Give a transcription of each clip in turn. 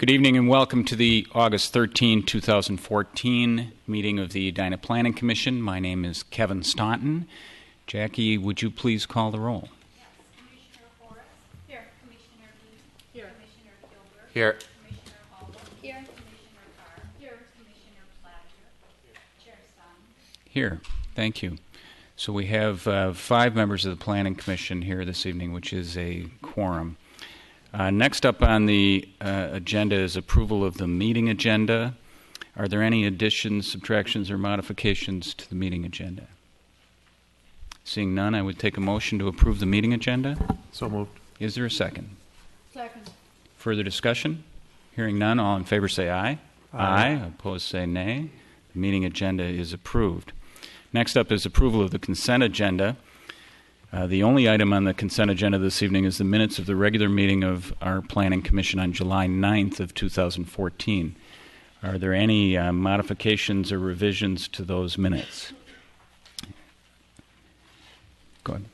Good evening and welcome to the August 13, 2014 meeting of the Edina Planning Commission. My name is Kevin Staunton. Jackie, would you please call the roll? Yes. Commissioner Forrest. Here. Commissioner Dean. Here. Commissioner Gilbert. Here. Commissioner Hall. Here. Commissioner Carr. Here. Commissioner Plager. Chair Stein. Here. Thank you. So we have 5 members of the Planning Commission here this evening, which is a quorum. Next up on the agenda is approval of the meeting agenda. Are there any additions, subtractions, or modifications to the meeting agenda? Seeing none, I would take a motion to approve the meeting agenda. So moved. Is there a second? Second. Further discussion? Hearing none, all in favor say aye. Aye. Opposed say nay. The meeting agenda is approved. Next up is approval of the consent agenda. The only item on the consent agenda this evening is the minutes of the regular meeting of our Planning Commission on July 9th of 2014. Are there any modifications or revisions to those minutes? Go ahead.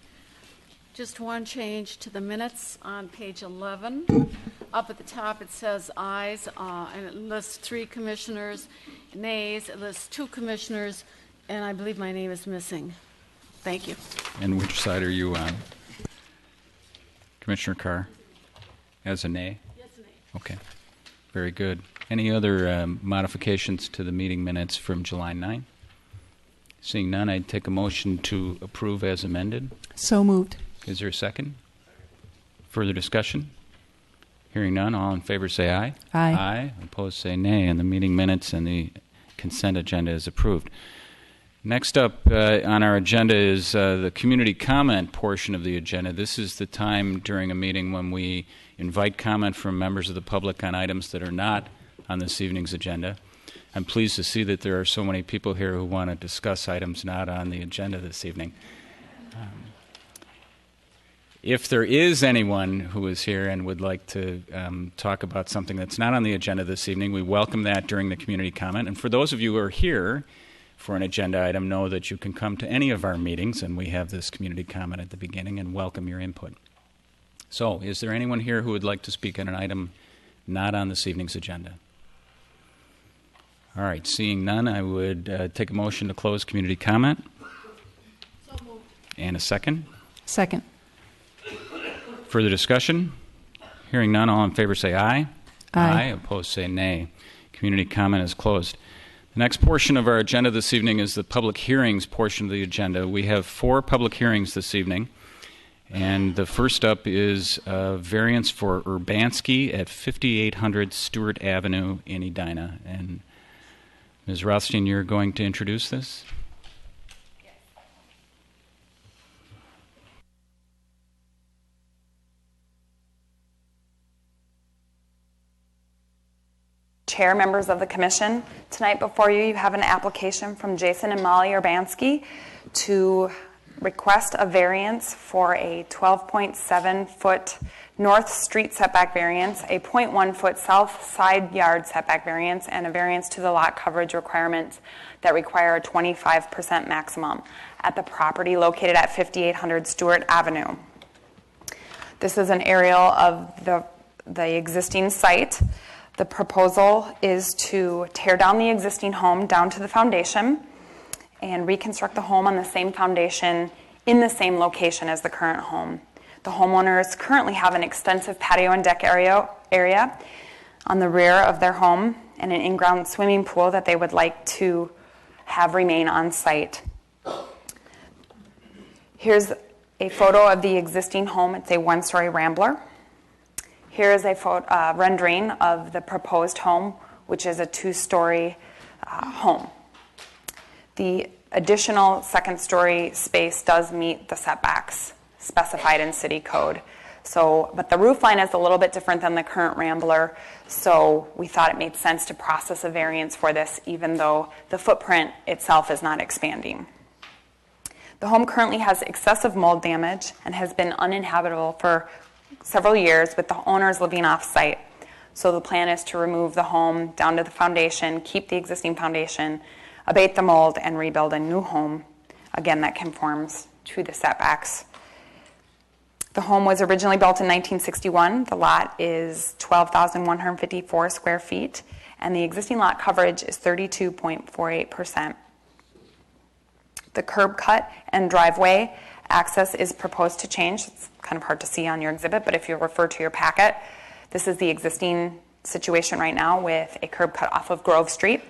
Just one change to the minutes on page 11. Up at the top it says ayes, and it lists 3 commissioners. Nays, it lists 2 commissioners, and I believe my name is missing. Thank you. And which side are you on? Commissioner Carr? As a nay? Yes, nay. Okay. Very good. Any other modifications to the meeting minutes from July 9th? Seeing none, I'd take a motion to approve as amended. So moved. Is there a second? Further discussion? Hearing none, all in favor say aye. Aye. Aye. Opposed say nay. And the meeting minutes and the consent agenda is approved. Next up on our agenda is the community comment portion of the agenda. This is the time during a meeting when we invite comment from members of the public on items that are not on this evening's agenda. I'm pleased to see that there are so many people here who want to discuss items not on the agenda this evening. If there is anyone who is here and would like to talk about something that's not on the agenda this evening, we welcome that during the community comment. And for those of you who are here for an agenda item, know that you can come to any of our meetings, and we have this community comment at the beginning, and welcome your input. So, is there anyone here who would like to speak on an item not on this evening's agenda? All right, seeing none, I would take a motion to close community comment. So moved. And a second. Second. Further discussion? Hearing none, all in favor say aye. Aye. Opposed say nay. Community comment is closed. The next portion of our agenda this evening is the public hearings portion of the agenda. We have 4 public hearings this evening. And the first up is a variance for Urbanski at 5800 Stewart Avenue in Edina. And Ms. Rothstein, you're going to introduce this? Chair, members of the Commission, tonight before you have an application from Jason and Molly Urbanski to request a variance for a 12.7-foot north street setback variance, a 0.1-foot south side yard setback variance, and a variance to the lot coverage requirements that require a 25% maximum at the property located at 5800 Stewart Avenue. This is an aerial of the existing site. The proposal is to tear down the existing home down to the foundation and reconstruct the home on the same foundation in the same location as the current home. The homeowners currently have an extensive patio and deck area on the rear of their home and an in-ground swimming pool that they would like to have remain on site. Here's a photo of the existing home. It's a 1-story rambler. Here is a rendering of the proposed home, which is a 2-story home. The additional second-story space does meet the setbacks specified in city code. But the roof line is a little bit different than the current rambler, so we thought it made sense to process a variance for this, even though the footprint itself is not expanding. The home currently has excessive mold damage and has been uninhabitable for several years with the owners living off-site. So the plan is to remove the home down to the foundation, keep the existing foundation, abate the mold, and rebuild a new home, again, that conforms to the setbacks. The home was originally built in 1961. The lot is 12,154 square feet, and the existing lot coverage is 32.48%. The curb cut and driveway access is proposed to change. It's kind of hard to see on your exhibit, but if you refer to your packet, this is the existing situation right now with a curb cut off of Grove Street,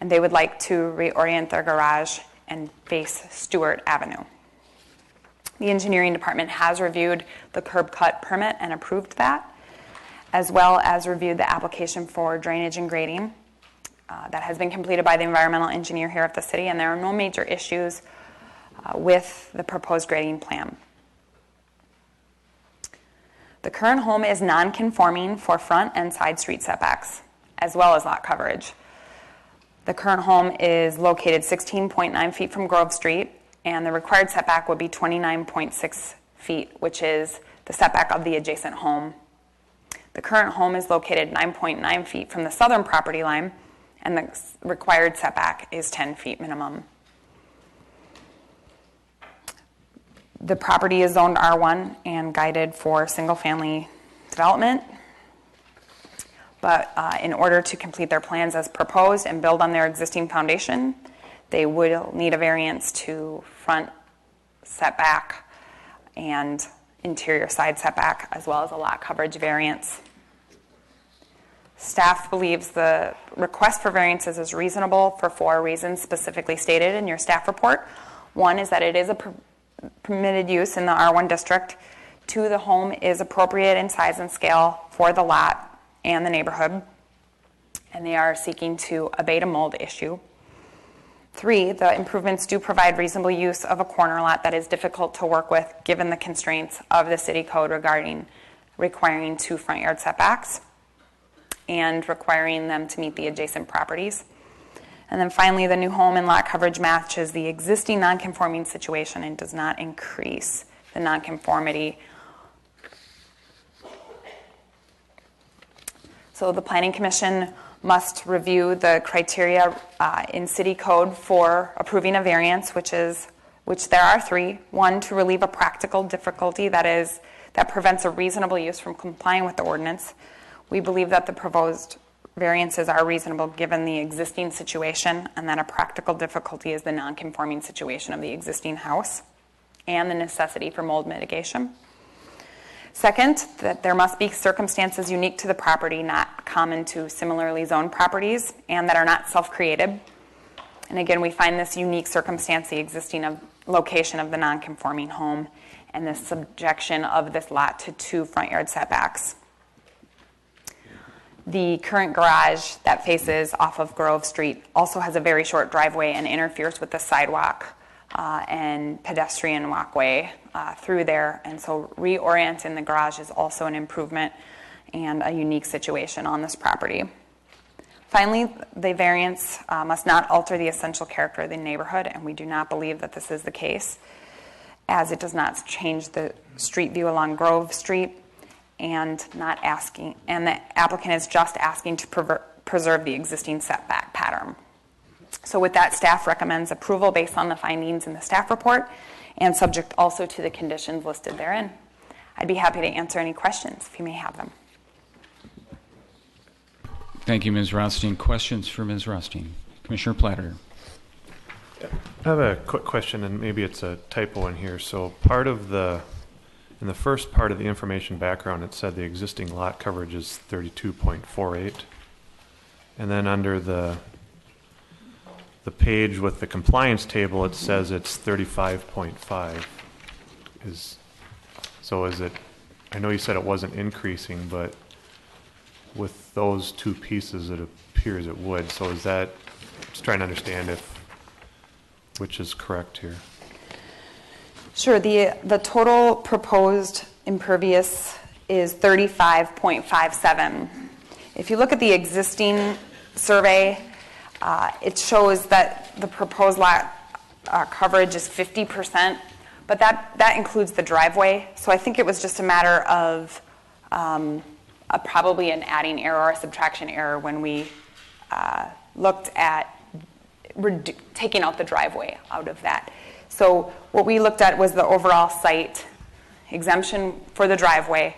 and they would like to reorient their garage and face Stewart Avenue. The engineering department has reviewed the curb cut permit and approved that, as well as reviewed the application for drainage and grading that has been completed by the environmental engineer here at the city, and there are no major issues with the proposed grading plan. The current home is non-conforming for front and side street setbacks, as well as lot coverage. The current home is located 16.9 feet from Grove Street, and the required setback would be 29.6 feet, which is the setback of the adjacent home. The current home is located 9.9 feet from the southern property line, and the required setback is 10 feet minimum. The property is zoned R1 and guided for single-family development. But in order to complete their plans as proposed and build on their existing foundation, they would need a variance to front setback and interior side setback, as well as a lot coverage variance. Staff believes the request for variances is reasonable for 4 reasons specifically stated in your staff report. One is that it is a permitted use in the R1 district. 2, the home is appropriate in size and scale for the lot and the neighborhood, and they are seeking to abate a mold issue. 3, the improvements do provide reasonable use of a corner lot that is difficult to work with given the constraints of the city code regarding requiring 2 front yard setbacks and requiring them to meet the adjacent properties. And then finally, the new home and lot coverage matches the existing nonconforming situation and does not increase the nonconformity. So the Planning Commission must review the criteria in city code for approving a variance, which there are 3. 1, to relieve a practical difficulty that prevents a reasonable use from complying with the ordinance. We believe that the proposed variances are reasonable given the existing situation, and that a practical difficulty is the non-conforming situation of the existing house and the necessity for mold mitigation. Second, that there must be circumstances unique to the property, not common to similarly zoned properties, and that are not self-created. And again, we find this unique circumstance, the existing location of the non-conforming home, and the subjection of this lot to 2 front yard setbacks. The current garage that faces off of Grove Street also has a very short driveway and interferes with the sidewalk and pedestrian walkway through there. And so reorienting the garage is also an improvement and a unique situation on this property. Finally, the variance must not alter the essential character of the neighborhood, and we do not believe that this is the case, as it does not change the street view along Grove Street, and the applicant is just asking to preserve the existing setback pattern. So with that, staff recommends approval based on the findings in the staff report and subject also to the conditions listed therein. I'd be happy to answer any questions if you may have them. Thank you, Ms. Rothstein. Questions for Ms. Rothstein? Commissioner Platter. I have a quick question, and maybe it's a typo in here. So in the first part of the information background, it said the existing lot coverage is 32.48. And then under the page with the compliance table, it says it's 35.5. Is it, I know you said it wasn't increasing, but with those 2 pieces, it appears it would. So is that, just trying to understand which is correct here. Sure. The total proposed impervious is 35.57. If you look at the existing survey, it shows that the proposed lot coverage is 50%, but that includes the driveway. So I think it was just a matter of probably an adding error or a subtraction error when we looked at taking out the driveway out of that. So what we looked at was the overall site exemption for the driveway.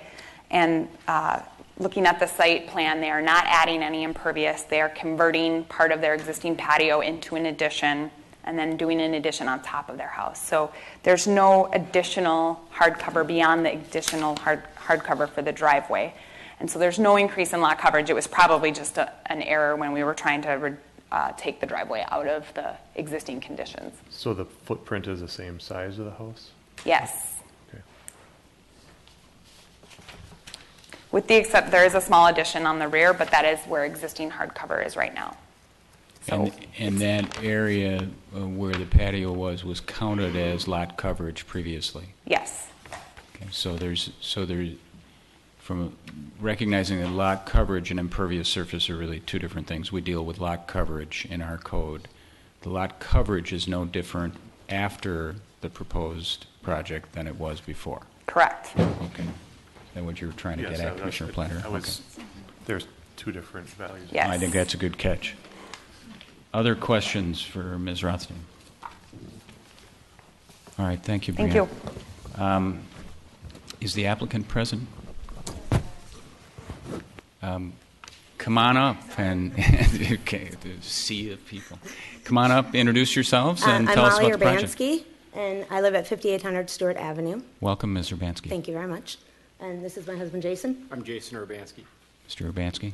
And looking at the site plan, they are not adding any impervious. They are converting part of their existing patio into an addition and then doing an addition on top of their house. So there's no additional hardcover beyond the additional hardcover for the driveway. And so there's no increase in lot coverage. It was probably just an error when we were trying to take the driveway out of the existing conditions. So the footprint is the same size of the house? Yes. Okay. With the except there is a small addition on the rear, but that is where existing hardcover is right now. So And that area where the patio was counted as lot coverage previously. yes. Okay, so there's from recognizing that lot coverage and impervious surface are really two different things. We deal with lot coverage in our code. The lot coverage is no different after the proposed project than it was before. Correct. Okay. Is that what you were trying to Yes, get at, Commissioner Platter? There's two different values. Yes. I think that's a good catch. Other questions for Ms. Rothstein? All right, thank you, Brianna. Thank you. Is the applicant present? Come on up and okay, the sea of people. Come on up, introduce yourselves, and tell us about the project. I'm Molly Urbanski, and I live at 5800 Stewart Avenue. Welcome, Ms. Urbanski. Thank you very much. And this is my husband, Jason. I'm Jason Urbanski. Mr. Urbanski.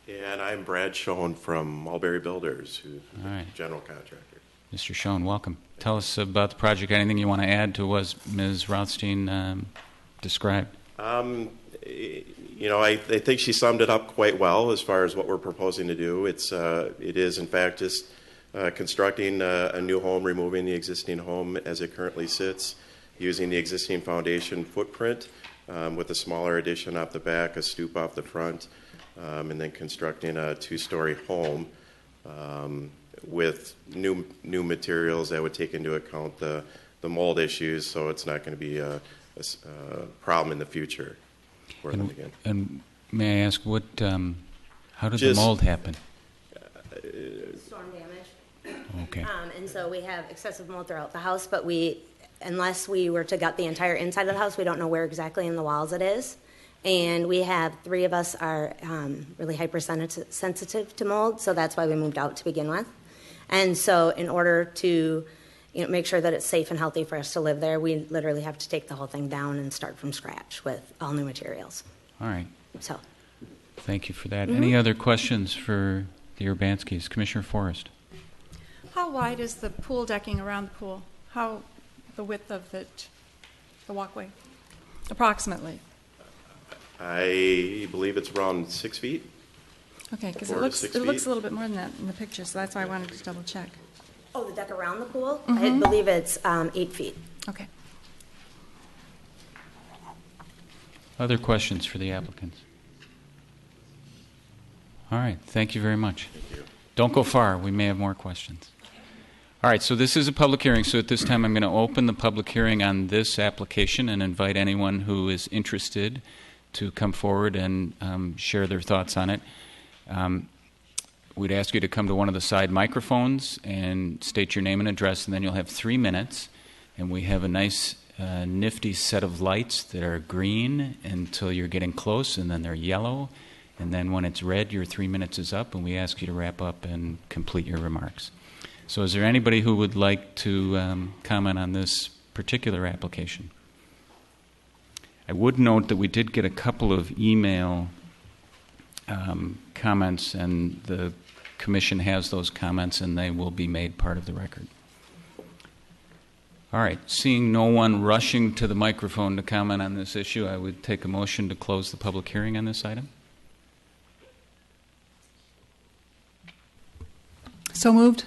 And I'm Brad Schoen from Mulberry Builders, who's All right. the general contractor. Mr. Schoen, welcome. Tell us about the project. Anything you want to add to what Ms. Rothstein described? I think she summed it up quite well as far as what we're proposing to do. It is, in fact, just constructing a new home, removing the existing home as it currently sits, using the existing foundation footprint with a smaller addition off the back, a stoop off the front, and then constructing a two-story home with new materials that would take into account the mold issues, so it's not going to be a problem in the future for them again. And may I ask, how did the Just- mold happen? Storm damage. Okay. And so we have excessive mold throughout the house, but unless we were to gut the entire inside of the house, we don't know where exactly in the walls it is. And we have 3 of us are really hypersensitive to mold, so that's why we moved out to begin with. And so in order to make sure that it's safe and healthy for us to live there, we literally have to take the whole thing down and start from scratch with all new materials. All right. So, Thank you for that. Any other questions for the Urbanskis? Commissioner Forrest. How wide is the pool decking around the pool? How the width of it, the walkway, approximately? I believe it's around 6 feet. Okay, because 4 it to looks 6 a feet. little bit more than that in the picture, so that's why I wanted to double check. the deck around the pool, I believe it's 8 feet. Okay. Other questions for the applicants? All right, thank you very much. Thank you. Don't go far, we may have more questions. All right, so this is a public hearing, so at this time I'm going to open the public hearing on this application and invite anyone who is interested to come forward and share their thoughts on it. We'd ask you to come to one of the side microphones and state your name and address, and then you'll have 3 minutes. And we have a nice, nifty set of lights that are green until you're getting close, and then they're yellow. And then when it's red, your 3 minutes is up, and we ask you to wrap up and complete your remarks. So is there anybody who would like to comment on this particular application? I would note that we did get a couple of email comments, and the Commission has those comments, and they will be made part of the record. All right, seeing no one rushing to the microphone to comment on this issue, I would take a motion to close the public hearing on this item. So moved.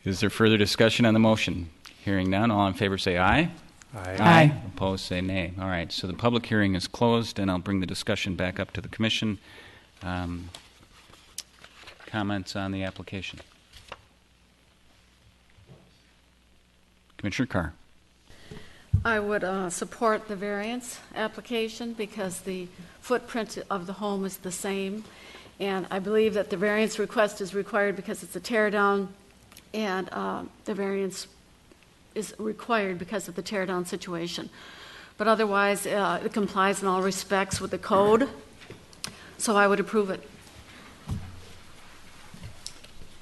Is there further discussion on the motion? Hearing none, all in favor say aye. Aye. Opposed say nay. All right, so the public hearing is closed, and I'll bring the discussion back up to the Commission. Comments on the application? Commissioner Carr. I would support the variance application because the footprint of the home is the same. And I believe that the variance request is required because it's a tear down, and the variance is required because of the tear-down situation. But otherwise, it complies in all respects with the code, so I would approve it.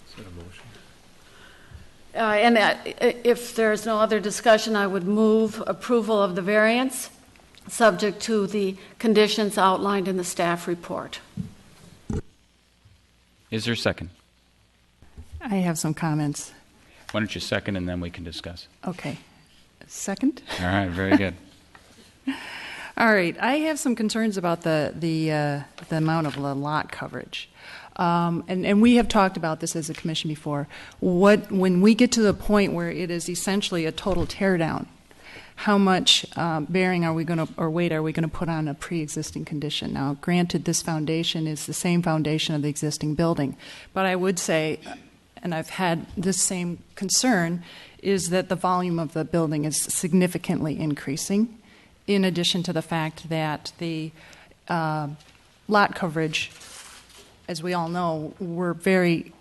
Is that a motion? If there's no other discussion, I would move approval of the variance, subject to the conditions outlined in the staff report. Is there a second? I have some comments. Why don't you second and then we can discuss? Okay. Second? All right, very good. All right. I have some concerns about the amount of the lot coverage. And we have talked about this as a commission before. When we get to the point where it is essentially a total tear down, how much bearing are we going to, or weight are we going to put on a pre-existing condition? Now, granted, this foundation is the same foundation of the existing building, but I would say, and I've had this same concern, is that the volume of the building is significantly increasing, in addition to the fact that the lot coverage, as we all know, we're very,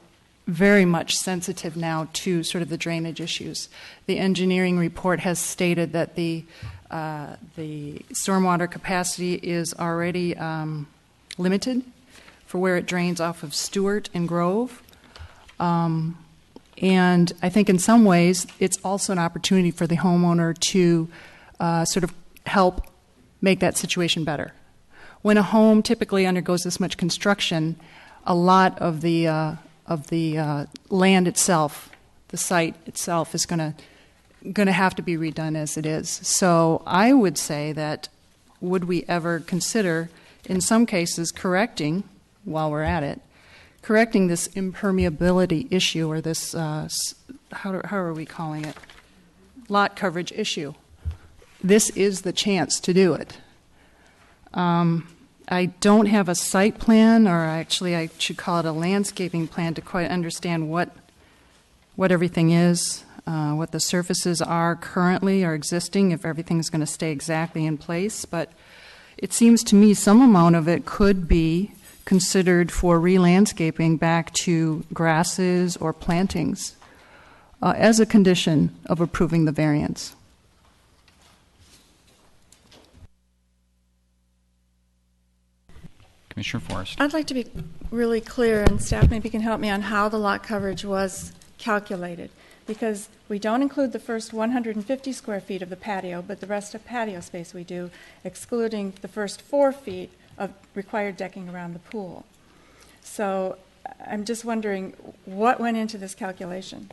very much sensitive now to sort of the drainage issues. The engineering report has stated that the stormwater capacity is already limited for where it drains off of Stewart and Grove. And I think in some ways it's also an opportunity for the homeowner to sort of help make that situation better. When a home typically undergoes this much construction, a lot of the land itself, the site itself, is going to have to be redone as it is. So I would say that would we ever consider, in some cases, correcting, while we're at it, correcting this impermeability issue, or this, how are we calling it? Lot coverage issue. This is the chance to do it. I don't have a site plan, or actually I should call it a landscaping plan, to quite understand what everything is, what the surfaces are currently or existing, if everything's going to stay exactly in place. But it seems to me some amount of it could be considered for re-landscaping back to grasses or plantings as a condition of approving the variance. Commissioner Forrest. I'd like to be really clear, and staff maybe can help me on how the lot coverage was calculated, because we don't include the first 150 square feet of the patio, but the rest of patio space we do, excluding the first 4 feet of required decking around the pool. So I'm just wondering what went into this calculation.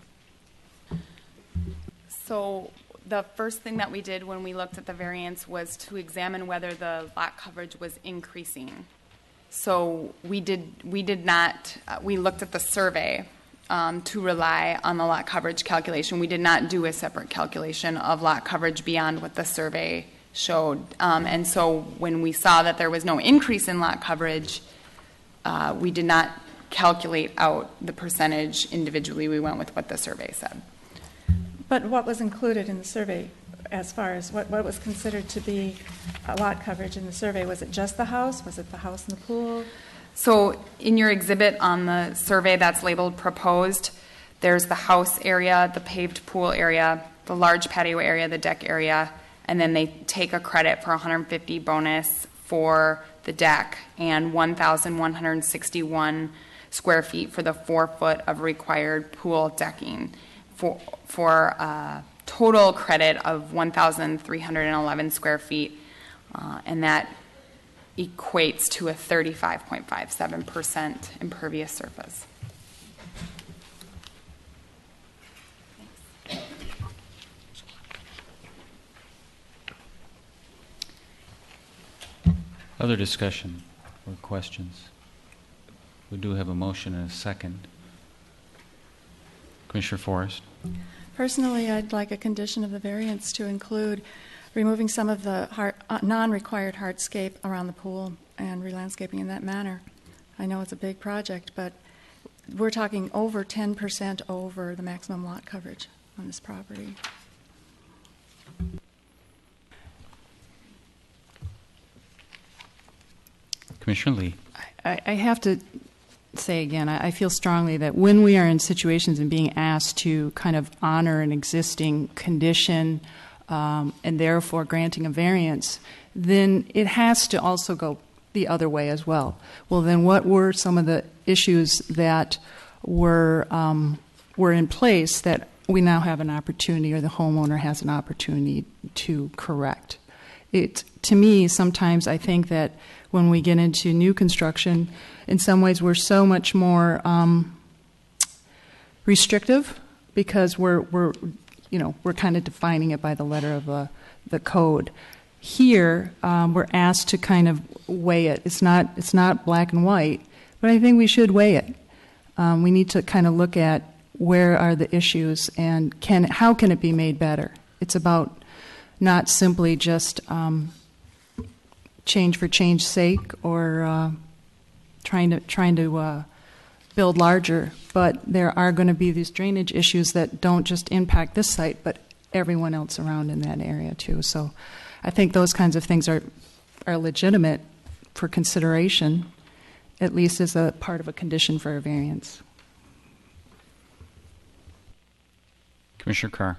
So the first thing that we did when we looked at the variance was to examine whether the lot coverage was increasing. So we looked at the survey to rely on the lot coverage calculation. We did not do a separate calculation of lot coverage beyond what the survey showed. And so when we saw that there was no increase in lot coverage, we did not calculate out the percentage individually. We went with what the survey said. But what was included in the survey as far as what was considered to be a lot coverage in the survey? Was it just the house? Was it the house and the pool? So in your exhibit on the survey that's labeled proposed, there's the house area, the paved pool area, the large patio area, the deck area, and then they take a credit for 150 bonus for the deck and 1,161 square feet for the 4 foot of required pool decking for total credit of 1,311 square feet, and that equates to a 35.57% impervious surface. Other discussion or questions? We do have a motion and a second. Commissioner Forrest. Personally, I'd like a condition of the variance to include removing some of the non-required hardscape around the pool and re-landscaping in that manner. I know it's a big project, but we're talking over 10% over the maximum lot coverage on this property. Commissioner Lee. I have to say again, I feel strongly that when we are in situations and being asked to kind of honor an existing condition and therefore granting a variance, then it has to also go the other way as well. Well, then what were some of the issues that were in place that we now have an opportunity, or the homeowner has an opportunity to correct? To me, sometimes I think that when we get into new construction, in some ways we're so much more restrictive because we're kind of defining it by the letter of the code. Here, we're asked to kind of weigh it. It's not black and white, but I think we should weigh it. We need to kind of look at where are the issues and how can it be made better. It's about not simply just change for change's sake or trying to build larger, but there are going to be these drainage issues that don't just impact this site, but everyone else around in that area too. So I think those kinds of things are legitimate for consideration, at least as a part of a condition for a variance. Commissioner Carr.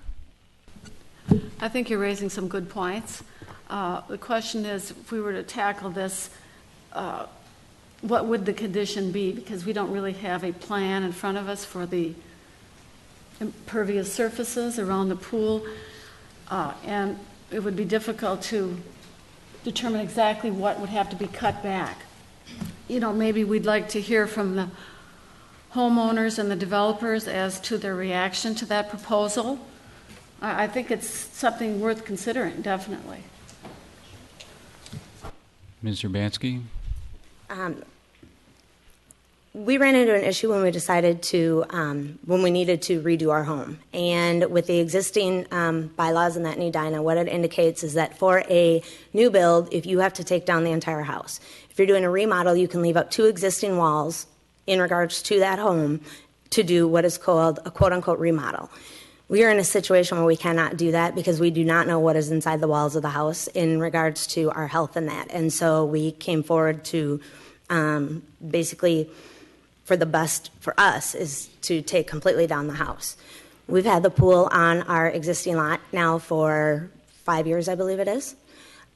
I think you're raising some good points. The question is, if we were to tackle this, what would the condition be? Because we don't really have a plan in front of us for the impervious surfaces around the pool, and it would be difficult to determine exactly what would have to be cut back. Maybe we'd like to hear from the homeowners and the developers as to their reaction to that proposal. I think it's something worth considering, definitely. Ms. Urbanski? We ran into an issue when we decided to, when we needed to redo our home. And with the existing bylaws in that in Edina, what it indicates is that for a new build, if you have to take down the entire house. If you're doing a remodel, you can leave up 2 existing walls in regards to that home to do what is called a quote-unquote remodel. We are in a situation where we cannot do that because we do not know what is inside the walls of the house in regards to our health and that. And so we came forward to basically, for the best for us, is to take completely down the house. We've had the pool on our existing lot now for 5 years, I believe it is.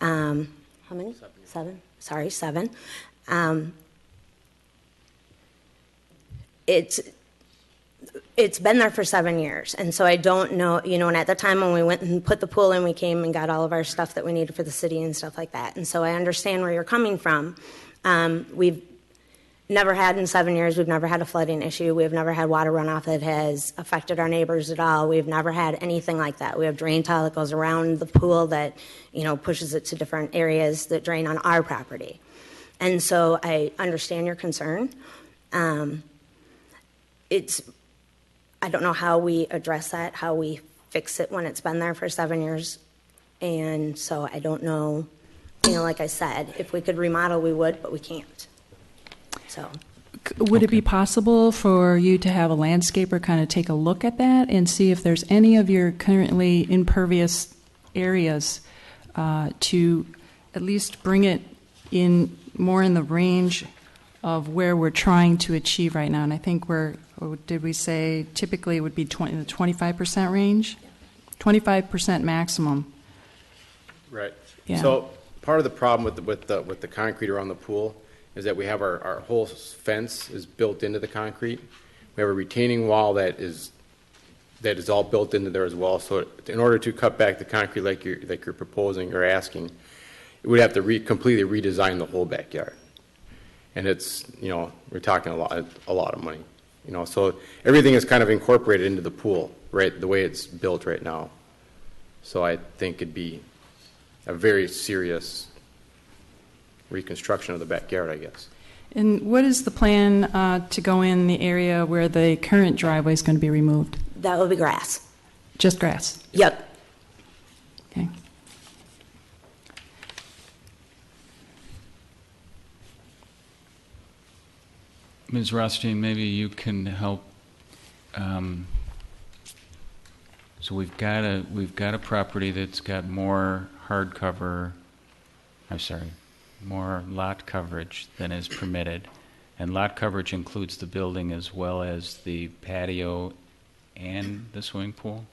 How many? 7. Sorry, 7. It's been there for 7 years, and so I don't know, and at the time when we went and put the pool in, we came and got all of our stuff that we needed for the city and stuff like that, and so I understand where you're coming from. We've never had in 7 years, we've never had a flooding issue, we've never had water runoff that has affected our neighbors at all, we've never had anything like that. We have drain tile that goes around the pool that, pushes it to different areas that drain on our property. And so I understand your concern. I don't know how we address that, how we fix it when it's been there for 7 years. And so I don't know, like I said, if we could remodel, we would, but we can't. So, would it be possible for you to have a landscaper kind of take a look at that and see if there's any of your currently impervious areas to at least bring it in more in the range of where we're trying to achieve right now? And I think did we say typically it would be in the 25% range? 25% maximum. Right. Yeah. So part of the problem with the concrete around the pool is that we have our whole fence is built into the concrete. We have a retaining wall that is all built into there as well. So in order to cut back the concrete like you're proposing or asking, it would have to completely redesign the whole backyard. And it's, we're talking a lot of money. So everything is kind of incorporated into the pool, right, the way it's built right now. So I think it'd be a very serious reconstruction of the backyard, I guess. And what is the plan to go in the area where the current driveway is going to be removed? That would be grass. Just grass? Yep. Okay. Ms. Rothstein, maybe you can help. So we've got a property that's got more more lot coverage than is permitted, And lot coverage includes the building as well as the patio and the swimming pool?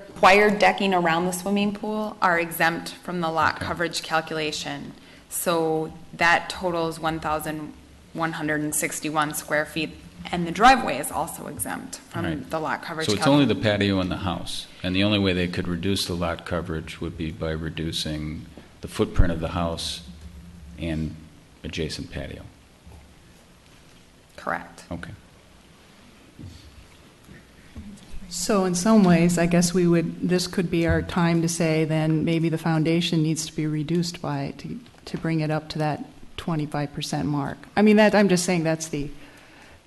Required decking around the swimming pool are exempt from the lot coverage calculation. So that totals 1,161 square feet, and the driveway is also exempt from Right. the lot coverage So it's only the patio and the house, and the only way they could reduce the lot coverage would be by reducing the footprint of the house and adjacent patio. Correct. Okay. So in some ways, I guess this could be our time to say then maybe the foundation needs to be reduced to bring it up to that 25% mark. I mean, I'm just saying that's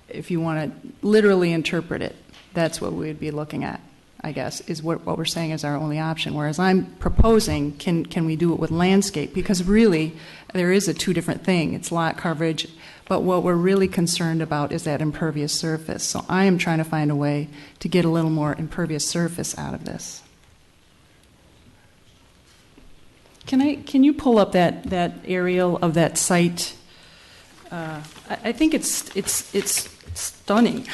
if you want to literally interpret it, that's what we would be looking at, I guess, is what we're saying is our only option. Whereas I'm proposing, can we do it with landscape? Because really, there is a two different thing. It's lot coverage, but what we're really concerned about is that impervious surface. So I am trying to find a way to get a little more impervious surface out of this. Can you pull up that aerial of that site? I think it's stunning.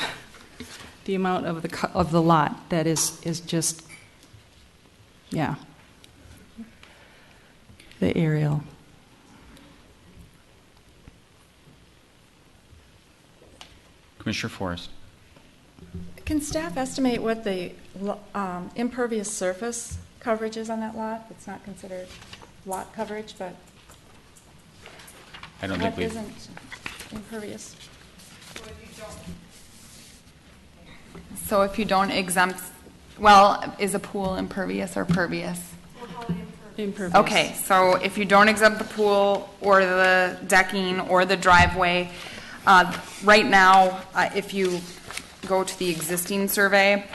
The amount of the lot that is just, yeah. The aerial. Commissioner Forrest. Can staff estimate what the impervious surface coverage is on that lot? It's not considered lot coverage, but I don't think what isn't impervious? So if you don't exempt, well, is a pool impervious or pervious? Impervious. Okay, so if you don't exempt the pool or the decking or the driveway, right now, if you go to the existing survey,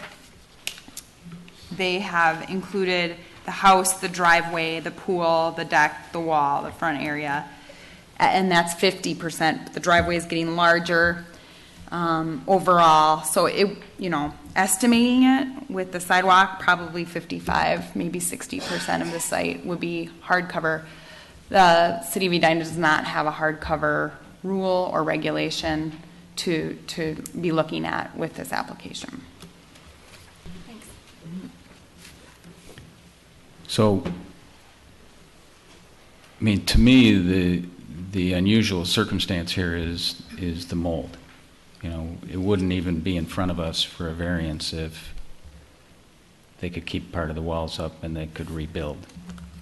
they have included the house, the driveway, the pool, the deck, the wall, the front area, and that's 50%. The driveway is getting larger overall, so estimating it with the sidewalk, probably 55, maybe 60% of the site would be hardcover. The City of Edina does not have a hardcover rule or regulation to be looking at with this application. Thanks. So, I mean, to me, the unusual circumstance here is the mold. It wouldn't even be in front of us for a variance if they could keep part of the walls up and they could rebuild.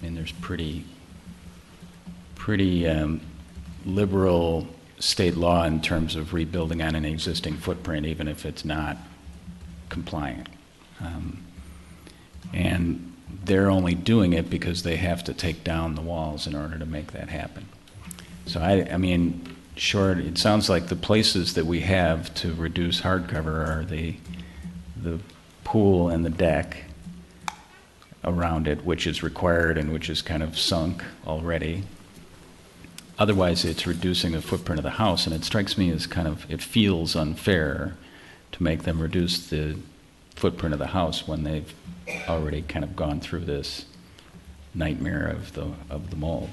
I mean, there's pretty liberal state law in terms of rebuilding on an existing footprint, even if it's not compliant. And they're only doing it because they have to take down the walls in order to make that happen. So I mean, sure, it sounds like the places that we have to reduce hardcover are the pool and the deck around it, which is required and which is kind of sunk already. Otherwise, it's reducing the footprint of the house, and it strikes me as it feels unfair to make them reduce the footprint of the house when they've already kind of gone through this nightmare of the mold.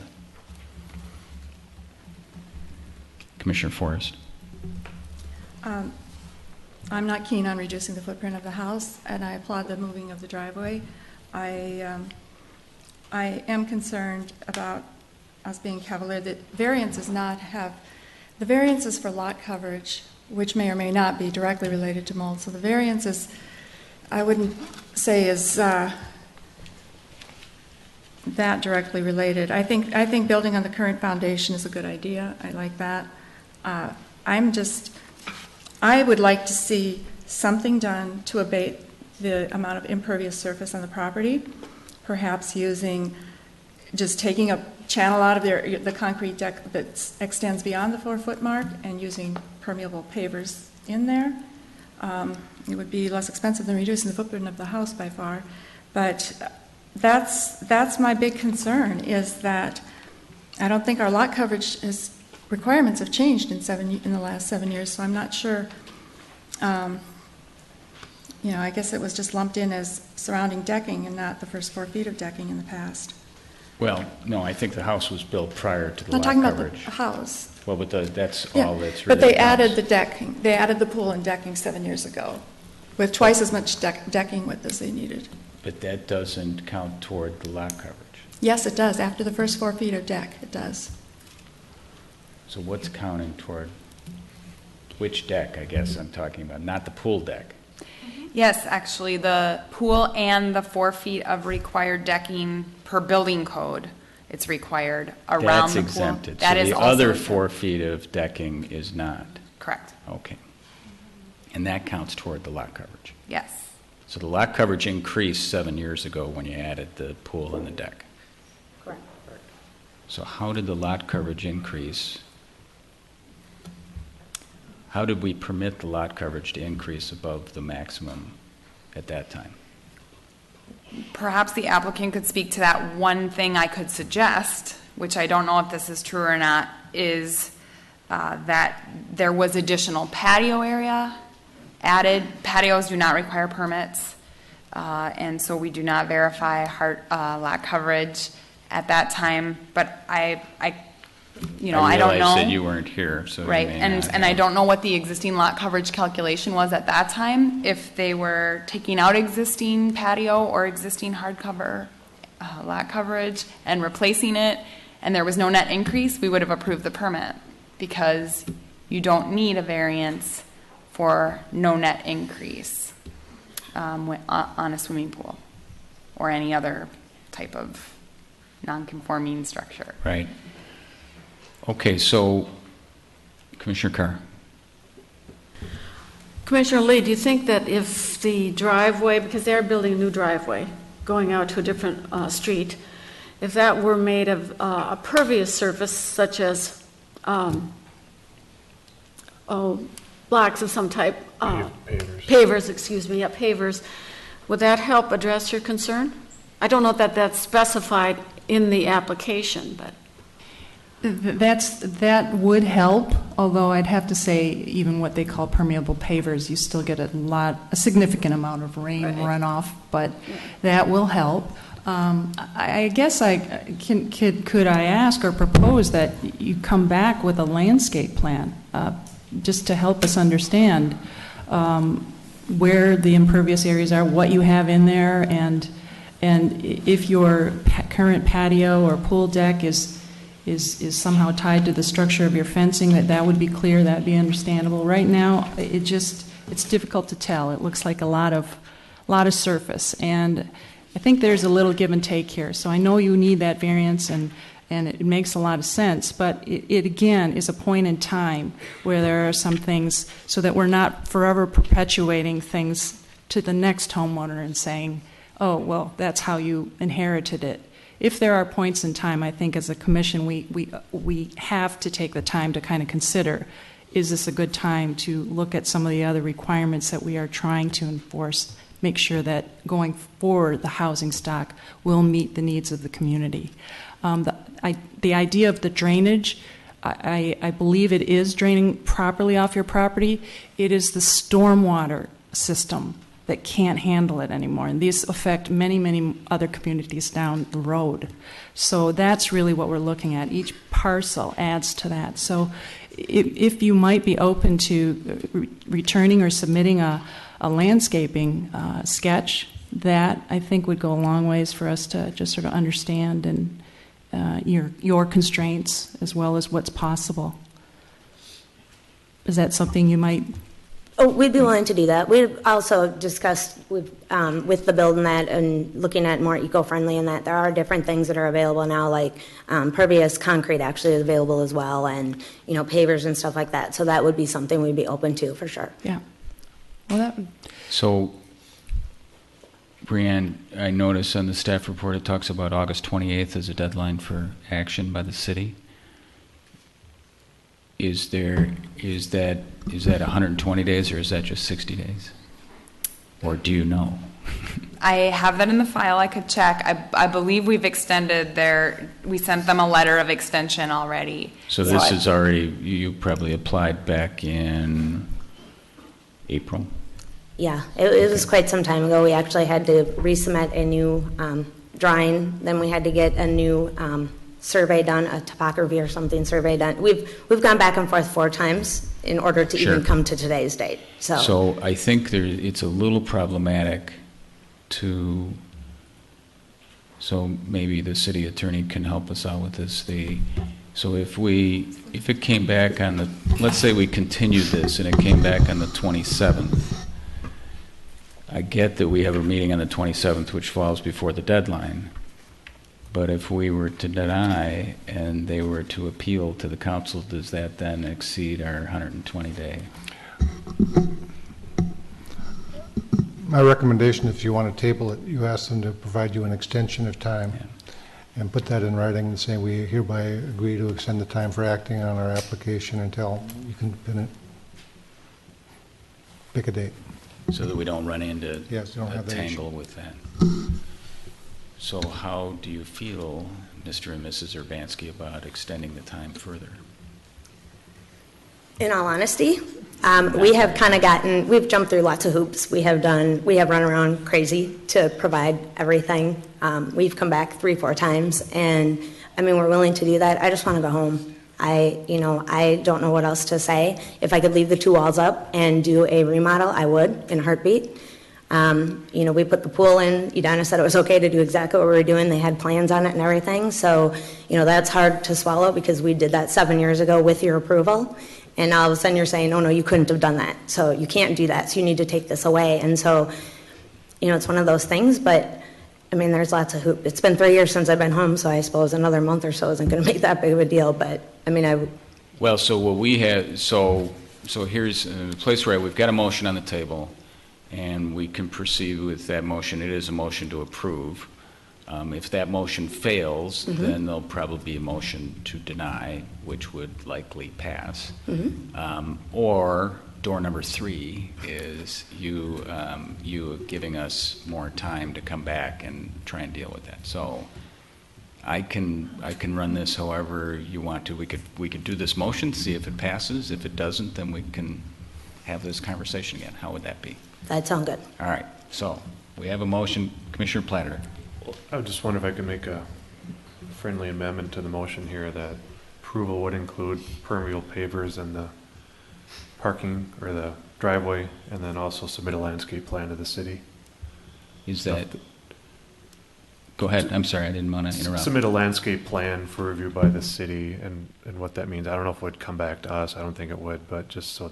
Commissioner Forrest. I'm not keen on reducing the footprint of the house, and I applaud the moving of the driveway. I am concerned about us being cavalier. The variances for lot coverage, which may or may not be directly related to mold. So the variances, I wouldn't say is that directly related. I think building on the current foundation is a good idea. I like that. I would like to see something done to abate the amount of impervious surface on the property, perhaps just taking a channel out of the concrete deck that extends beyond the 4-foot mark and using permeable pavers in there. It would be less expensive than reducing the footprint of the house by far. But that's my big concern, is that I don't think our lot coverage requirements have changed in the last 7 years, so I'm not sure. I guess it was just lumped in as surrounding decking and not the first 4 feet of decking in the past. Well, no, I think the house was built prior to the I'm lot talking about the coverage. house. Well, but that's Yeah, all that's really but they counts. added the decking. They added the pool and decking 7 years ago with twice as much decking width as they needed. But that doesn't count toward the lot coverage. Yes, it does. After the first 4 feet of deck, it does. So what's counting toward which deck, I guess I'm talking about, not the pool deck? Yes, actually, the pool and the 4 feet of required decking per building code, it's required around That's the pool. exempted. That So is the also other exempt. 4 feet of decking is not. Correct, Okay. And that counts toward the lot coverage. yes. So the lot coverage increased 7 years ago when you added the pool and the deck. Correct. So how did the lot coverage increase? How did we permit the lot coverage to increase above the maximum at that time? Perhaps the applicant could speak to that. One thing I could suggest, which I don't know if this is true or not, is that there was additional patio area added. Patios do not require permits, and so we do not verify lot coverage at that time. But I don't know. I realize that you weren't here, so Right, you may and not I have. don't know what the existing lot coverage calculation was at that time, if they were taking out existing patio or existing hardcover lot coverage and replacing it, and there was no net increase, we would have approved the permit, because you don't need a variance for no net increase on a swimming pool or any other type of non-conforming structure. Right. Okay, so Commissioner Carr. Commissioner Lee, do you think that if the driveway, because they're building a new driveway going out to a different street, if that were made of a pervious surface such as blocks of some type, pavers, would that help address your concern? I don't know that that's specified in the application, but. That would help, although I'd have to say even what they call permeable pavers, you still get a significant amount of rain runoff, but that will help. I guess could I ask or propose that you come back with a landscape plan, just to help us understand where the impervious areas are, what you have in there, and if your current patio or pool deck is somehow tied to the structure of your fencing, that would be clear, that would be understandable. Right now, it's difficult to tell. It looks like a lot of surface, and I think there's a little give and take here. So I know you need that variance, and it makes a lot of sense, but it again is a point in time where there are some things, so that we're not forever perpetuating things to the next homeowner and saying, oh, well, that's how you inherited it. If there are points in time, I think as a commission, we have to take the time to kind of consider, is this a good time to look at some of the other requirements that we are trying to enforce, make sure that going forward the housing stock will meet the needs of the community. The idea of the drainage, I believe it is draining properly off your property. It is the stormwater system that can't handle it anymore. And these affect many, many other communities down the road. So that's really what we're looking at. Each parcel adds to that. So if you might be open to returning or submitting a landscaping sketch, that I think would go a long ways for us to just sort of understand and your constraints as well as what's possible. Is that something you might... Oh, we'd be willing to do that. We've also discussed with the building that and looking at more eco-friendly and that there are different things that are available now, like pervious concrete actually is available as well, and pavers and stuff like that. So that would be something we'd be open to for sure. Yeah. Well, that would... So, Brianne, I notice on the staff report it talks about August 28th as a deadline for action by the city. Is that 120 days or is that just 60 days? Or do you know? I have that in the file. I could check. I believe we've extended we sent them a letter of extension already. So this is already, you probably applied back in April? Yeah, it was quite some time ago. We actually had to resubmit a new drawing, then we had to get a new survey done, a topography or something survey done. We've gone back and forth 4 times in order to Sure. even come to today's date. So I think it's a little problematic to, so maybe the city attorney can help us out with this. So if it came back on the, let's say we continued this and it came back on the 27th, I get that we have a meeting on the 27th, which falls before the deadline. But if we were to deny and they were to appeal to the council, does that then exceed our 120-day? My recommendation, if you want to table it, you ask them to provide you an extension of time and put that in writing and say, we hereby agree to extend the time for acting on our application until you can pick a date. So that we don't run into Yes, you don't a have that tangle issue. with that. So how do you feel, Mr. and Mrs. Urbanski, about extending the time further? in all honesty, we have kind of we've jumped through lots of hoops. We have run around crazy to provide everything. We've come back 3-4 times, and I mean, we're willing to do that. I just want to go home. I don't know what else to say. If I could leave the 2 walls up and do a remodel, I would in a heartbeat. We put the pool in. Edina said it was okay to do exactly what we were doing. They had plans on it and everything. So, that's hard to swallow because we did that 7 years ago with your approval. And all of a sudden you're saying, oh, no, you couldn't have done that. So you can't do that. So you need to take this away. And so, it's one of those things. But, I mean, there's lots of hoop. It's been 3 years since I've been home, so I suppose another month or so isn't going to make that big of a deal. But, I mean, Well, so what we have, so here's a place where we've got a motion on the table, and we can proceed with that motion. It is a motion to approve. If that motion fails, then there'll probably be a motion to deny, which would likely pass. Or door number 3 is you giving us more time to come back and try and deal with that. So I can run this however you want to. We could do this motion, see if it passes. If it doesn't, then we can have this conversation again. How would that be? that sounds good. All right. So we have a motion. Commissioner Platter. I would just wonder if I could make a friendly amendment to the motion here that approval would include permeable pavers and the parking or the driveway, and then also submit a landscape plan to the city. Is that? Go ahead. I'm sorry. I didn't want to interrupt. Submit a landscape plan for review by the city, and what that means. I don't know if it would come back to us. I don't think it would, but just so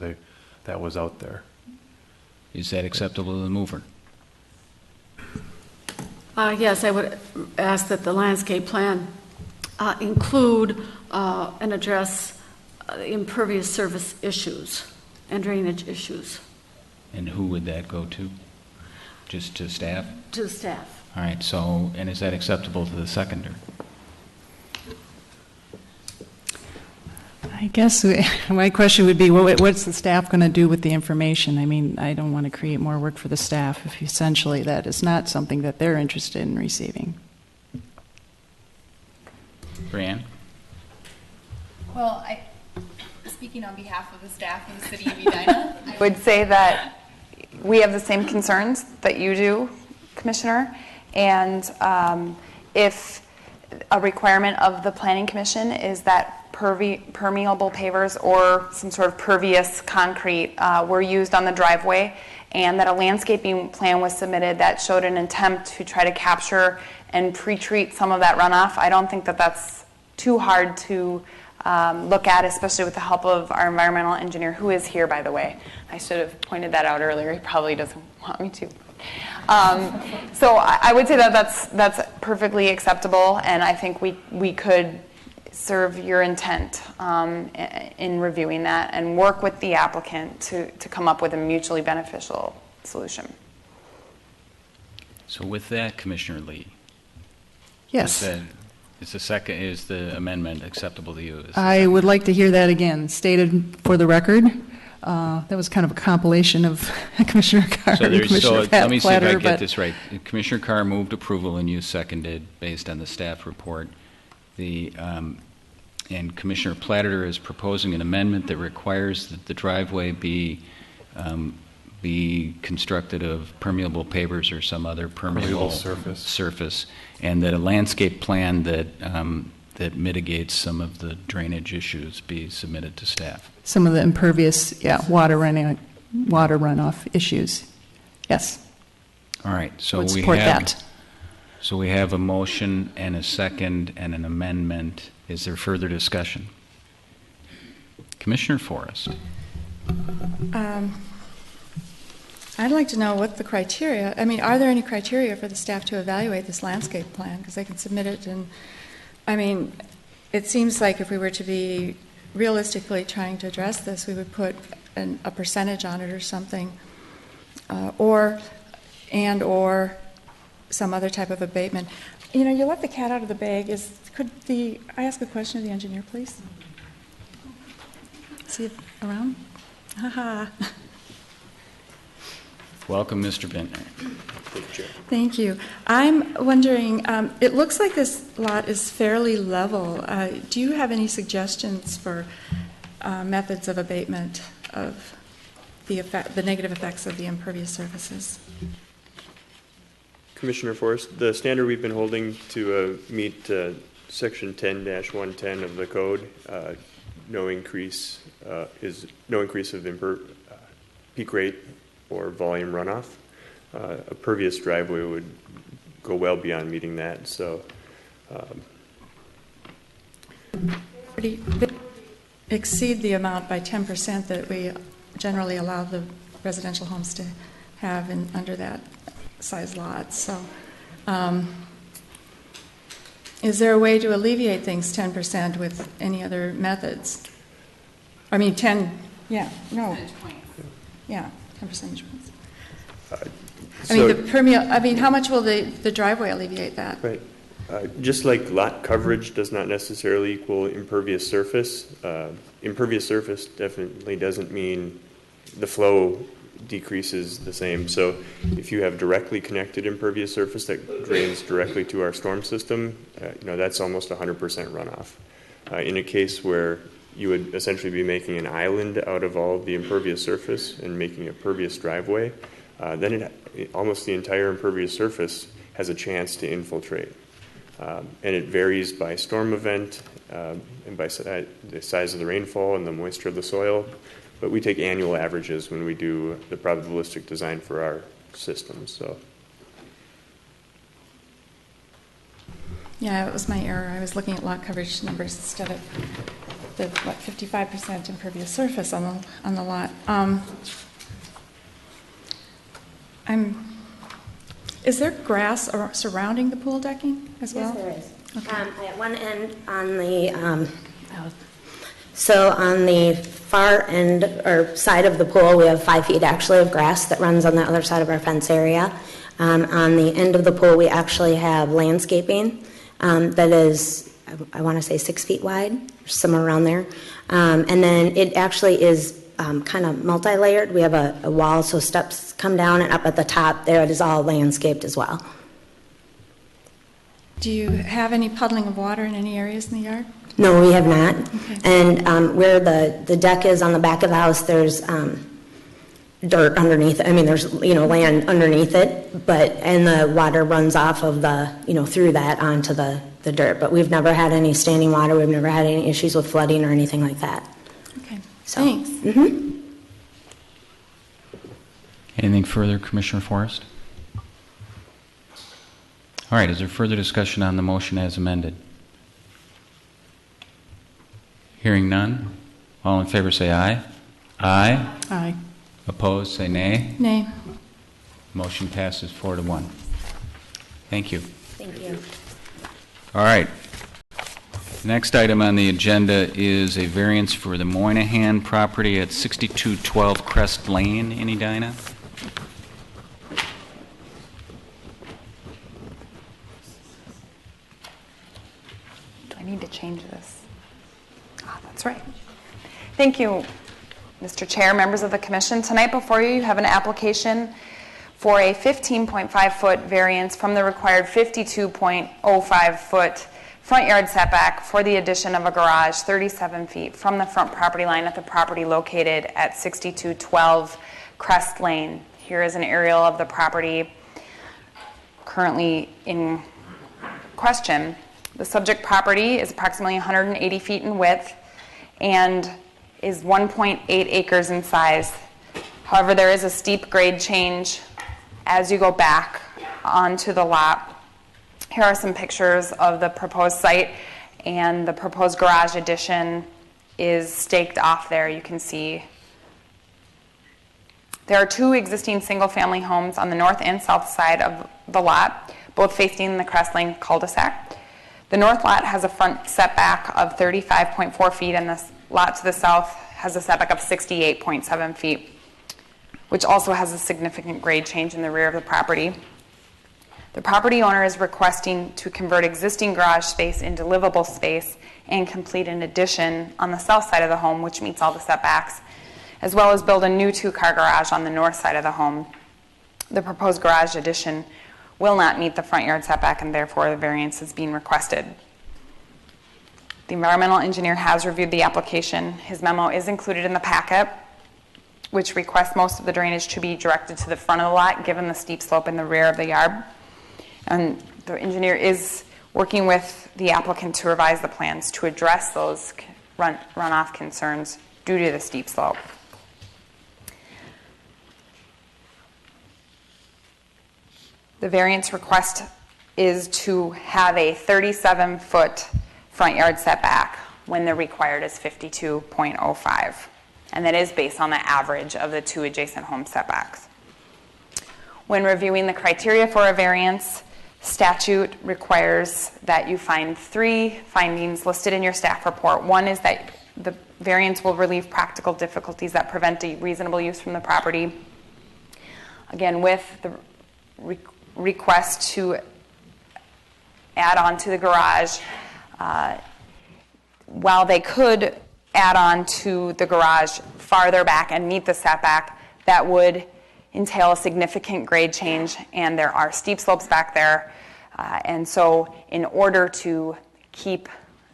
that was out there. Is that acceptable to the mover? Yes, I would ask that the landscape plan include and address impervious surface issues and drainage issues. And who would that go to? Just to staff? To the staff. All right. So, and is that acceptable to the seconder? I guess my question would be, what's the staff going to do with the information? I mean, I don't want to create more work for the staff if essentially that is not something that they're interested in receiving. Brianne? Well, speaking on behalf of the staff of the city of Edina, I would say that we have the same concerns that you do, Commissioner, and if a requirement of the Planning Commission is that permeable pavers or some sort of pervious concrete were used on the driveway, and that a landscaping plan was submitted that showed an attempt to try to capture and pre-treat some of that runoff. I don't think that that's too hard to look at, especially with the help of our environmental engineer, who is here, by the way. I should have pointed that out earlier. He probably doesn't want me to. So I would say that that's perfectly acceptable, and I think we could serve your intent in reviewing that and work with the applicant to come up with a mutually beneficial solution. So with that, Commissioner Lee. Yes. Is the amendment acceptable to you? I would like to hear that again, stated for the record. That was kind of a compilation of Commissioner Carr and Commissioner let me see if I Platter, get this right. Commissioner Carr moved approval and you seconded based on the staff report. And Commissioner Platter is proposing an amendment that requires that the driveway be be constructed of permeable pavers or some other permeable surface, and that a landscape plan that that mitigates some of the drainage issues be submitted to staff. Some of the impervious, water runoff issues. Yes. All right. So Would we support have that. So we have a motion and a second and an amendment. Is there further discussion? Commissioner Forrest. I'd like to know what the criteria, are there any criteria for the staff to evaluate this landscape plan? Because they can submit it, and, it seems like if we were to be realistically trying to address this, we would put a percentage on it or something, or some other type of abatement. You let the cat out of the bag. I ask a question of the engineer, please? See it around? Haha. Welcome, Mr. Bintner. Thank you. I'm wondering, it looks like this lot is fairly level. Do you have any suggestions for methods of abatement of the negative effects of the impervious surfaces? Commissioner Forrest, the standard we've been holding to meet Section 10-110 of the code, no increase of peak rate or volume runoff. A pervious driveway would go well beyond meeting that. So, exceed the amount by 10% that we generally allow the residential homes to have under that size lot. So, is there a way to alleviate things 10% with any other methods? 10 percentage points. How much will the driveway alleviate that? Right. Just like lot coverage does not necessarily equal impervious surface, impervious surface definitely doesn't mean the flow decreases the same. So if you have directly connected impervious surface that drains directly to our storm system, that's almost 100% runoff. In a case where you would essentially be making an island out of all of the impervious surface and making a pervious driveway, then almost the entire impervious surface has a chance to infiltrate. And it varies by storm event and by the size of the rainfall and the moisture of the soil. But we take annual averages when we do the probabilistic design for our system. So. Yeah, it was my error. I was looking at lot coverage numbers instead of the 55% impervious surface on the lot. Is there grass surrounding the pool decking as well? Yes, there is. Okay. At one end on the so on the far end or side of the pool, we have 5 feet actually of grass that runs on the other side of our fence area. On the end of the pool, we actually have landscaping that is, I want to say 6 feet wide, somewhere around there. And then it actually is kind of multi-layered. We have a wall, so steps come down, and up at the top there it is all landscaped as well. Do you have any puddling of water in any areas in the yard? No, we have not. Okay. And where the deck is on the back of the house, there's dirt underneath. There's land underneath it, and the water runs off of the through that onto the dirt. But we've never had any standing water. We've never had any issues with flooding or anything like that. Okay. So, Thanks. Mm-hmm. Anything further, Commissioner Forrest? All right, is there further discussion on the motion as amended? Hearing none. All in favor say aye. Aye. Aye. Opposed say nay. Nay. Motion passes 4-1. Thank you. Thank you. All right. Next item on the agenda is a variance for the Moynihan property at 6212 Crest Lane in Edina. Do I need to change this? That's right. Thank you, Mr. Chair, members of the Commission. Tonight before you have an application for a 15.5-foot variance from the required 52.05-foot front yard setback for the addition of a garage 37 feet from the front property line at the property located at 6212 Crest Lane. Here is an aerial of the property currently in question. The subject property is approximately 180 feet in width and is 1.8 acres in size. However, there is a steep grade change as you go back onto the lot. Here are some pictures of the proposed site, and the proposed garage addition is staked off there. You can see there are 2 existing single-family homes on the north and south side of the lot, both facing the Crest Lane cul-de-sac. The north lot has a front setback of 35.4 feet, and the lot to the south has a setback of 68.7 feet, which also has a significant grade change in the rear of the property. The property owner is requesting to convert existing garage space into livable space and complete an addition on the south side of the home, which meets all the setbacks, as well as build a new 2-car garage on the north side of the home. The proposed garage addition will not meet the front yard setback, and therefore the variance is being requested. The environmental engineer has reviewed the application. His memo is included in the packet, which requests most of the drainage to be directed to the front of the lot, given the steep slope in the rear of the yard. And the engineer is working with the applicant to revise the plans to address those runoff concerns due to the steep slope. The variance request is to have a 37-foot front yard setback when the required is 52.05. And that is based on the average of the 2 adjacent home setbacks. When reviewing the criteria for a variance, statute requires that you find 3 findings listed in your staff report. One is that the variance will relieve practical difficulties that prevent a reasonable use from the property. Again, with the request to add on to the garage, while they could add on to the garage farther back and meet the setback, that would entail a significant grade change, and there are steep slopes back there. And so in order to keep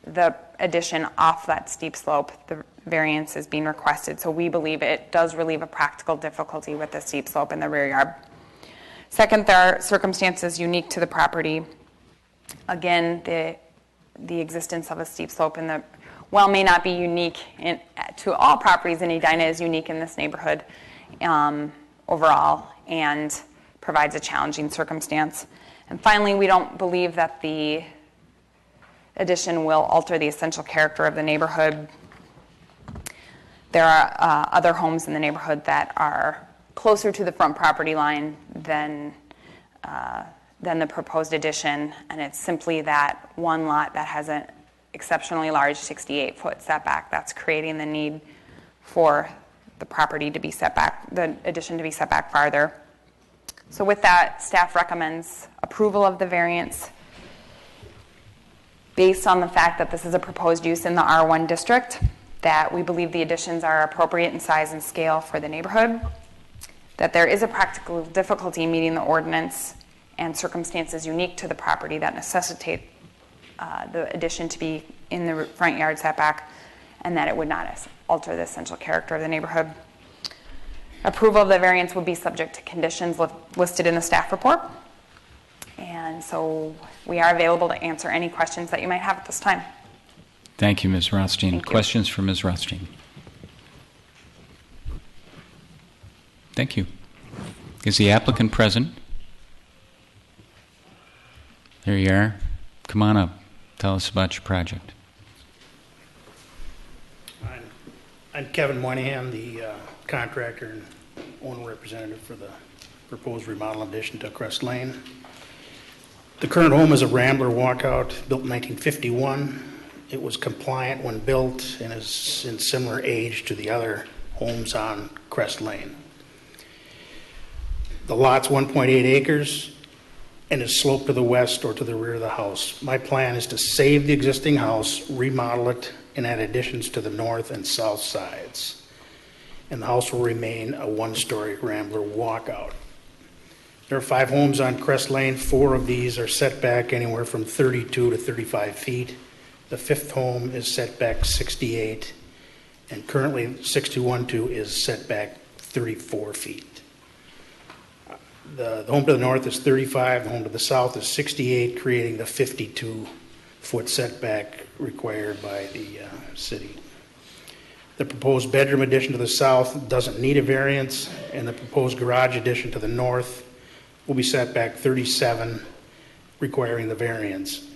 the addition off that steep slope, the variance is being requested. So we believe it does relieve a practical difficulty with the steep slope in the rear yard. Second, there are circumstances unique to the property. Again, the existence of a steep slope in the well may not be unique to all properties in Edina, is unique in this neighborhood overall and provides a challenging circumstance. And finally, we don't believe that the addition will alter the essential character of the neighborhood. There are other homes in the neighborhood that are closer to the front property line than the proposed addition, and it's simply that one lot that has an exceptionally large 68-foot setback that's creating the need for the property to be set back, the addition to be set back farther. So with that, staff recommends approval of the variance based on the fact that this is a proposed use in the R1 district, that we believe the additions are appropriate in size and scale for the neighborhood, that there is a practical difficulty meeting the ordinance and circumstances unique to the property that necessitate the addition to be in the front yard setback, and that it would not alter the essential character of the neighborhood. Approval of the variance would be subject to conditions listed in the staff report. And so we are available to answer any questions that you might have at this time. Thank you, Ms. Rothstein. Thank you. Questions for Ms. Rothstein? Thank you. Is the applicant present? There you are. Come on up. Tell us about your project. I'm Kevin Moynihan, the contractor and owner representative for the proposed remodel addition to Crest Lane. The current home is a Rambler walkout built in 1951. It was compliant when built and is in similar age to the other homes on Crest Lane. The lot's 1.8 acres and is sloped to the west or to the rear of the house. My plan is to save the existing house, remodel it, and add additions to the north and south sides. And the house will remain a one-story Rambler walkout. There are 5 homes on Crest Lane. 4 of these are set back anywhere from 32 to 35 feet. The 5th home is set back 68, and currently 621-2 is set back 34 feet. The home to the north is 35, the home to the south is 68, creating the 52-foot setback required by the city. The proposed bedroom addition to the south doesn't need a variance, and the proposed garage addition to the north will be set back 37, requiring the variance.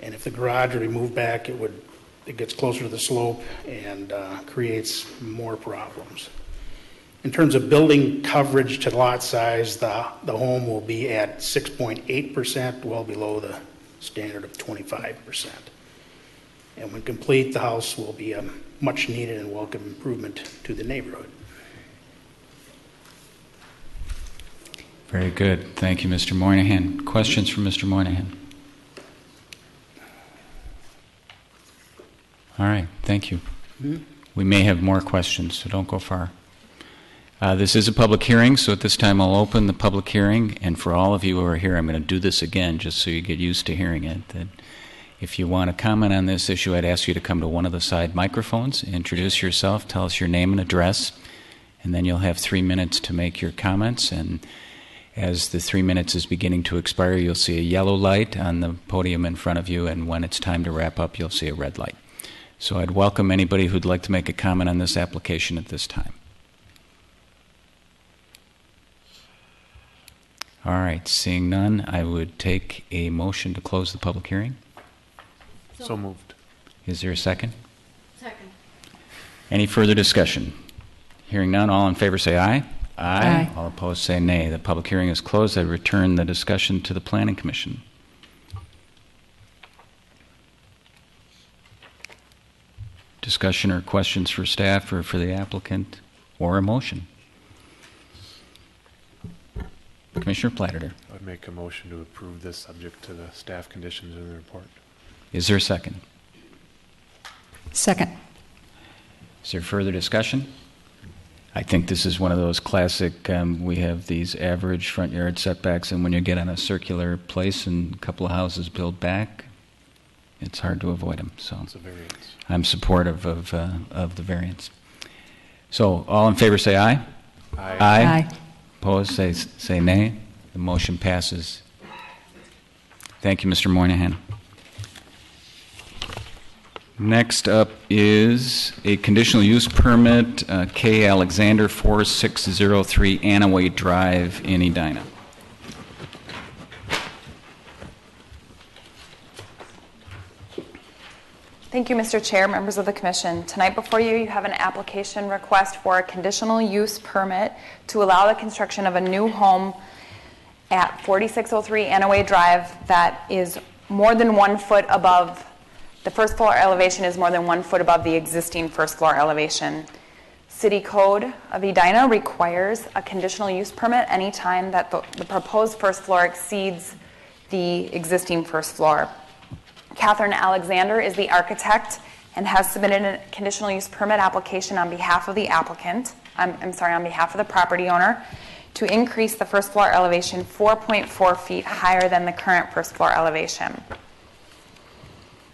And if the garage were to be moved back, it gets closer to the slope and creates more problems. In terms of building coverage to lot size, the home will be at 6.8%, well below the standard of 25%. And when complete, the house will be a much needed and welcome improvement to the neighborhood. Very good. Thank you, Mr. Moynihan. Questions from Mr. Moynihan? All right. Thank you. We may have more questions, so don't go far. This is a public hearing, so at this time I'll open the public hearing. And for all of you who are here, I'm going to do this again just so you get used to hearing it. That if you want to comment on this issue, I'd ask you to come to one of the side microphones, introduce yourself, tell us your name and address, and then you'll have 3 minutes to make your comments. And as the 3 minutes is beginning to expire, you'll see a yellow light on the podium in front of you, and when it's time to wrap up, you'll see a red light. So I'd welcome anybody who'd like to make a comment on this application at this time. All right, seeing none, I would take a motion to close the public hearing. So moved. Is there a second? Second. Any further discussion? Hearing none, all in favor say aye. Aye. All opposed say nay. The public hearing is closed. I return the discussion to the Planning Commission. Discussion or questions for staff or for the applicant, or a motion? Commissioner Platter. I would make a motion to approve this subject to the staff conditions in the report. Is there a second? Second. Is there further discussion? I think this is one of those classic, we have these average front yard setbacks, and when you get on a circular place and a couple of houses built back, it's hard to avoid them. So It's a variance. I'm supportive of the variance. So all in favor say aye. Aye. Aye. Opposed say nay. The motion passes. Thank you, Mr. Moynihan. Next up is a conditional use permit, K. Alexander, 4603 Annaway Drive in Edina. Thank you, Mr. Chair, members of the Commission. Tonight before you, you have an application request for a conditional use permit to allow the construction of a new home at 4603 Annaway Drive that is more than 1 foot above, the first floor elevation is more than 1 foot above the existing first floor elevation. City Code of Edina requires a conditional use permit anytime that the proposed first floor exceeds the existing first floor. Catherine Alexander is the architect and has submitted a conditional use permit application on behalf of the applicant, on behalf of the property owner, to increase the first floor elevation 4.4 feet higher than the current first floor elevation.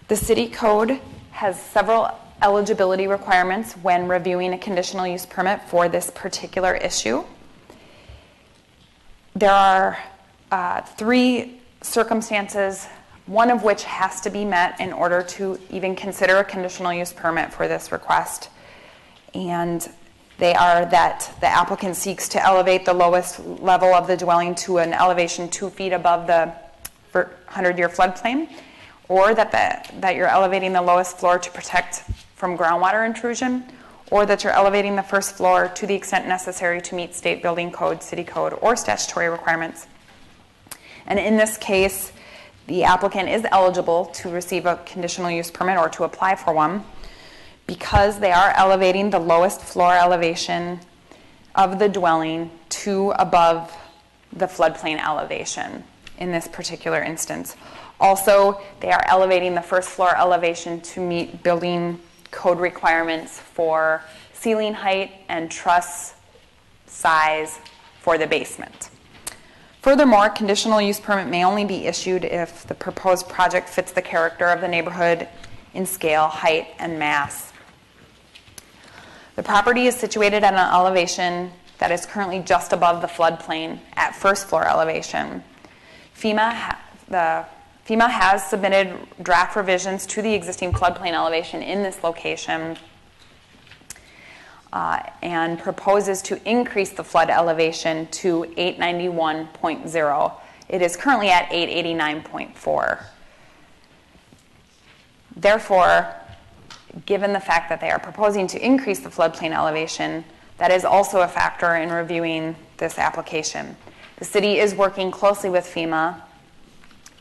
The City Code has several eligibility requirements when reviewing a conditional use permit for this particular issue. There are 3 circumstances, one of which has to be met in order to even consider a conditional use permit for this request. And they are that the applicant seeks to elevate the lowest level of the dwelling to an elevation 2 feet above the 100-year floodplain, or that you're elevating the lowest floor to protect from groundwater intrusion, or that you're elevating the first floor to the extent necessary to meet state building code, city code, or statutory requirements. And in this case, the applicant is eligible to receive a conditional use permit or to apply for one because they are elevating the lowest floor elevation of the dwelling to above the floodplain elevation in this particular instance. Also, they are elevating the first floor elevation to meet building code requirements for ceiling height and truss size for the basement. Furthermore, conditional use permit may only be issued if the proposed project fits the character of the neighborhood in scale, height, and mass. The property is situated at an elevation that is currently just above the floodplain at first floor elevation. FEMA has submitted draft revisions to the existing floodplain elevation in this location and proposes to increase the flood elevation to 891.0. It is currently at 889.4. Therefore, given the fact that they are proposing to increase the floodplain elevation, that is also a factor in reviewing this application. The city is working closely with FEMA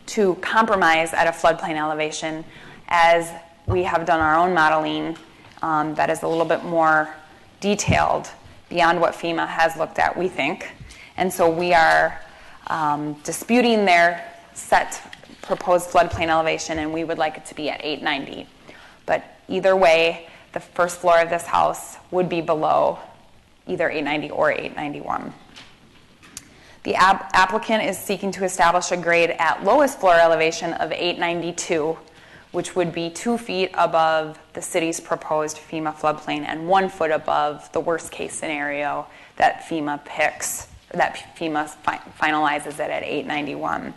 to compromise at a floodplain elevation, as we have done our own modeling that is a little bit more detailed beyond what FEMA has looked at, we think. And so we are disputing their set proposed floodplain elevation, and we would like it to be at 890. But either way, the first floor of this house would be below either 890 or 891. The applicant is seeking to establish a grade at lowest floor elevation of 892, which would be 2 feet above the city's proposed FEMA floodplain and 1 foot above the worst case scenario that FEMA picks, that FEMA finalizes it at 891.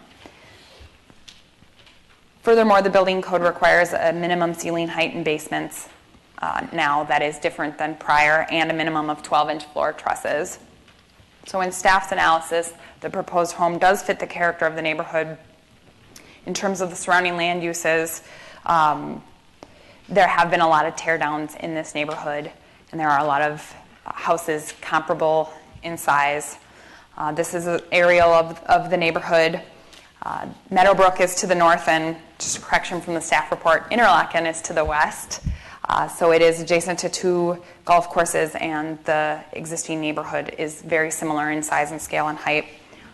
Furthermore, the building code requires a minimum ceiling height in basements now that is different than prior, and a minimum of 12-inch floor trusses. So in staff's analysis, the proposed home does fit the character of the neighborhood. In terms of the surrounding land uses, there have been a lot of tear downs in this neighborhood, and there are a lot of houses comparable in size. This is an aerial of the neighborhood. Meadowbrook is to the north, and just a correction from the staff report, Interlaken is to the west. So it is adjacent to 2 golf courses, and the existing neighborhood is very similar in size and scale and height.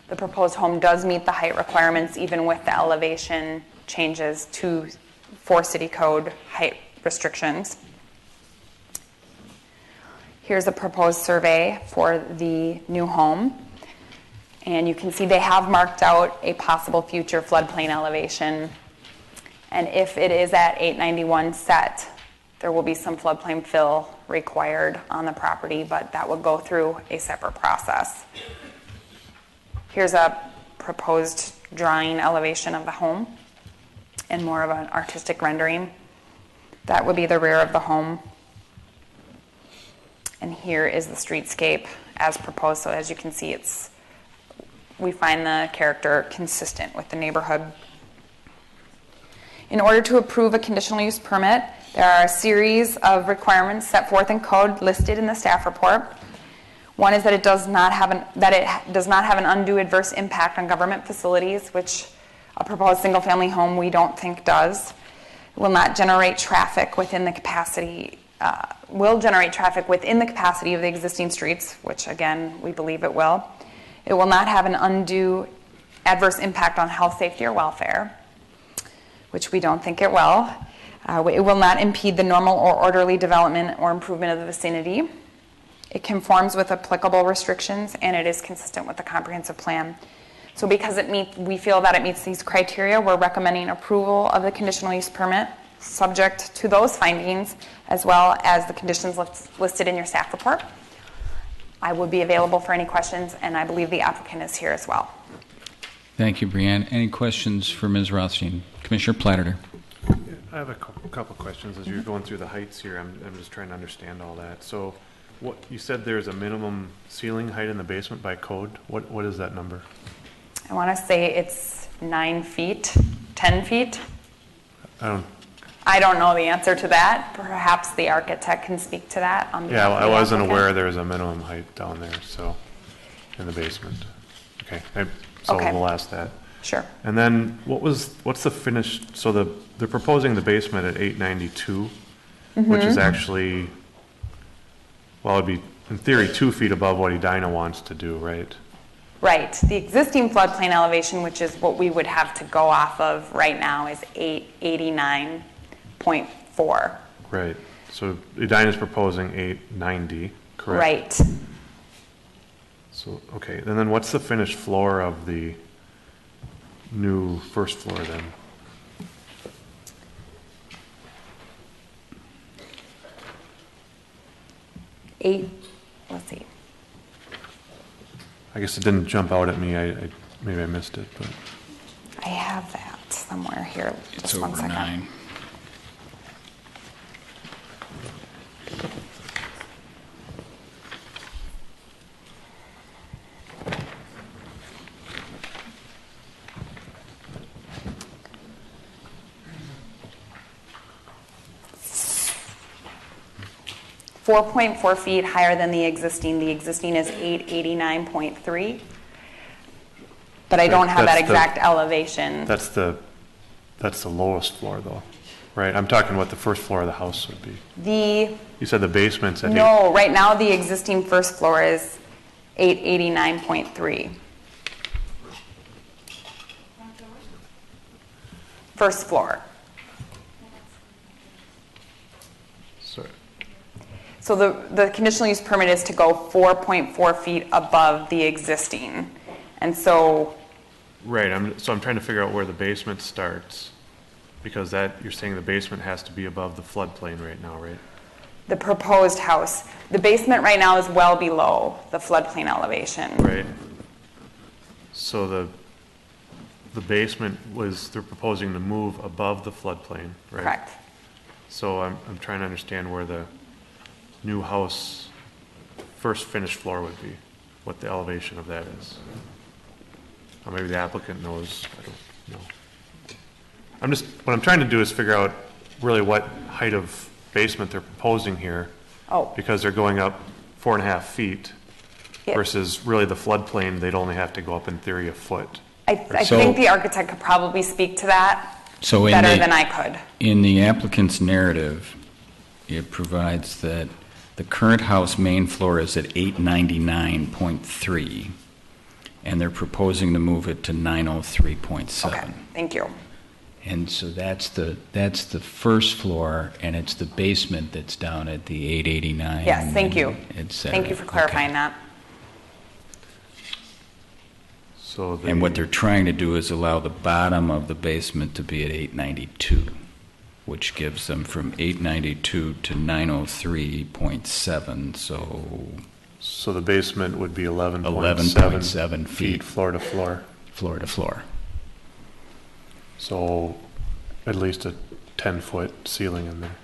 The proposed home does meet the height requirements, even with the elevation changes for city code height restrictions. Here's a proposed survey for the new home. And you can see they have marked out a possible future floodplain elevation. And if it is at 891 set, there will be some floodplain fill required on the property, but that will go through a separate process. Here's a proposed drawing elevation of the home and more of an artistic rendering. That would be the rear of the home. And here is the streetscape as proposed. So as you can see, we find the character consistent with the neighborhood. In order to approve a conditional use permit, there are a series of requirements set forth in code listed in the staff report. One is that it does not have an undue adverse impact on government facilities, which a proposed single-family home we don't think does. It will not generate traffic within the capacity. Will generate traffic within the capacity of the existing streets, which again we believe it will. It will not have an undue adverse impact on health, safety, or welfare, which we don't think it will. It will not impede the normal or orderly development or improvement of the vicinity. It conforms with applicable restrictions, and it is consistent with the comprehensive plan. So because we feel that it meets these criteria, we're recommending approval of the conditional use permit subject to those findings, as well as the conditions listed in your staff report. I will be available for any questions, and I believe the applicant is here as well. Thank you, Brianne. Any questions for Ms. Rothstein? Commissioner Platter. I have a couple questions as you're going through the heights here. I'm just trying to understand all that. So, what you said there's a minimum ceiling height in the basement by code. What is that number? I want to say it's 9 feet, 10 feet. I don't know the answer to that. Perhaps the architect can speak to that. Yeah, I wasn't aware there was a minimum height down there, so in the basement. Okay, we'll ask that. Sure. And then what's the finished? So they're proposing the basement at 892, which is actually, well, it'd be in theory 2 feet above what Edina wants to do, right? Right. The existing floodplain elevation, which is what we would have to go off of right now, is 889.4. Right. So Edina's proposing 890, correct? Right. So, okay. And then what's the finished floor of the new first floor then? Let's see. I guess it didn't jump out at me. Maybe I missed it, but. I have that somewhere here. It's Just one over second. 9. .4 feet higher than the existing. The existing is 889.3. But I don't have that exact elevation. That's the lowest floor, though, right? I'm talking what the first floor of the house would be. You said the basement's at No, right now the existing first floor is 889.3. First floor. Sorry. So the conditional use permit is to go 4.4 feet above the existing. And so. Right, I'm trying to figure out where the basement starts, because you're saying the basement has to be above the floodplain right now, right? The proposed house. The basement right now is well below the floodplain elevation. Right. So the basement they're proposing to move above the floodplain, right? Correct. So I'm trying to understand where the new house first finished floor would be, what the elevation of that is. Or maybe the applicant knows, I don't know. What I'm trying to do is figure out really what height of basement they're proposing here. Oh. Because they're going up 4.5 feet versus really the floodplain, they'd only have to go up in theory a foot. I think the architect could probably speak to that better than I could. In the applicant's narrative, it provides that the current house main floor is at 899.3. And they're proposing to move it to 903.7. Okay, thank you. And so that's the first floor, and it's the basement that's down at the 889. Yes, thank you. Thank you for clarifying that. And what they're trying to do is allow the bottom of the basement to be at 892, which gives them from 892 to 903.7. So the basement would be 11.7 feet floor to floor. Floor to floor. So at least a 10-foot ceiling in there.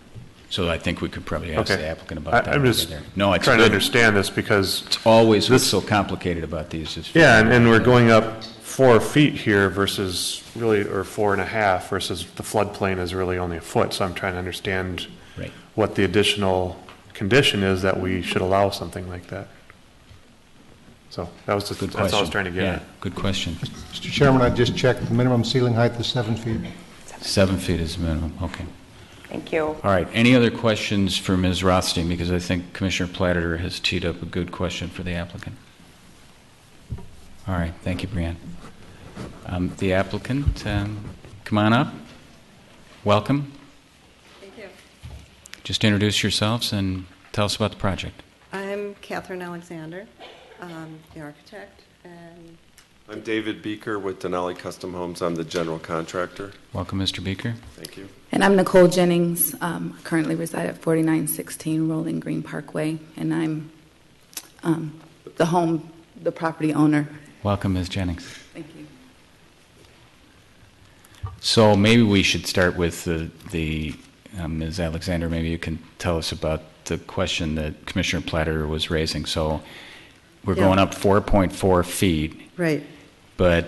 So I think we could probably ask the applicant about that. I'm just trying to understand this, because it's always what's so complicated about these. And we're going up 4 feet here versus really, or 4.5 versus the floodplain is really only a foot. So I'm trying to understand what the additional condition is that we should allow something like that. So that's all I was trying to get at. Good question. Mr. Chairman, I just checked. The minimum ceiling height is 7 feet. 7 feet is the minimum. Okay. Thank you. All right. Any other questions for Ms. Rothstein? Because I think Commissioner Platter has teed up a good question for the applicant. All right. Thank you, Brianne. The applicant, come on up. Welcome. Thank you. Just introduce yourselves and tell us about the project. I'm Catherine Alexander, the architect, and I'm David Beeker with Denali Custom Homes. I'm the general contractor. Welcome, Mr. Beeker. Thank you. And I'm Nicole Jennings. Currently reside at 4916 Rolling Green Parkway, and I'm the property owner. Welcome, Ms. Jennings. Thank you. So maybe we should start with Ms. Alexander. Maybe you can tell us about the question that Commissioner Platter was raising. So we're going up 4.4 feet. Right. But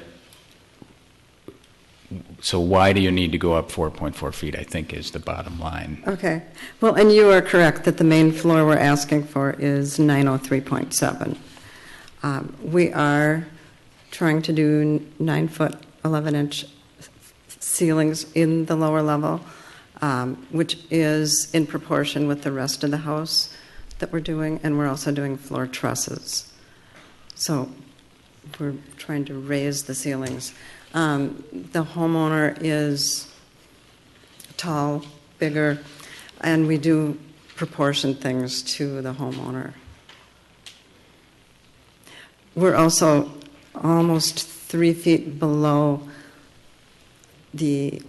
so why do you need to go up 4.4 feet, I think, is the bottom line. Okay. Well, and you are correct that the main floor we're asking for is 903.7. We are trying to do 9-foot, 11-inch ceilings in the lower level, which is in proportion with the rest of the house that we're doing, and we're also doing floor trusses. So we're trying to raise the ceilings. The homeowner is tall, bigger, and we do proportion things to the homeowner. We're also almost 3 feet below the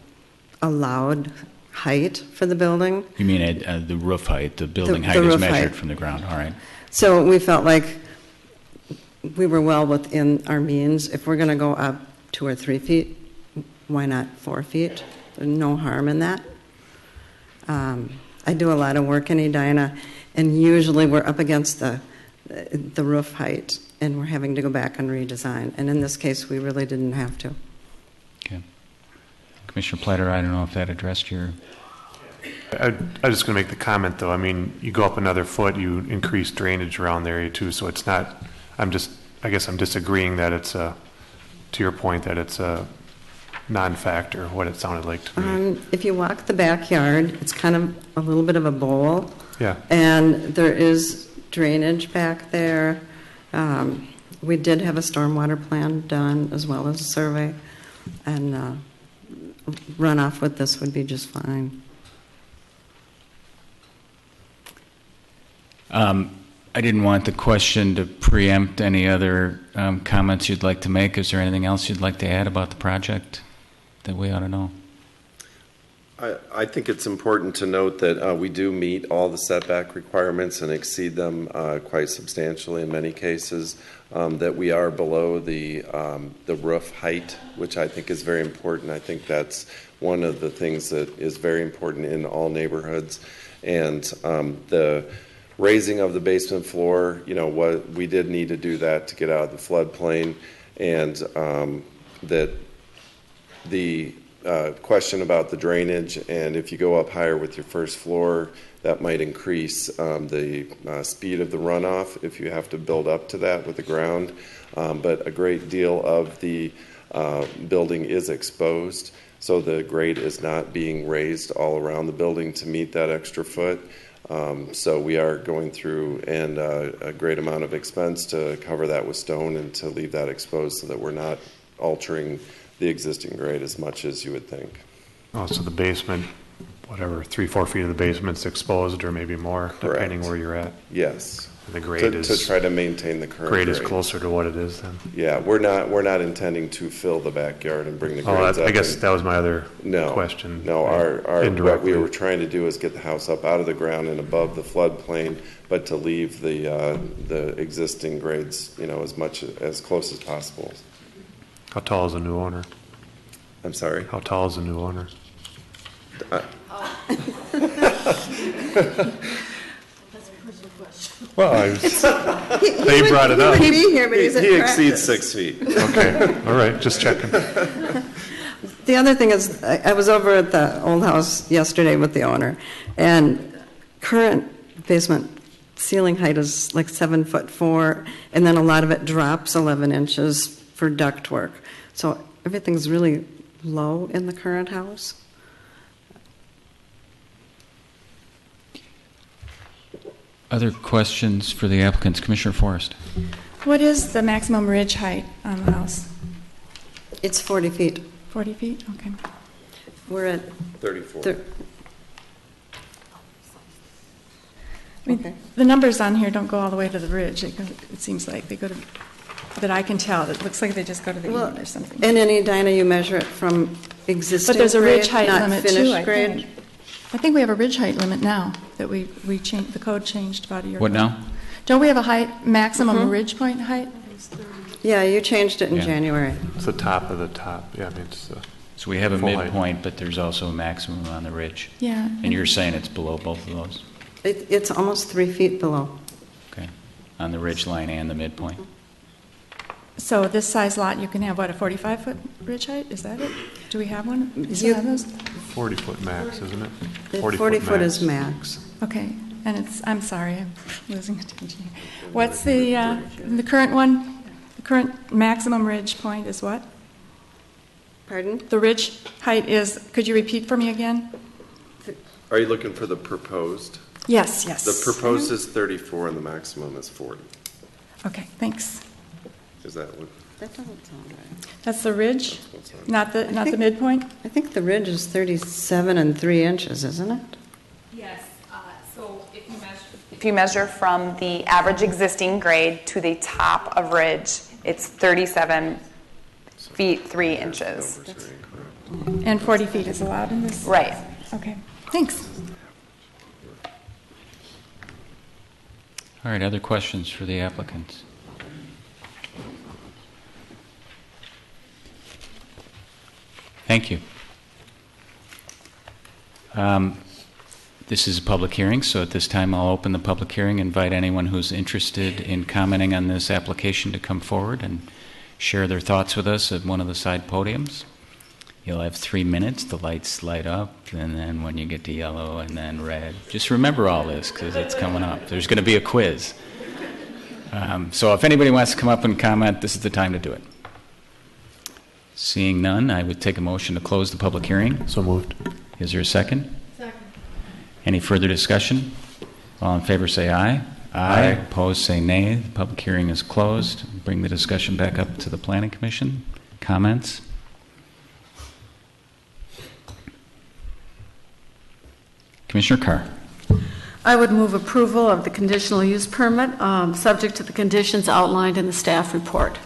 allowed height for the building. You mean the roof height, the building height is measured from the ground, all right. So we felt like we were well within our means. If we're going to go up 2 or 3 feet, why not 4 feet? There's no harm in that. I do a lot of work in Edina, and usually we're up against the roof height, and we're having to go back and redesign. And in this case, we really didn't have to. Okay. Commissioner Platter, I don't know if that addressed your... I was just going to make the comment, though. I mean, you go up another foot, you increase drainage around the area, too, so it's not... I guess I'm disagreeing that it's to your point, that it's a non-factor, what it sounded like to me. If you walk the backyard, it's kind of a little bit of a bowl. Yeah. And there is drainage back there. We did have a stormwater plan done as well as a survey. And runoff with this would be just fine. I didn't want the question to preempt any other comments you'd like to make. Is there anything else you'd like to add about the project that we ought to know? I think it's important to note that we do meet all the setback requirements and exceed them quite substantially in many cases, that we are below the roof height, which I think is very important. I think that's one of the things that is very important in all neighborhoods. And the raising of the basement floor, what we did need to do that to get out of the floodplain, and that the question about the drainage, and if you go up higher with your first floor, that might increase the speed of the runoff if you have to build up to that with the ground. But a great deal of the building is exposed, so the grade is not being raised all around the building to meet that extra foot. So we are going through and a great amount of expense to cover that with stone and to leave that exposed so that we're not altering the existing grade as much as you would think. Oh, so the basement, whatever, 3-4 feet of the basement's exposed, or maybe more, depending where you're at. Yes. And the grade to try to maintain the current grade. Is closer to what it is then. Yeah, we're not intending to fill the backyard and bring the grades up. I guess that was my other question. No, what we were trying to do is get the house up out of the ground and above the floodplain, but to leave the existing grades, as close as possible. How tall is the new owner? I'm sorry? How tall is the new owner? Well, they brought it up. He exceeds 6 feet. Okay, all right, just checking. The other thing is, I was over at the old house yesterday with the owner, and current basement ceiling height is like 7'4", and then a lot of it drops 11 inches for duct work. So everything's really low in the current house. Other questions for the applicants? Commissioner Forrest. What is the maximum ridge height on the house? It's 40 feet. 40 feet? Okay. We're at 34. Okay. The numbers on here don't go all the way to the ridge. It seems like they go to, that I can tell. It looks like they just go to the end or something. And in Edina, you measure it from existing But there's a ridge height not limit finished too, I grade. think. I think we have a ridge height limit now that we changed. The code changed about a year ago. What now? Don't we have a maximum ridge point height? Yeah, you changed it in Yeah. January. It's the top of the top. Yeah, I mean, it's So we have a full height. midpoint, but there's also a maximum on the ridge. Yeah. And you're saying it's below both of those? It's almost 3 feet below. Okay. On the ridge line and the midpoint? So this size lot, you can have, what, a 45-foot ridge height? Is that it? Do we have one? Is You- have those? 40-foot max, isn't it? The 40 foot is max. Okay. And it's, I'm sorry, I'm losing attention here. What's the current one? The current maximum ridge point is what? Pardon? The ridge height is, could you repeat for me again? Are you looking for the proposed? Yes, yes. The proposed is 34 and the maximum is 40. Okay, thanks. Is that what? That doesn't sound right. That's the ridge, What's that? not the midpoint? I think the ridge is 37 3 inches, isn't it? Yes, so if you measure from the average existing grade to the top of ridge, it's 37 feet 3 inches. And 40 feet is allowed in this? Right. Okay, thanks. All right, other questions for the applicants? Thank you. This is a public hearing, so at this time I'll open the public hearing, invite anyone who's interested in commenting on this application to come forward and share their thoughts with us at one of the side podiums. You'll have 3 minutes. The lights light up, and then when you get to yellow and then red, just remember all this because it's coming up. There's going to be a quiz. So if anybody wants to come up and comment, this is the time to do it. Seeing none, I would take a motion to close the public hearing. So moved. Is there a second? Second. Any further discussion? All in favor say aye. Aye. Opposed say nay. The public hearing is closed. Bring the discussion back up to the Planning Commission. Comments? Commissioner Carr. I would move approval of the conditional use permit, subject to the conditions outlined in the staff report.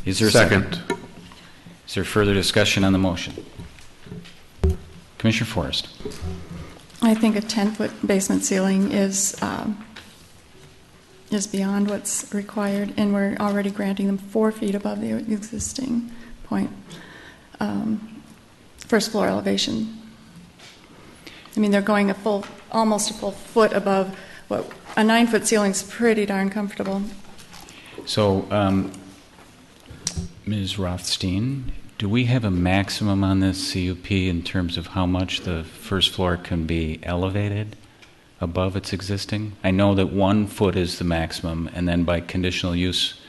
Is there a second? Is there further discussion on the motion? Commissioner Forrest. I think a 10-foot basement ceiling is beyond what's required, and we're already granting them 4 feet above the existing point, first floor elevation. I mean, they're going almost a full foot above what a 9-foot ceiling's pretty darn comfortable. So, Ms. Rothstein, do we have a maximum on this CUP in terms of how much the first floor can be elevated above its existing? I know that 1 foot is the maximum, and then by conditional use,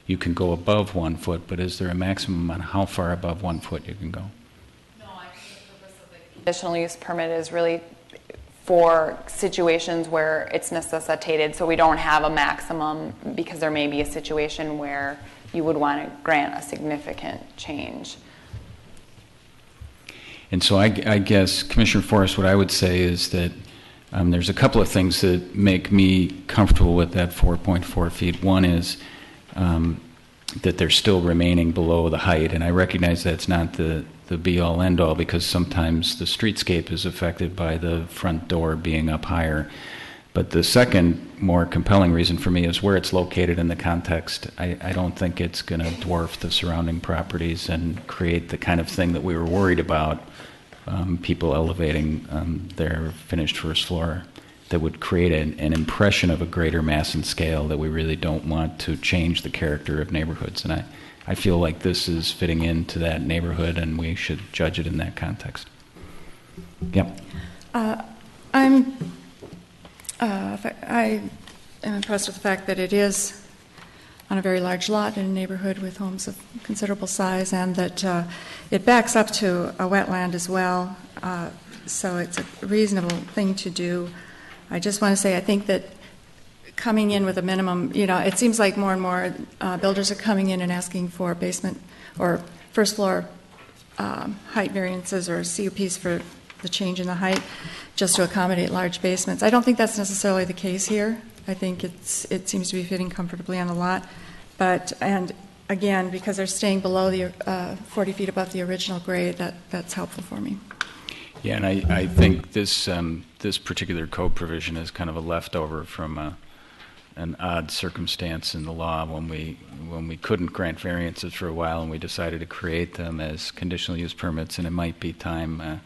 you can go above 1 foot, but is there a maximum on how far above 1 foot you can go? No, I think the purpose of the conditional use permit is really for situations where it's necessitated, so we don't have a maximum because there may be a situation where you would want to grant a significant change. And so I guess, Commissioner Forrest, what I would say is that there's a couple of things that make me comfortable with that 4.4 feet. One is that they're still remaining below the height, and I recognize that's not the be-all, end-all, because sometimes the streetscape is affected by the front door being up higher. But the second, more compelling reason for me is where it's located in the context. I don't think it's going to dwarf the surrounding properties and create the kind of thing that we were worried about, people elevating their finished first floor, that would create an impression of a greater mass and scale that we really don't want to change the character of neighborhoods. And I feel like this is fitting into that neighborhood, and we should judge it in that context. Yep. I am impressed with the fact that it is on a very large lot in a neighborhood with homes of considerable size, and that it backs up to a wetland as well, so it's a reasonable thing to do. I just want to say I think that coming in with a minimum, it seems like more and more builders are coming in and asking for basement or first floor height variances or CUPs for the change in the height just to accommodate large basements. I don't think that's necessarily the case here. I think it seems to be fitting comfortably on the lot. And again, because they're staying below the 40 feet above the original grade, that's helpful for me. Yeah, and I think this particular code provision is kind of a leftover from an odd circumstance in the law when we couldn't grant variances for a while, and we decided to create them as conditional use permits. And it might be time.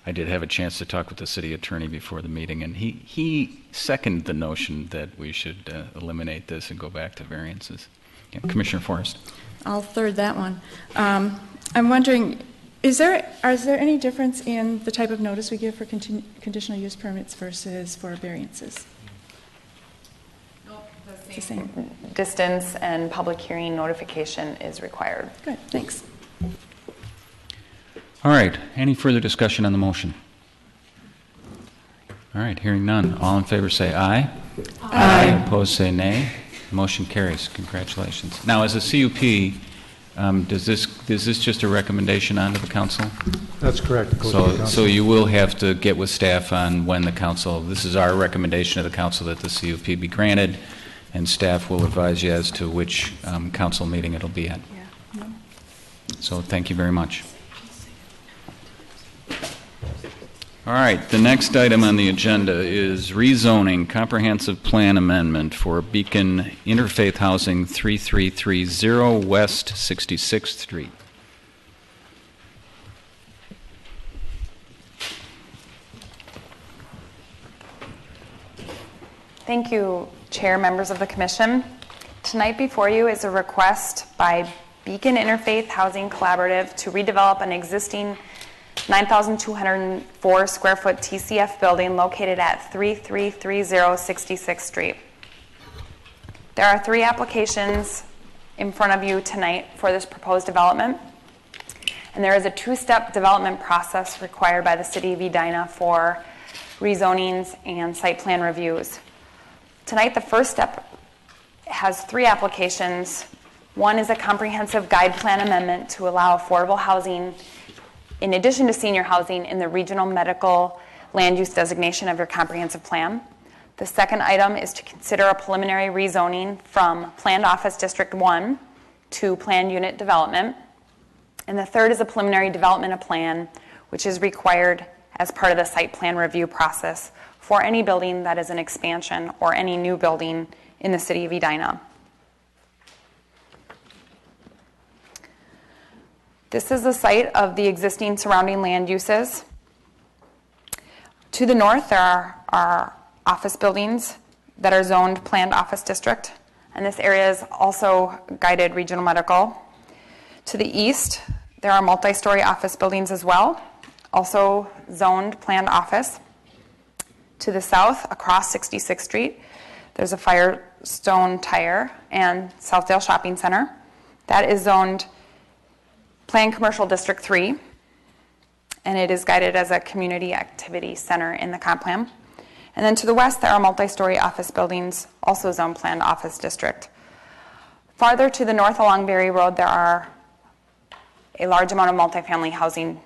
I did have a chance to talk with the city attorney before the meeting, and he seconded the notion that we should eliminate this and go back to variances. Yeah, Commissioner Forrest. I'll third that one. I'm wondering, is there any difference in the type of notice we give for conditional use permits versus for variances? Nope, the same distance and public hearing notification is required. Good, thanks. All right. Any further discussion on the motion? All right. Hearing none. All in favor say aye. Aye. Opposed say nay. Motion carries. Congratulations. Now, as a CUP, is this just a recommendation onto the council? That's correct. So you will have to get with staff on when the council. This is our recommendation to the council that the CUP be granted, and staff will advise you as to which council meeting it'll be at. Yeah. So thank you very much. All right, the next item on the agenda is rezoning comprehensive plan amendment for Beacon Interfaith Housing 3330 West 66th Street. Thank you, Chair, members of the Commission. Tonight before you is a request by Beacon Interfaith Housing Collaborative to redevelop an existing 9,204 square foot TCF building located at 3330 66th Street. There are 3 applications in front of you tonight for this proposed development, and there is a 2-step development process required by the City of Edina for rezonings and site plan reviews. Tonight, the first step has 3 applications. One is a comprehensive guide plan amendment to allow affordable housing in addition to senior housing in the regional medical land use designation of your comprehensive plan. The second item is to consider a preliminary rezoning from Planned Office District 1 to Planned Unit Development. And the third is a preliminary development plan, which is required as part of the site plan review process for any building that is an expansion or any new building in the City of Edina. This is the site of the existing surrounding land uses. To the north, there are office buildings that are zoned Planned Office District, and this area is also guided regional medical. To the east, there are multi-story office buildings as well, also zoned Planned Office. To the south, across 66th Street, there's a Firestone Tire and Southdale Shopping Center. That is zoned Planned Commercial District 3, and it is guided as a community activity center in the comp plan. And then to the west, there are multi-story office buildings, also zoned Planned Office District. Farther to the north along Berry Road, there are a large amount of multifamily housing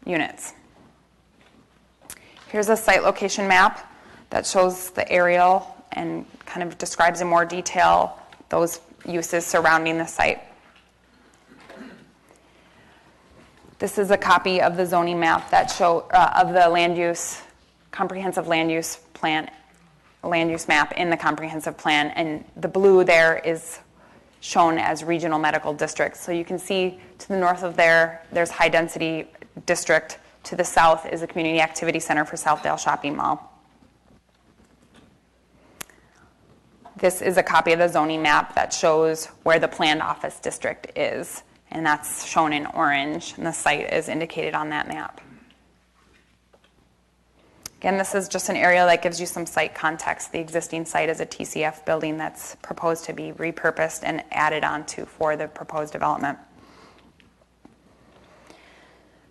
units. Here's a site location map that shows the aerial and kind of describes in more detail those uses surrounding the site. This is a copy of the zoning map that of the land use, comprehensive land use plan, land use map in the comprehensive plan, and the blue there is shown as regional medical districts. So you can see to the north of there's high density district. To the south is a community activity center for Southdale Shopping Mall. This is a copy of the zoning map that shows where the Planned Office District is, and that's shown in orange, and the site is indicated on that map. Again, this is just an area that gives you some site context. The existing site is a TCF building that's proposed to be repurposed and added onto for the proposed development.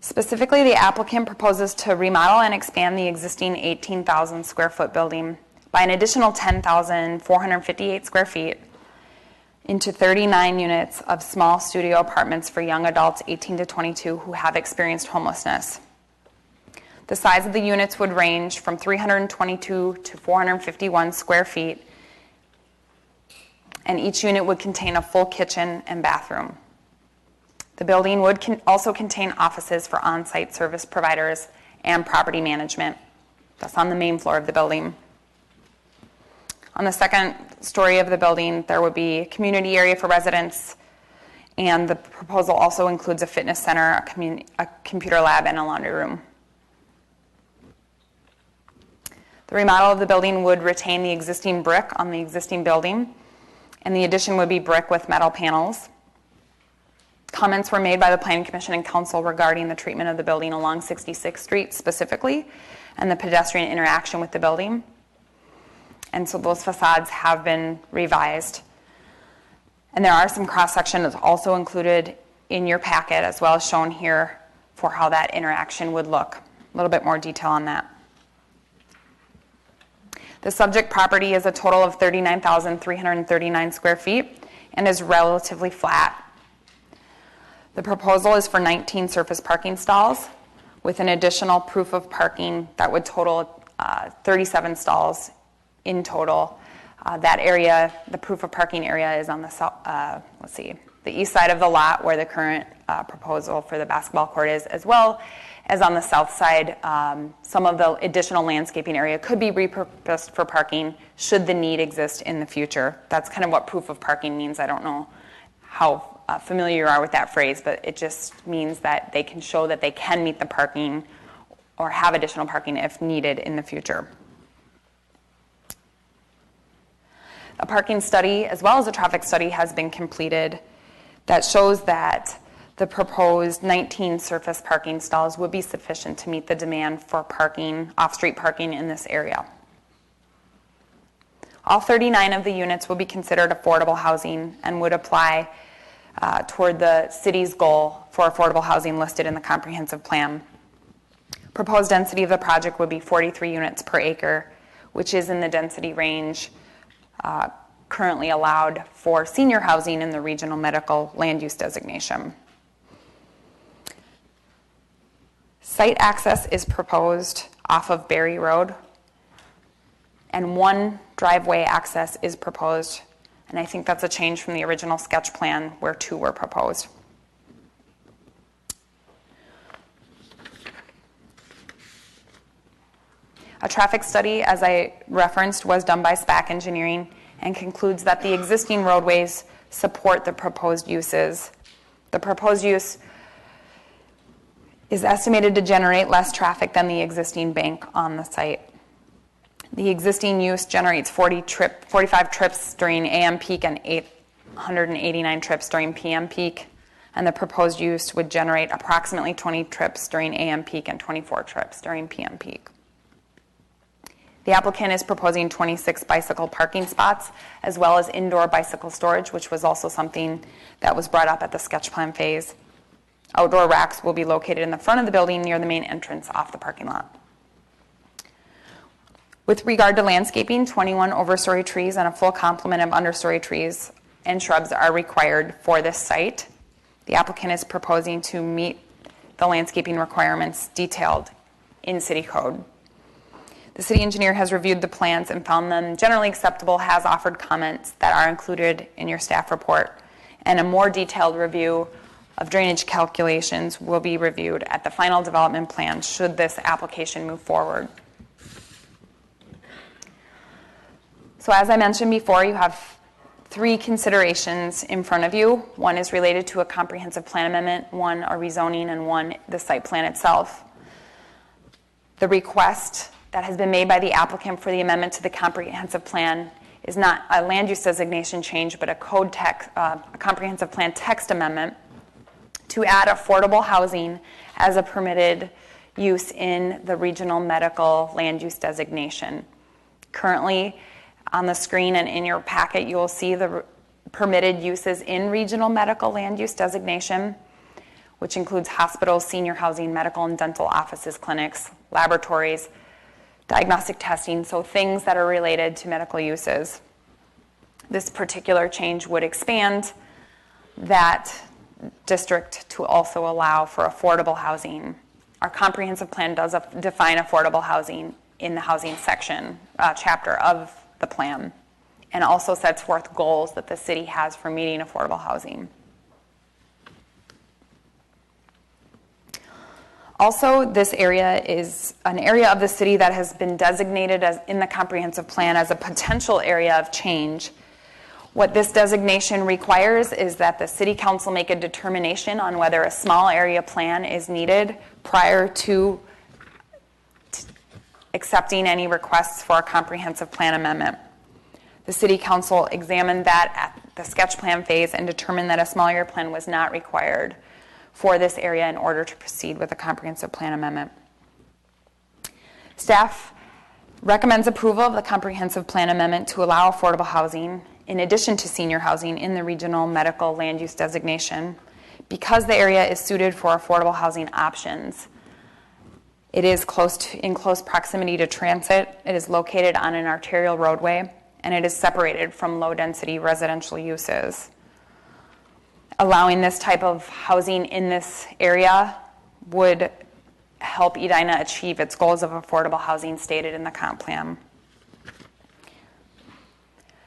Specifically, the applicant proposes to remodel and expand the existing 18,000 square foot building by an additional 10,458 square feet into 39 units of small studio apartments for young adults 18 to 22 who have experienced homelessness. The size of the units would range from 322 to 451 square feet, and each unit would contain a full kitchen and bathroom. The building would also contain offices for on-site service providers and property management. That's on the main floor of the building. On the second story of the building, there would be a community area for residents, and the proposal also includes a fitness center, a computer lab, and a laundry room. The remodel of the building would retain the existing brick on the existing building, and the addition would be brick with metal panels. Comments were made by the Planning Commission and Council regarding the treatment of the building along 66th Street specifically, and the pedestrian interaction with the building. And so those facades have been revised. And there are some cross-sections also included in your packet, as well as shown here, for how that interaction would look. A little bit more detail on that. The subject property is a total of 39,339 square feet and is relatively flat. The proposal is for 19 surface parking stalls with an additional proof of parking that would total 37 stalls in total. That area, the proof of parking area, is on the the east side of the lot where the current proposal for the basketball court is, as well as on the south side. Some of the additional landscaping area could be repurposed for parking should the need exist in the future. That's kind of what proof of parking means. I don't know how familiar you are with that phrase, but it just means that they can show that they can meet the parking or have additional parking if needed in the future. A parking study as well as a traffic study has been completed that shows that the proposed 19 surface parking stalls would be sufficient to meet the demand for parking, off-street parking in this area. All 39 of the units will be considered affordable housing and would apply toward the city's goal for affordable housing listed in the comprehensive plan. Proposed density of the project would be 43 units per acre, which is in the density range currently allowed for senior housing in the regional medical land use designation. Site access is proposed off of Berry Road, and one driveway access is proposed, and I think that's a change from the original sketch plan where two were proposed. A traffic study, as I referenced, was done by SPAC Engineering and concludes that the existing roadways support the proposed uses. The proposed use is estimated to generate less traffic than the existing bank on the site. The existing use generates 45 trips during AM peak and 889 trips during PM peak, and the proposed use would generate approximately 20 trips during AM peak and 24 trips during PM peak. The applicant is proposing 26 bicycle parking spots as well as indoor bicycle storage, which was also something that was brought up at the sketch plan phase. Outdoor racks will be located in the front of the building near the main entrance off the parking lot. With regard to landscaping, 21 overstory trees and a full complement of understory trees and shrubs are required for this site. The applicant is proposing to meet the landscaping requirements detailed in city code. The city engineer has reviewed the plans and found them generally acceptable, has offered comments that are included in your staff report, and a more detailed review of drainage calculations will be reviewed at the final development plan should this application move forward. So as I mentioned before, you have three considerations in front of you. One is related to a comprehensive plan amendment, one a rezoning, and one the site plan itself. The request that has been made by the applicant for the amendment to the comprehensive plan is not a land use designation change, but a comprehensive plan text amendment to add affordable housing as a permitted use in the regional medical land use designation. Currently, on the screen and in your packet, you will see the permitted uses in regional medical land use designation, which includes hospitals, senior housing, medical and dental offices, clinics, laboratories, diagnostic testing, so things that are related to medical uses. This particular change would expand that district to also allow for affordable housing. Our comprehensive plan does define affordable housing in the housing section, chapter of the plan, and also sets forth goals that the city has for meeting affordable housing. Also, this area is an area of the city that has been designated as in the comprehensive plan as a potential area of change. What this designation requires is that the city council make a determination on whether a small area plan is needed prior to accepting any requests for a comprehensive plan amendment. The city council examined that at the sketch plan phase and determined that a small area plan was not required for this area in order to proceed with a comprehensive plan amendment. Staff recommends approval of the comprehensive plan amendment to allow affordable housing in addition to senior housing in the regional medical land use designation because the area is suited for affordable housing options. It is in close proximity to transit. It is located on an arterial roadway, and it is separated from low-density residential uses. Allowing this type of housing in this area would help Edina achieve its goals of affordable housing stated in the comp plan.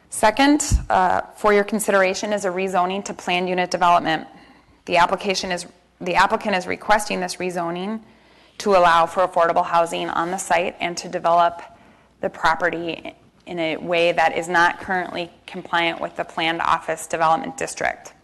Second, for your consideration is a rezoning to planned unit development. The applicant is requesting this rezoning to allow for affordable housing on the site and to develop the property in a way that is not currently compliant with the planned office development district.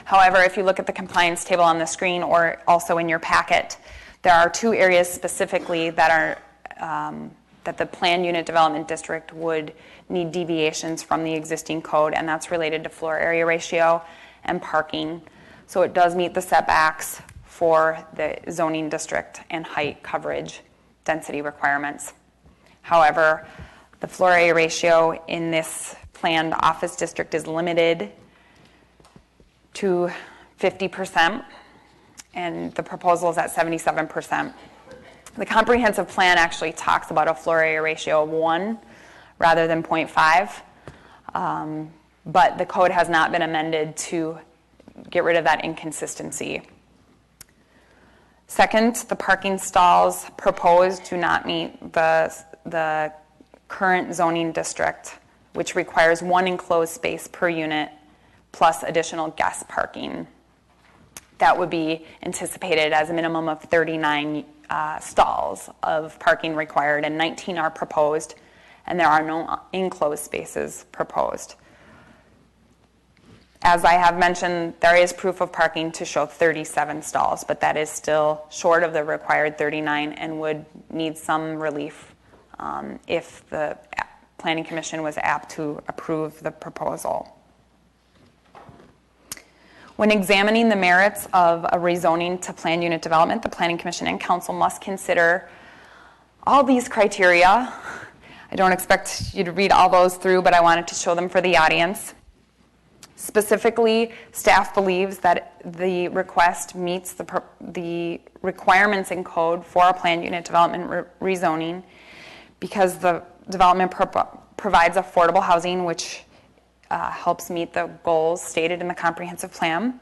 However, if you look at the compliance table on the screen or also in your packet, there are two areas specifically that are that the planned unit development district would need deviations from the existing code, and that's related to floor area ratio and parking. So it does meet the setbacks for the zoning district and height, coverage, density requirements. However, the floor area ratio in this planned office district is limited to 50%, and the proposal is at 77%. The comprehensive plan actually talks about a floor area ratio of 1 rather than 0.5, but the code has not been amended to get rid of that inconsistency. Second, the parking stalls proposed do not meet the current zoning district, which requires 1 enclosed space per unit plus additional guest parking. That would be anticipated as a minimum of 39 stalls of parking required, and 19 are proposed, and there are no enclosed spaces proposed. As I have mentioned, there is proof of parking to show 37 stalls, but that is still short of the required 39 and would need some relief if the Planning Commission was apt to approve the proposal. When examining the merits of a rezoning to planned unit development, the Planning Commission and Council must consider all these criteria. I don't expect you to read all those through, but I wanted to show them for the audience. Specifically, staff believes that the request meets the requirements in code for a planned unit development rezoning because the development provides affordable housing, which helps meet the goals stated in the comprehensive plan.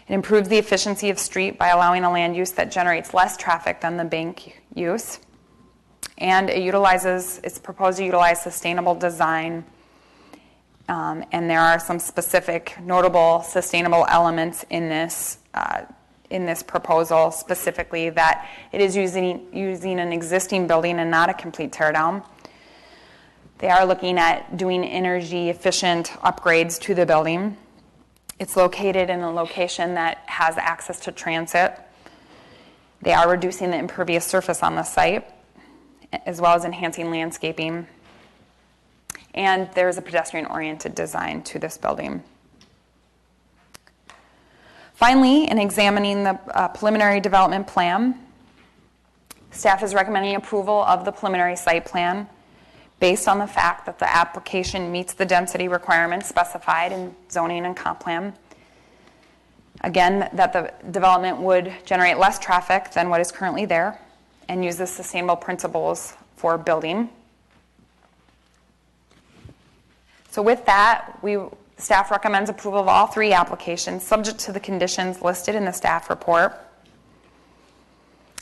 It improves the efficiency of street by allowing a land use that generates less traffic than the bank use. And it's proposed to utilize sustainable design. And there are some specific notable sustainable elements in this proposal, specifically that it is using an existing building and not a complete tear down. They are looking at doing energy efficient upgrades to the building. It's located in a location that has access to transit. They are reducing the impervious surface on the site, as well as enhancing landscaping. And there's a pedestrian-oriented design to this building. Finally, in examining the preliminary development plan, staff is recommending approval of the preliminary site plan based on the fact that the application meets the density requirements specified in zoning and comp plan. Again, that the development would generate less traffic than what is currently there and use the sustainable principles for building. So with that, staff recommends approval of all 3 applications, subject to the conditions listed in the staff report.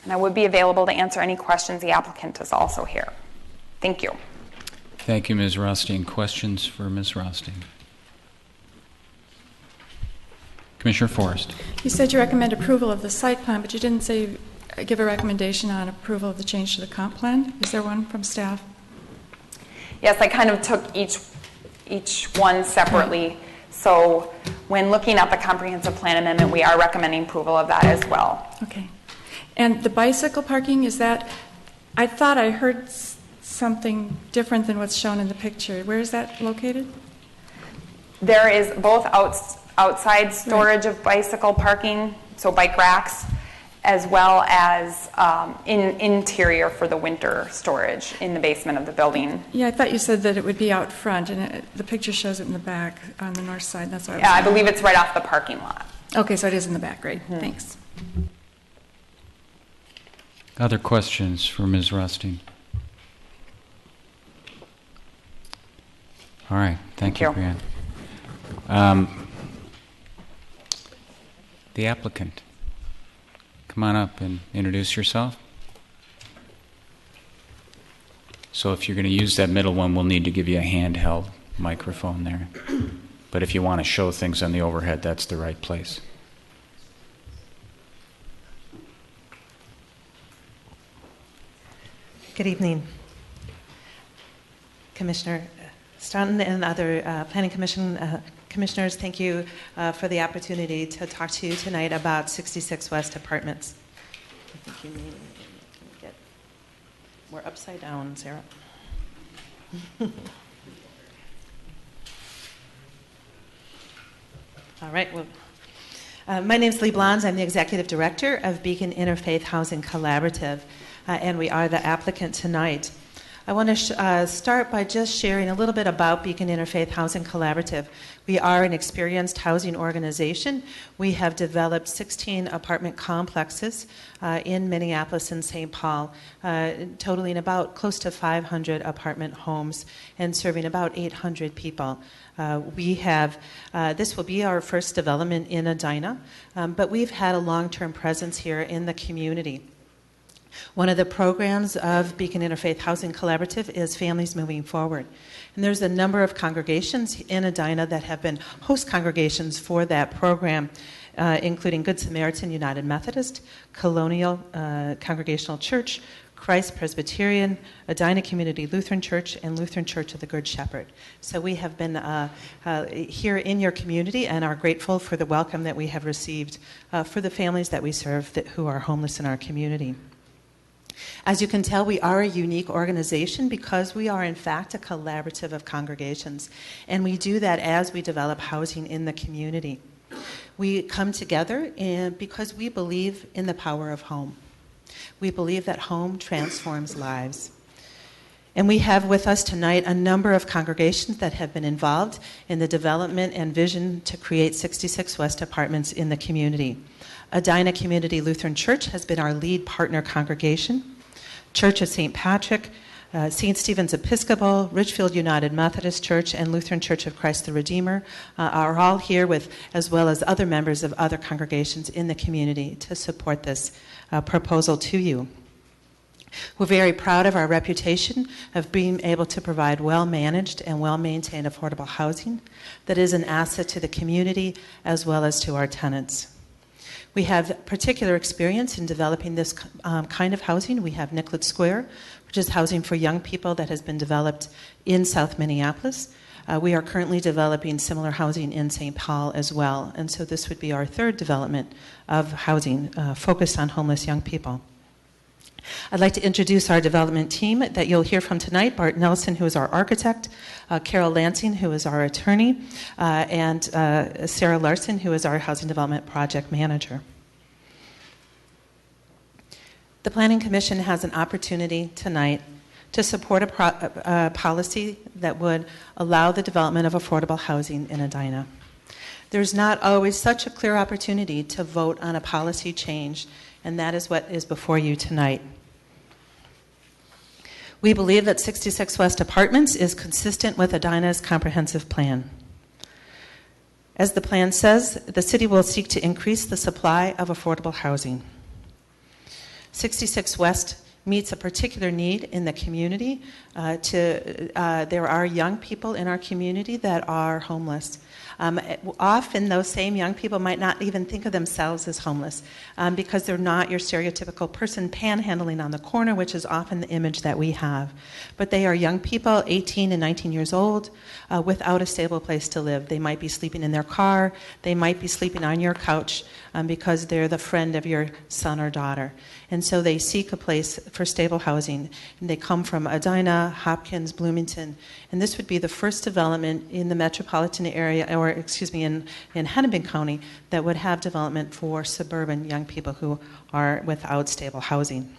And I would be available to answer any questions. The applicant is also here. Thank you. Thank you, Ms. Rosting. Questions for Ms. Rosting? Commissioner Forrest. You said you recommend approval of the site plan, but you didn't say give a recommendation on approval of the change to the comp plan. Is there one from staff? Yes, I kind of took each one separately. So when looking at the comprehensive plan amendment, we are recommending approval of that as well. Okay. And the bicycle parking, is that, I thought I heard something different than what's shown in the picture. Where is that located? There is both outside storage of bicycle parking, so bike racks, as well as in interior for the winter storage in the basement of the building. Yeah, I thought you said that it would be out front, and the picture shows it in the back on the north side. That's why. I believe it's right off the parking lot. Okay, so it is in the back. Great. Mm-hmm. Thanks. Other questions for Ms. Rusting? All right. Thank you, Brianne. The applicant. Come on up and introduce yourself. So if you're going to use that middle one, we'll need to give you a handheld microphone there. But if you want to show things on the overhead, that's the right place. Good evening, Commissioner Staunton and other Planning Commission commissioners. Thank you for the opportunity to talk to you tonight about 66 West Apartments. We're upside down, Sarah. All right. Well, my name is Lee Blondes. I'm the Executive Director of Beacon Interfaith Housing Collaborative, and we are the applicant tonight. I want to start by just sharing a little bit about Beacon Interfaith Housing Collaborative. We are an experienced housing organization. We have developed 16 apartment complexes in Minneapolis and St. Paul, totaling about close to 500 apartment homes and serving about 800 people. This will be our first development in Edina, but we've had a long-term presence here in the community. One of the programs of Beacon Interfaith Housing Collaborative is Families Moving Forward. And there's a number of congregations in Edina that have been host congregations for that program, including Good Samaritan United Methodist, Colonial Congregational Church, Christ Presbyterian, Edina Community Lutheran Church, and Lutheran Church of the Good Shepherd. So we have been here in your community and are grateful for the welcome that we have received for the families that we serve who are homeless in our community. As you can tell, we are a unique organization because we are, in fact, a collaborative of congregations, and we do that as we develop housing in the community. We come together because we believe in the power of home. We believe that home transforms lives. And we have with us tonight a number of congregations that have been involved in the development and vision to create 66 West apartments in the community. Edina Community Lutheran Church has been our lead partner congregation. Church of St. Patrick, St. Stephen's Episcopal, Richfield United Methodist Church, and Lutheran Church of Christ the Redeemer are all here with, as well as other members of other congregations in the community to support this proposal to you. We're very proud of our reputation of being able to provide well-managed and well-maintained affordable housing that is an asset to the community as well as to our tenants. We have particular experience in developing this kind of housing. We have Nicollet Square, which is housing for young people that has been developed in South Minneapolis. We are currently developing similar housing in St. Paul as well, and so this would be our third development of housing focused on homeless young people. I'd like to introduce our development team that you'll hear from tonight. Bart Nelson, who is our architect, Carol Lansing, who is our attorney, and Sarah Larson, who is our housing development project manager. The Planning Commission has an opportunity tonight to support a policy that would allow the development of affordable housing in Edina. There's not always such a clear opportunity to vote on a policy change, and that is what is before you tonight. We believe that 66 West Apartments is consistent with Edina's comprehensive plan. As the plan says, the city will seek to increase the supply of affordable housing. 66 West meets a particular need in the community. There are young people in our community that are homeless. Often those same young people might not even think of themselves as homeless because they're not your stereotypical person panhandling on the corner, which is often the image that we have. But they are young people, 18 and 19 years old, without a stable place to live. They might be sleeping in their car. They might be sleeping on your couch because they're the friend of your son or daughter. And so they seek a place for stable housing. And they come from Edina, Hopkins, Bloomington. And this would be the first development in the metropolitan area, in Hennepin County, that would have development for suburban young people who are without stable housing.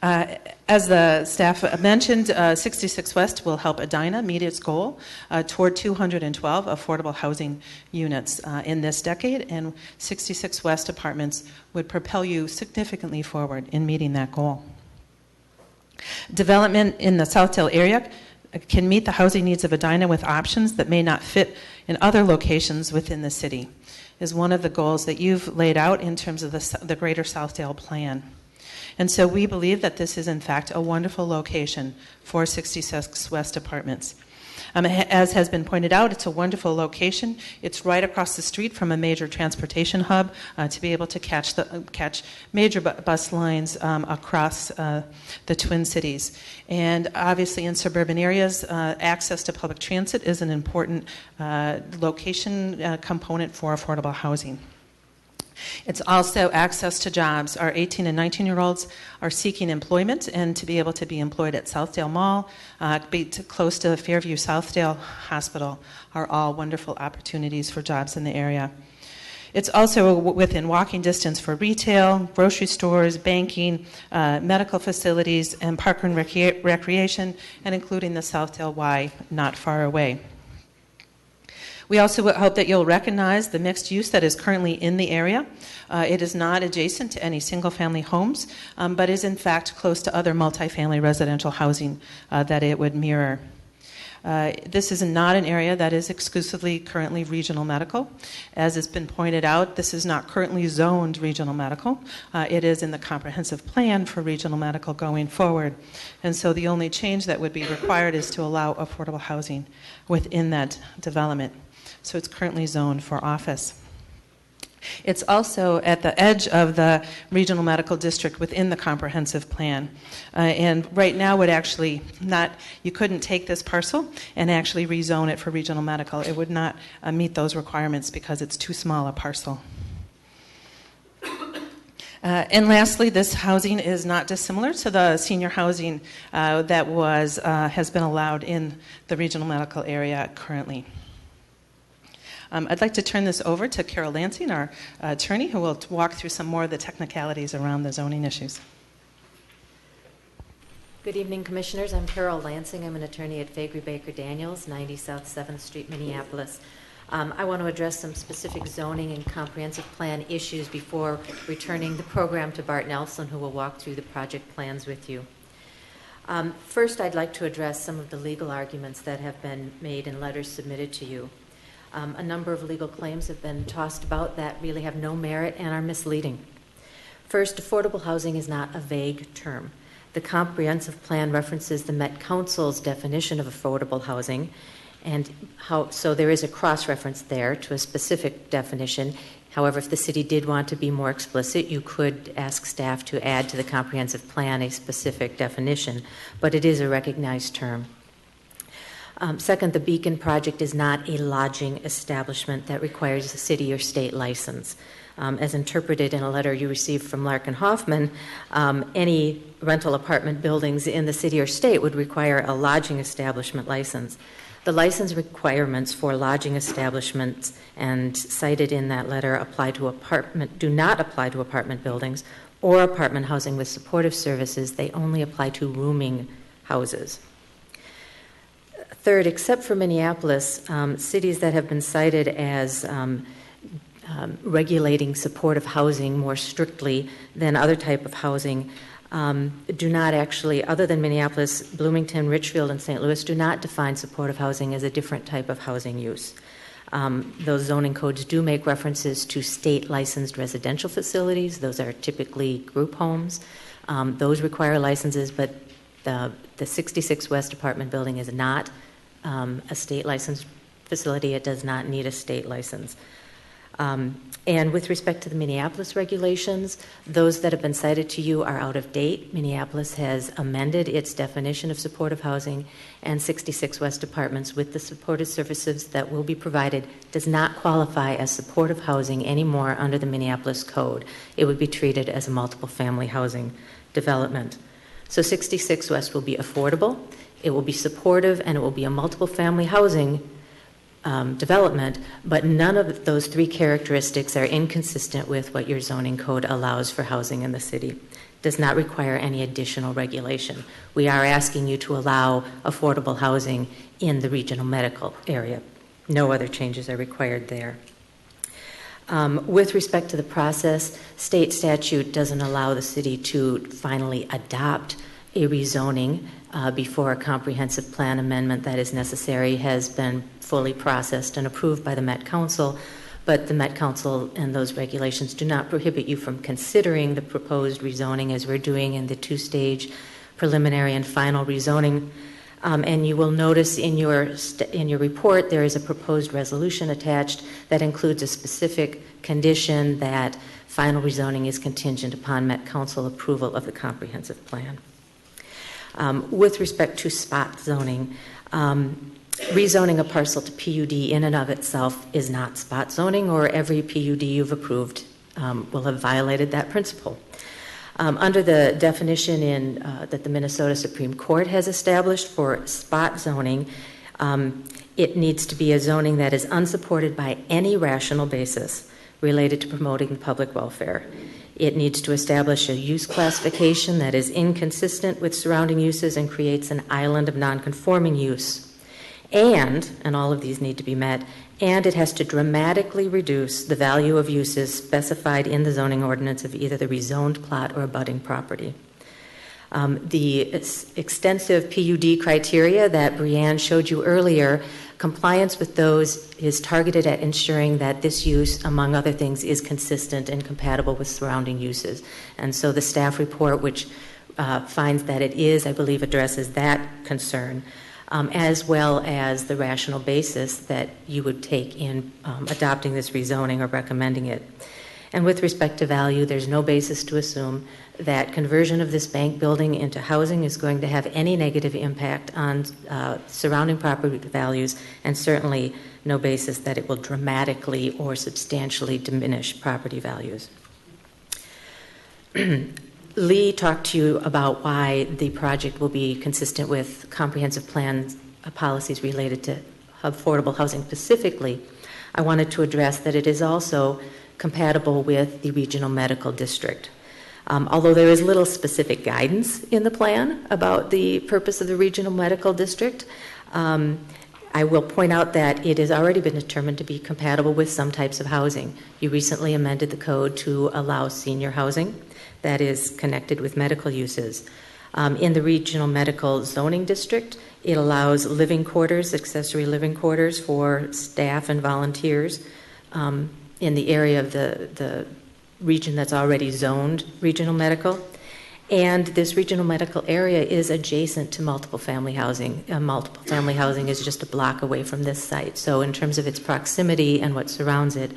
As the staff mentioned, 66 West will help Edina meet its goal toward 212 affordable housing units in this decade, and 66 West Apartments would propel you significantly forward in meeting that goal. Development in the Southdale area can meet the housing needs of Edina with options that may not fit in other locations within the city, is one of the goals that you've laid out in terms of the Greater Southdale Plan. And so we believe that this is, in fact, a wonderful location for 66 West Apartments. As has been pointed out, it's a wonderful location. It's right across the street from a major transportation hub to be able to catch major bus lines across the Twin Cities. And obviously in suburban areas, access to public transit is an important location component for affordable housing. It's also access to jobs. Our 18 and 19-year-olds are seeking employment, and to be able to be employed at Southdale Mall, close to Fairview Southdale Hospital, are all wonderful opportunities for jobs in the area. It's also within walking distance for retail, grocery stores, banking, medical facilities, and park and recreation, and including the Southdale Y not far away. We also hope that you'll recognize the mixed use that is currently in the area. It is not adjacent to any single-family homes, but is in fact close to other multifamily residential housing that it would mirror. This is not an area that is exclusively currently regional medical. As has been pointed out, this is not currently zoned regional medical. It is in the comprehensive plan for regional medical going forward. And so the only change that would be required is to allow affordable housing within that development. So it's currently zoned for office. It's also at the edge of the regional medical district within the comprehensive plan. And right now would actually not, you couldn't take this parcel and actually rezone it for regional medical. It would not meet those requirements because it's too small a parcel. And lastly, this housing is not dissimilar to the senior housing that has been allowed in the regional medical area currently. I'd like to turn this over to Carol Lansing, our attorney, who will walk through some more of the technicalities around the zoning issues. Good evening, Commissioners. I'm Carol Lansing. I'm an attorney at Faegre Baker Daniels, 90 South 7th Street, Minneapolis. I want to address some specific zoning and comprehensive plan issues before returning the program to Bart Nelson, who will walk through the project plans with you. First, I'd like to address some of the legal arguments that have been made in letters submitted to you. A number of legal claims have been tossed about that really have no merit and are misleading. First, affordable housing is not a vague term. The comprehensive plan references the Met Council's definition of affordable housing, and so there is a cross-reference there to a specific definition. However, if the city did want to be more explicit, you could ask staff to add to the comprehensive plan a specific definition, but it is a recognized term. Second, the Beacon project is not a lodging establishment that requires a city or state license. As interpreted in a letter you received from Larkin Hoffman, any rental apartment buildings in the city or state would require a lodging establishment license. The license requirements for lodging establishments and cited in that letter do not apply to apartment buildings or apartment housing with supportive services. They only apply to rooming houses. Third, except for Minneapolis, cities that have been cited as regulating supportive housing more strictly than other type of housing do not actually, other than Minneapolis, Bloomington, Richfield, and St. Louis, do not define supportive housing as a different type of housing use. Those zoning codes do make references to state-licensed residential facilities. Those are typically group homes. Those require licenses, but the 66 West apartment building is not a state-licensed facility. It does not need a state license. And with respect to the Minneapolis regulations, those that have been cited to you are out of date. Minneapolis has amended its definition of supportive housing, and 66 West Apartments with the supportive services that will be provided does not qualify as supportive housing anymore under the Minneapolis Code. It would be treated as a multiple family housing development. So 66 West will be affordable, it will be supportive, and it will be a multiple family housing development, but none of those three characteristics are inconsistent with what your zoning code allows for housing in the city. It does not require any additional regulation. We are asking you to allow affordable housing in the regional medical area. No other changes are required there. With respect to the process, state statute doesn't allow the city to finally adopt a rezoning before a comprehensive plan amendment that is necessary has been fully processed and approved by the Met Council, but the Met Council and those regulations do not prohibit you from considering the proposed rezoning as we're doing in the two-stage preliminary and final rezoning. And you will notice in your report there is a proposed resolution attached that includes a specific condition that final rezoning is contingent upon Met Council approval of the comprehensive plan. With respect to spot zoning, rezoning a parcel to PUD in and of itself is not spot zoning, or every PUD you've approved will have violated that principle. Under the definition that the Minnesota Supreme Court has established for spot zoning, it needs to be a zoning that is unsupported by any rational basis related to promoting the public welfare. It needs to establish a use classification that is inconsistent with surrounding uses and creates an island of nonconforming use. And all of these need to be met, and it has to dramatically reduce the value of uses specified in the zoning ordinance of either the rezoned plot or abutting property. The extensive PUD criteria that Brianne showed you earlier, compliance with those is targeted at ensuring that this use, among other things, is consistent and compatible with surrounding uses. And so the staff report, which finds that it is, I believe, addresses that concern, as well as the rational basis that you would take in adopting this rezoning or recommending it. And with respect to value, there's no basis to assume that conversion of this bank building into housing is going to have any negative impact on surrounding property values, and certainly no basis that it will dramatically or substantially diminish property values. Lee talked to you about why the project will be consistent with comprehensive plan policies related to affordable housing specifically. I wanted to address that it is also compatible with the regional medical district. Although there is little specific guidance in the plan about the purpose of the regional medical district, I will point out that it has already been determined to be compatible with some types of housing. You recently amended the code to allow senior housing that is connected with medical uses. In the regional medical zoning district, it allows living quarters, accessory living quarters for staff and volunteers in the area of the region that's already zoned regional medical. And this regional medical area is adjacent to multiple family housing. Multiple family housing is just a block away from this site. So in terms of its proximity and what surrounds it,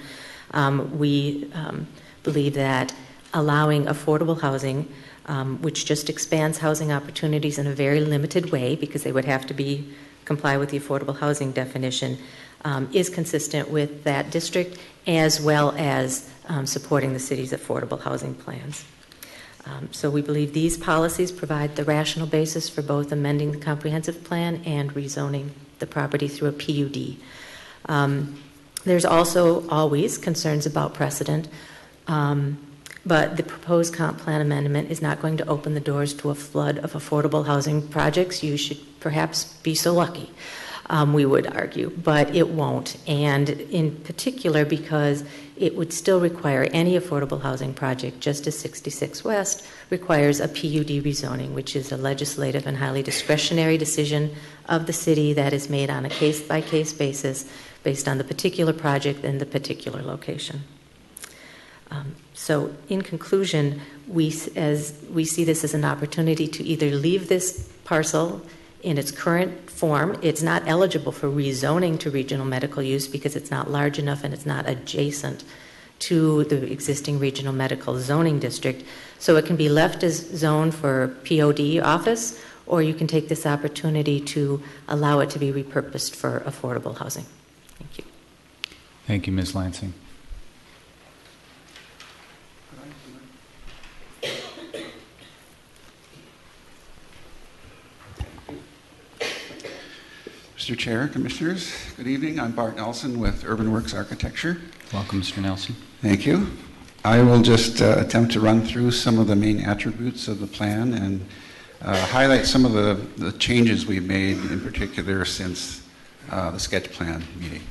we believe that allowing affordable housing, which just expands housing opportunities in a very limited way because they would have to comply with the affordable housing definition, is consistent with that district, as well as supporting the city's affordable housing plans. So we believe these policies provide the rational basis for both amending the comprehensive plan and rezoning the property through a PUD. There's also always concerns about precedent, but the proposed comp plan amendment is not going to open the doors to a flood of affordable housing projects. You should perhaps be so lucky, we would argue, but it won't. And in particular, because it would still require any affordable housing project, just as 66 West requires a PUD rezoning, which is a legislative and highly discretionary decision of the city that is made on a case-by-case basis based on the particular project and the particular location. So in conclusion, we see this as an opportunity to either leave this parcel in its current form. It's not eligible for rezoning to regional medical use because it's not large enough and it's not adjacent to the existing regional medical zoning district. So it can be left as zoned for POD office, or you can take this opportunity to allow it to be repurposed for affordable housing. Thank you. Thank you, Ms. Lansing. Mr. Chair, Commissioners, good evening. I'm Bart Nelson with Urban Works Architecture. Welcome, Mr. Nelson. Thank you. I will just attempt to run through some of the main attributes of the plan and highlight some of the changes we've made, in particular since the sketch plan meeting.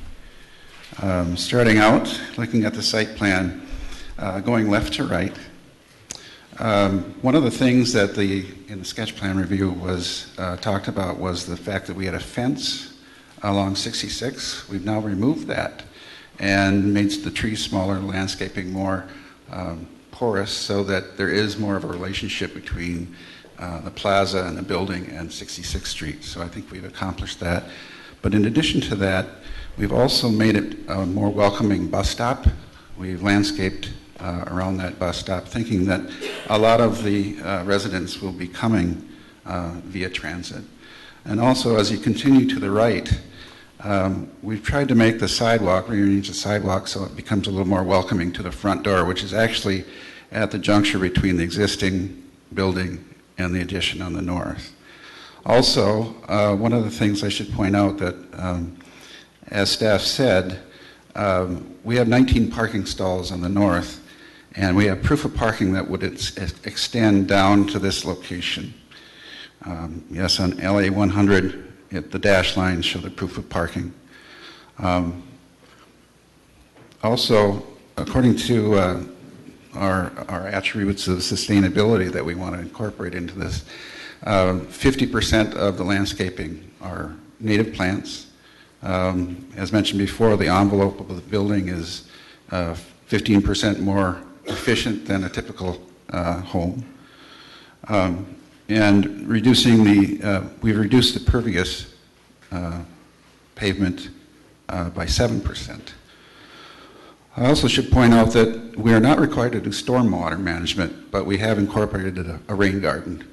Starting out, looking at the site plan, going left to right, one of the things that in the sketch plan review was talked about was the fact that we had a fence along 66. We've now removed that and made the trees smaller, landscaping more porous, so that there is more of a relationship between the plaza and the building and 66th Street. So I think we've accomplished that. But in addition to that, we've also made it a more welcoming bus stop. We've landscaped around that bus stop, thinking that a lot of the residents will be coming via transit. And also, as you continue to the right, We've tried to make the sidewalk, rearrange the sidewalk so it becomes a little more welcoming to the front door, which is actually at the juncture between the existing building and the addition on the north. Also, one of the things I should point out that, as staff said, we have 19 parking stalls on the north, and we have proof of parking that would extend down to this location. Yes, on LA 100, the dash lines show the proof of parking. Also, according to our attributes of sustainability that we want to incorporate into this, 50% of the landscaping are native plants. As mentioned before, the envelope of the building is 15% more efficient than a typical home. And we've reduced the pervious pavement by 7%. I also should point out that we are not required to do stormwater management, but we have incorporated a rain garden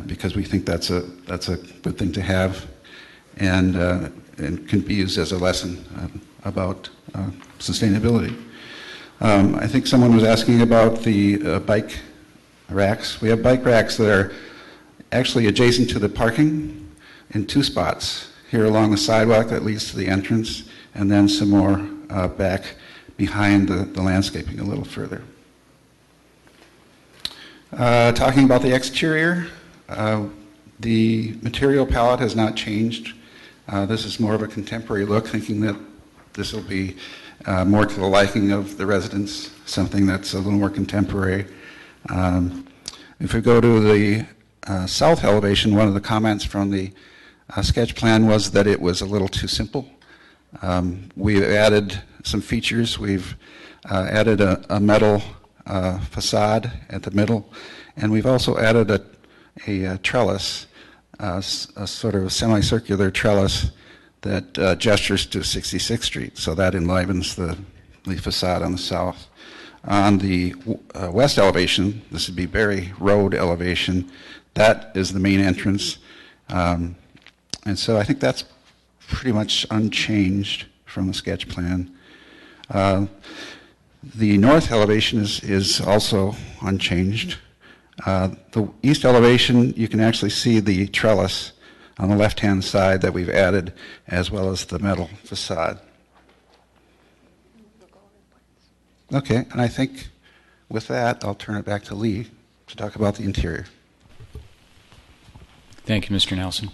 because we think that's a good thing to have, and can be used as a lesson about sustainability. I think someone was asking about the bike racks. We have bike racks that are actually adjacent to the parking in 2 spots, here along the sidewalk that leads to the entrance, and then some more back behind the landscaping a little further. Talking about the exterior, the material palette has not changed. This is more of a contemporary look, thinking that this will be more to the liking of the residents, something that's a little more contemporary. If we go to the south elevation, one of the comments from the sketch plan was that it was a little too simple. We've added some features. We've added a metal facade at the middle, and we've also added a trellis, a sort of a semicircular trellis that gestures to 66th Street, so that enlivens the facade on the south. On the west elevation, this would be Berry Road elevation, that is the main entrance. And so I think that's pretty much unchanged from the sketch plan. The north elevation is also unchanged. The east elevation, you can actually see the trellis on the left-hand side that we've added, as well as the metal facade. Okay, and I think with that, I'll turn it back to Lee to talk about the interior. Thank you, Mr. Nelson.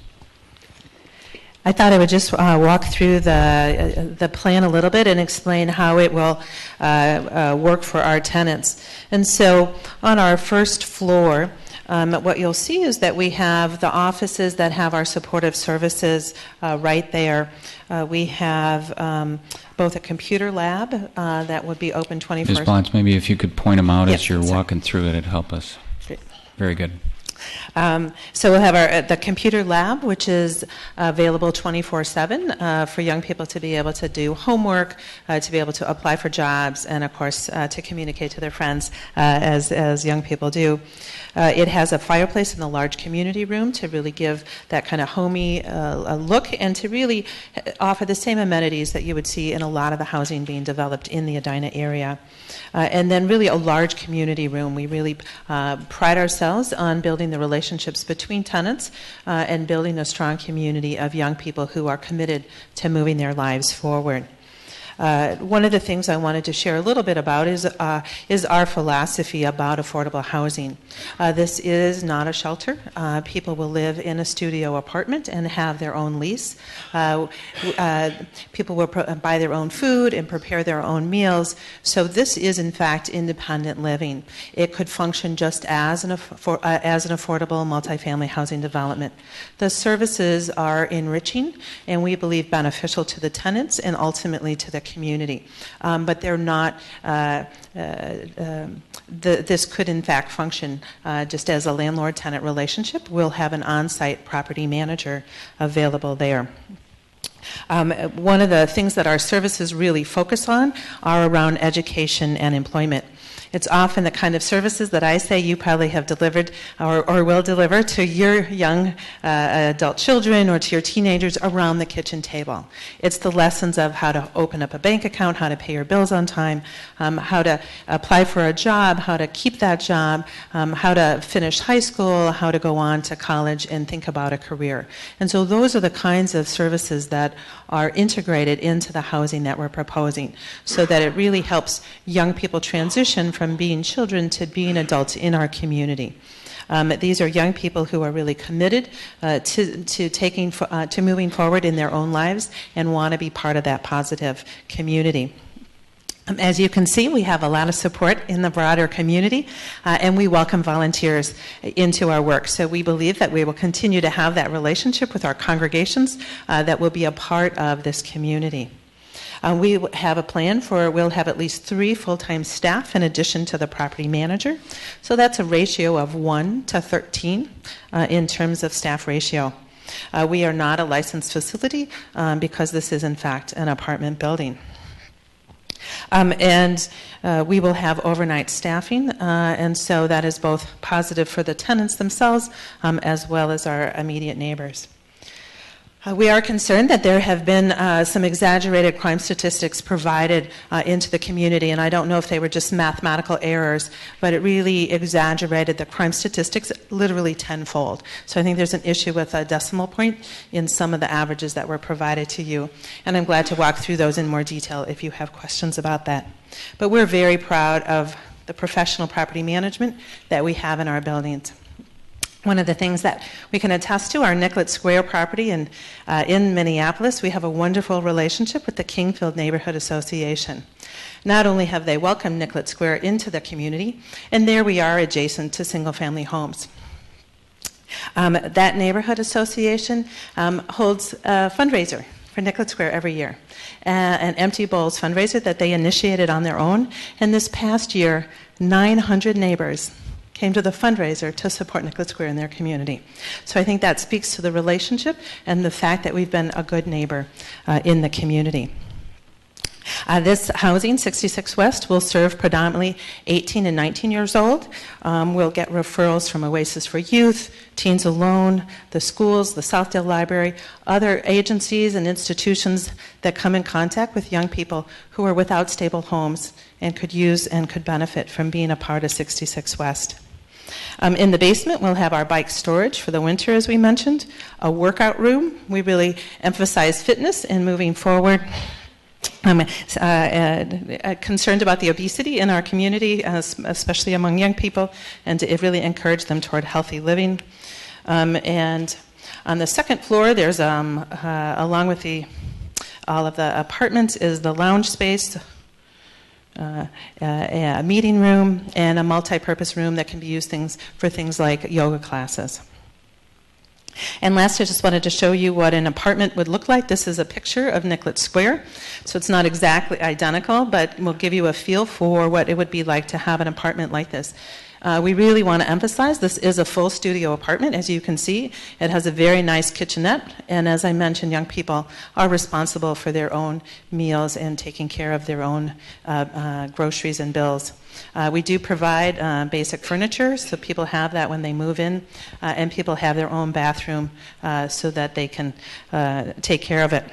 I thought I would just walk through the plan a little bit and explain how it will work for our tenants. And so on our first floor, what you'll see is that we have the offices that have our supportive services right there. We have both a computer lab that would be open 24 Ms. Blotz, maybe if you could point them out Yes, as you're sorry. walking through it, it'd help us. Great. Very good. So we'll have the computer lab, which is available 24/7 for young people to be able to do homework, to be able to apply for jobs, and of course to communicate to their friends as young people do. It has a fireplace in the large community room to really give that kind of homey look and to really offer the same amenities that you would see in a lot of the housing being developed in the Edina area. And then really a large community room. We really pride ourselves on building the relationships between tenants and building a strong community of young people who are committed to moving their lives forward. One of the things I wanted to share a little bit about is our philosophy about affordable housing. This is not a shelter. People will live in a studio apartment and have their own lease. People will buy their own food and prepare their own meals. So this is, in fact, independent living. It could function just as an affordable multifamily housing development. The services are enriching and we believe beneficial to the tenants and ultimately to the community. But they're not, this could in fact function just as a landlord-tenant relationship. We'll have an on-site property manager available there. One of the things that our services really focus on are around education and employment. It's often the kind of services that I say you probably have delivered or will deliver to your young adult children or to your teenagers around the kitchen table. It's the lessons of how to open up a bank account, how to pay your bills on time, how to apply for a job, how to keep that job, how to finish high school, how to go on to college and think about a career. And so those are the kinds of services that are integrated into the housing that we're proposing, so that it really helps young people transition from being children to being adults in our community. These are young people who are really committed to moving forward in their own lives and want to be part of that positive community. As you can see, we have a lot of support in the broader community, and we welcome volunteers into our work. So we believe that we will continue to have that relationship with our congregations that will be a part of this community. We have a plan we'll have at least 3 full-time staff in addition to the property manager. So that's a ratio of 1 to 13 in terms of staff ratio. We are not a licensed facility because this is, in fact, an apartment building. We will have overnight staffing, and so that is both positive for the tenants themselves as well as our immediate neighbors. We are concerned that there have been some exaggerated crime statistics provided into the community, and I don't know if they were just mathematical errors, but it really exaggerated the crime statistics literally tenfold. So I think there's an issue with a decimal point in some of the averages that were provided to you, and I'm glad to walk through those in more detail if you have questions about that. But we're very proud of the professional property management that we have in our buildings. One of the things that we can attest to, our Nicollet Square property in Minneapolis, we have a wonderful relationship with the Kingfield Neighborhood Association. Not only have they welcomed Nicollet Square into the community, and there we are adjacent to single-family homes. That neighborhood association holds a fundraiser for Nicollet Square every year, an Empty Bowls fundraiser that they initiated on their own. And this past year, 900 neighbors came to the fundraiser to support Nicollet Square in their community. So I think that speaks to the relationship and the fact that we've been a good neighbor in the community. This housing, 66 West, will serve predominantly 18 and 19 years old. We'll get referrals from Oasis for Youth, Teens Alone, the schools, the Southdale Library, other agencies and institutions that come in contact with young people who are without stable homes and could use and could benefit from being a part of 66 West. In the basement, we'll have our bike storage for the winter, as we mentioned, a workout room. We really emphasize fitness and moving forward. Concerned about the obesity in our community, especially among young people, and to really encourage them toward healthy living. And on the second floor, there's, along with all of the apartments, is the lounge space, a meeting room, and a multi-purpose room that can be used for things like yoga classes. And last, I just wanted to show you what an apartment would look like. This is a picture of Nicollet Square. So it's not exactly identical, but will give you a feel for what it would be like to have an apartment like this. We really want to emphasize this is a full studio apartment, as you can see. It has a very nice kitchenette, and as I mentioned, young people are responsible for their own meals and taking care of their own groceries and bills. We do provide basic furniture, so people have that when they move in, and people have their own bathroom so that they can take care of it.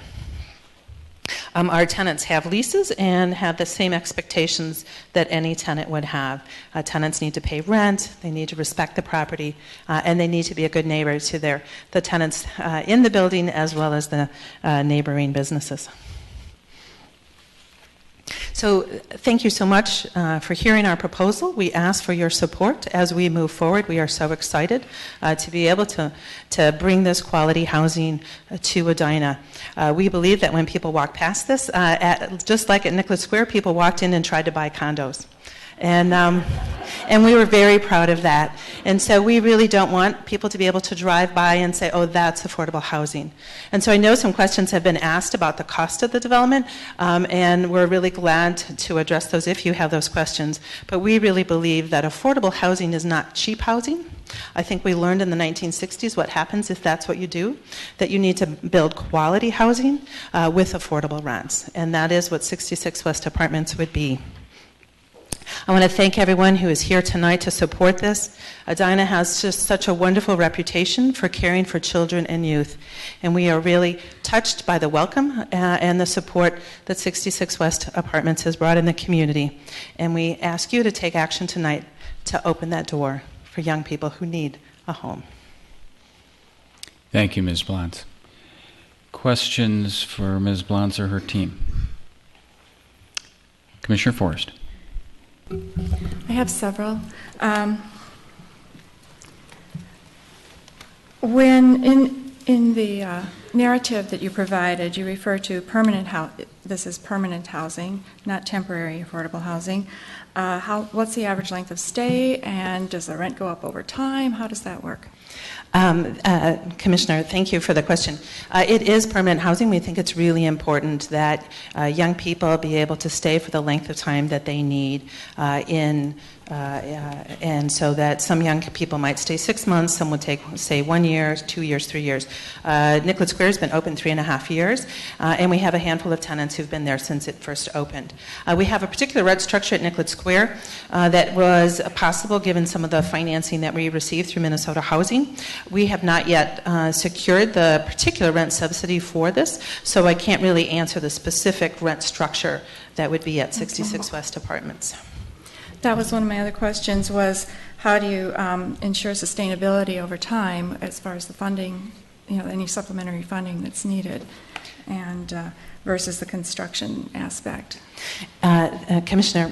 Our tenants have leases and have the same expectations that any tenant would have. Tenants need to pay rent, they need to respect the property, and they need to be a good neighbor to the tenants in the building as well as the neighboring businesses. So thank you so much for hearing our proposal. We ask for your support as we move forward. We are so excited to be able to bring this quality housing to Edina. We believe that when people walk past this, just like at Nicollet Square, people walked in and tried to buy condos. And we were very proud of that. And so we really don't want people to be able to drive by and say, oh, that's affordable housing. And so I know some questions have been asked about the cost of the development, and we're really glad to address those if you have those questions. But we really believe that affordable housing is not cheap housing. I think we learned in the 1960s what happens if that's what you do, that you need to build quality housing with affordable rents. And that is what 66 West Apartments would be. I want to thank everyone who is here tonight to support this. Edina has just such a wonderful reputation for caring for children and youth, and we are really touched by the welcome and the support that 66 West Apartments has brought in the community. And we ask you to take action tonight to open that door for young people who need a home. Thank you, Ms. Blantz. Questions for Ms. Blantz or her team? Commissioner Forrest. I have several. When in the narrative that you provided, you refer to this is permanent housing, not temporary affordable housing. What's the average length of stay, and does the rent go up over time? How does that work? Commissioner, thank you for the question. It is permanent housing. We think it's really important that young people be able to stay for the length of time that they need and so that some young people might stay 6 months, some would take, say, 1 year, 2 years, 3 years. Nicollet Square has been open 3.5 years, and we have a handful of tenants who've been there since it first opened. We have a particular rent structure at Nicollet Square that was possible given some of the financing that we received through Minnesota Housing. We have not yet secured the particular rent subsidy for this, so I can't really answer the specific rent structure that would be at 66 West Apartments. That was one of my other questions, was how do you ensure sustainability over time as far as the funding, any supplementary funding that's needed, and versus the construction aspect? Commissioner,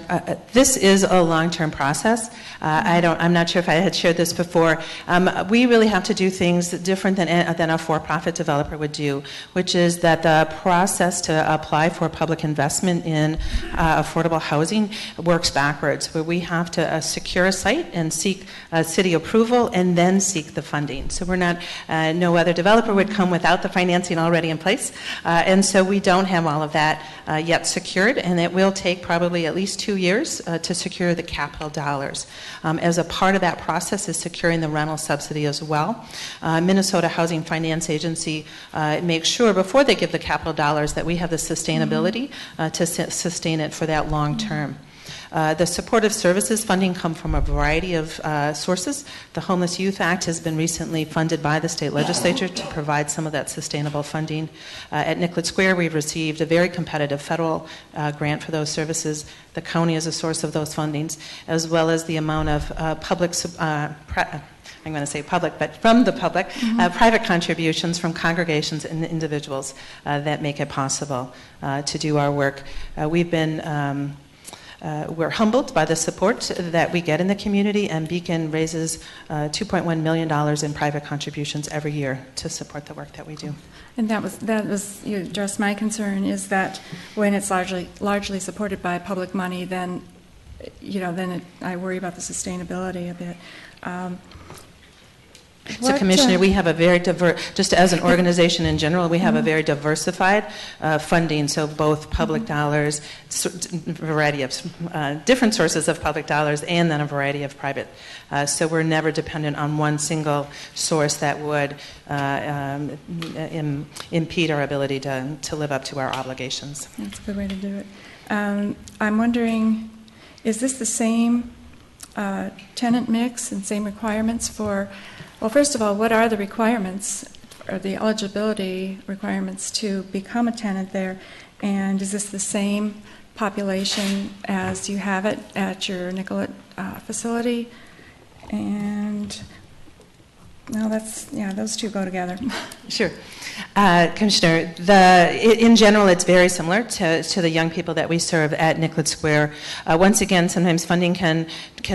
this is a long-term process. I'm not sure if I had shared this before. We really have to do things different than a for-profit developer would do, which is that the process to apply for public investment in affordable housing works backwards, where we have to secure a site and seek city approval and then seek the funding. So we're not, no other developer would come without the financing already in place, and so we don't have all of that yet secured, and it will take probably at least 2 years to secure the capital dollars. As a part of that process is securing the rental subsidy as well. Minnesota Housing Finance Agency makes sure before they give the capital dollars that we have the sustainability to sustain it for that long term. The supportive services funding come from a variety of sources. The Homeless Youth Act has been recently funded by the state legislature to provide some of that sustainable funding. At Nicollet Square, we've received a very competitive federal grant for those services. The county is a source of those fundings, as well as the amount of public I'm going to say public, but from the public, private contributions from congregations and individuals that make it possible to do our work. We're humbled by the support that we get in the community, and Beacon raises $2.1 million in private contributions every year to support the work that we do. And that was you addressed my concern, is that when it's largely supported by public money, then I worry about the sustainability of it. So, Commissioner, we have a very diverse, just as an organization in general, we have a very diversified funding, so both public dollars, variety of different sources of public dollars, and then a variety of private. So we're never dependent on one single source that would impede our ability to live up to our obligations. That's a good way to do it. I'm wondering, is this the same tenant mix and same requirements for... Well, first of all, what are the requirements, or the eligibility requirements to become a tenant there? And is this the same population as you have it at your Nicollet facility? And no, those two go together. Sure. Commissioner, in general, it's very similar to the young people that we serve at Nicollet Square. Once again, sometimes funding can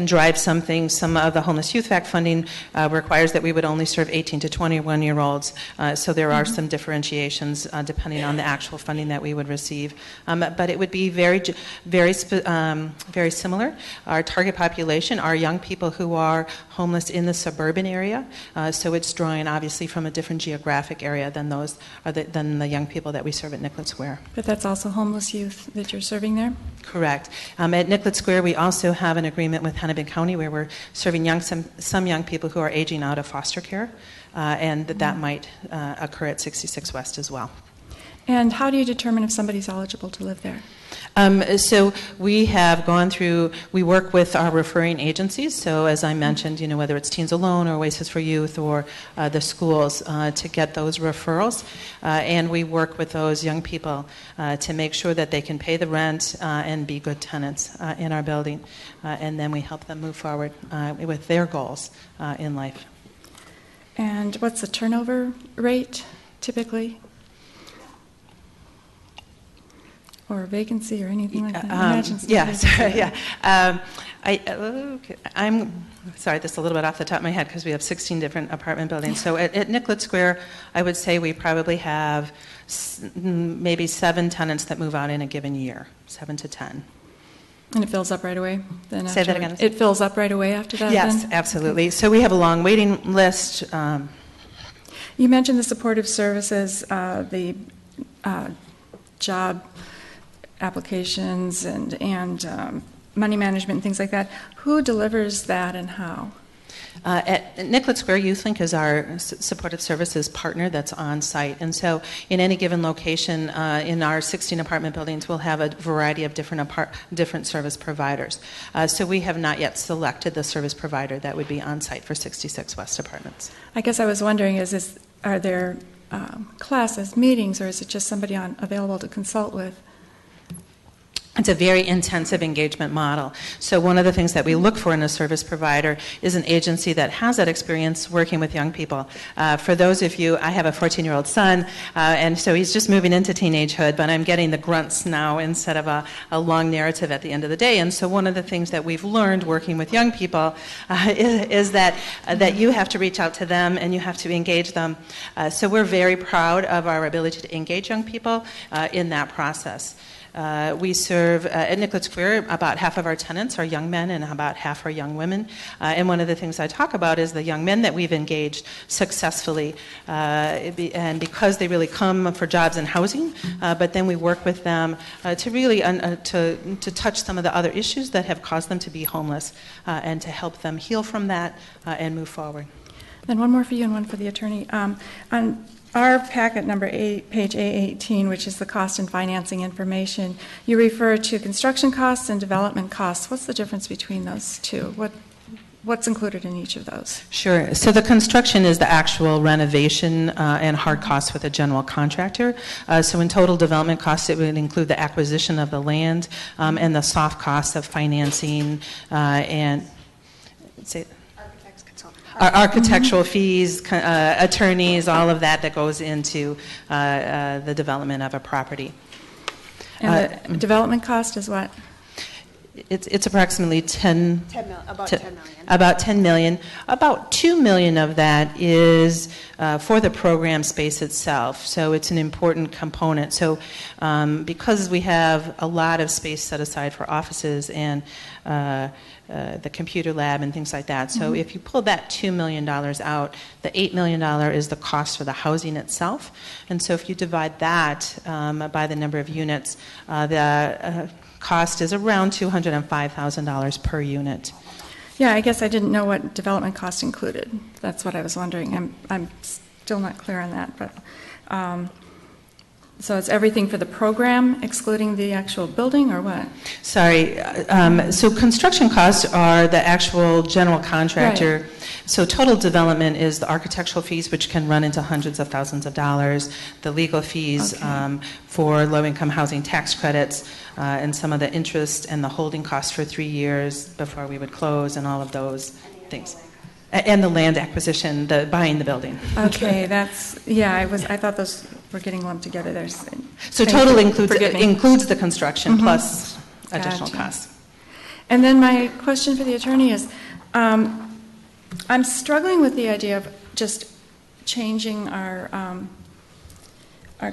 drive some things. Some of the Homeless Youth Act funding requires that we would only serve 18 to 21-year-olds. So there are some differentiations depending on the actual funding that we would receive. But it would be very similar. Our target population are young people who are homeless in the suburban area. So it's drawing, obviously, from a different geographic area than the young people that we serve at Nicollet Square. But that's also homeless youth that you're serving there? Correct. At Nicollet Square, we also have an agreement with Hennepin County where we're serving some young people who are aging out of foster care, and that might occur at 66 West as well. And how do you determine if somebody's eligible to live there? So we have gone through, we work with our referring agencies. So as I mentioned, whether it's Teens Alone or Oasis for Youth or the schools to get those referrals. And we work with those young people to make sure that they can pay the rent and be good tenants in our building. And then we help them move forward with their goals in life. And what's the turnover rate typically? Or vacancy or anything like that? I'm sorry, this is a little bit off the top of my head because we have 16 different apartment buildings. So at Nicollet Square, I would say we probably have maybe 7 tenants that move out in a given year, 7 to 10. And it fills up right away? Then Say that again. It fills up right away after that? Yes, then? absolutely. So we have a long waiting list. You mentioned the supportive services, the job applications and money management and things like that. Who delivers that and how? At Nicollet Square, YouthLink is our supportive services partner that's on site. And so in any given location in our 16 apartment buildings, we'll have a variety of different service providers. So we have not yet selected the service provider that would be on site for 66 West Apartments. I guess I was wondering, are there classes, meetings, or is it just somebody available to consult with? It's a very intensive engagement model. So one of the things that we look for in a service provider is an agency that has that experience working with young people. For those of you, I have a 14-year-old son, and so he's just moving into teenagehood, but I'm getting the grunts now instead of a long narrative at the end of the day. And so one of the things that we've learned working with young people is that you have to reach out to them and you have to engage them. So we're very proud of our ability to engage young people in that process. We serve at Nicollet Square, about half of our tenants are young men and about half are young women. And one of the things I talk about is the young men that we've engaged successfully, and because they really come for jobs and housing, but then we work with them to really to touch some of the other issues that have caused them to be homeless and to help them heal from that and move forward. Then one more for you and one for the attorney. On our packet number 8, page A18, which is the cost and financing information, you refer to construction costs and development costs. What's the difference between those two? What's included in each of those? Sure. So the construction is the actual renovation and hard costs with a general contractor. So in total development costs, it would include the acquisition of the land and the soft costs of financing and architectural fees, attorneys, all of that goes into the development of a property. And the development cost is what? It's approximately about 10 million. About 10 million. About 2 million of that is for the program space itself. So it's an important component. So because we have a lot of space set aside for offices and the computer lab and things like that. So if you pull that $2 million out, the $8 million is the cost for the housing itself. And so if you divide that by the number of units, the cost is around $205,000 per unit. Yeah, I guess I didn't know what development cost included. That's what I was wondering. I'm still not clear on that. But so it's everything for the program, excluding the actual building, or what? Sorry. So construction costs are the actual general contractor. Right. So total development is the architectural fees, which can run into hundreds of thousands of dollars, the legal fees for low-income housing tax credits, and some of the interest and the holding costs for 3 years before we would close, and all of those things. And the land acquisition, the buying the building. Okay, I thought those were getting lumped together there. So total includes the construction plus additional costs. And then my question for the attorney is, I'm struggling with the idea of just changing our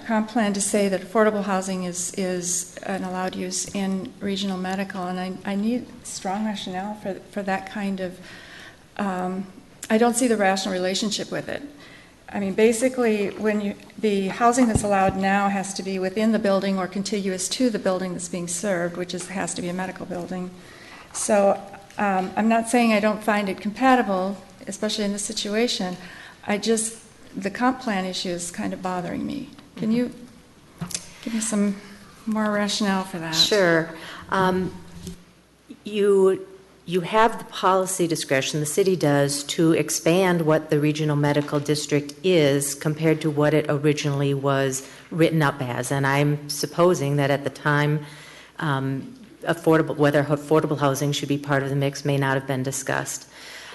comp plan to say that affordable housing is an allowed use in regional medical, and I need strong rationale for that kind of. I don't see the rational relationship with it. I mean, basically, the housing that's allowed now has to be within the building or contiguous to the building that's being served, which has to be a medical building. So I'm not saying I don't find it compatible, especially in this situation. The comp plan issue is kind of bothering me. Can you Give me some more rationale for that. Sure. You have the policy discretion, the city does, to expand what the regional medical district is compared to what it originally was written up as. And I'm supposing that at the time, whether affordable housing should be part of the mix may not have been discussed.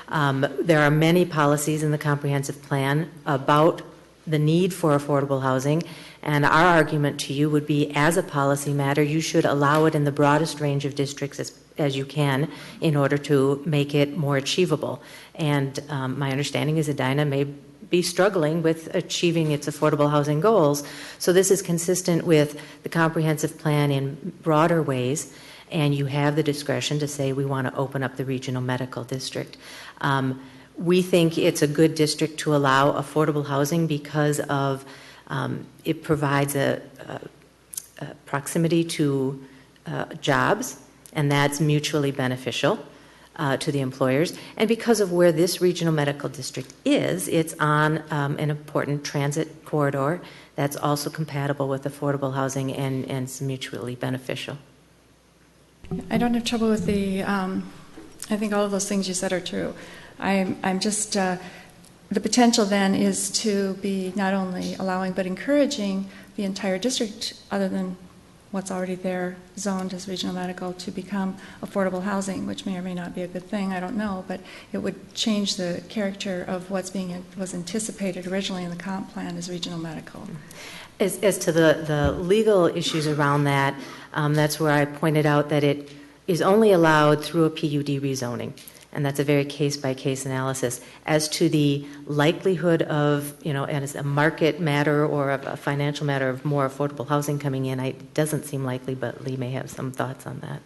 There are many policies in the comprehensive plan about the need for affordable housing, and our argument to you would be, as a policy matter, you should allow it in the broadest range of districts as you can in order to make it more achievable. And my understanding is Edina may be struggling with achieving its affordable housing goals. So this is consistent with the comprehensive plan in broader ways, and you have the discretion to say we want to open up the regional medical district. We think it's a good district to allow affordable housing because of it provides a proximity to jobs, and that's mutually beneficial to the employers. And because of where this regional medical district is, it's on an important transit corridor that's also compatible with affordable housing and it's mutually beneficial. I don't have trouble with I think all of those things you said are true. I'm just, the potential then is to be not only allowing but encouraging the entire district, other than what's already there, zoned as regional medical, to become affordable housing, which may or may not be a good thing, I don't know, but it would change the character of was anticipated originally in the comp plan as regional medical. As to the legal issues around that, that's where I pointed out that it is only allowed through a PUD rezoning, and that's a very case-by-case analysis. As to the likelihood of, as a market matter or a financial matter of more affordable housing coming in, it doesn't seem likely, but Lee may have some thoughts on that.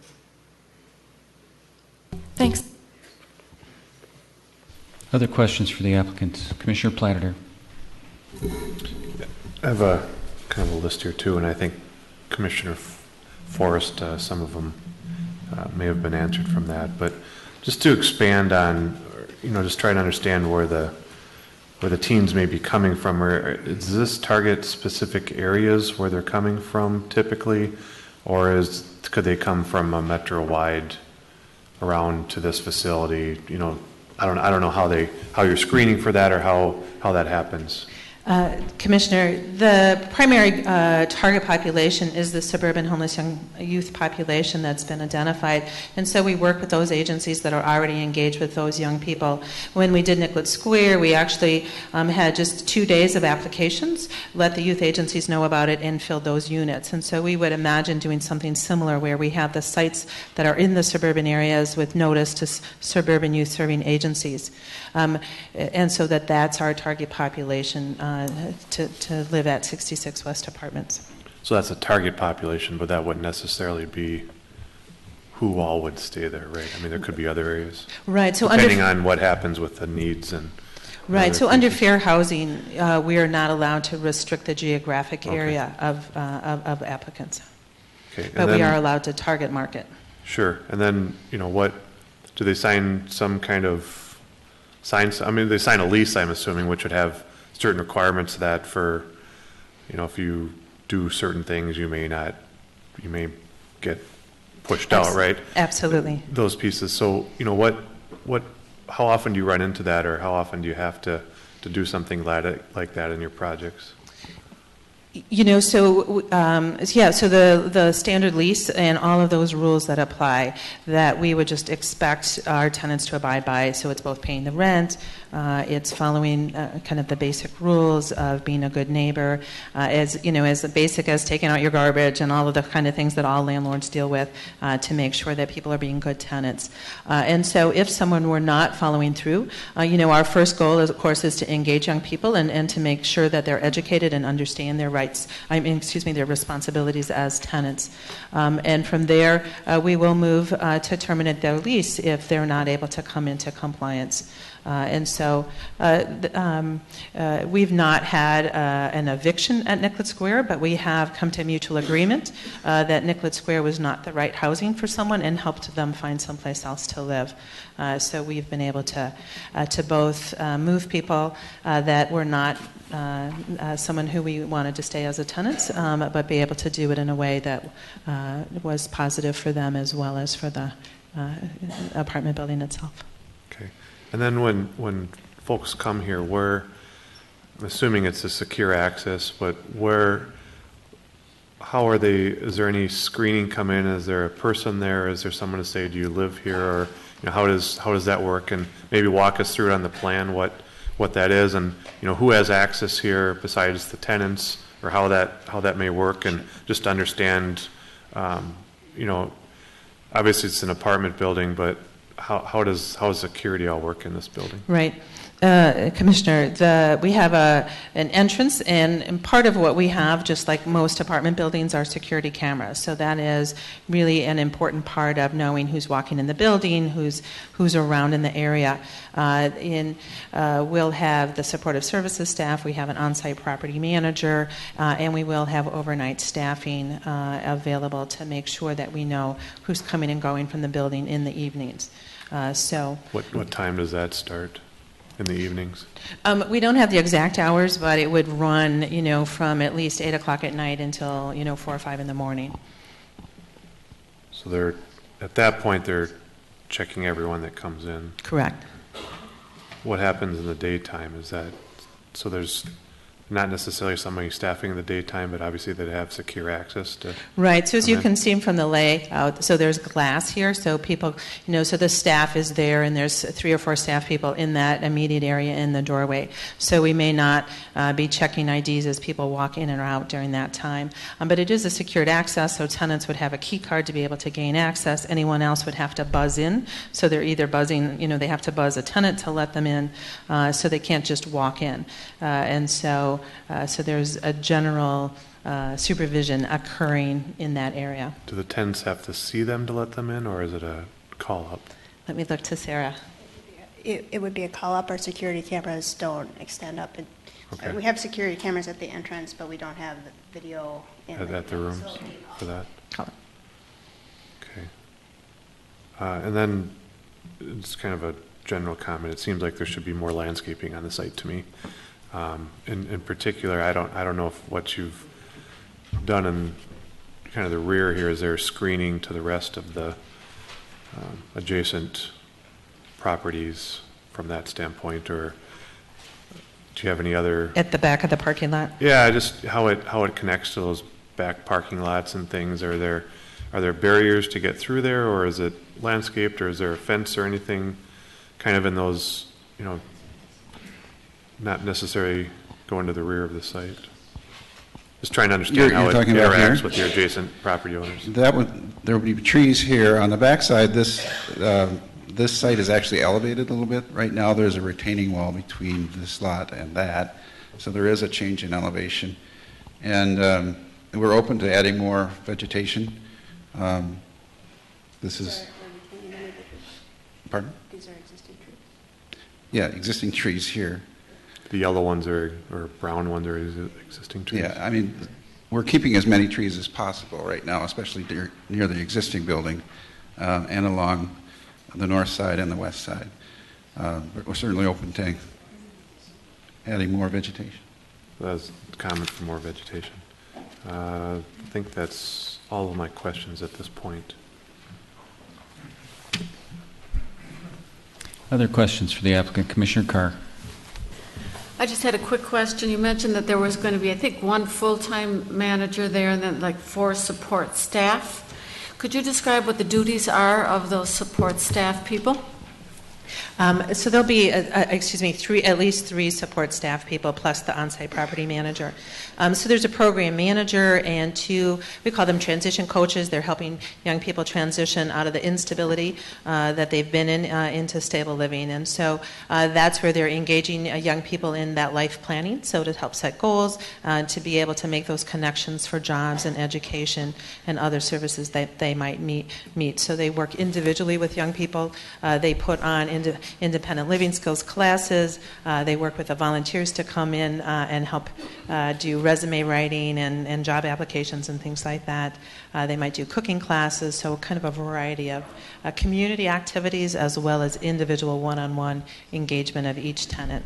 Thanks. Other questions for the applicant? Commissioner Platter. I have a kind of a list here too, and I think Commissioner Forrest, some of them may have been answered from that, but just to expand on, just trying to understand where the teens may be coming from, or does this target specific areas where they're coming from typically, or could they come from a metro-wide around to this facility? I don't know how you're screening for that or how that happens. Commissioner, the primary target population is the suburban homeless young youth population that's been identified, and so we work with those agencies that are already engaged with those young people. When we did Nicollet Square, we actually had just 2 days of applications, let the youth agencies know about it, and filled those units. And so we would imagine doing something similar where we have the sites that are in the suburban areas with notice to suburban youth serving agencies. And so that's our target population to live at 66 West Apartments. So that's a target population, but that wouldn't necessarily be who all would stay there, right? I mean, there could be other areas. Right. So depending on what happens with the needs and. Right. So under fair housing, we are not allowed to restrict the geographic area of applicants. Okay. But we are allowed to target market. Sure. And then, what do they sign some kind of they sign a lease, I'm assuming, which would have certain requirements that for, if you do certain things, you may get pushed out, right? Absolutely. Those pieces. So, how often do you run into that, or how often do you have to do something like that in your projects? So the standard lease and all of those rules that apply that we would just expect our tenants to abide by. So it's both paying the rent, it's following kind of the basic rules of being a good neighbor, as basic as taking out your garbage and all of the kind of things that all landlords deal with to make sure that people are being good tenants. And so if someone were not following through, our first goal is, of course, is to engage young people and to make sure that they're educated and understand their rights, their responsibilities as tenants. And from there, we will move to terminate their lease if they're not able to come into compliance. And so we've not had an eviction at Nicollet Square, but we have come to mutual agreement that Nicollet Square was not the right housing for someone and helped them find someplace else to live. So we've been able to both move people that were not someone who we wanted to stay as a tenant, but be able to do it in a way that was positive for them as well as for the apartment building itself. Okay. And then when folks come here, I'm assuming it's a secure access, but how are they, is there any screening come in? Is there a person there? Is there someone to say, do you live here? Or how does that work? And maybe walk us through it on the plan, what that is, and who has access here besides the tenants, or how that may work, and just to understand, obviously it's an apartment building, but how does security all work in this building? Right. Commissioner, we have an entrance, and part of what we have, just like most apartment buildings, are security cameras. So that is really an important part of knowing who's walking in the building, who's around in the area. We'll have the supportive services staff. We have an on-site property manager, and we will have overnight staffing available to make sure that we know who's coming and going from the building in the evenings. What time does that start? In the evenings? We don't have the exact hours, but it would run, from at least 8 o'clock at night until, 4 or 5 in the morning. So at that point, they're checking everyone that comes in? Correct. What happens in the daytime? So there's not necessarily somebody staffing in the daytime, but obviously they'd have secure access to... Right. So as you can see from the layout, so there's glass here, so people, so the staff is there, and there's 3 or 4 staff people in that immediate area in the doorway. So we may not be checking IDs as people walk in and out during that time. But it is a secured access, so tenants would have a key card to be able to gain access. Anyone else would have to buzz in. So they're either buzzing, they have to buzz a tenant to let them in, so they can't just walk in. So there's a general supervision occurring in that area. Do the tenants have to see them to let them in, or is it a call-up? Let me look to Sarah. It would be a call-up. Our security cameras don't extend up. Okay. We have security cameras at the entrance, but we don't have the video at the rooms for that? Call-up. Okay. And then it's kind of a general comment. It seems like there should be more landscaping on the site to me. In particular, I don't know if what you've done in kind of the rear here, is there screening to the rest of the adjacent properties from that standpoint, or do you have any other... At the back of the parking lot? Yeah, just how it connects to those back parking lots and things. Are there barriers to get through there, or is it landscaped, or is there a fence or anything kind of in those, not necessarily going to the rear of the site? Just trying to understand how it interacts with your adjacent property owners. There would be trees here. On the backside, this site is actually elevated a little bit. Right now, there's a retaining wall between this lot and that, so there is a change in elevation. And we're open to adding more vegetation. This is... Pardon? These are existing trees. Yeah, existing trees here. The yellow ones or brown ones are existing trees? Yeah, I mean, we're keeping as many trees as possible right now, especially near the existing building and along the north side and the west side. But we're certainly open to adding more vegetation. That's a comment for more vegetation. I think that's all of my questions at this point. Other questions for the applicant? Commissioner Carr. I just had a quick question. You mentioned that there was going to be, I think, 1 full-time manager there and then like 4 support staff. Could you describe what the duties are of those support staff people? So there'll be, at least 3 support staff people plus the on-site property manager. So there's a program manager and 2, we call them transition coaches. They're helping young people transition out of the instability that they've been in into stable living. And so that's where they're engaging young people in that life planning, so to help set goals, to be able to make those connections for jobs and education and other services that they might meet. So they work individually with young people. They put on independent living skills classes. They work with the volunteers to come in and help do resume writing and job applications and things like that. They might do cooking classes, so kind of a variety of community activities as well as individual one-on-one engagement of each tenant.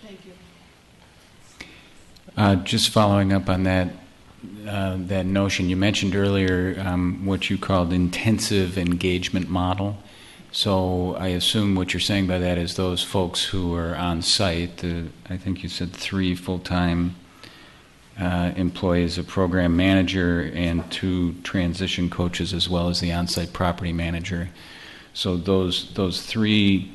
Thank you. Just following up on that notion, you mentioned earlier what you called intensive engagement model. So I assume what you're saying by that is those folks who are on site, I think you said 3 full-time employees, a program manager, and 2 transition coaches, as well as the on-site property manager. So those 3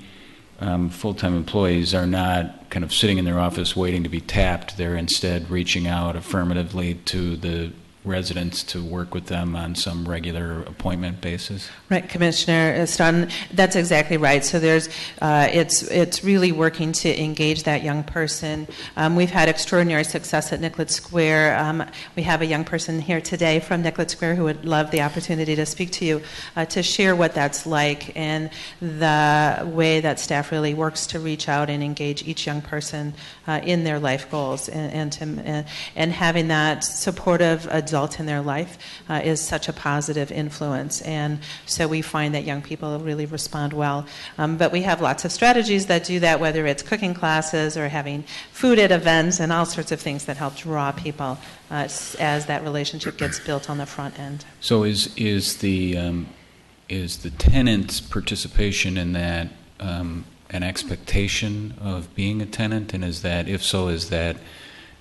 full-time employees are not kind of sitting in their office waiting to be tapped. They're instead reaching out affirmatively to the residents to work with them on some regular appointment basis. Right, Commissioner Stoughton, that's exactly right. So there's, it's really working to engage that young person. We've had extraordinary success at Nicollet Square. We have a young person here today from Nicollet Square who would love the opportunity to speak to you, to share what that's like and the way that staff really works to reach out and engage each young person in their life goals, and having that supportive adult in their life is such a positive influence. And so we find that young people really respond well. But we have lots of strategies that do that, whether it's cooking classes or having food at events and all sorts of things that help draw people as that relationship gets built on the front end. So is the tenant's participation in that an expectation of being a tenant, and is that, if so, is that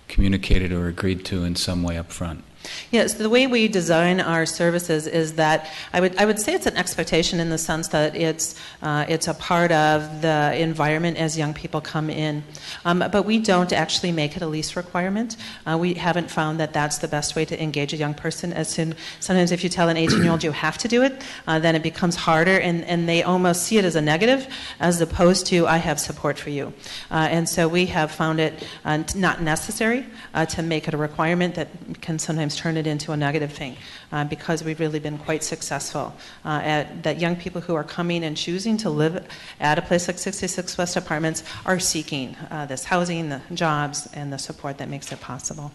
communicated or agreed to in some way up front? Yes, the way we design our services is that I would say it's an expectation in the sense that it's a part of the environment as young people come in, but we don't actually make it a lease requirement. We haven't found that that's the best way to engage a young person. Sometimes if you tell an 18-year-old you have to do it, then it becomes harder, and they almost see it as a negative as opposed to I have support for you. And so we have found it not necessary to make it a requirement that can sometimes turn it into a negative thing, because we've really been quite successful at that young people who are coming and choosing to live at a place like 66 West Apartments are seeking this housing, the jobs, and the support that makes it possible.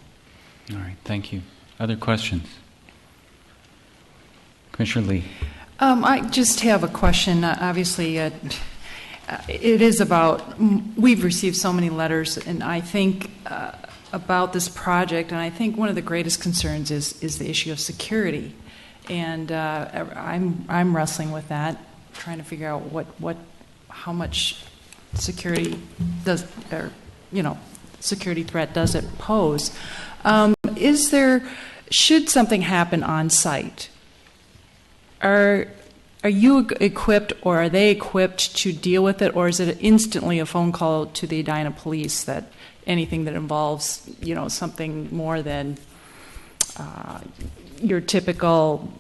All right, thank you. Other questions? Commissioner Lee. I just have a question. Obviously, it is about, we've received so many letters, and I think about this project, and I think one of the greatest concerns is the issue of security, and I'm wrestling with that, trying to figure out how much security does, or security threat does it pose? Should something happen on site? Are you equipped, or are they equipped to deal with it, or is it instantly a phone call to the Edina police that anything that involves, something more than your typical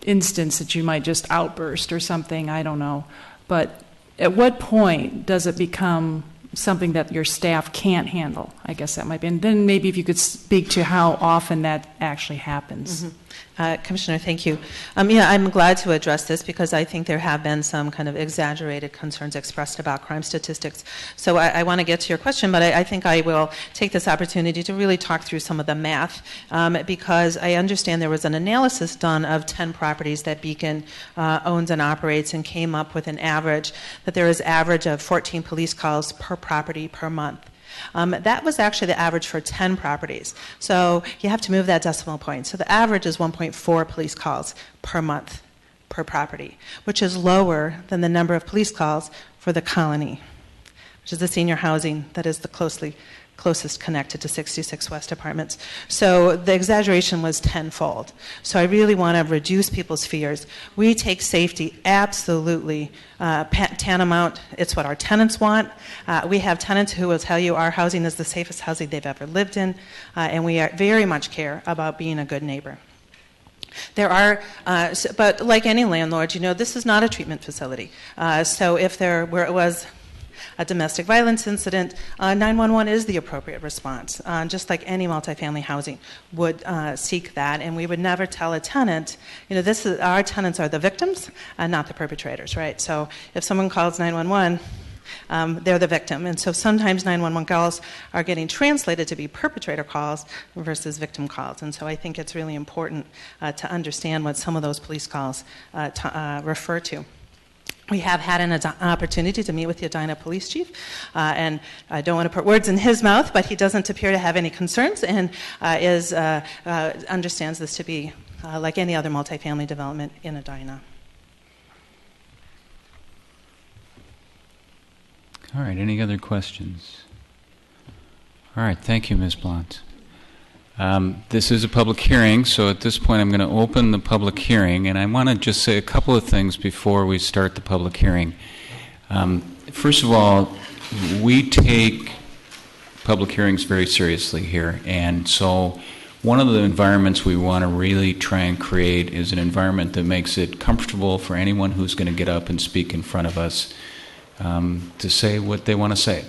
instance that you might just outburst or something? I don't know. But at what point does it become something that your staff can't handle? I guess that might be. And then maybe if you could speak to how often that actually happens. Mm-hmm. Commissioner, thank you. I'm glad to address this because I think there have been some kind of exaggerated concerns expressed about crime statistics. So I want to get to your question, but I think I will take this opportunity to really talk through some of the math, because I understand there was an analysis done of 10 properties that Beacon owns and operates, and came up with an average that there is average of 14 police calls per property per month. That was actually the average for 10 properties. So you have to move that decimal point. So the average is 1.4 police calls per month per property, which is lower than the number of police calls for the Colony, which is the senior housing that is the closest connected to 66 West Apartments. So the exaggeration was tenfold. So I really want to reduce people's fears. We take safety absolutely tantamount. It's what our tenants want. We have tenants who will tell you our housing is the safest housing they've ever lived in, and we very much care about being a good neighbor. There are, but like any landlord, this is not a treatment facility. So if where it was a domestic violence incident, 911 is the appropriate response, just like any multifamily housing would seek that. And we would never tell a tenant, our tenants are the victims, not the perpetrators, right? So if someone calls 911, they're the victim. And so sometimes 911 calls are getting translated to be perpetrator calls versus victim calls. And so I think it's really important to understand what some of those police calls refer to. We have had an opportunity to meet with the Edina police chief, and I don't want to put words in his mouth, but he doesn't appear to have any concerns and understands this to be like any other multifamily development in Edina. All right, any other questions? All right, thank you, Ms. Blunt. This is a public hearing, so at this point I'm going to open the public hearing, and I want to just say a couple of things before we start the public hearing. First of all, we take public hearings very seriously here, and so one of the environments we want to really try and create is an environment that makes it comfortable for anyone who's going to get up and speak in front of us to say what they want to say.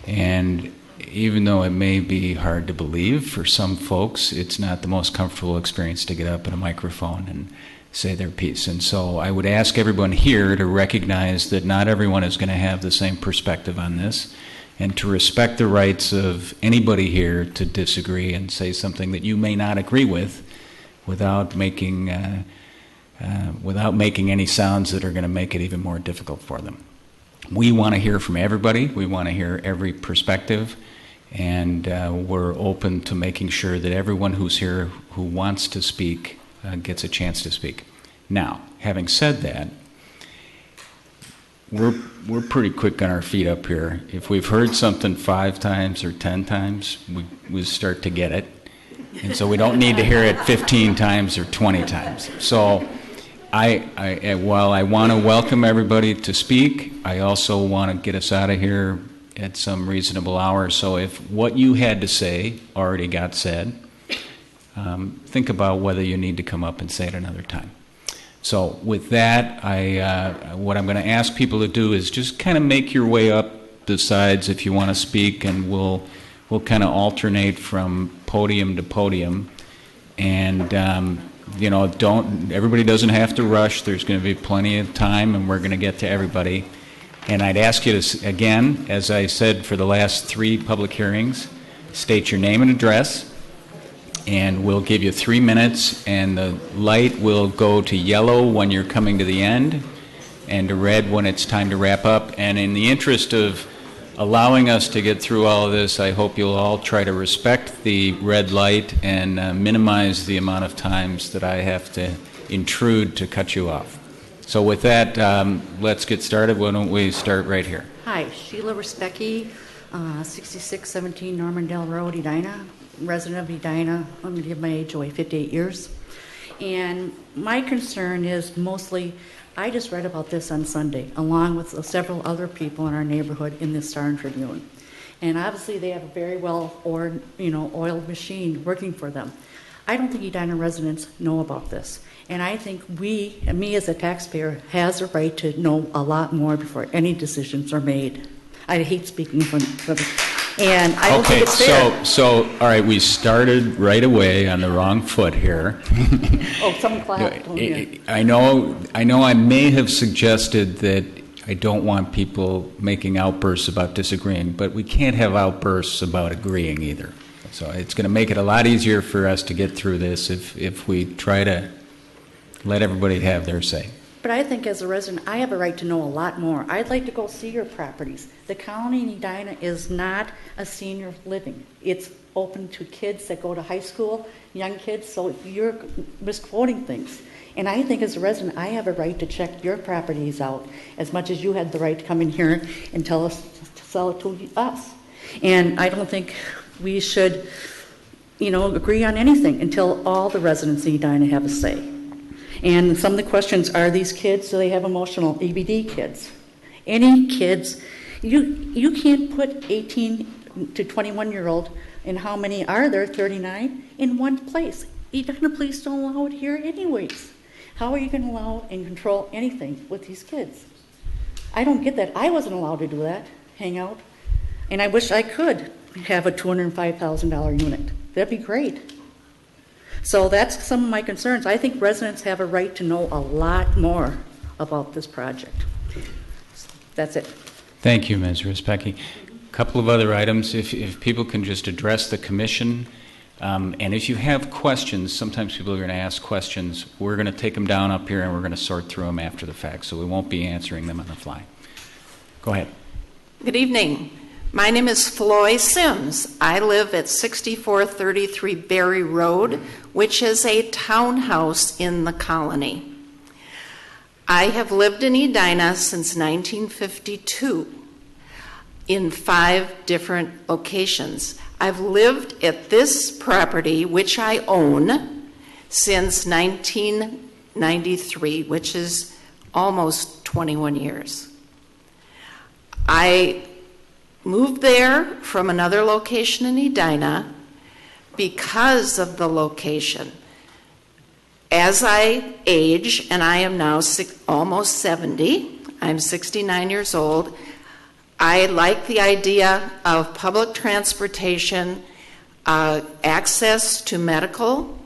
And even though it may be hard to believe for some folks, it's not the most comfortable experience to get up at a microphone and say their piece. And so I would ask everyone here to recognize that not everyone is going to have the same perspective on this, and to respect the rights of anybody here to disagree and say something that you may not agree with without making any sounds that are going to make it even more difficult for them. We want to hear from everybody. We want to hear every perspective. And we're open to making sure that everyone who's here who wants to speak gets a chance to speak. Now, having said that, we're pretty quick on our feet up here. If we've heard something 5 times or 10 times, we start to get it. And so we don't need to hear it 15 times or 20 times. So while I want to welcome everybody to speak, I also want to get us out of here at some reasonable hour. So if what you had to say already got said, think about whether you need to come up and say it another time. So with that, what I'm going to ask people to do is just kind of make your way up the sides if you want to speak, and we'll kind of alternate from podium to podium. And everybody doesn't have to rush. There's going to be plenty of time, and we're going to get to everybody. And I'd ask you to, again, as I said for the last 3 public hearings, state your name and address, and we'll give you 3 minutes, and the light will go to yellow when you're coming to the end, and to red when it's time to wrap up. And in the interest of allowing us to get through all of this, I hope you'll all try to respect the red light and minimize the amount of times that I have to intrude to cut you off. So with that, let's get started. Why don't we start right here? Hi, Sheila Respecki, 6617 Normandale Road, Edina, resident of Edina. I'm going to give my age away, 58 years. And my concern is mostly, I just read about this on Sunday, along with several other people in our neighborhood in the Star Tribune. And obviously they have a very oiled machine working for them. I don't think Edina residents know about this. And I think me as a taxpayer, has a right to know a lot more before any decisions are made. I hate speaking from and I don't think it's fair. So all right, we started right away on the wrong foot here. Oh, someone clapped. I know I may have suggested that I don't want people making outbursts about disagreeing, but we can't have outbursts about agreeing either. So it's going to make it a lot easier for us to get through this if we try to let everybody have their say. But I think as a resident, I have a right to know a lot more. I'd like to go see your properties. The colony in Edina is not a senior living. It's open to kids that go to high school, young kids, so you're misquoting things. And I think as a resident, I have a right to check your properties out as much as you had the right to come in here and tell us to sell it to us. And I don't think we should, agree on anything until all the residents in Edina have a say. And some of the questions are these kids, do they have emotional EBD kids? Any kids, you can't put 18 to 21-year-old, and how many are there, 39, in one place. Edina police don't allow it here anyways. How are you going to allow and control anything with these kids? I don't get that. I wasn't allowed to do that, hang out. And I wish I could have a $205,000 unit. That'd be great. So that's some of my concerns. I think residents have a right to know a lot more about this project. That's it. Thank you, Ms. Respecki. A couple of other items. If people can just address the commission And if you have questions, sometimes people are going to ask questions. We're going to take them down up here and we're going to sort through them after the fact, so we won't be answering them on the fly. Go ahead. Good evening. My name is Floy Sims. I live at 6433 Berry Road, which is a townhouse in the colony. I have lived in Edina since 1952 in 5 different locations. I've lived at this property, which I own, since 1993, which is almost 21 years. I moved there from another location in Edina because of the location. As I age, and I am now almost 70, I'm 69 years old, I like the idea of public transportation, access to medical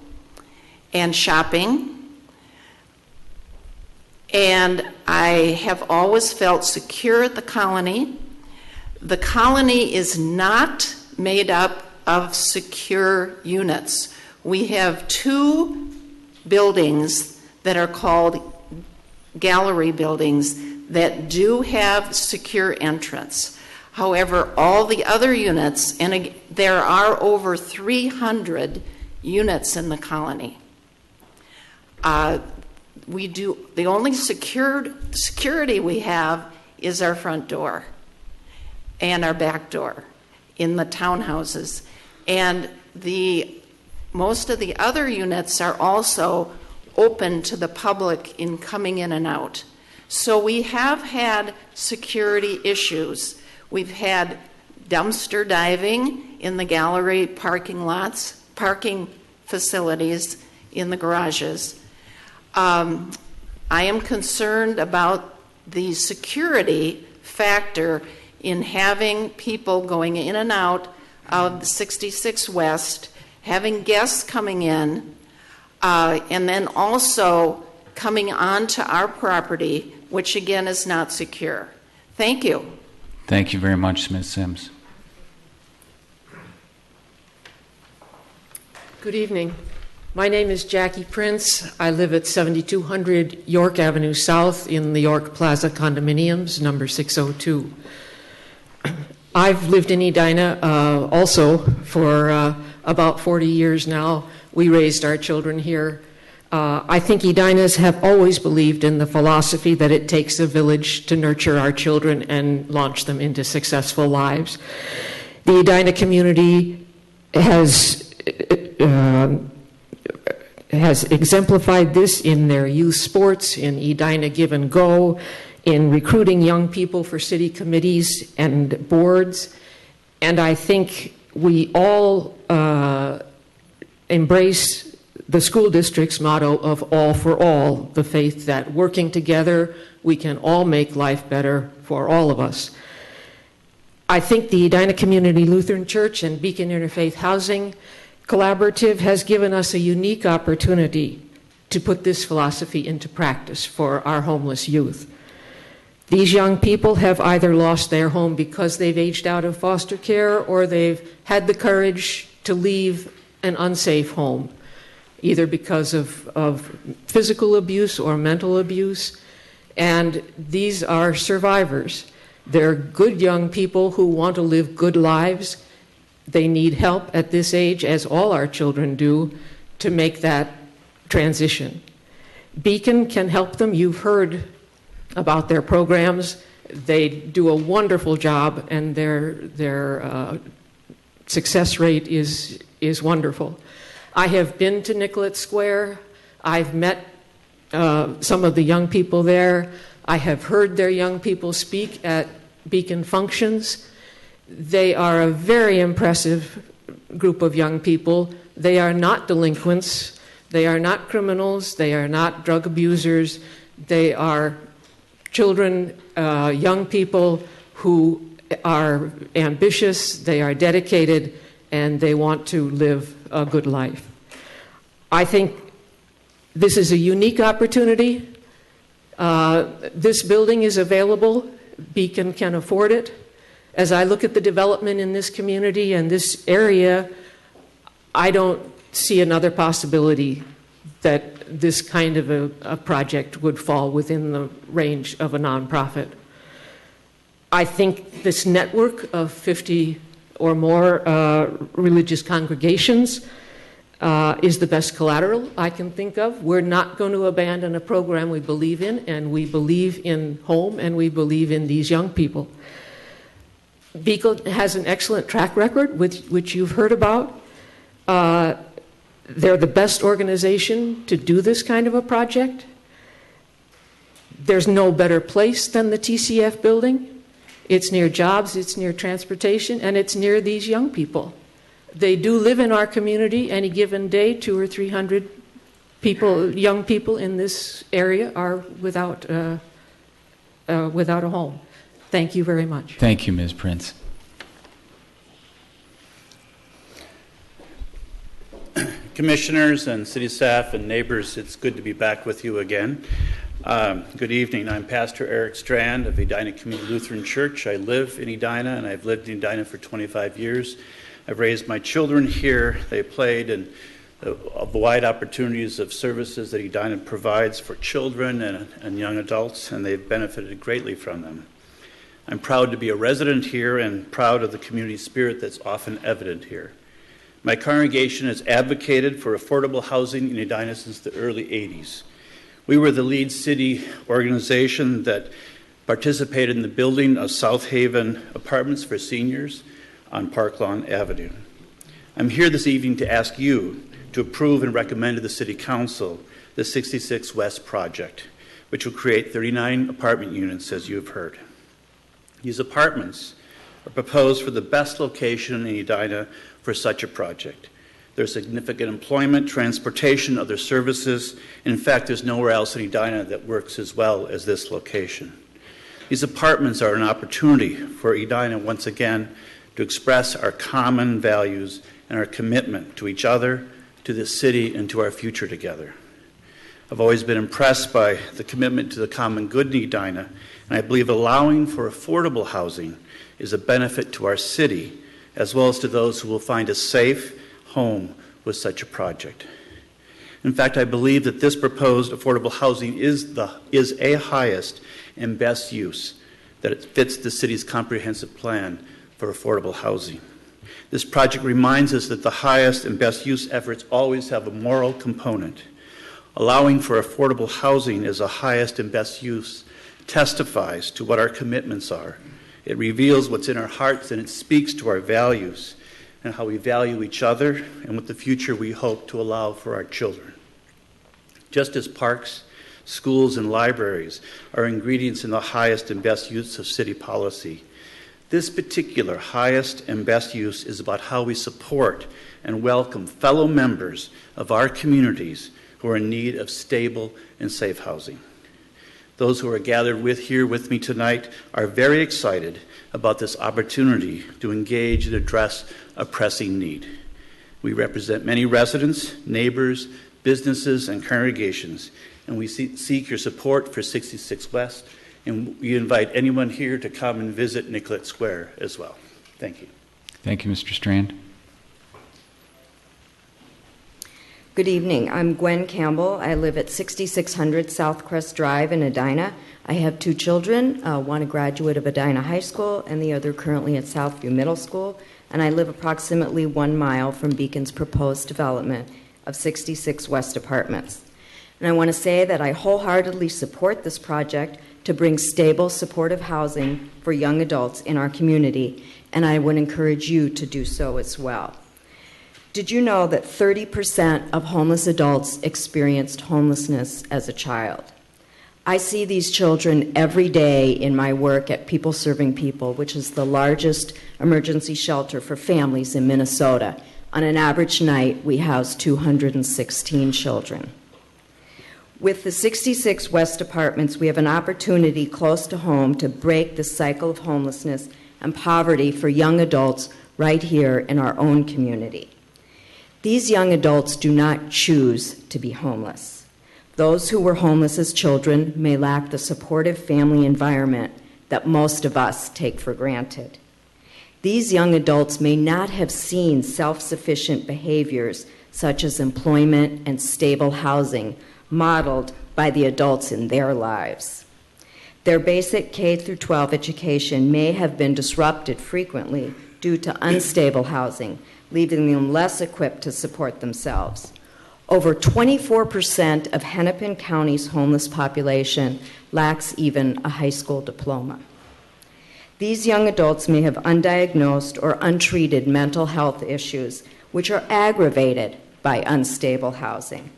and shopping, and I have always felt secure at the colony. The colony is not made up of secure units. We have 2 buildings that are called gallery buildings that do have secure entrance. However, all the other units, and there are over 300 units in the colony, the only security we have is our front door and our back door in the townhouses. And most of the other units are also open to the public in coming in and out. So we have had security issues. We've had dumpster diving in the gallery parking lots, parking facilities in the garages. I am concerned about the security factor in having people going in and out of the 66 West, having guests coming in, and then also coming onto our property, which again is not secure. Thank you. Thank you very much, Ms. Sims. Good evening. My name is Jackie Prince. I live at 7200 York Avenue South in the York Plaza condominiums, number 602. I've lived in Edina also for about 40 years now. We raised our children here. I think Edinas have always believed in the philosophy that it takes a village to nurture our children and launch them into successful lives. The Edina community has exemplified this in their youth sports, in Edina Give and Go, in recruiting young people for city committees and boards. And I think we all embrace the school district's motto of all for all, the faith that working together, we can all make life better for all of us. I think the Edina Community Lutheran Church and Beacon Interfaith Housing Collaborative has given us a unique opportunity to put this philosophy into practice for our homeless youth. These young people have either lost their home because they've aged out of foster care, or they've had the courage to leave an unsafe home, either because of physical abuse or mental abuse. And these are survivors. They're good young people who want to live good lives. They need help at this age, as all our children do, to make that transition. Beacon can help them. You've heard about their programs. They do a wonderful job, and their success rate is wonderful. I have been to Nicollet Square. I've met some of the young people there. I have heard their young people speak at Beacon functions. They are a very impressive group of young people. They are not delinquents. They are not criminals. They are not drug abusers. They are children, young people who are ambitious, they are dedicated, and they want to live a good life. I think this is a unique opportunity. This building is available. Beacon can afford it. As I look at the development in this community and this area, I don't see another possibility that this kind of a project would fall within the range of a nonprofit. I think this network of 50 or more religious congregations is the best collateral I can think of. We're not going to abandon a program we believe in, and we believe in home, and we believe in these young people. Beacon has an excellent track record, which you've heard about. They're the best organization to do this kind of a project. There's no better place than the TCF building. It's near jobs, it's near transportation, and it's near these young people. They do live in our community. Any given day, 200 or 300 people, young people in this area are without a home. Thank you very much. Thank you, Ms. Prince. Commissioners and city staff and neighbors, it's good to be back with you again. Good evening. I'm Pastor Eric Strand of Edina Community Lutheran Church. I live in Edina, and I've lived in Edina for 25 years. I've raised my children here. They played in the wide opportunities of services that Edina provides for children and young adults, and they've benefited greatly from them. I'm proud to be a resident here and proud of the community spirit that's often evident here. My congregation has advocated for affordable housing in Edina since the early 80s. We were the lead city organization that participated in the building of South Haven apartments for seniors on Park Lawn Avenue. I'm here this evening to ask you to approve and recommend to the City Council the 66 West project, which will create 39 apartment units, as you have heard. These apartments are proposed for the best location in Edina for such a project. There's significant employment, transportation, other services. And in fact, there's nowhere else in Edina that works as well as this location. These apartments are an opportunity for Edina once again to express our common values and our commitment to each other, to the city, and to our future together. I've always been impressed by the commitment to the common good in Edina, and I believe allowing for affordable housing is a benefit to our city, as well as to those who will find a safe home with such a project. In fact, I believe that this proposed affordable housing is a highest and best use, that it fits the city's comprehensive plan for affordable housing. This project reminds us that the highest and best use efforts always have a moral component. Allowing for affordable housing as a highest and best use testifies to what our commitments are. It reveals what's in our hearts, and it speaks to our values and how we value each other and what the future we hope to allow for our children. Just as parks, schools, and libraries are ingredients in the highest and best use of city policy, this particular highest and best use is about how we support and welcome fellow members of our communities who are in need of stable and safe housing. Those who are gathered here with me tonight are very excited about this opportunity to engage and address a pressing need. We represent many residents, neighbors, businesses, and congregations, and we seek your support for 66 West, and we invite anyone here to come and visit Nicollet Square as well. Thank you. Thank you, Mr. Strand. Good evening. I'm Gwen Campbell. I live at 6600 South Crest Drive in Edina. I have two children, one a graduate of Edina High School and the other currently at Southview Middle School, and I live approximately 1 mile from Beacon's proposed development of 66 West Apartments. And I want to say that I wholeheartedly support this project to bring stable, supportive housing for young adults in our community, and I would encourage you to do so as well. Did you know that 30% of homeless adults experienced homelessness as a child? I see these children every day in my work at People Serving People, which is the largest emergency shelter for families in Minnesota. On an average night, we house 216 children. With the 66 West Apartments, we have an opportunity close to home to break the cycle of homelessness and poverty for young adults right here in our own community. These young adults do not choose to be homeless. Those who were homeless as children may lack the supportive family environment that most of us take for granted. These young adults may not have seen self-sufficient behaviors such as employment and stable housing modeled by the adults in their lives. Their basic K through 12 education may have been disrupted frequently due to unstable housing, leaving them less equipped to support themselves. Over 24% of Hennepin County's homeless population lacks even a high school diploma. These young adults may have undiagnosed or untreated mental health issues, which are aggravated by unstable housing.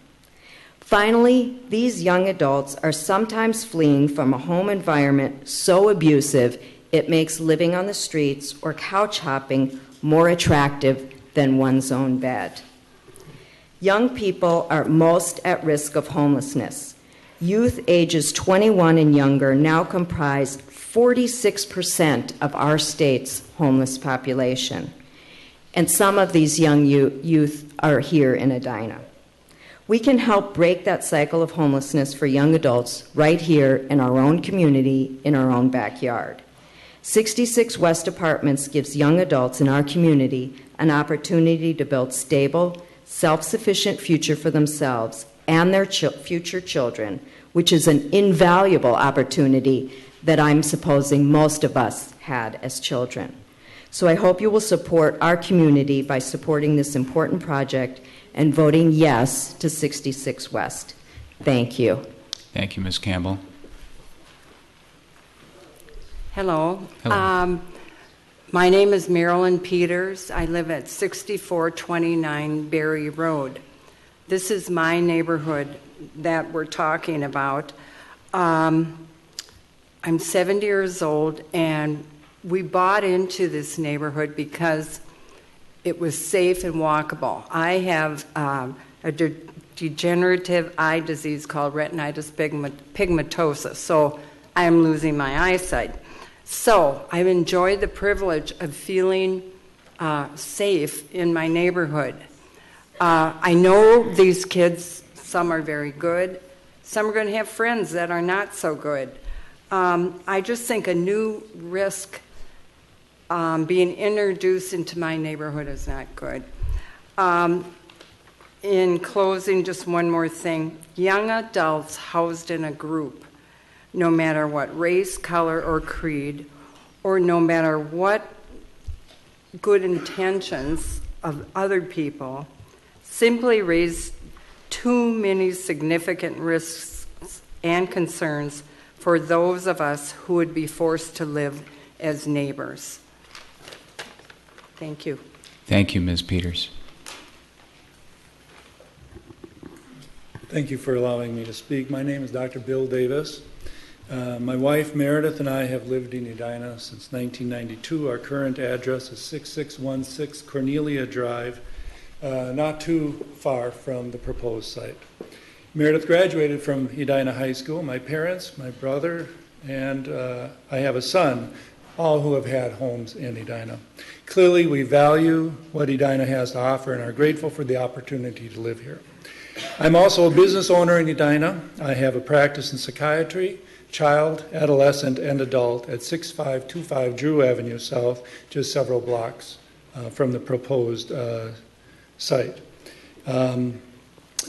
Finally, these young adults are sometimes fleeing from a home environment so abusive it makes living on the streets or couch hopping more attractive than one's own bed. Young people are most at risk of homelessness. Youth ages 21 and younger now comprise 46% of our state's homeless population. And some of these young youth are here in Edina. We can help break that cycle of homelessness for young adults right here in our own community, in our own backyard. 66 West Apartments gives young adults in our community an opportunity to build stable, self-sufficient future for themselves and their future children, which is an invaluable opportunity that I'm supposing most of us had as children. So I hope you will support our community by supporting this important project and voting yes to 66 West. Thank you. Thank you, Ms. Campbell. Hello. Hello. My name is Marilyn Peters. I live at 6429 Berry Road. This is my neighborhood that we're talking about. I'm 70 years old, and we bought into this neighborhood because it was safe and walkable. I have a degenerative eye disease called retinitis pigmentosa, so I'm losing my eyesight. So I've enjoyed the privilege of feeling safe in my neighborhood. I know these kids, some are very good, some are going to have friends that are not so good. I just think a new risk being introduced into my neighborhood is not good. In closing, just one more thing. Young adults housed in a group, no matter what race, color, or creed, or no matter what good intentions of other people, simply raise too many significant risks and concerns for those of us who would be forced to live as neighbors. Thank you. Thank you, Ms. Peters. Thank you for allowing me to speak. My name is Dr. Bill Davis. My wife Meredith and I have lived in Edina since 1992. Our current address is 6616 Cornelia Drive, not too far from the proposed site. Meredith graduated from Edina High School. My parents, my brother, and I have a son, all who have had homes in Edina. Clearly, we value what Edina has to offer and are grateful for the opportunity to live here. I'm also a business owner in Edina. I have a practice in psychiatry, child, adolescent, and adult at 6525 Drew Avenue South, just several blocks from the proposed site.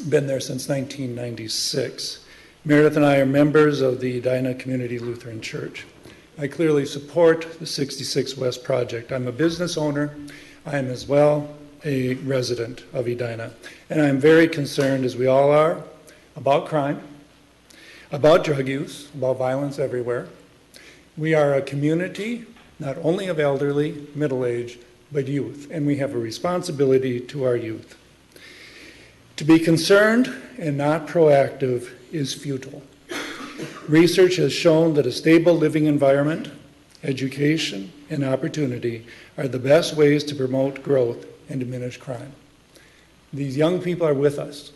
Been there since 1996. Meredith and I are members of the Edina Community Lutheran Church. I clearly support the 66 West project. I'm a business owner. I am as well a resident of Edina. And I'm very concerned, as we all are, about crime, about drug use, about violence everywhere. We are a community not only of elderly, middle-aged, but youth, and we have a responsibility to our youth. To be concerned and not proactive is futile. Research has shown that a stable living environment, education, and opportunity are the best ways to promote growth and diminish crime. These young people are with us.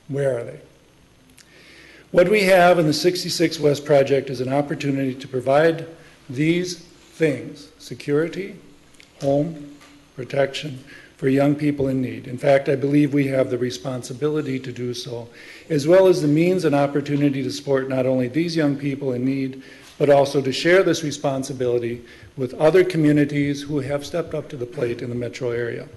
Where are they? What we have in the 66 West project is an opportunity to provide these things: security, home, protection, for young people in need. In fact, I believe we have the responsibility to do so, as well as the means and opportunity to support not only these young people in need, but also to share this responsibility with other communities who have stepped up to the plate in the metro area.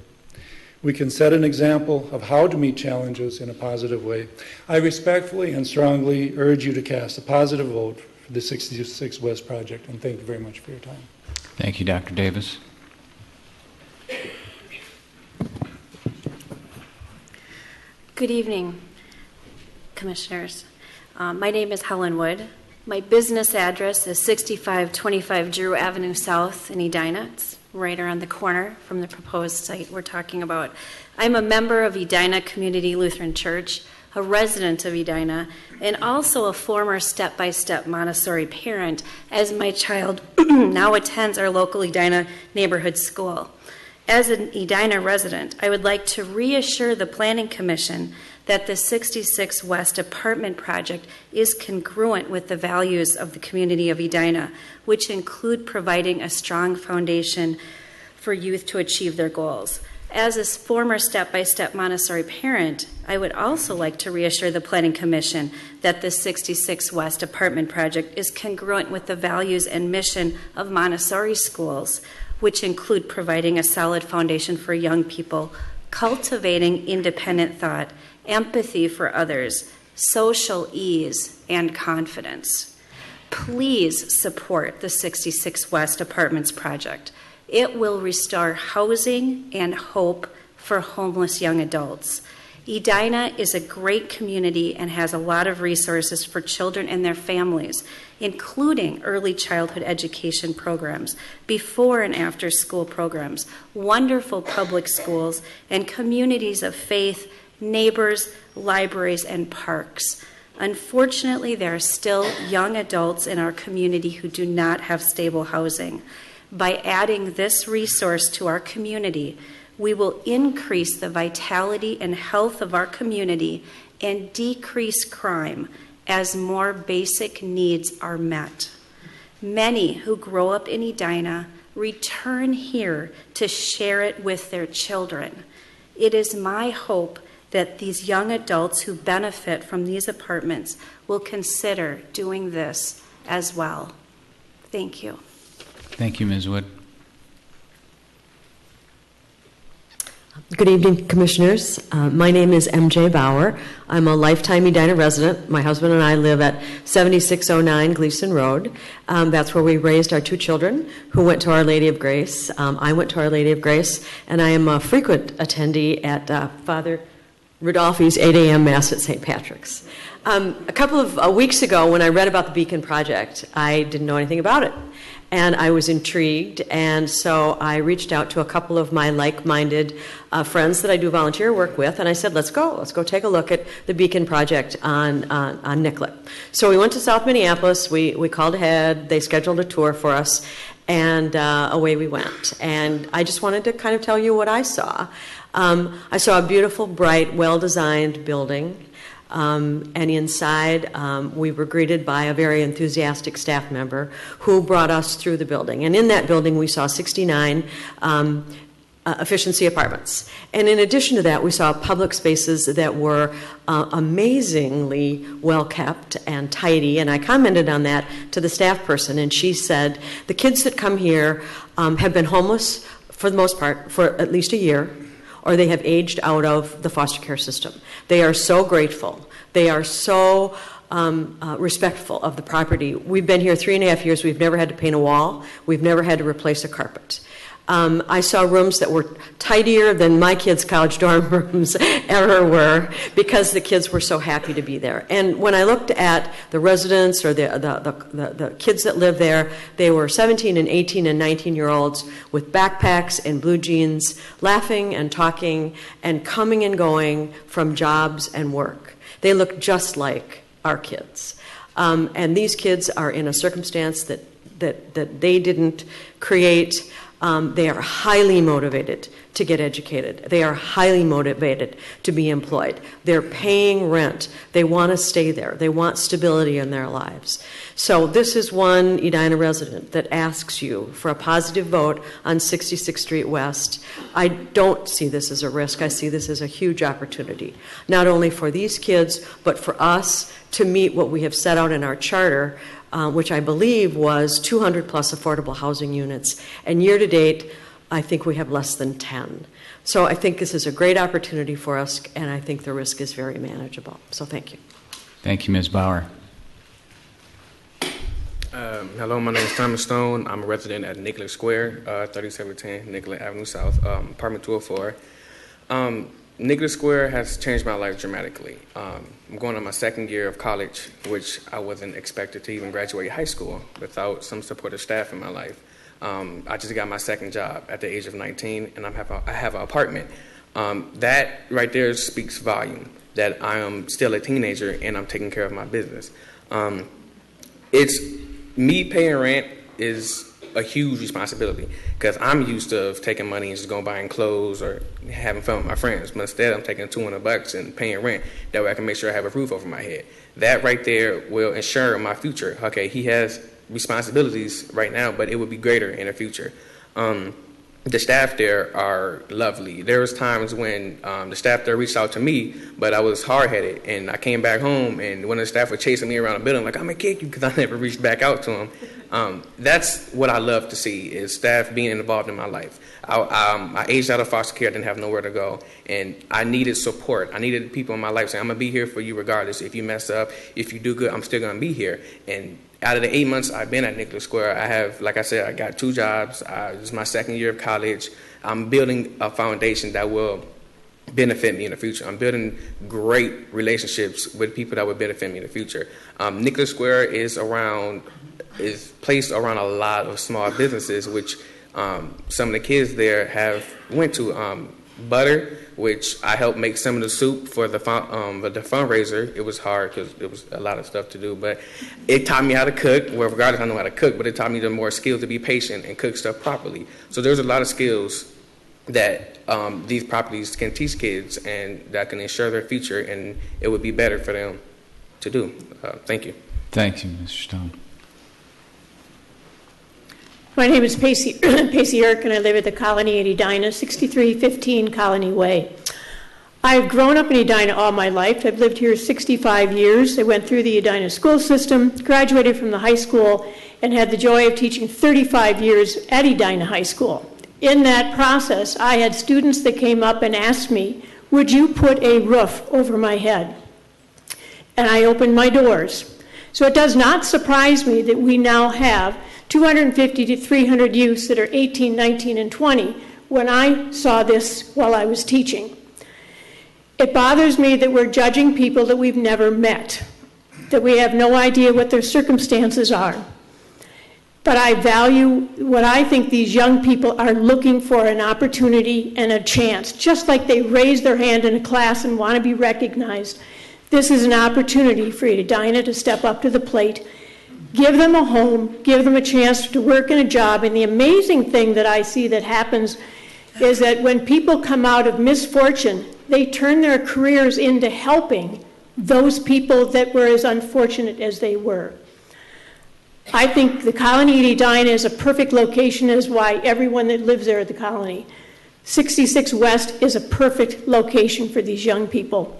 We can set an example of how to meet challenges in a positive way. I respectfully and strongly urge you to cast a positive vote for the 66 West project, and thank you very much for your time. Thank you, Dr. Davis. Good evening, Commissioners. My name is Helen Wood. My business address is 6525 Drew Avenue South in Edina. It's right around the corner from the proposed site we're talking about. I'm a member of Edina Community Lutheran Church, a resident of Edina, and also a former step-by-step Montessori parent, as my child now attends our local Edina neighborhood school. As an Edina resident, I would like to reassure the Planning Commission that the 66 West apartment project is congruent with the values of the community of Edina, which include providing a strong foundation for youth to achieve their goals. As a former step-by-step Montessori parent, I would also like to reassure the Planning Commission that the 66 West apartment project is congruent with the values and mission of Montessori schools, which include providing a solid foundation for young people, cultivating independent thought, empathy for others, social ease, and confidence. Please support the 66 West Apartments project. It will restore housing and hope for homeless young adults. Edina is a great community and has a lot of resources for children and their families, including early childhood education programs, before and after school programs, wonderful public schools, and communities of faith, neighbors, libraries, and parks. Unfortunately, there are still young adults in our community who do not have stable housing. By adding this resource to our community, we will increase the vitality and health of our community and decrease crime as more basic needs are met. Many who grow up in Edina return here to share it with their children. It is my hope that these young adults who benefit from these apartments will consider doing this as well. Thank you. Thank you, Ms. Wood. Good evening, Commissioners. My name is MJ Bauer. I'm a lifetime Edina resident. My husband and I live at 7609 Gleason Road. That's where we raised our two children who went to Our Lady of Grace. I went to Our Lady of Grace, and I am a frequent attendee at Father Rudolphi's 8 a.m. Mass at St. Patrick's. A couple of weeks ago, when I read about the Beacon Project, I didn't know anything about it. And I was intrigued, and so I reached out to a couple of my like-minded friends that I do volunteer work with, and I said, let's go take a look at the Beacon Project on Nicollet. So we went to South Minneapolis, we called ahead, they scheduled a tour for us, and away we went. And I just wanted to kind of tell you what I saw. I saw a beautiful, bright, well-designed building. And inside, we were greeted by a very enthusiastic staff member who brought us through the building. And in that building, we saw 69 efficiency apartments. And in addition to that, we saw public spaces that were amazingly well-kept and tidy. And I commented on that to the staff person, and she said, the kids that come here have been homeless, for the most part, for at least a year, or they have aged out of the foster care system. They are so grateful. They are so respectful of the property. We've been here 3.5 years. We've never had to paint a wall. We've never had to replace a carpet. I saw rooms that were tidier than my kids' college dorm rooms ever were, because the kids were so happy to be there. And when I looked at the residents or the kids that live there, they were 17 and 18 and 19-year-olds with backpacks and blue jeans, laughing and talking and coming and going from jobs and work. They look just like our kids. And these kids are in a circumstance that they didn't create. They are highly motivated to get educated. They are highly motivated to be employed. They're paying rent. They want to stay there. They want stability in their lives. So this is one Edina resident that asks you for a positive vote on 66th Street West. I don't see this as a risk. I see this as a huge opportunity, not only for these kids, but for us to meet what we have set out in our charter which I believe was 200 plus affordable housing units. And year to date, I think we have less than 10. So I think this is a great opportunity for us, and I think the risk is very manageable. So thank you. Thank you, Ms. Bauer. Hello, my name is Thomas Stone. I'm a resident at Nicollet Square, 3710 Nicollet Avenue South, apartment 204. Nicollet Square has changed my life dramatically. I'm going on my second year of college, which I wasn't expected to even graduate high school without some supportive staff in my life. I just got my second job at the age of 19, and I have an apartment. That right there speaks volume, that I am still a teenager and I'm taking care of my business. It's me paying rent is a huge responsibility because I'm used to taking money and just going buying clothes or having fun with my friends. But instead, I'm taking $200 and paying rent. That way I can make sure I have a roof over my head. That right there will ensure my future. Okay, he has responsibilities right now, but it will be greater in the future. The staff there are lovely. There was times when the staff there reached out to me, but I was hard-headed, and I came back home, and one of the staff was chasing me around the building, like, I'm going to kick you, because I never reached back out to him. That's what I love to see, is staff being involved in my life. I aged out of foster care. I didn't have nowhere to go, and I needed support. I needed people in my life saying, I'm going to be here for you regardless. If you mess up, if you do good, I'm still going to be here. And out of the 8 months I've been at Nicollet Square, I have, like I said, I got 2 jobs. This is my second year of college. I'm building a foundation that will benefit me in the future. I'm building great relationships with people that would benefit me in the future. Nicollet Square is placed around a lot of small businesses, which some of the kids there have went to. Butter, which I helped make some of the soup for the fundraiser. It was hard because it was a lot of stuff to do, but it taught me how to cook. Well, regardless, I know how to cook, but it taught me the more skills to be patient and cook stuff properly. So there's a lot of skills that these properties can teach kids and that can ensure their future, and it would be better for them to do. Thank you. Thank you, Mr. Stone. My name is Pacey Irk, and I live at the Colony at Edina, 6315 Colony Way. I've grown up in Edina all my life. I've lived here 65 years. I went through the Edina school system, graduated from the high school, and had the joy of teaching 35 years at Edina High School. In that process, I had students that came up and asked me, would you put a roof over my head? And I opened my doors. So it does not surprise me that we now have 250 to 300 youths that are 18, 19, and 20 when I saw this while I was teaching. It bothers me that we're judging people that we've never met, that we have no idea what their circumstances are. But I value what I think these young people are looking for, an opportunity and a chance. Just like they raise their hand in a class and want to be recognized, this is an opportunity for Edina to step up to the plate. Give them a home, give them a chance to work in a job. And the amazing thing that I see that happens is that when people come out of misfortune, they turn their careers into helping those people that were as unfortunate as they were. I think the Colony at Edina is a perfect location, as why everyone that lives there at the Colony. 66 West is a perfect location for these young people.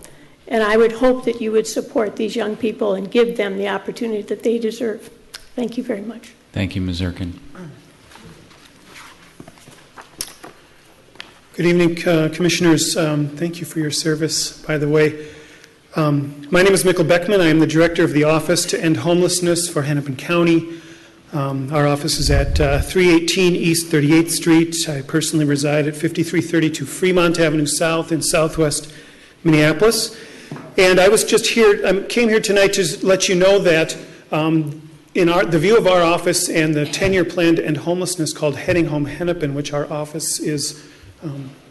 And I would hope that you would support these young people and give them the opportunity that they deserve. Thank you very much. Thank you, Ms. Erkin. Good evening, Commissioners. Thank you for your service, by the way. My name is Mikkel Beckman. I am the Director of the Office to End Homelessness for Hennepin County. Our office is at 318 East 38th Street. I personally reside at 5332 Fremont Avenue South in Southwest Minneapolis. And I was just here, came here tonight to let you know that in the view of our office and the 10-year plan to end homelessness called Heading Home Hennepin, which our office is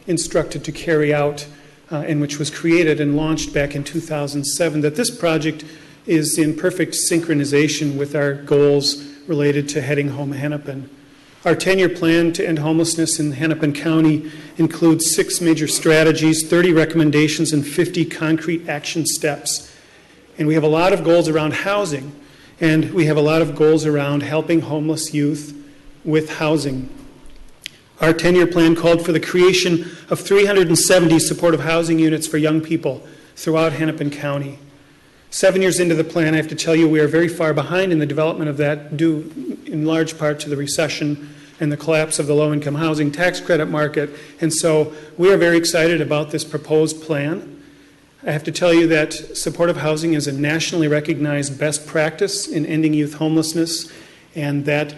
instructed to carry out and which was created and launched back in 2007, that this project is in perfect synchronization with our goals related to Heading Home Hennepin. Our 10-year plan to end homelessness in Hennepin County includes 6 major strategies, 30 recommendations, and 50 concrete action steps. And we have a lot of goals around housing, and we have a lot of goals around helping homeless youth with housing. Our 10-year plan called for the creation of 370 supportive housing units for young people throughout Hennepin County. 7 years into the plan, I have to tell you we are very far behind in the development of that, due in large part to the recession and the collapse of the low-income housing tax credit market. And so we are very excited about this proposed plan. I have to tell you that supportive housing is a nationally recognized best practice in ending youth homelessness, and that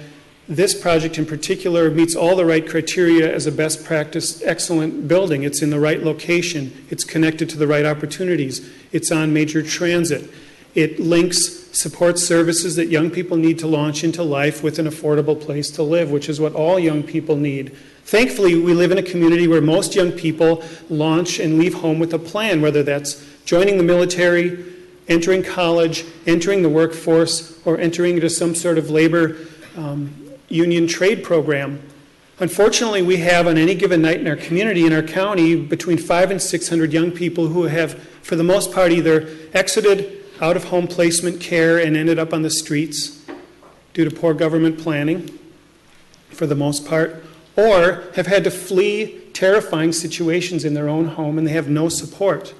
this project in particular meets all the right criteria as a best practice, excellent building. It's in the right location. It's connected to the right opportunities. It's on major transit. It links support services that young people need to launch into life with an affordable place to live, which is what all young people need. Thankfully, we live in a community where most young people launch and leave home with a plan, whether that's joining the military, entering college, entering the workforce, or entering into some sort of labor union trade program. Unfortunately, we have on any given night in our community, in our county, between 500 and 600 young people who have, for the most part, either exited out-of-home placement care and ended up on the streets due to poor government planning, for the most part, or have had to flee terrifying situations in their own home and they have no support.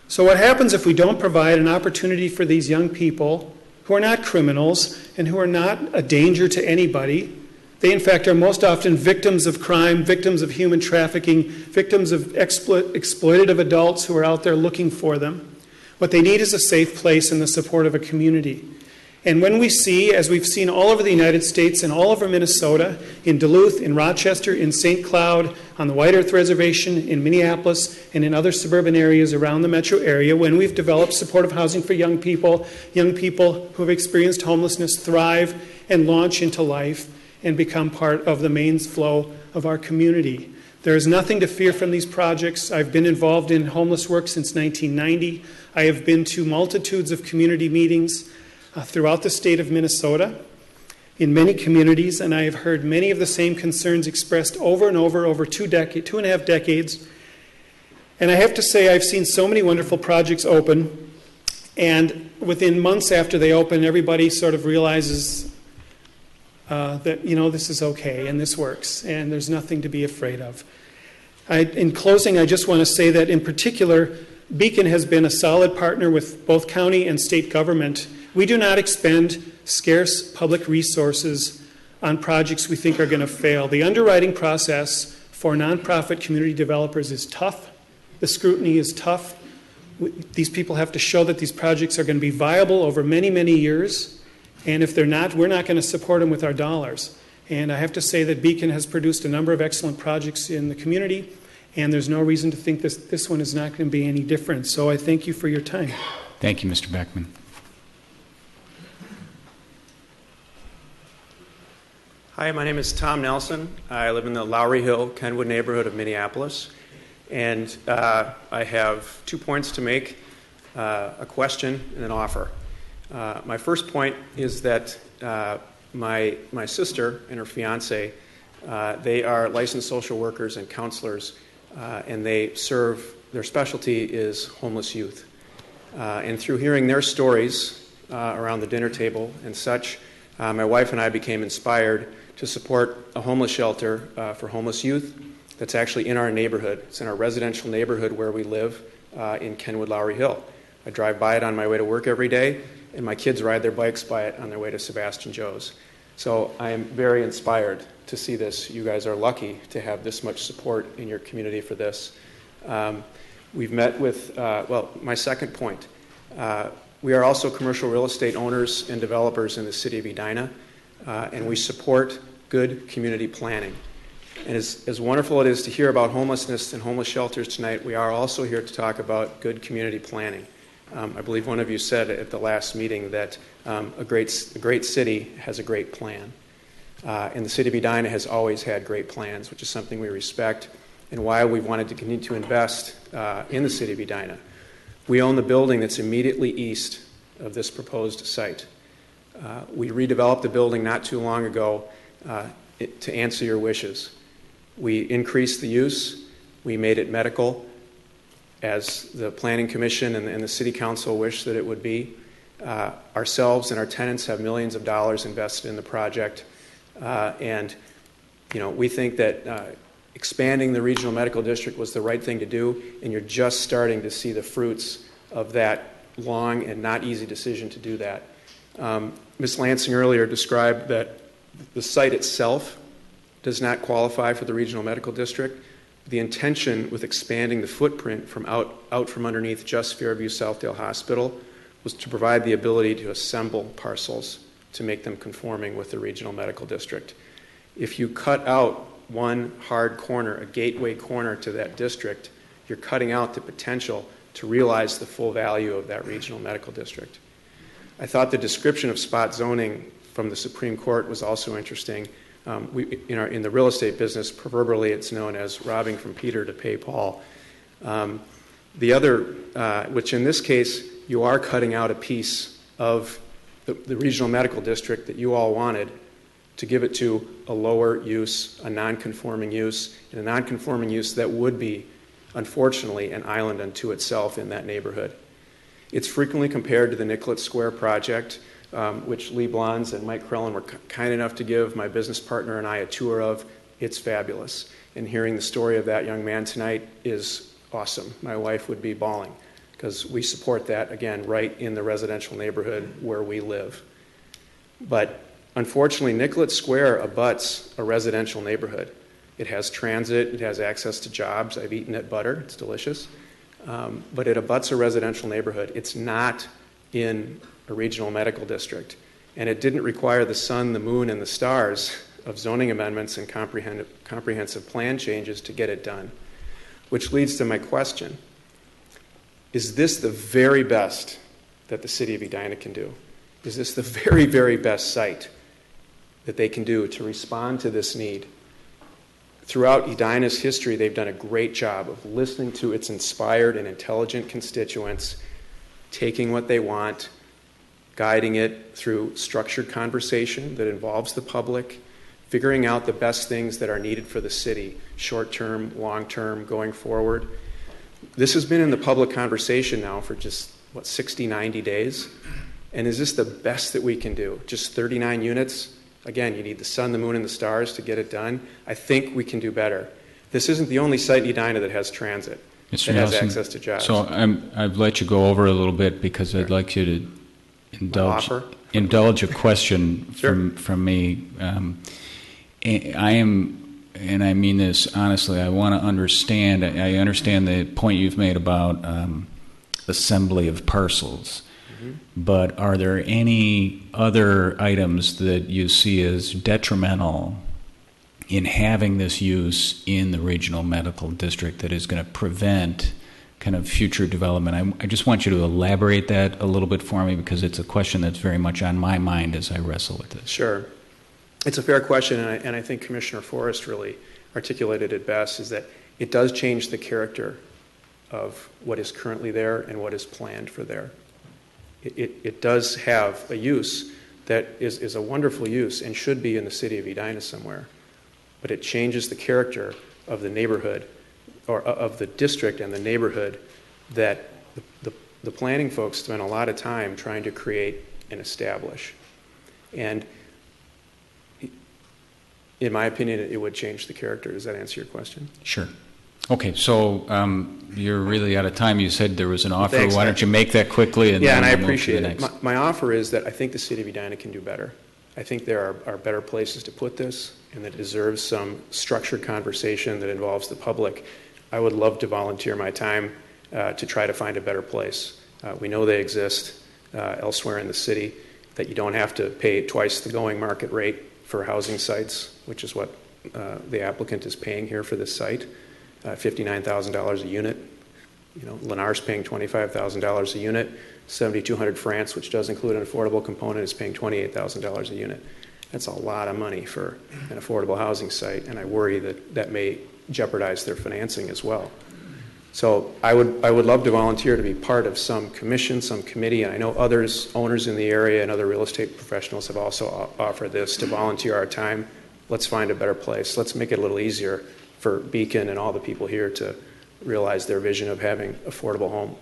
So what happens if we don't provide an opportunity for these young people who are not criminals and who are not a danger to anybody? They, in fact, are most often victims of crime, victims of human trafficking, victims of exploitative adults who are out there looking for them. What they need is a safe place and the support of a community. And when we see, as we've seen all over the United States and all over Minnesota, in Duluth, in Rochester, in St. Cloud, on the White Earth Reservation, in Minneapolis, and in other suburban areas around the metro area, when we've developed supportive housing for young people who have experienced homelessness thrive and launch into life and become part of the main flow of our community. There is nothing to fear from these projects. I've been involved in homeless work since 1990. I have been to multitudes of community meetings throughout the state of Minnesota in many communities, and I have heard many of the same concerns expressed over and over 2.5 decades. And I have to say I've seen so many wonderful projects open, and within months after they open, everybody sort of realizes that, this is okay and this works and there's nothing to be afraid of. In closing, I just want to say that in particular, Beacon has been a solid partner with both county and state government. We do not expend scarce public resources on projects we think are going to fail. The underwriting process for nonprofit community developers is tough. The scrutiny is tough. These people have to show that these projects are going to be viable over many, many years. And if they're not, we're not going to support them with our dollars. And I have to say that Beacon has produced a number of excellent projects in the community, and there's no reason to think this one is not going to be any different. So I thank you for your time. Thank you, Mr. Beckman. Hi, my name is Tom Nelson. I live in the Lowry Hill, Kenwood neighborhood of Minneapolis. And I have 2 points to make, a question and an offer. My first point is that my sister and her fiance, they are licensed social workers and counselors, and their specialty is homeless youth. And through hearing their stories around the dinner table and such, my wife and I became inspired to support a homeless shelter for homeless youth that's actually in our neighborhood. It's in our residential neighborhood where we live in Kenwood Lowry Hill. I drive by it on my way to work every day, and my kids ride their bikes by it on their way to Sebastian Joe's. So I am very inspired to see this. You guys are lucky to have this much support in your community for this. We've met with, my second point. We are also commercial real estate owners and developers in the city of Edina, and we support good community planning. And as wonderful it is to hear about homelessness and homeless shelters tonight, we are also here to talk about good community planning. I believe one of you said at the last meeting that a great city has a great plan. And the city of Edina has always had great plans, which is something we respect, and why we've wanted to continue to invest in the city of Edina. We own the building that's immediately east of this proposed site. We redeveloped the building not too long ago to answer your wishes. We increased the use. We made it medical, as the Planning Commission and the City Council wish that it would be. Ourselves and our tenants have millions of dollars invested in the project. And we think that expanding the regional medical district was the right thing to do, and you're just starting to see the fruits of that long and not easy decision to do that. Ms. Lansing earlier described that the site itself does not qualify for the regional medical district. The intention with expanding the footprint from out from underneath just Fairview Southdale Hospital was to provide the ability to assemble parcels to make them conforming with the regional medical district. If you cut out one hard corner, a gateway corner to that district, you're cutting out the potential to realize the full value of that regional medical district. I thought the description of spot zoning from the Supreme Court was also interesting. In the real estate business, proverbially it's known as robbing from Peter to pay Paul. The other, which in this case, you are cutting out a piece of the regional medical district that you all wanted to give it to a lower use, a non-conforming use, and a non-conforming use that would be, unfortunately, an island unto itself in that neighborhood. It's frequently compared to the Nicollet Square project, which Lee Blondes and Mike Krellen were kind enough to give my business partner and I a tour of. It's fabulous. And hearing the story of that young man tonight is awesome. My wife would be bawling because we support that, again, right in the residential neighborhood where we live. But unfortunately, Nicollet Square abuts a residential neighborhood. It has transit, it has access to jobs. I've eaten at Butter, it's delicious. But it abuts a residential neighborhood. It's not in a regional medical district. And it didn't require the sun, the moon, and the stars of zoning amendments and comprehensive plan changes to get it done. Which leads to my question. Is this the very best that the city of Edina can do? Is this the very, very best site that they can do to respond to this need? Throughout Edina's history, they've done a great job of listening to its inspired and intelligent constituents, taking what they want, guiding it through structured conversation that involves the public, figuring out the best things that are needed for the city, short-term, long-term, going forward. This has been in the public conversation now for just, 60, 90 days? And is this the best that we can do? Just 39 units? Again, you need the sun, the moon, and the stars to get it done. I think we can do better. This isn't the only site in Edina that has transit, that has access to jobs. So I've let you go over a little bit because I'd like you to indulge a question from me. I am, and I mean this honestly, I want to understand, I understand the point you've made about assembly of parcels. But are there any other items that you see as detrimental in having this use in the regional medical district that is going to prevent kind of future development? I just want you to elaborate that a little bit for me because it's a question that's very much on my mind as I wrestle with this. Sure. It's a fair question, and I think Commissioner Forrest really articulated it best, is that it does change the character of what is currently there and what is planned for there. It does have a use that is a wonderful use and should be in the city of Edina somewhere, but it changes the character of the neighborhood or of the district and the neighborhood that the planning folks spent a lot of time trying to create and establish. And in my opinion, it would change the character. Does that answer your question? Sure. Okay, so you're really out of time. You said there was an offer. Thanks. Why don't you make that quickly? And yeah, then and I we'll move to the appreciate it. next. My offer is that I think the city of Edina can do better. I think there are better places to put this, and that it deserves some structured conversation that involves the public. I would love to volunteer my time to try to find a better place. We know they exist elsewhere in the city, that you don't have to pay twice the going market rate for housing sites, which is what the applicant is paying here for this site. $59,000 a unit. You know, Lennar's paying $25,000 a unit. 7200 France, which does include an affordable component, is paying $28,000 a unit. That's a lot of money for an affordable housing site, and I worry that that may jeopardize their financing as well. So I would love to volunteer to be part of some commission, some committee, and I know owners in the area and other real estate professionals have also offered this, to volunteer our time. Let's find a better place. Let's make it a little easier for Beacon and all the people here to realize their vision of having affordable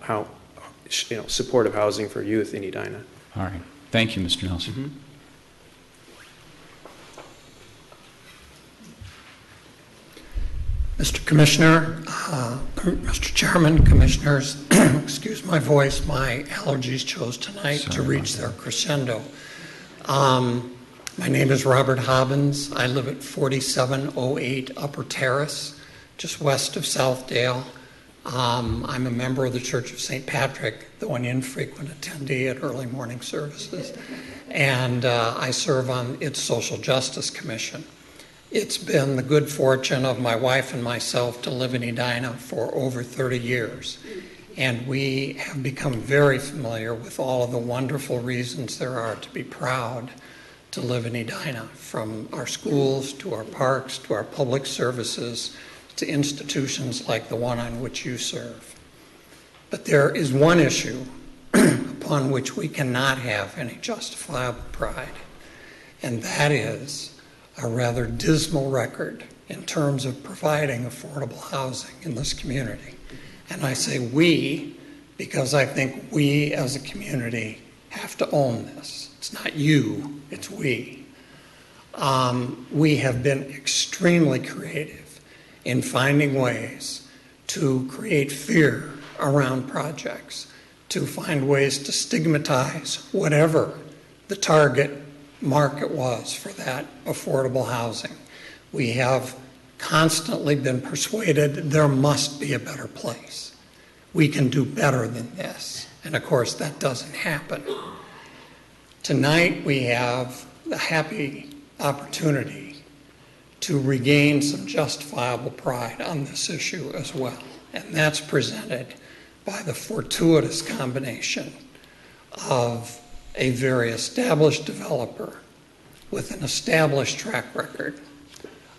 supportive housing for youth in Edina. All right. Thank you, Mr. Nelson. Mr. Mr. Chairman, Commissioners, excuse my voice, my allergies chose tonight to reach their crescendo. My name is Robert Hobbins. I live at 4708 Upper Terrace, just west of Southdale. I'm a member of the Church of St. Patrick, though an infrequent attendee at early morning services, and I serve on its Social Justice Commission. It's been the good fortune of my wife and myself to live in Edina for over 30 years, and we have become very familiar with all of the wonderful reasons there are to be proud to live in Edina, from our schools to our parks to our public services to institutions like the one on which you serve. But there is one issue upon which we cannot have any justifiable pride, and that is a rather dismal record in terms of providing affordable housing in this community. And I say we because I think we as a community have to own this. It's not you, it's we. We have been extremely creative in finding ways to create fear around projects, to find ways to stigmatize whatever the target market was for that affordable housing. We have constantly been persuaded there must be a better place. We can do better than this. And of course, that doesn't happen. Tonight, we have the happy opportunity to regain some justifiable pride on this issue as well. And that's presented by the fortuitous combination of a very established developer with an established track record,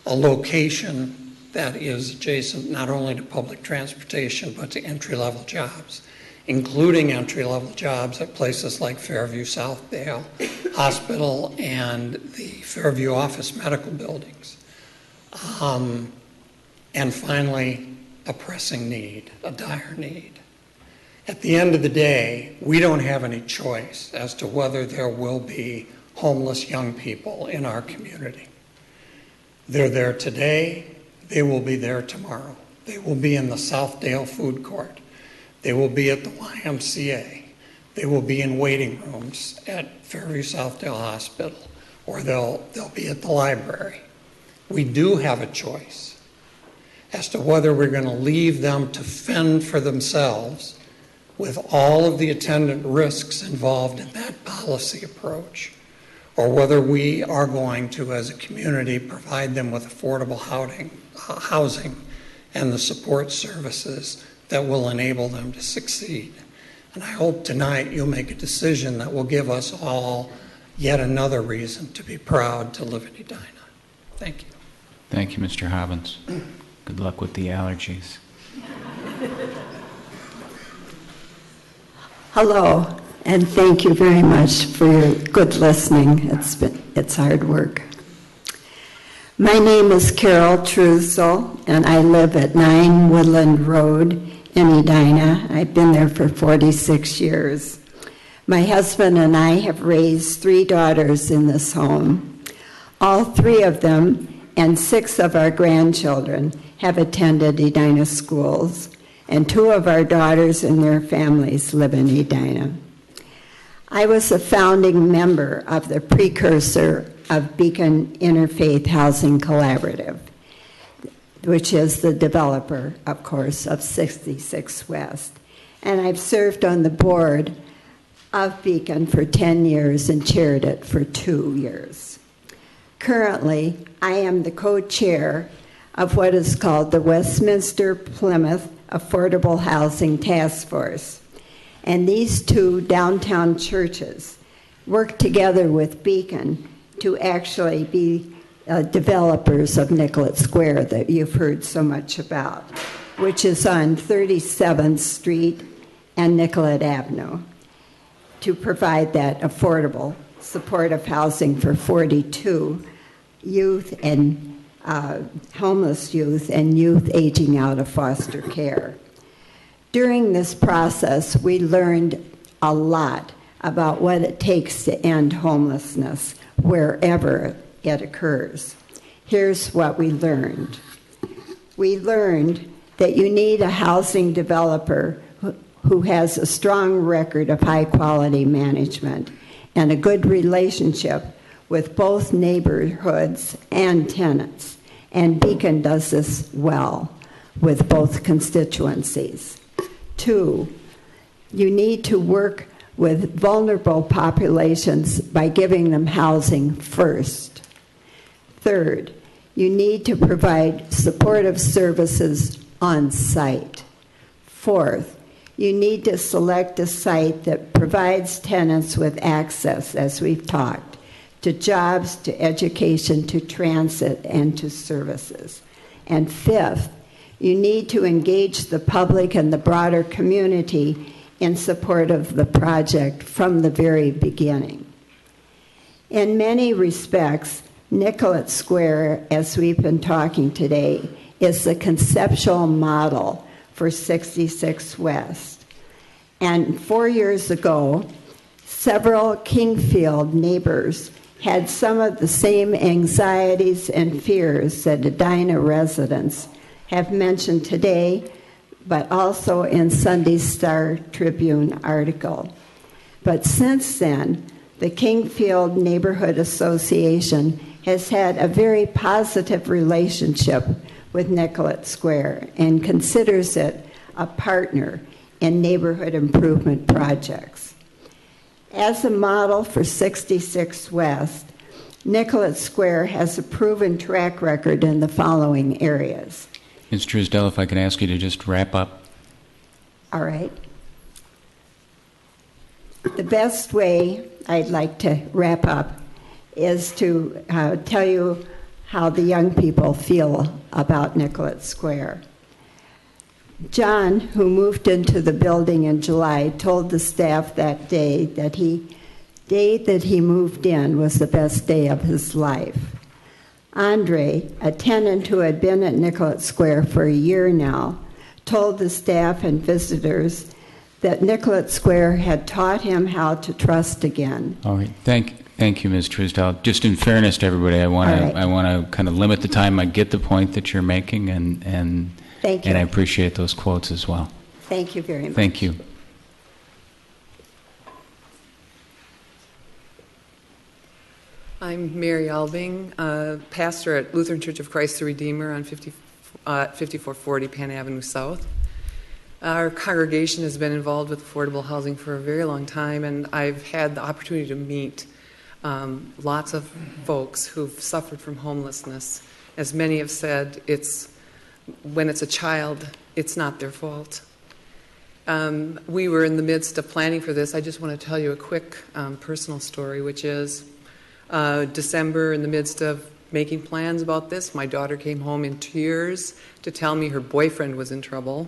a location that is adjacent not only to public transportation but to entry-level jobs, including entry-level jobs at places like Fairview Southdale Hospital and the Fairview Office Medical Buildings. And finally, a pressing need, a dire need. At the end of the day, we don't have any choice as to whether there will be homeless young people in our community. They're there today, they will be there tomorrow. They will be in the Southdale Food Court. They will be at the YMCA. They will be in waiting rooms at Fairview Southdale Hospital, or they'll be at the library. We do have a choice as to whether we're going to leave them to fend for themselves with all of the attendant risks involved in that policy approach, or whether we are going to, as a community, provide them with affordable housing and the support services that will enable them to succeed. And I hope tonight you'll make a decision that will give us all yet another reason to be proud to live in Edina. Thank you. Thank you, Mr. Hobbins. Good luck with the allergies. Hello, and thank you very much for your good listening. It's hard work. My name is Carol Trussell, and I live at 9 Woodland Road in Edina. I've been there for 46 years. My husband and I have raised 3 daughters in this home. All 3 of them and 6 of our grandchildren have attended Edina schools, and 2 of our daughters and their families live in Edina. I was a founding member of the precursor of Beacon Interfaith Housing Collaborative, which is the developer, of course, of 66 West. And I've served on the board of Beacon for 10 years and chaired it for 2 years. Currently, I am the co-chair of what is called the Westminster Plymouth Affordable Housing Task Force. And these 2 downtown churches work together with Beacon to actually be developers of Nicollet Square that you've heard so much about, which is on 37th Street and Nicollet Avenue, to provide that affordable, supportive housing for 42 youth and homeless youth and youth aging out of foster care. During this process, we learned a lot about what it takes to end homelessness wherever it occurs. Here's what we learned. we learned that you need a housing developer who has a strong record of high-quality management and a good relationship with both neighborhoods and tenants. And Beacon does this well with both constituencies. 2, you need to work with vulnerable populations by giving them housing first. 3rd, you need to provide supportive services on site. 4th, you need to select a site that provides tenants with access, as we've talked, to jobs, to education, to transit, and to services. And 5th, you need to engage the public and the broader community in support of the project from the very beginning. In many respects, Nicollet Square, as we've been talking today, is the conceptual model for 66 West. And 4 years ago, several Kingfield neighbors had some of the same anxieties and fears that Edina residents have mentioned today, but also in Sunday's Star Tribune article. But since then, the Kingfield Neighborhood Association has had a very positive relationship with Nicollet Square and considers it a partner in neighborhood improvement projects. As a model for 66 West, Nicollet Square has a proven track record in the following areas. Ms. Truesdell, if I could ask you to just wrap up. All right. The best way I'd like to wrap up is to tell you how the young people feel about Nicollet Square. John, who moved into the building in July, told the staff that day that he moved in was the best day of his life. Andre, a tenant who had been at Nicollet Square for a year now, told the staff and visitors that Nicollet Square had taught him how to trust again. All right. Thank you, Ms. Truesdell. Just in fairness to everybody, I want to kind of limit the time. I get the point that you're making, and thank you. And I appreciate those quotes as well. Thank you very much. Thank you. I'm Mary Albing, pastor at Lutheran Church of Christ the Redeemer on 5440 Penn Avenue South. Our congregation has been involved with affordable housing for a very long time, and I've had the opportunity to meet lots of folks who've suffered from homelessness. As many have said, when it's a child, it's not their fault. We were in the midst of planning for this. I just want to tell you a quick personal story, which is December, in the midst of making plans about this, my daughter came home in tears to tell me her boyfriend was in trouble.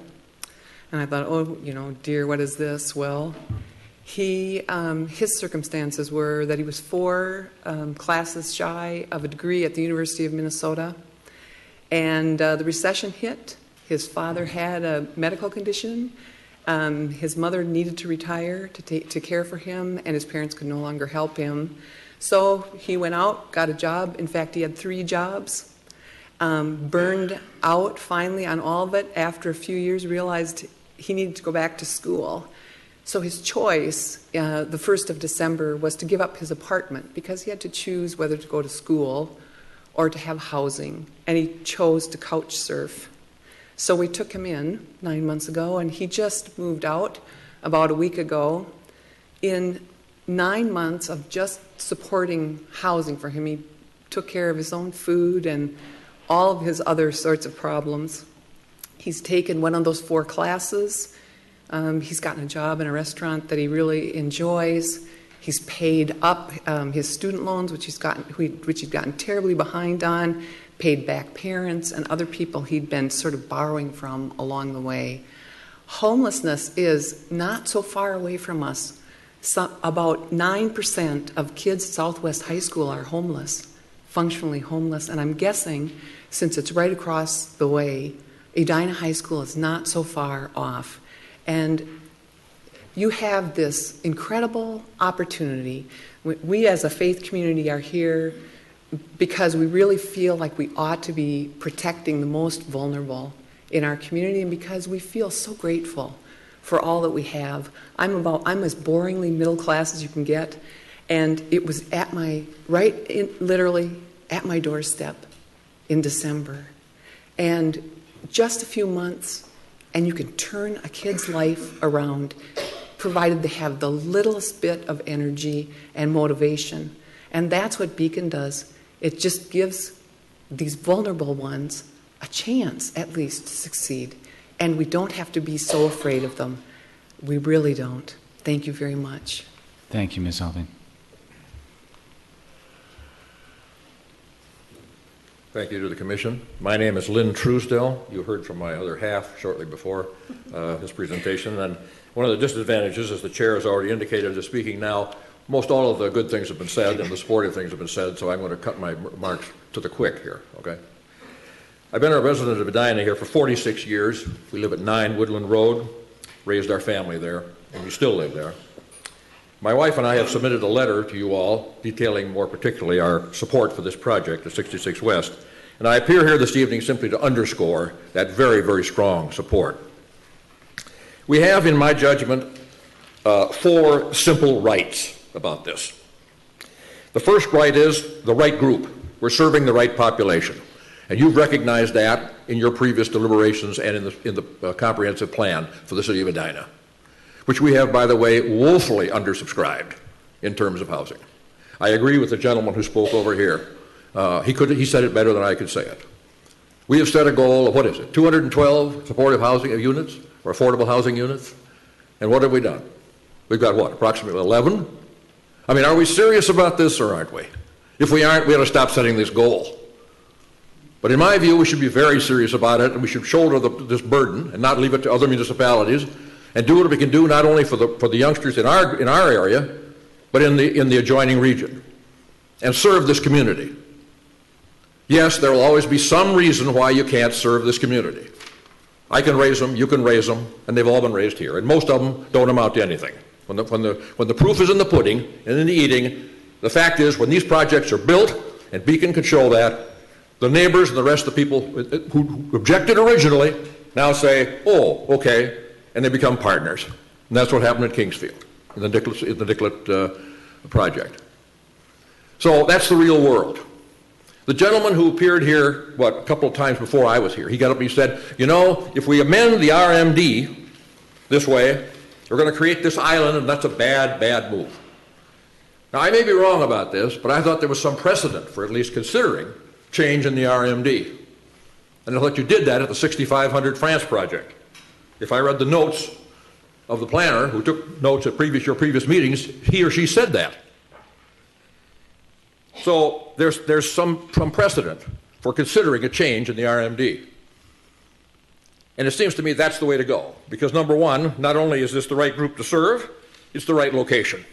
And I thought, oh, dear, what is this? Well, his circumstances were that he was 4 classes shy of a degree at the University of Minnesota. And the recession hit. His father had a medical condition. His mother needed to retire to care for him, and his parents could no longer help him. So he went out, got a job. In fact, he had 3 jobs. Burned out finally on all of it. After a few years, realized he needed to go back to school. So his choice, the 1st of December, was to give up his apartment because he had to choose whether to go to school or to have housing. And he chose to couch surf. So we took him in 9 months ago, and he just moved out about a week ago. In 9 months of just supporting housing for him, he took care of his own food and all of his other sorts of problems. He's taken one of those 4 classes. He's gotten a job in a restaurant that he really enjoys. He's paid up his student loans, which he'd gotten terribly behind on, paid back parents and other people he'd been sort of borrowing from along the way. Homelessness is not so far away from us. About 9% of kids at Southwest High School are homeless, functionally homeless, and I'm guessing, since it's right across the way, Edina High School is not so far off. And you have this incredible opportunity. We as a faith community are here because we really feel like we ought to be protecting the most vulnerable in our community, and because we feel so grateful for all that we have. I'm as boringly middle class as you can get, and it was literally at my doorstep in December. And just a few months, and you can turn a kid's life around, provided they have the littlest bit of energy and motivation. And that's what Beacon does. It just gives these vulnerable ones a chance, at least, to succeed. And we don't have to be so afraid of them. We really don't. Thank you very much. Thank you, Ms. Alvin. Thank you to the Commission. My name is Lynn Truesdell. You heard from my other half shortly before his presentation. And one of the disadvantages, as the Chair has already indicated, is speaking now. Most all of the good things have been said and the supportive things have been said, so I'm going to cut my remarks to the quick here, okay? I've been a resident of Edina here for 46 years. We live at 9 Woodland Road, raised our family there, and we still live there. My wife and I have submitted a letter to you all detailing more particularly our support for this project at 66 West. And I appear here this evening simply to underscore that very, very strong support. We have, in my judgment, 4 simple rights about this. The first right is the right group. We're serving the right population. And you've recognized that in your previous deliberations and in the comprehensive plan for the city of Edina, which we have, by the way, woefully undersubscribed in terms of housing. I agree with the gentleman who spoke over here. He said it better than I could say it. We have set a goal of, 212 supportive housing units or affordable housing units? And what have we done? We've got approximately 11? I mean, are we serious about this or aren't we? If we aren't, we ought to stop setting this goal. But in my view, we should be very serious about it, and we should shoulder this burden and not leave it to other municipalities, and do what we can do not only for the youngsters in our area, but in the adjoining region, and serve this community. Yes, there will always be some reason why you can't serve this community. I can raise them, you can raise them, and they've all been raised here, and most of them don't amount to anything. When the proof is in the pudding and in the eating, the fact is when these projects are built, and Beacon could show that, the neighbors and the rest of the people who objected originally now say, oh, okay, and they become partners. And that's what happened at Kingsfield in the Nicollet project. So that's the real world. The gentleman who appeared here, a couple of times before I was here, he got up and he said, if we amend the RMD this way, we're going to create this island, and that's a bad, bad move. Now, I may be wrong about this, but I thought there was some precedent for at least considering change in the RMD. And I thought you did that at the 6500 France project. If I read the notes of the planner who took notes at your previous meetings, he or she said that. So there's some precedent for considering a change in the RMD. And it seems to me that's the way to go. Because number one, not only is this the right group to serve, it's the right location.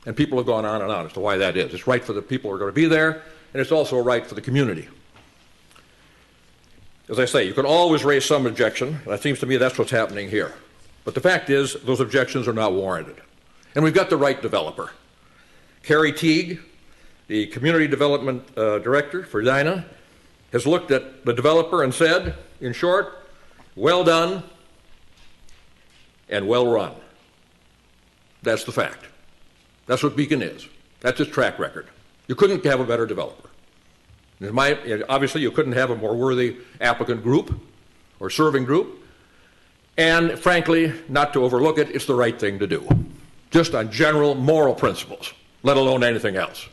And people have gone on and on as to why that is. It's right for the people who are going to be there, and it's also right for the community. As I say, you can always raise some objection, and it seems to me that's what's happening here. But the fact is, those objections are not warranted. And we've got the right developer. Carrie Teague, the Community Development Director for Edina, has looked at the developer and said, in short, well done and well run. That's the fact. That's what Beacon is. That's its track record. You couldn't have a better developer. Obviously, you couldn't have a more worthy applicant group or serving group. And frankly, not to overlook it, it's the right thing to do. Just on general moral principles, let alone anything else.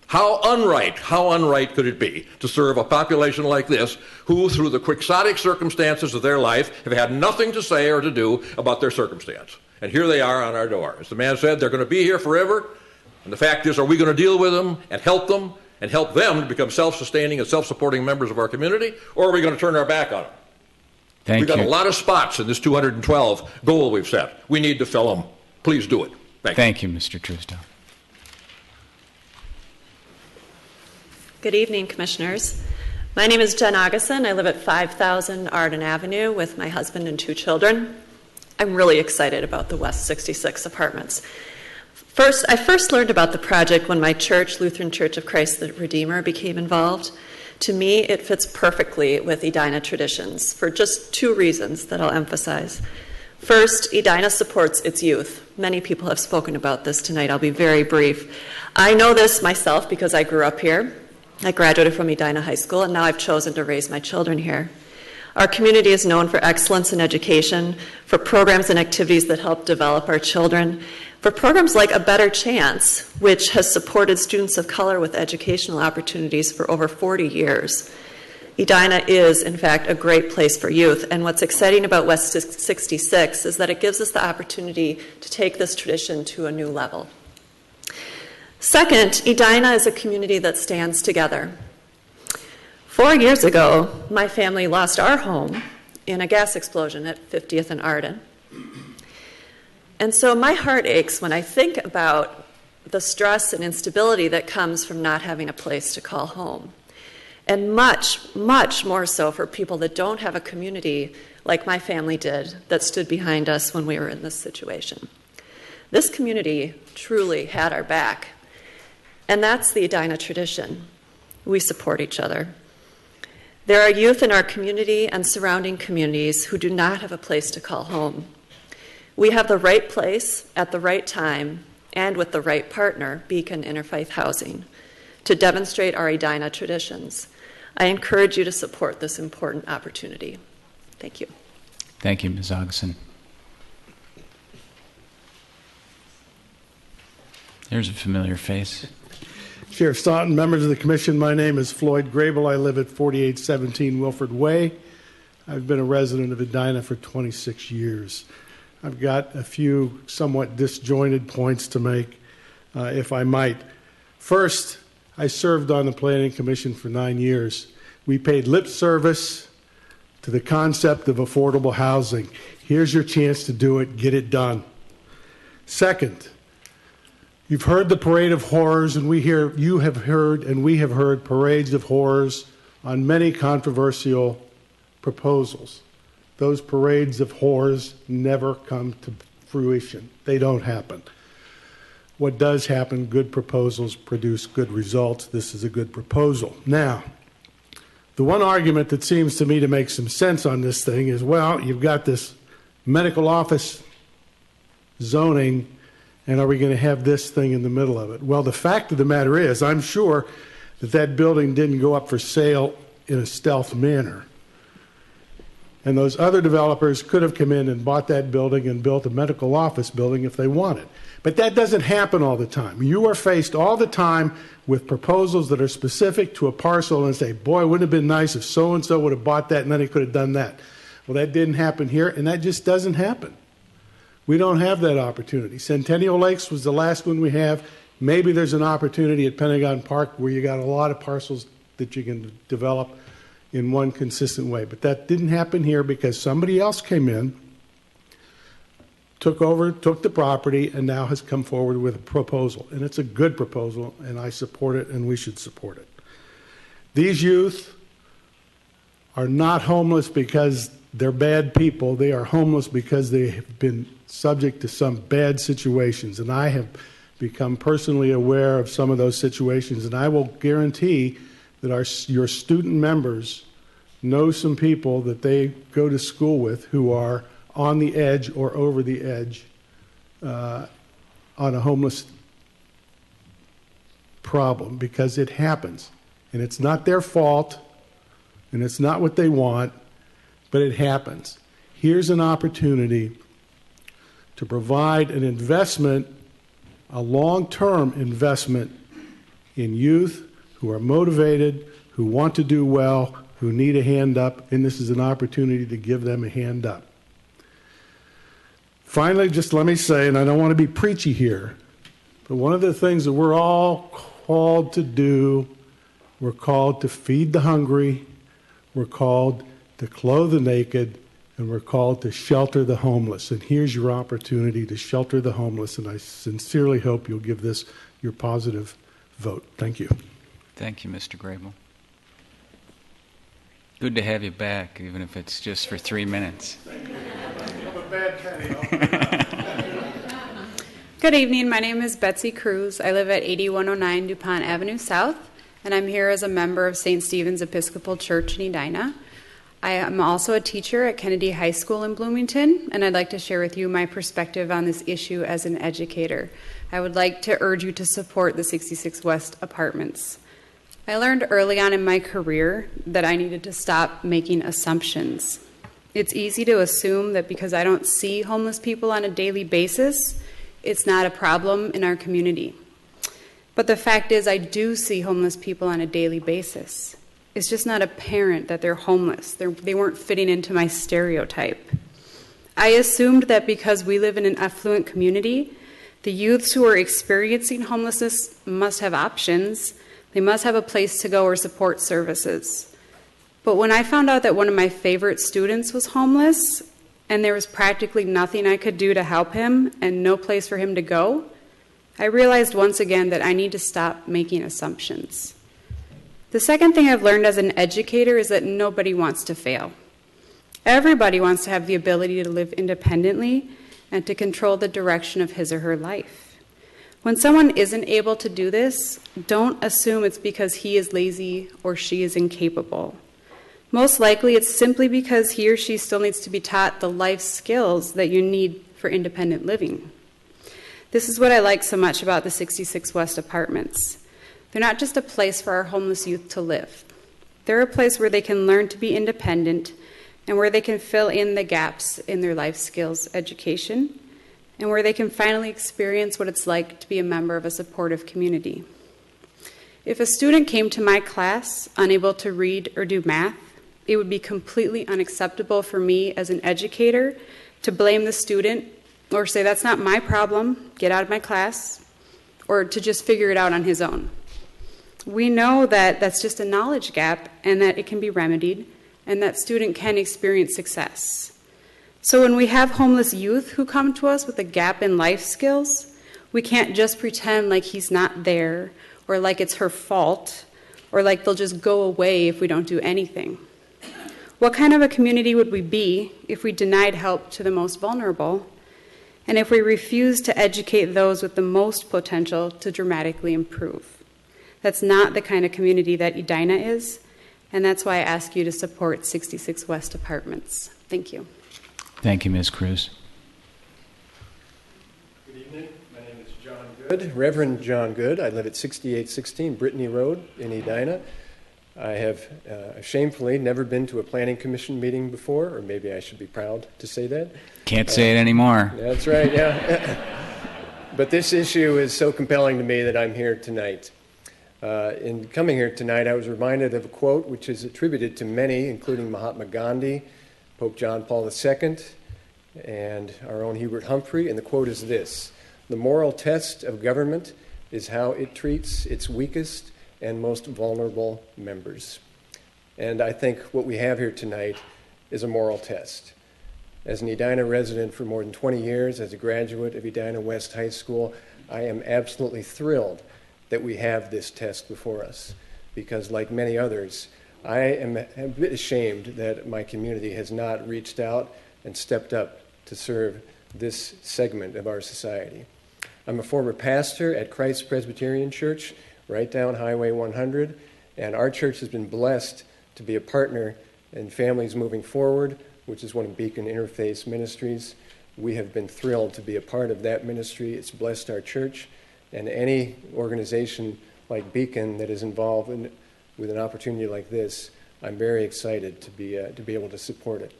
How unright could it be to serve a population like this who, through the quixotic circumstances of their life, have had nothing to say or to do about their circumstance? And here they are on our door. As the man said, they're going to be here forever. And the fact is, are we going to deal with them and help them to become self-sustaining and self-supporting members of our community, or are we going to turn our back on them? We've got a lot of spots in this 212 goal we've set. We need to fill them. Please do it. Thank you, Mr. Truesdell. Good evening, Commissioners. My name is Jen Augustin. I live at 5000 Arden Avenue with my husband and 2 children. I'm really excited about the West 66 apartments. I first learned about the project when my church, Lutheran Church of Christ the Redeemer, became involved. To me, it fits perfectly with Edina traditions for just two reasons that I'll emphasize. First, Edina supports its youth. Many people have spoken about this tonight. I'll be very brief. I know this myself because I grew up here. I graduated from Edina High School, and now I've chosen to raise my children here. Our community is known for excellence in education, for programs and activities that help develop our children, for programs like A Better Chance, which has supported students of color with educational opportunities for over 40 years. Edina is, in fact, a great place for youth, and what's exciting about West 66 is that it gives us the opportunity to take this tradition to a new level. Second, Edina is a community that stands together. 4 years ago, my family lost our home in a gas explosion at 50th and Arden. And so my heart aches when I think about the stress and instability that comes from not having a place to call home. And much, much more so for people that don't have a community like my family did that stood behind us when we were in this situation. This community truly had our back. And that's the Edina tradition. We support each other. There are youth in our community and surrounding communities who do not have a place to call home. We have the right place at the right time and with the right partner, Beacon Interfaith Housing, to demonstrate our Edina traditions. I encourage you to support this important opportunity. Thank you. Thank you, Ms. Augustin. There's a familiar face. Sheriff Staunton, members of the commission, my name is Floyd Grable. I live at 4817 Wilford Way. I've been a resident of Edina for 26 years. I've got a few somewhat disjointed points to make, if I might. First, I served on the Planning Commission for 9 years. We paid lip service to the concept of affordable housing. Here's your chance to do it. Get it done. Second, you've heard the parade of horrors, and we have heard parades of horrors on many controversial proposals. Those parades of horrors never come to fruition. They don't happen. What does happen, good proposals produce good results. This is a good proposal. Now, the one argument that seems to me to make some sense on this thing is, well, you've got this medical office zoning, and are we going to have this thing in the middle of it? Well, the fact of the matter is, I'm sure that that building didn't go up for sale in a stealth manner. And those other developers could have come in and bought that building and built a medical office building if they wanted. But that doesn't happen all the time. You are faced all the time with proposals that are specific to a parcel and say, boy, wouldn't it have been nice if so-and-so would have bought that and then he could have done that. Well, that didn't happen here, and that just doesn't happen. We don't have that opportunity. Centennial Lakes was the last one we have. Maybe there's an opportunity at Pentagon Park where you got a lot of parcels that you can develop in one consistent way. But that didn't happen here because somebody else came in, took the property, and now has come forward with a proposal. And it's a good proposal, and I support it, and we should support it. These youth are not homeless because they're bad people. They are homeless because they have been subject to some bad situations. And I have become personally aware of some of those situations, and I will guarantee that your student members know some people that they go to school with who are on the edge or over the edge on a homeless problem, because it happens. And it's not their fault, and it's not what they want, but it happens. Here's an opportunity to provide an investment, a long-term investment in youth who are motivated, who want to do well, who need a hand up, and this is an opportunity to give them a hand up. Finally, just let me say, and I don't want to be preachy here, but one of the things that we're all called to do, we're called to feed the hungry, we're called to clothe the naked, and we're called to shelter the homeless. And here's your opportunity to shelter the homeless, and I sincerely hope you'll give this your positive vote. Thank you. Thank you, Mr. Grable. Good to have you back, even if it's just for 3 minutes. I'm a bad Good evening. My name is Betsy Cruz. I live at 8109 DuPont Avenue South, and I'm here as a member of St. Stephen's Episcopal Church in Edina. I am also a teacher at Kennedy High School in Bloomington, and I'd like to share with you my perspective on this issue as an educator. I would like to urge you to support the 66 West apartments. I learned early on in my career that I needed to stop making assumptions. It's easy to assume that because I don't see homeless people on a daily basis, it's not a problem in our community. But the fact is, I do see homeless people on a daily basis. It's just not apparent that they're homeless. They weren't fitting into my stereotype. I assumed that because we live in an affluent community, the youths who are experiencing homelessness must have options. They must have a place to go or support services. But when I found out that one of my favorite students was homeless, and there was practically nothing I could do to help him and no place for him to go, I realized once again that I need to stop making assumptions. The second thing I've learned as an educator is that nobody wants to fail. Everybody wants to have the ability to live independently and to control the direction of his or her life. When someone isn't able to do this, don't assume it's because he is lazy or she is incapable. Most likely it's simply because he or she still needs to be taught the life skills that you need for independent living. This is what I like so much about the 66 West apartments. They're not just a place for our homeless youth to live. They're a place where they can learn to be independent and where they can fill in the gaps in their life skills education and where they can finally experience what it's like to be a member of a supportive community. If a student came to my class unable to read or do math, it would be completely unacceptable for me as an educator to blame the student or say, that's not my problem, get out of my class, or to just figure it out on his own. We know that that's just a knowledge gap and that it can be remedied and that student can experience success. So when we have homeless youth who come to us with a gap in life skills, we can't just pretend like he's not there or like it's her fault or like they'll just go away if we don't do anything. What kind of a community would we be if we denied help to the most vulnerable and if we refused to educate those with the most potential to dramatically improve? That's not the kind of community that Edina is, and that's why I ask you to support 66 West Apartments. Thank you. Thank you, Ms. Cruz. Good evening. My name is John Good, Reverend John Good. I live at 6816 Brittany Road in Edina. I have shamefully never been to a planning commission meeting before, or maybe I should be proud to say that. Can't say it anymore. That's right, yeah. But this issue is so compelling to me that I'm here tonight. In coming here tonight, I was reminded of a quote which is attributed to many, including Mahatma Gandhi, Pope John Paul II, and our own Hubert Humphrey, and the quote is this: "The moral test of government is how it treats its weakest and most vulnerable members." And I think what we have here tonight is a moral test. As an Edina resident for more than 20 years, as a graduate of Edina West High School, I am absolutely thrilled that we have this test before us, because like many others, I am a bit ashamed that my community has not reached out and stepped up to serve this segment of our society. I'm a former pastor at Christ Presbyterian Church, right down Highway 100, and our church has been blessed to be a partner in Families Moving Forward, which is one of Beacon Interfaith Ministries. We have been thrilled to be a part of that ministry. It's blessed our church. And any organization like Beacon that is involved with an opportunity like this, I'm very excited to be able to support it.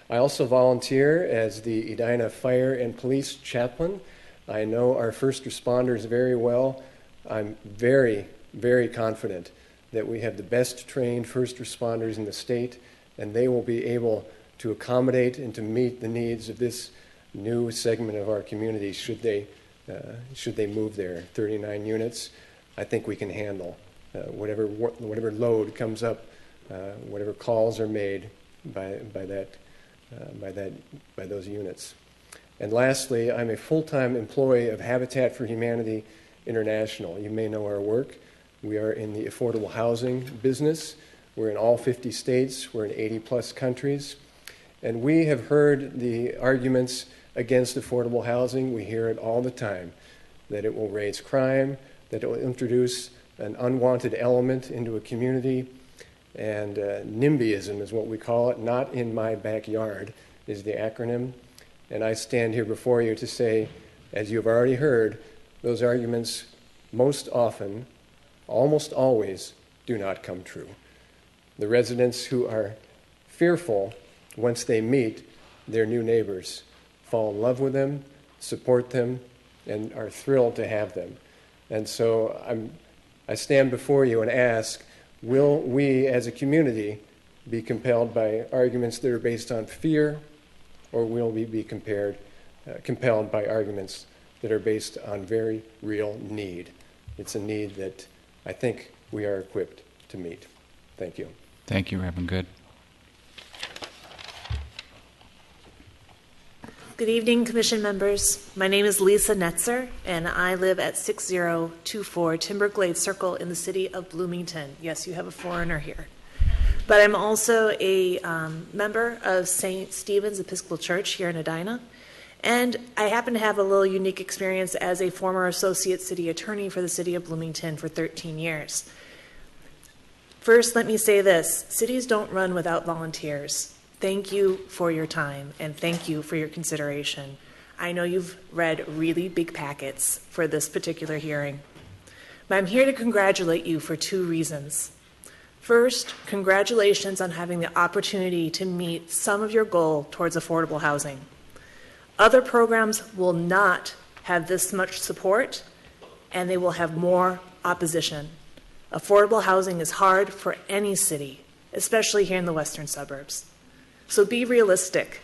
I also volunteer as the Edina Fire and Police Chaplain. I know our first responders very well. I'm very, very confident that we have the best trained first responders in the state, and they will be able to accommodate and to meet the needs of this new segment of our community should they move there. 39 units, I think we can handle whatever load comes up, whatever calls are made by those units. And lastly, I'm a full-time employee of Habitat for Humanity International. You may know our work. We are in the affordable housing business. We're in all 50 states. We're in 80-plus countries. And we have heard the arguments against affordable housing. We hear it all the time, that it will raise crime, that it will introduce an unwanted element into a community, and NIMBYism is what we call it. Not in my backyard is the acronym. And I stand here before you to say, as you've already heard, those arguments most often, almost always, do not come true. The residents who are fearful once they meet their new neighbors fall in love with them, support them, and are thrilled to have them. And so I stand before you and ask, will we as a community be compelled by arguments that are based on fear, or will we be compelled by arguments that are based on very real need? It's a need that I think we are equipped to meet. Thank you. Thank you, Reverend Good. Good evening, Commission members. My name is Lisa Netzer, and I live at 6024 Timberglade Circle in the city of Bloomington. Yes, you have a foreigner here. But I'm also a member of St. Stephen's Episcopal Church here in Edina, and I happen to have a little unique experience as a former associate city attorney for the city of Bloomington for 13 years. First, let me say this. Cities don't run without volunteers. Thank you for your time, and thank you for your consideration. I know you've read really big packets for this particular hearing, but I'm here to congratulate you for two reasons. First, congratulations on having the opportunity to meet some of your goal towards affordable housing. Other programs will not have this much support, and they will have more opposition. Affordable housing is hard for any city, especially here in the western suburbs. So be realistic.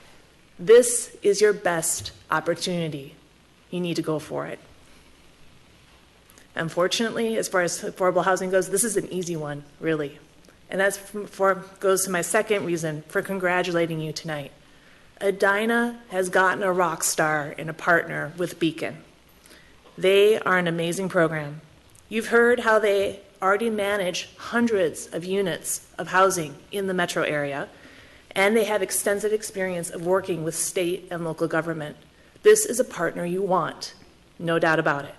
This is your best opportunity. You need to go for it. Unfortunately, as far as affordable housing goes, this is an easy one, really. And that goes to my second reason for congratulating you tonight. Edina has gotten a rock star and a partner with Beacon. They are an amazing program. You've heard how they already manage hundreds of units of housing in the metro area, and they have extensive experience of working with state and local government. This is a partner you want, no doubt about it.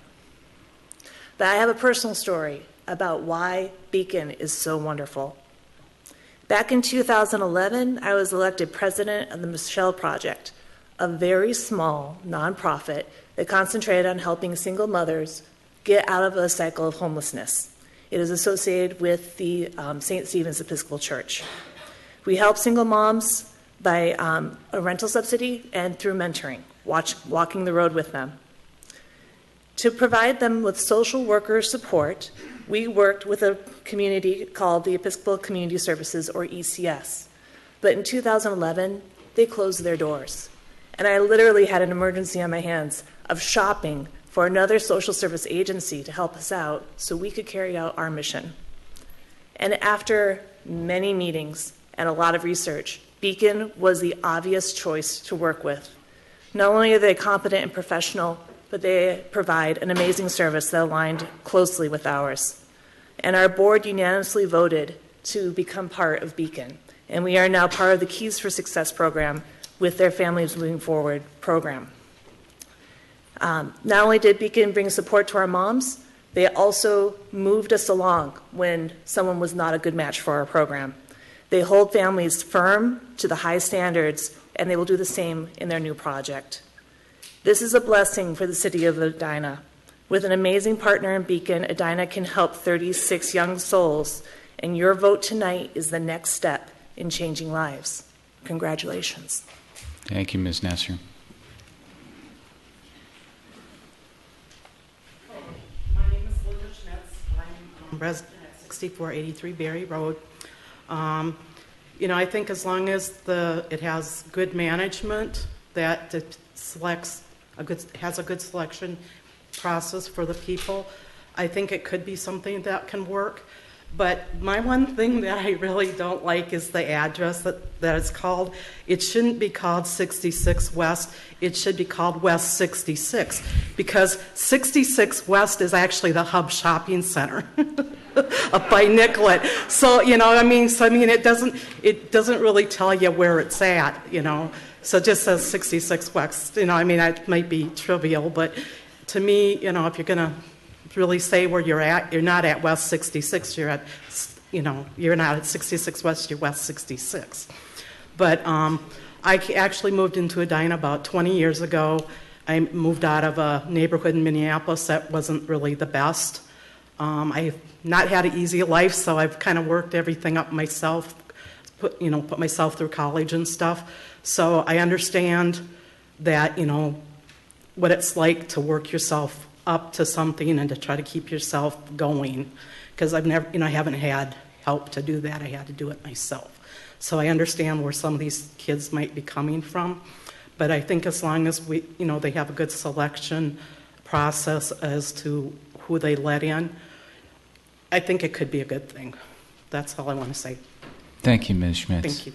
But I have a personal story about why Beacon is so wonderful. Back in 2011, I was elected president of the Michelle Project, a very small nonprofit that concentrated on helping single mothers get out of a cycle of homelessness. It is associated with the St. Stephen's Episcopal Church. We help single moms by a rental subsidy and through mentoring, walking the road with them. To provide them with social worker support, we worked with a community called the Episcopal Community Services, or ECS. But in 2011, they closed their doors. And I literally had an emergency on my hands of shopping for another social service agency to help us out so we could carry out our mission. And after many meetings and a lot of research, Beacon was the obvious choice to work with. Not only are they competent and professional, but they provide an amazing service that aligned closely with ours. And our board unanimously voted to become part of Beacon. And we are now part of the Keys for Success program with their Families Moving Forward program. Not only did Beacon bring support to our moms, they also moved us along when someone was not a good match for our program. They hold families firm to the high standards, and they will do the same in their new project. This is a blessing for the city of Edina. With an amazing partner in Beacon, Edina can help 36 young souls, and your vote tonight is the next step in changing lives. Congratulations. Thank you, Ms. Nesser. My name is Linda Schmitz. I'm a resident at 6483 Berry Road. I think as long as it has good management, that it has a good selection process for the people, I think it could be something that can work. But my one thing that I really don't like is the address that it's called. It shouldn't be called 66 West. It should be called West 66, because 66 West is actually the Hub Shopping Center up by Nicollet. So, it doesn't really tell you where it's at, So it just says 66 West. That might be trivial, but to me, if you're going to really say where you're at, you're not at West 66, you're at, you're not at 66 West, you're West 66. But I actually moved into Edina about 20 years ago. I moved out of a neighborhood in Minneapolis that wasn't really the best. I've not had an easy life, so I've kind of worked everything up myself, put myself through college and stuff. So I understand that, what it's like to work yourself up to something and to try to keep yourself going, because I've never, I haven't had help to do that. I had to do it myself. So I understand where some of these kids might be coming from, but I think as long as we, they have a good selection process as to who they let in, I think it could be a good thing. That's all I want to say. Thank you, Ms. Schmitz. Thank you.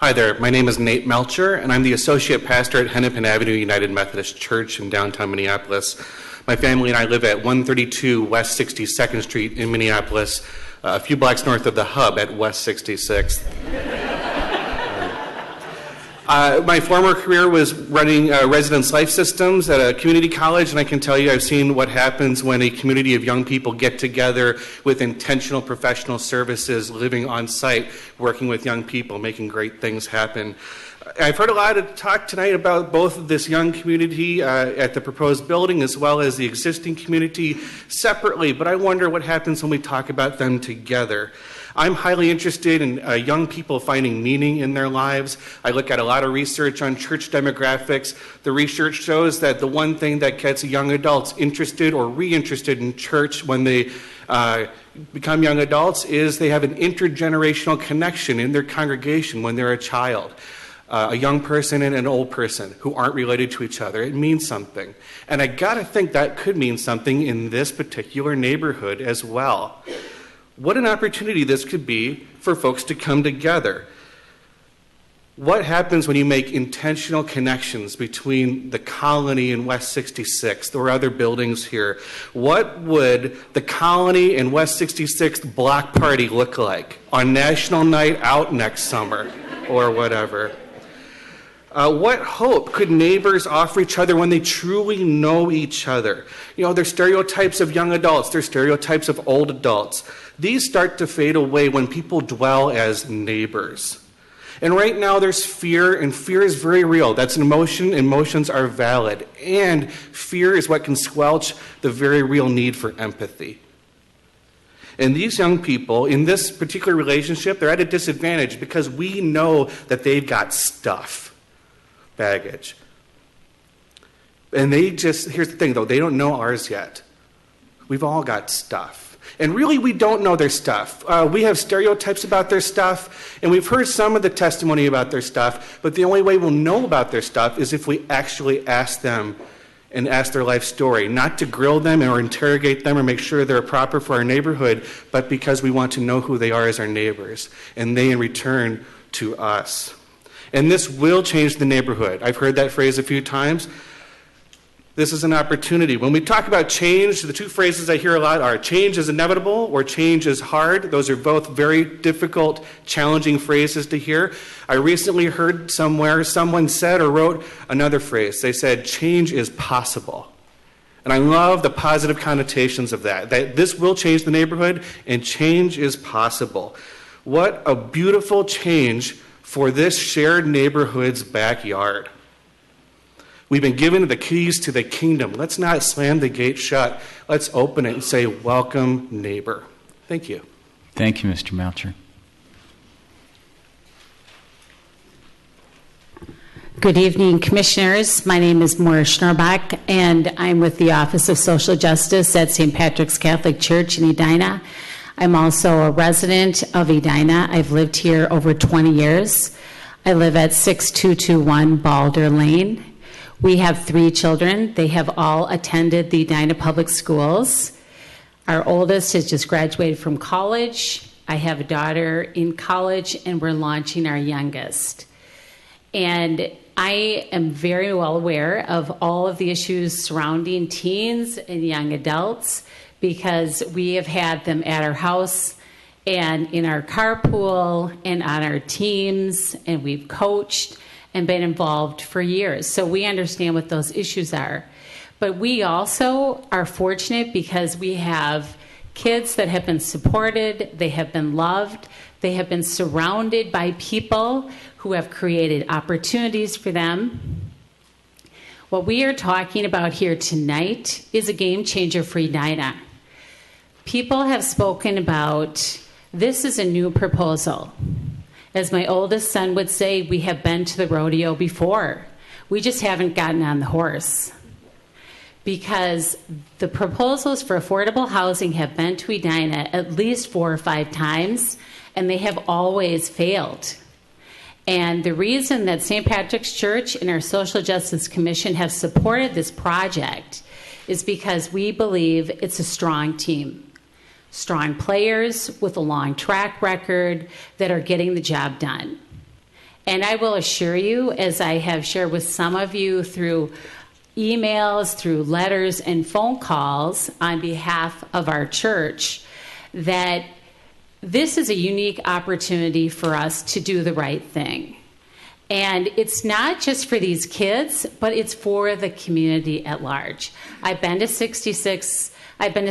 Hi there, my name is Nate Melcher, and I'm the Associate Pastor at Hennepin Avenue United Methodist Church in downtown Minneapolis. My family and I live at 132 West 62nd Street in Minneapolis, a few blocks north of the Hub at West 66th. My former career was running residence life systems at a community college, and I can tell you I've seen what happens when a community of young people get together with intentional professional services, living on site, working with young people, making great things happen. I've heard a lot of talk tonight about both this young community at the proposed building as well as the existing community separately, but I wonder what happens when we talk about them together. I'm highly interested in young people finding meaning in their lives. I look at a lot of research on church demographics. The research shows that the one thing that gets young adults interested or reinterested in church when they become young adults is they have an intergenerational connection in their congregation when they're a child. A young person and an old person who aren't related to each other. It means something. And I gotta think that could mean something in this particular neighborhood as well. What an opportunity this could be for folks to come together. What happens when you make intentional connections between the Colony and West 66th or other buildings here? What would the Colony and West 66th block party look like on National Night Out next summer or whatever? What hope could neighbors offer each other when they truly know each other? There's stereotypes of young adults, there's stereotypes of old adults. These start to fade away when people dwell as neighbors. And right now there's fear, and fear is very real. That's an emotion. Emotions are valid. And fear is what can squelch the very real need for empathy. And these young people, in this particular relationship, they're at a disadvantage because we know that they've got stuff, baggage. And here's the thing though, they don't know ours yet. We've all got stuff. And really, we don't know their stuff. We have stereotypes about their stuff, and we've heard some of the testimony about their stuff, but the only way we'll know about their stuff is if we actually ask them and ask their life story, not to grill them or interrogate them or make sure they're proper for our neighborhood, but because we want to know who they are as our neighbors, and they in return to us. And this will change the neighborhood. I've heard that phrase a few times. This is an opportunity. When we talk about change, the two phrases I hear a lot are change is inevitable or change is hard. Those are both very difficult, challenging phrases to hear. I recently heard somewhere someone said or wrote another phrase. They said change is possible. And I love the positive connotations of that this will change the neighborhood and change is possible. What a beautiful change for this shared neighborhood's backyard. We've been given the keys to the kingdom. Let's not slam the gate shut. Let's open it and say, welcome, neighbor. Thank you. Thank you, Mr. Melcher. Good evening, Commissioners. My name is Maura Schnorbach, and I'm with the Office of Social Justice at St. Patrick's Catholic Church in Edina. I'm also a resident of Edina. I've lived here over 20 years. I live at 6221 Balder Lane. We have 3 children. They have all attended the Edina Public Schools. Our oldest has just graduated from college. I have a daughter in college, and we're launching our youngest. And I am very well aware of all of the issues surrounding teens and young adults because we have had them at our house and in our carpool and on our teams, and we've coached and been involved for years. So we understand what those issues are. But we also are fortunate because we have kids that have been supported, they have been loved, they have been surrounded by people who have created opportunities for them. What we are talking about here tonight is a game changer for Edina. People have spoken about this is a new proposal. As my oldest son would say, we have been to the rodeo before. We just haven't gotten on the horse. Because the proposals for affordable housing have been to Edina at least 4 or 5 times, and they have always failed. And the reason that St. Patrick's Church and our Social Justice Commission have supported this project is because we believe it's a strong team. Strong players with a long track record that are getting the job done. And I will assure you, as I have shared with some of you through emails, through letters, and phone calls on behalf of our church, that this is a unique opportunity for us to do the right thing. And it's not just for these kids, but it's for the community at large. I've been to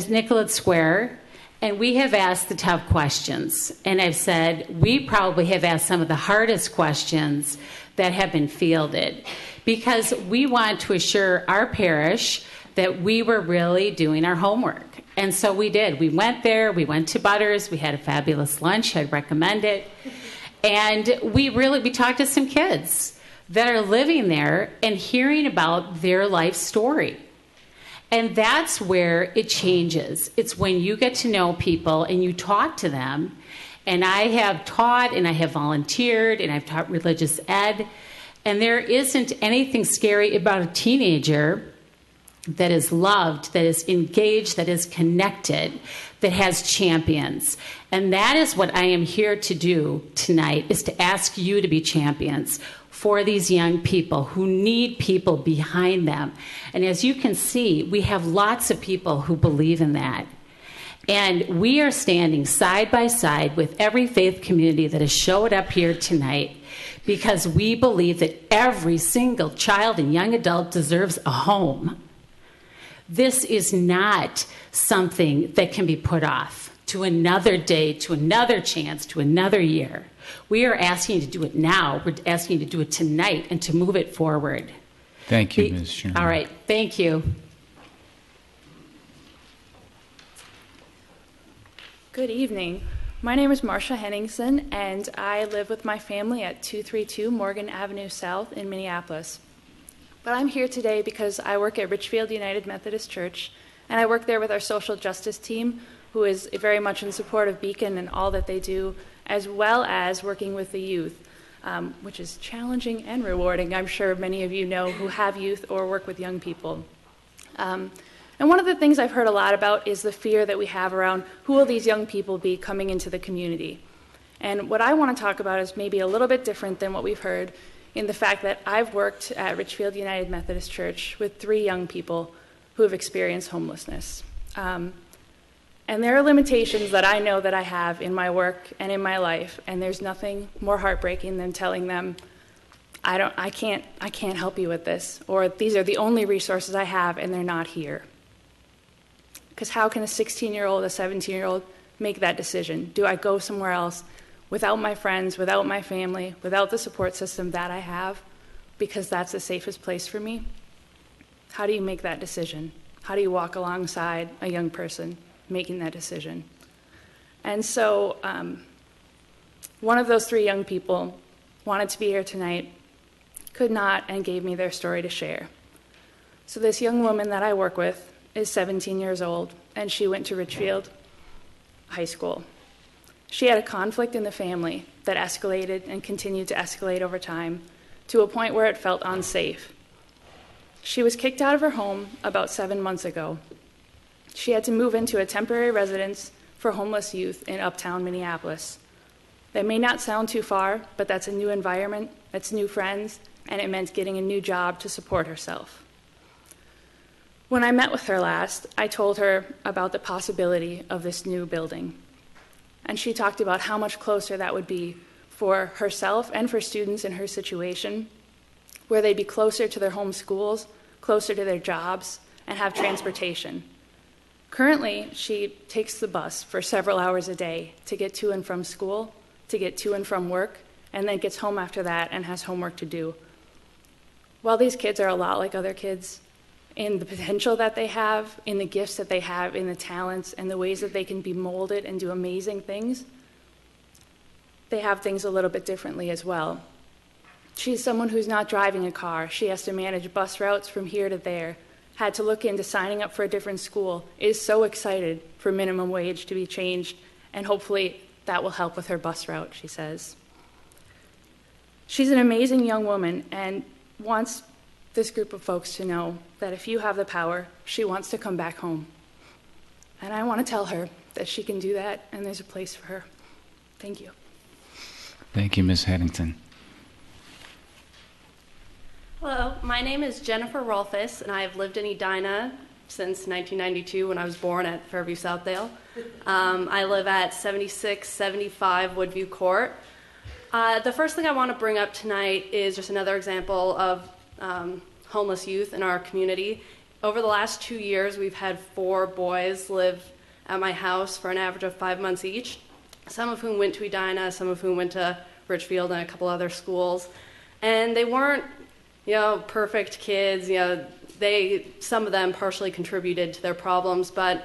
Nicollet Square, and we have asked the tough questions. And I've said, we probably have asked some of the hardest questions that have been fielded because we want to assure our parish that we were really doing our homework. And so we did. We went there, we went to Butters, we had a fabulous lunch, I'd recommend it. And we talked to some kids that are living there and hearing about their life story. And that's where it changes. It's when you get to know people and you talk to them. And I have taught and I have volunteered and I've taught religious ed. And there isn't anything scary about a teenager that is loved, that is engaged, that is connected, that has champions. And that is what I am here to do tonight, is to ask you to be champions for these young people who need people behind them. And as you can see, we have lots of people who believe in that. And we are standing side by side with every faith community that has showed up here tonight because we believe that every single child and young adult deserves a home. This is not something that can be put off to another day, to another chance, to another year. We are asking you to do it now. We're asking you to do it tonight and to move it forward. Thank you, Ms. Sherman. All right. Thank you. Good evening. My name is Marcia Henningsen, and I live with my family at 232 Morgan Avenue South in Minneapolis. But I'm here today because I work at Richfield United Methodist Church, and I work there with our social justice team, who is very much in support of Beacon and all that they do, as well as working with the youth, which is challenging and rewarding. I'm sure many of you know who have youth or work with young people. And one of the things I've heard a lot about is the fear that we have around who will these young people be coming into the community. And what I want to talk about is maybe a little bit different than what we've heard, in the fact that I've worked at Richfield United Methodist Church with 3 young people who have experienced homelessness. And there are limitations that I know that I have in my work and in my life, and there's nothing more heartbreaking than telling them, I can't help you with this, or these are the only resources I have and they're not here. Because how can a 16-year-old, a 17-year-old make that decision? Do I go somewhere else without my friends, without my family, without the support system that I have, because that's the safest place for me? How do you make that decision? How do you walk alongside a young person making that decision? And so one of those 3 young people wanted to be here tonight, could not, and gave me their story to share. So this young woman that I work with is 17 years old, and she went to Richfield High School. She had a conflict in the family that escalated and continued to escalate over time to a point where it felt unsafe. She was kicked out of her home about 7 months ago. She had to move into a temporary residence for homeless youth in uptown Minneapolis. That may not sound too far, but that's a new environment, that's new friends, and it meant getting a new job to support herself. When I met with her last, I told her about the possibility of this new building. And she talked about how much closer that would be for herself and for students in her situation, where they'd be closer to their home schools, closer to their jobs, and have transportation. Currently, she takes the bus for several hours a day to get to and from school, to get to and from work, and then gets home after that and has homework to do. While these kids are a lot like other kids, in the potential that they have, in the gifts that they have, in the talents, and the ways that they can be molded and do amazing things, they have things a little bit differently as well. She's someone who's not driving a car. She has to manage bus routes from here to there, had to look into signing up for a different school, is so excited for minimum wage to be changed, and hopefully that will help with her bus route, she says. She's an amazing young woman and wants this group of folks to know that if you have the power, she wants to come back home. And I want to tell her that she can do that and there's a place for her. Thank you. Thank you, Ms. Headington. Hello, my name is Jennifer Rolfus, and I have lived in Edina since 1992 when I was born at Fairview Southdale. I live at 7675 Woodview Court. The first thing I want to bring up tonight is just another example of homeless youth in our community. Over the last 2 years, we've had 4 boys live at my house for an average of 5 months each, some of whom went to Edina, some of whom went to Richfield and a couple other schools. And they weren't, perfect kids. Some of them partially contributed to their problems, but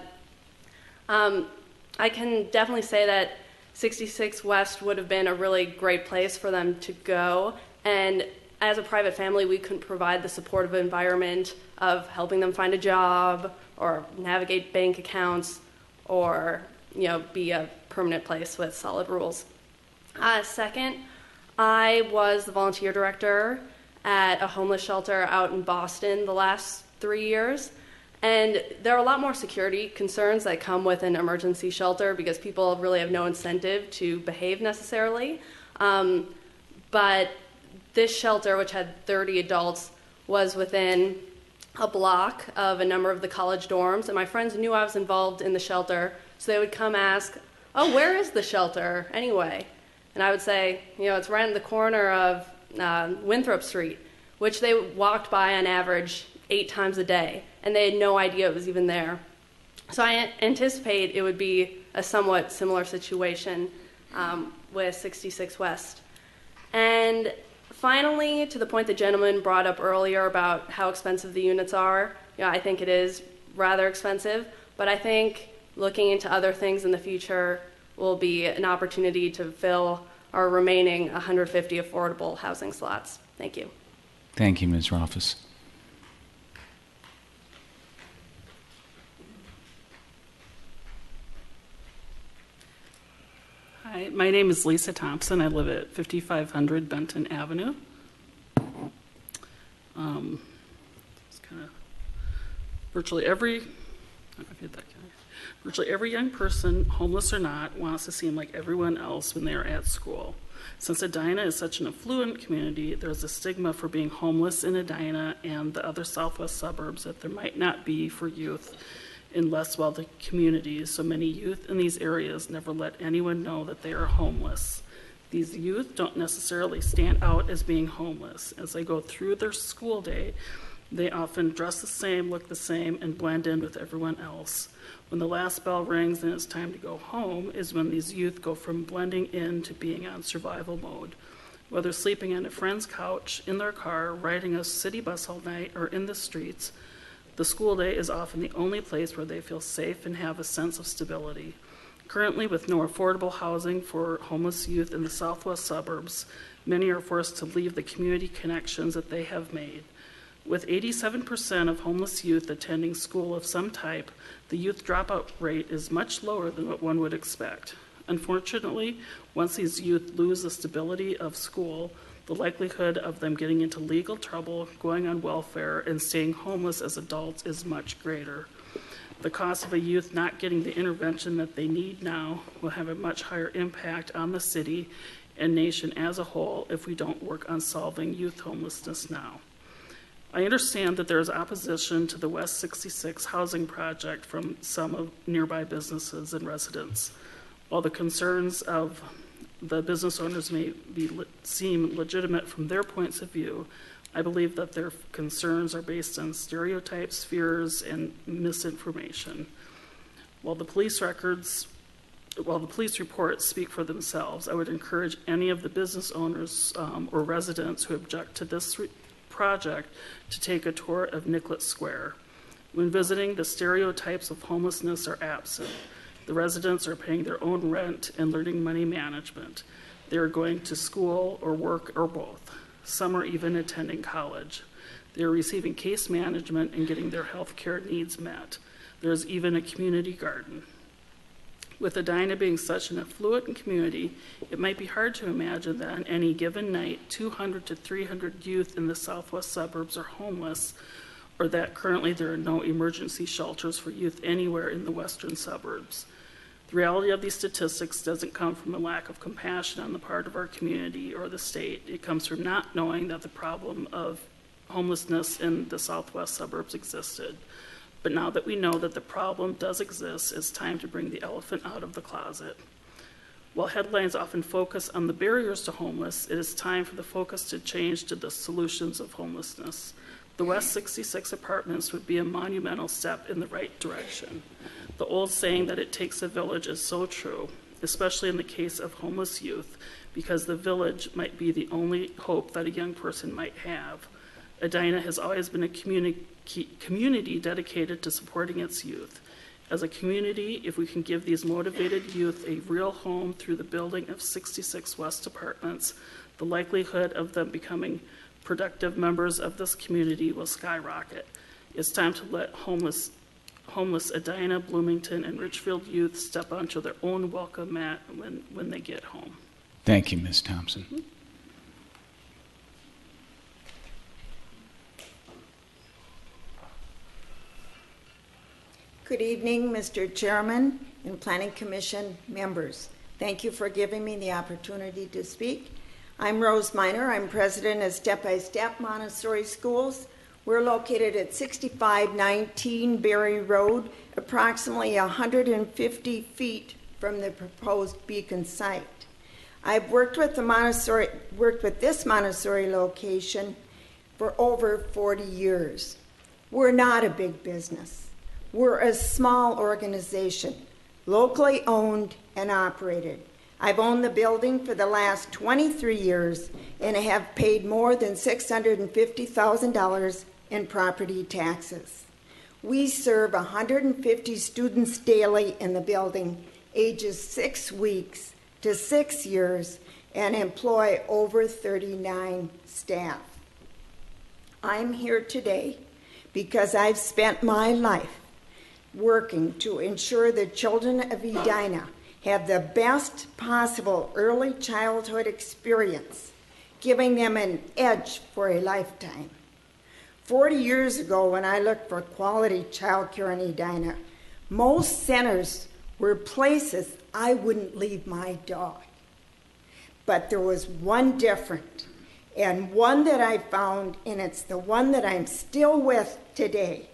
I can definitely say that 66 West would have been a really great place for them to go. And as a private family, we couldn't provide the supportive environment of helping them find a job or navigate bank accounts or, be a permanent place with solid rules. Second, I was the volunteer director at a homeless shelter out in Boston the last 3 years. And there are a lot more security concerns that come with an emergency shelter because people really have no incentive to behave necessarily. But this shelter, which had 30 adults, was within a block of a number of the college dorms. And my friends knew I was involved in the shelter, so they would come ask, "Oh, where is the shelter anyway?" And I would say, it's right in the corner of Winthrop Street, which they walked by on average 8 times a day, and they had no idea it was even there. So I anticipate it would be a somewhat similar situation with 66 West. And finally, to the point the gentleman brought up earlier about how expensive the units are, I think it is rather expensive, but I think looking into other things in the future will be an opportunity to fill our remaining 150 affordable housing slots. Thank you. Thank you, Ms. Rolfus. Hi, my name is Lisa Thompson. I live at 5500 Benton Avenue. It's kind of virtually every young person, homeless or not, wants to seem like everyone else when they are at school. Since Edina is such an affluent community, there's a stigma for being homeless in Edina and the other southwest suburbs that there might not be for youth in less wealthy communities, so many youth in these areas never let anyone know that they are homeless. These youth don't necessarily stand out as being homeless. As they go through their school day, they often dress the same, look the same, and blend in with everyone else. When the last bell rings and it's time to go home is when these youth go from blending in to being on survival mode. Whether sleeping on a friend's couch, in their car, riding a city bus all night, or in the streets, the school day is often the only place where they feel safe and have a sense of stability. Currently, with no affordable housing for homeless youth in the southwest suburbs, many are forced to leave the community connections that they have made. With 87% of homeless youth attending school of some type, the youth dropout rate is much lower than what one would expect. Unfortunately, once these youth lose the stability of school, The likelihood of them getting into legal trouble, going on welfare, and staying homeless as adults is much greater. The cost of a youth not getting the intervention that they need now will have a much higher impact on the city and nation as a whole if we don't work on solving youth homelessness now. I understand that there is opposition to the West 66 housing project from some of nearby businesses and residents. While the concerns of the business owners may seem legitimate from their points of view, I believe that their concerns are based on stereotypes, fears, and misinformation. While the police reports speak for themselves, I would encourage any of the business owners or residents who object to this project to take a tour of Nicollet Square. When visiting, the stereotypes of homelessness are absent. The residents are paying their own rent and learning money management. They are going to school or work or both. Some are even attending college. They are receiving case management and getting their health care needs met. There is even a community garden. With Edina being such an affluent community, it might be hard to imagine that on any given night, 200 to 300 youth in the southwest suburbs are homeless, or that currently there are no emergency shelters for youth anywhere in the western suburbs. The reality of these statistics doesn't come from a lack of compassion on the part of our community or the state. It comes from not knowing that the problem of homelessness in the southwest suburbs existed. But now that we know that the problem does exist, it's time to bring the elephant out of the closet. While headlines often focus on the barriers to homeless, it is time for the focus to change to the solutions of homelessness. The West 66 apartments would be a monumental step in the right direction. The old saying that it takes a village is so true, especially in the case of homeless youth, because the village might be the only hope that a young person might have. Edina has always been a community dedicated to supporting its youth. As a community, if we can give these motivated youth a real home through the building of 66 West apartments, the likelihood of them becoming productive members of this community will skyrocket. It's time to let homeless Edina, Bloomington, and Richfield youth step onto their own welcome mat when they get home. Thank you, Ms. Thompson. Mm-hmm. Good evening, Mr. Chairman and Planning Commission members. Thank you for giving me the opportunity to speak. I'm Rose Miner. I'm president of Step by Step Montessori Schools. We're located at 6519 Berry Road, approximately 150 feet from the proposed beacon site. I've worked with this Montessori location for over 40 years. We're not a big business. We're a small organization, locally owned and operated. I've owned the building for the last 23 years and have paid more than $650,000 in property taxes. We serve 150 students daily in the building, ages 6 weeks to 6 years, and employ over 39 staff. I'm here today because I've spent my life working to ensure the children of Edina have the best possible early childhood experience, giving them an edge for a lifetime. 40 years ago, when I looked for quality childcare in Edina, most centers were places I wouldn't leave my dog. But there was one different, and one that I found, and it's the one that I'm still with today,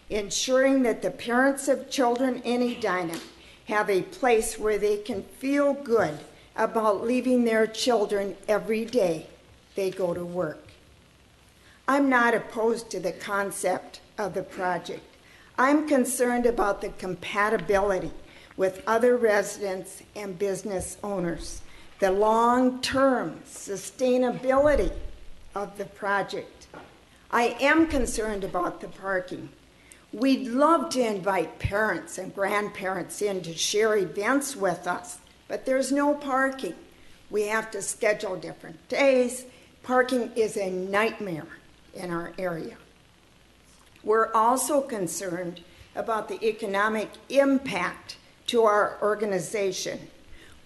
ensuring that the parents of children in Edina have a place where they can feel good about leaving their children every day they go to work. I'm not opposed to the concept of the project. I'm concerned about the compatibility with other residents and business owners, the long-term sustainability of the project. I am concerned about the parking. We'd love to invite parents and grandparents in to share events with us, but there's no parking. We have to schedule different days. Parking is a nightmare in our area. We're also concerned about the economic impact to our organization.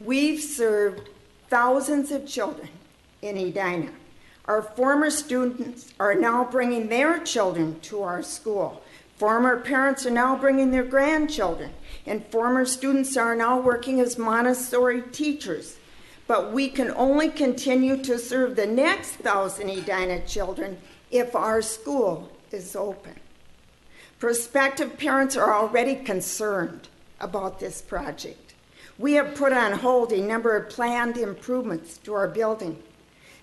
We've served thousands of children in Edina Our former students are now bringing their children to our school. Former parents are now bringing their grandchildren, and former students are now working as Montessori teachers. But we can only continue to serve the next 1,000 Edina children if our school is open. Prospective parents are already concerned about this project. We have put on hold a number of planned improvements to our building.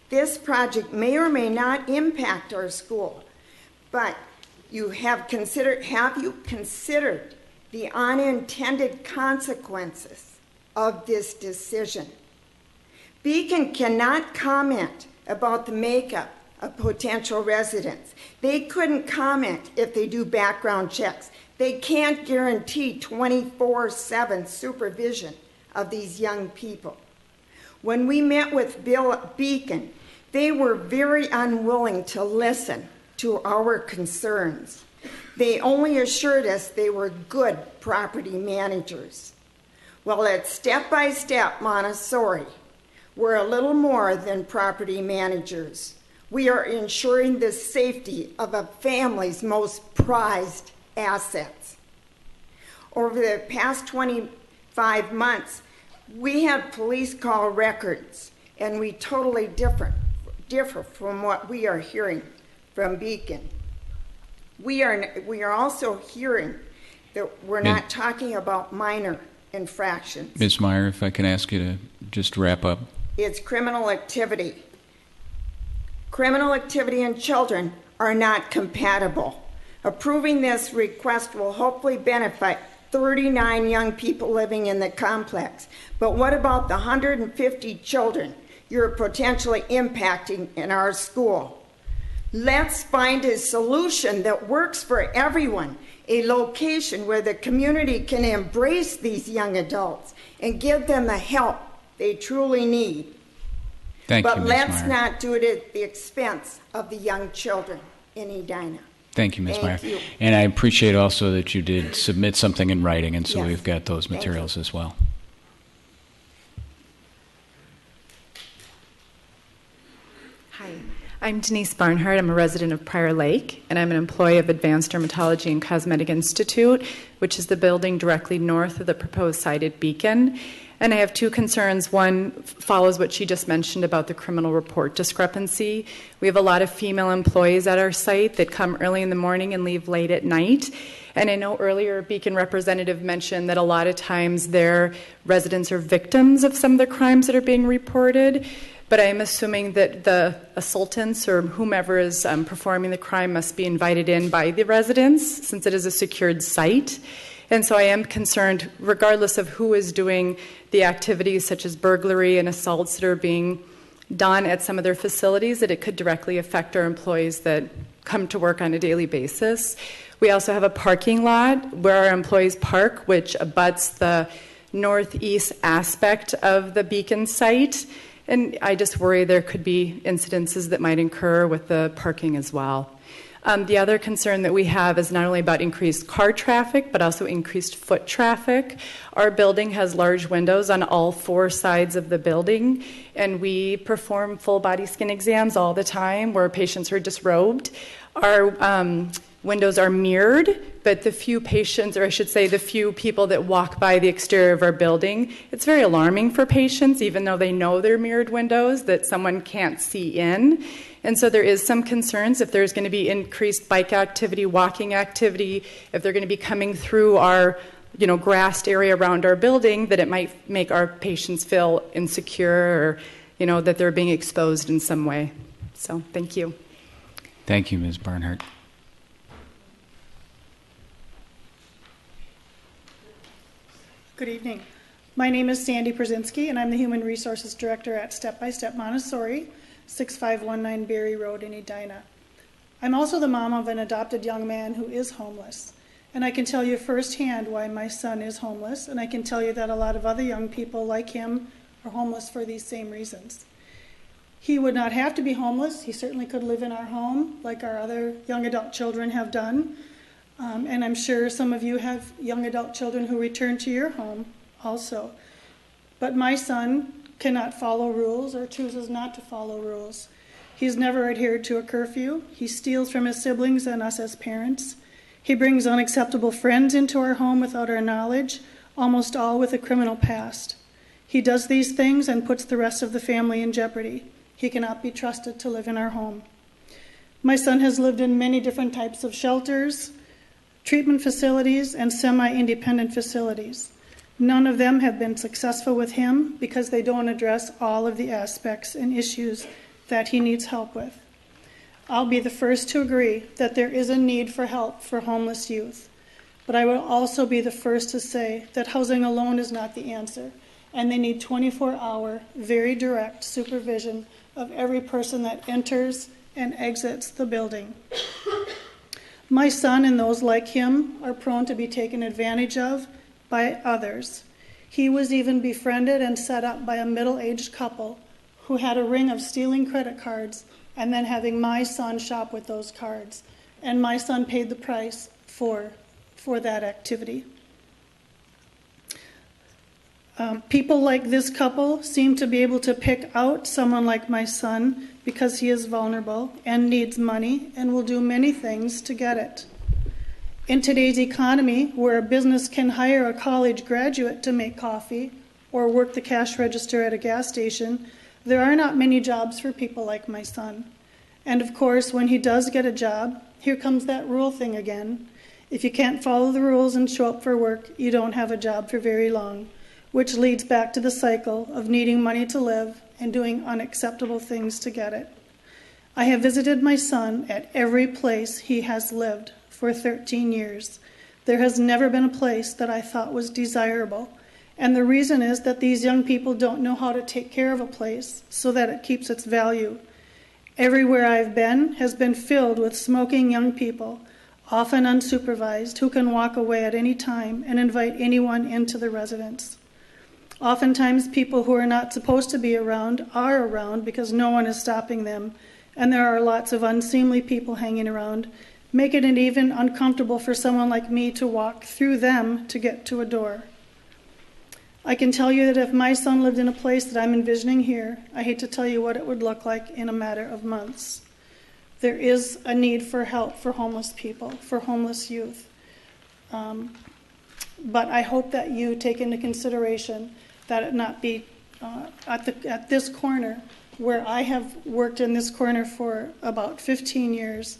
This project may or may not impact our school, but have you considered the unintended consequences of this decision? Beacon cannot comment about the makeup of potential residents. They couldn't comment if they do background checks. They can't guarantee 24/7 supervision of these young people. When we met with Beacon, they were very unwilling to listen to our concerns. They only assured us they were good property managers. Well, at Step by Step Montessori, we're a little more than property managers. We are ensuring the safety of a family's most prized assets. Over the past 25 months, we have police call records, and we totally differ from what we are hearing from Beacon. We are also hearing that we're not talking about minor infractions. Ms. Meyer, if I can ask you to just wrap up. It's criminal activity. Criminal activity and children are not compatible. Approving this request will hopefully benefit 39 young people living in the complex. But what about the 150 children you're potentially impacting in our school? Let's find a solution that works for everyone, a location where the community can embrace these young adults and give them the help they truly need. Thank you, but Ms. let's Meyer. not do it at the expense of the young children in Edina. Thank you, Ms. Meyer. Thank you. And I appreciate also that you did submit something in writing, and so Yes. we've got those Thank materials as well. Hi, I'm Denise Barnhart. I'm a resident of Prior Lake, and I'm an employee of Advanced Dermatology and Cosmetic Institute, which is the building directly north of the proposed site at Beacon. And I have two concerns. One follows what she just mentioned about the criminal report discrepancy. We have a lot of female employees at our site that come early in the morning and leave late at night. And I know earlier a Beacon representative mentioned that a lot of times their residents are victims of some of the crimes that are being reported. But I am assuming that the assailants or whomever is performing the crime must be invited in by the residents, since it is a secured site. And so I am concerned, regardless of who is doing the activities such as burglary and assaults that are being done at some of their facilities, that it could directly affect our employees that come to work on a daily basis. We also have a parking lot where our employees park, which abuts the northeast aspect of the Beacon site. And I just worry there could be incidences that might occur with the parking as well. The other concern that we have is not only about increased car traffic, but also increased foot traffic. Our building has large windows on all four sides of the building, and we perform full body skin exams all the time where patients are disrobed. Our windows are mirrored, but the few patients, or I should say the few people that walk by the exterior of our building, it's very alarming for patients, even though they know they're mirrored windows, that someone can't see in. And so there is some concerns if there's going to be increased bike activity, walking activity, if they're going to be coming through our grassed area around our building, that it might make our patients feel insecure or that they're being exposed in some way. So thank you. Thank you, Ms. Barnhart. Good evening. My name is Sandy Brzezinski, and I'm the Human Resources Director at Step by Step Montessori, 6519 Berry Road in Edina. I'm also the mom of an adopted young man who is homeless, and I can tell you firsthand why my son is homeless, and I can tell you that a lot of other young people like him are homeless for these same reasons. He would not have to be homeless. He certainly could live in our home like our other young adult children have done. And I'm sure some of you have young adult children who return to your home also. But my son cannot follow rules or chooses not to follow rules. He's never adhered to a curfew. He steals from his siblings and us as parents. He brings unacceptable friends into our home without our knowledge, almost all with a criminal past. He does these things and puts the rest of the family in jeopardy. He cannot be trusted to live in our home. My son has lived in many different types of shelters, treatment facilities, and semi-independent facilities. None of them have been successful with him because they don't address all of the aspects and issues that he needs help with. I'll be the first to agree that there is a need for help for homeless youth, but I will also be the first to say that housing alone is not the answer, and they need 24-hour, very direct supervision of every person that enters and exits the building. My son and those like him are prone to be taken advantage of by others. He was even befriended and set up by a middle-aged couple who had a ring of stealing credit cards and then having my son shop with those cards. And my son paid the price for that activity. People like this couple seem to be able to pick out someone like my son because he is vulnerable and needs money and will do many things to get it. In today's economy, where a business can hire a college graduate to make coffee or work the cash register at a gas station, there are not many jobs for people like my son. And of course, when he does get a job, here comes that rule thing again. If you can't follow the rules and show up for work, you don't have a job for very long, which leads back to the cycle of needing money to live and doing unacceptable things to get it. I have visited my son at every place he has lived for 13 years. There has never been a place that I thought was desirable, and the reason is that these young people don't know how to take care of a place so that it keeps its value. Everywhere I've been has been filled with smoking young people, often unsupervised, who can walk away at any time and invite anyone into the residence. Oftentimes, people who are not supposed to be around are around because no one is stopping them, and there are lots of unseemly people hanging around, making it even uncomfortable for someone like me to walk through them to get to a door. I can tell you that if my son lived in a place that I'm envisioning here, I hate to tell you what it would look like in a matter of months. There is a need for help for homeless people, for homeless youth. But I hope that you take into consideration that it not be at this corner, where I have worked in this corner for about 15 years.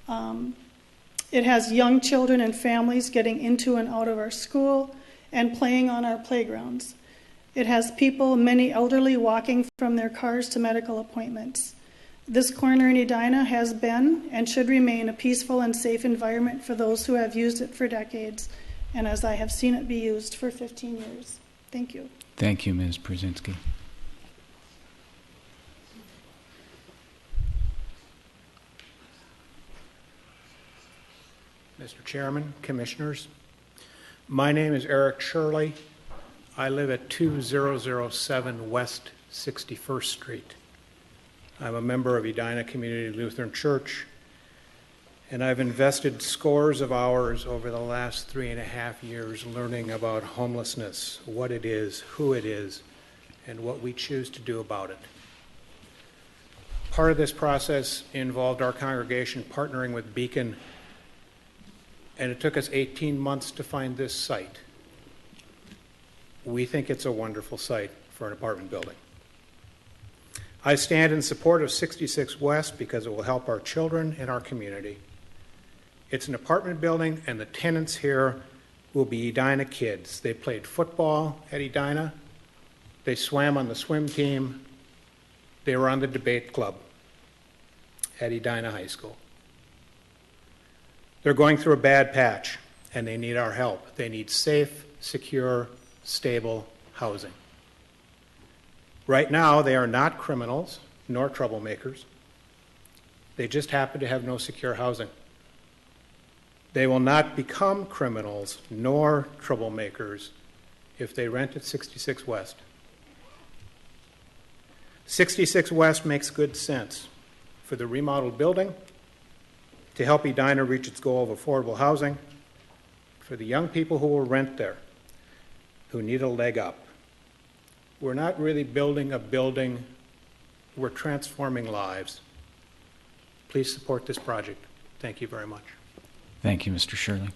It has young children and families getting into and out of our school and playing on our playgrounds. It has people, many elderly, walking from their cars to medical appointments. This corner in Edina has been and should remain a peaceful and safe environment for those who have used it for decades, and as I have seen it be used for 15 years. Thank you. Thank you, Ms. Brzezinski. Mr. Chairman, Commissioners, my name is Eric Shirley. I live at 2007 West 61st Street. I'm a member of Edina Community Lutheran Church, and I've invested scores of hours over the last 3.5 years learning about homelessness, what it is, who it is, and what we choose to do about it. Part of this process involved our congregation partnering with Beacon, and it took us 18 months to find this site. We think it's a wonderful site for an apartment building. I stand in support of 66 West because it will help our children and our community. It's an apartment building, and the tenants here will be Edina kids. They played football at Edina. They swam on the swim team. They were on the debate club at Edina High School. They're going through a bad patch, and they need our help. They need safe, secure, stable housing. Right now, they are not criminals nor troublemakers. They just happen to have no secure housing. They will not become criminals nor troublemakers if they rent at 66 West. 66 West makes good sense for the remodeled building, to help Edina reach its goal of affordable housing, for the young people who will rent there, who need a leg up. We're not really building a building, we're transforming lives. Please support this project. Thank you very much. Thank you, Mr. Shirley.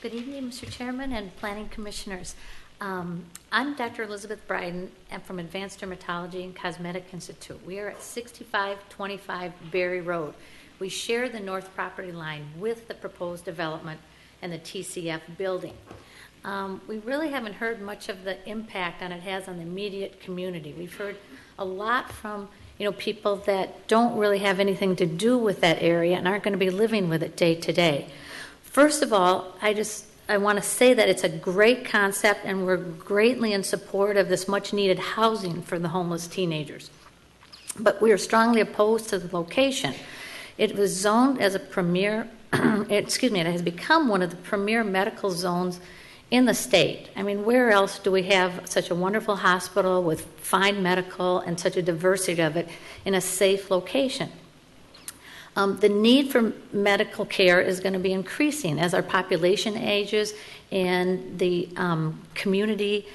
Good evening, Mr. Chairman and Planning Commissioners. I'm Dr. Elizabeth Bryden. I'm from Advanced Dermatology and Cosmetic Institute. We are at 6525 Berry Road. We share the north property line with the proposed development and the TCF building. We really haven't heard much of the impact it has on the immediate community. We've heard a lot from people that don't really have anything to do with that area and aren't going to be living with it day to day. First of all, I want to say that it's a great concept and we're greatly in support of this much needed housing for the homeless teenagers. But we are strongly opposed to the location. It was zoned as a premier, it has become one of the premier medical zones in the state. I mean, where else do we have such a wonderful hospital with fine medical and such a diversity of it in a safe location? The need for medical care is going to be increasing as our population ages and the community,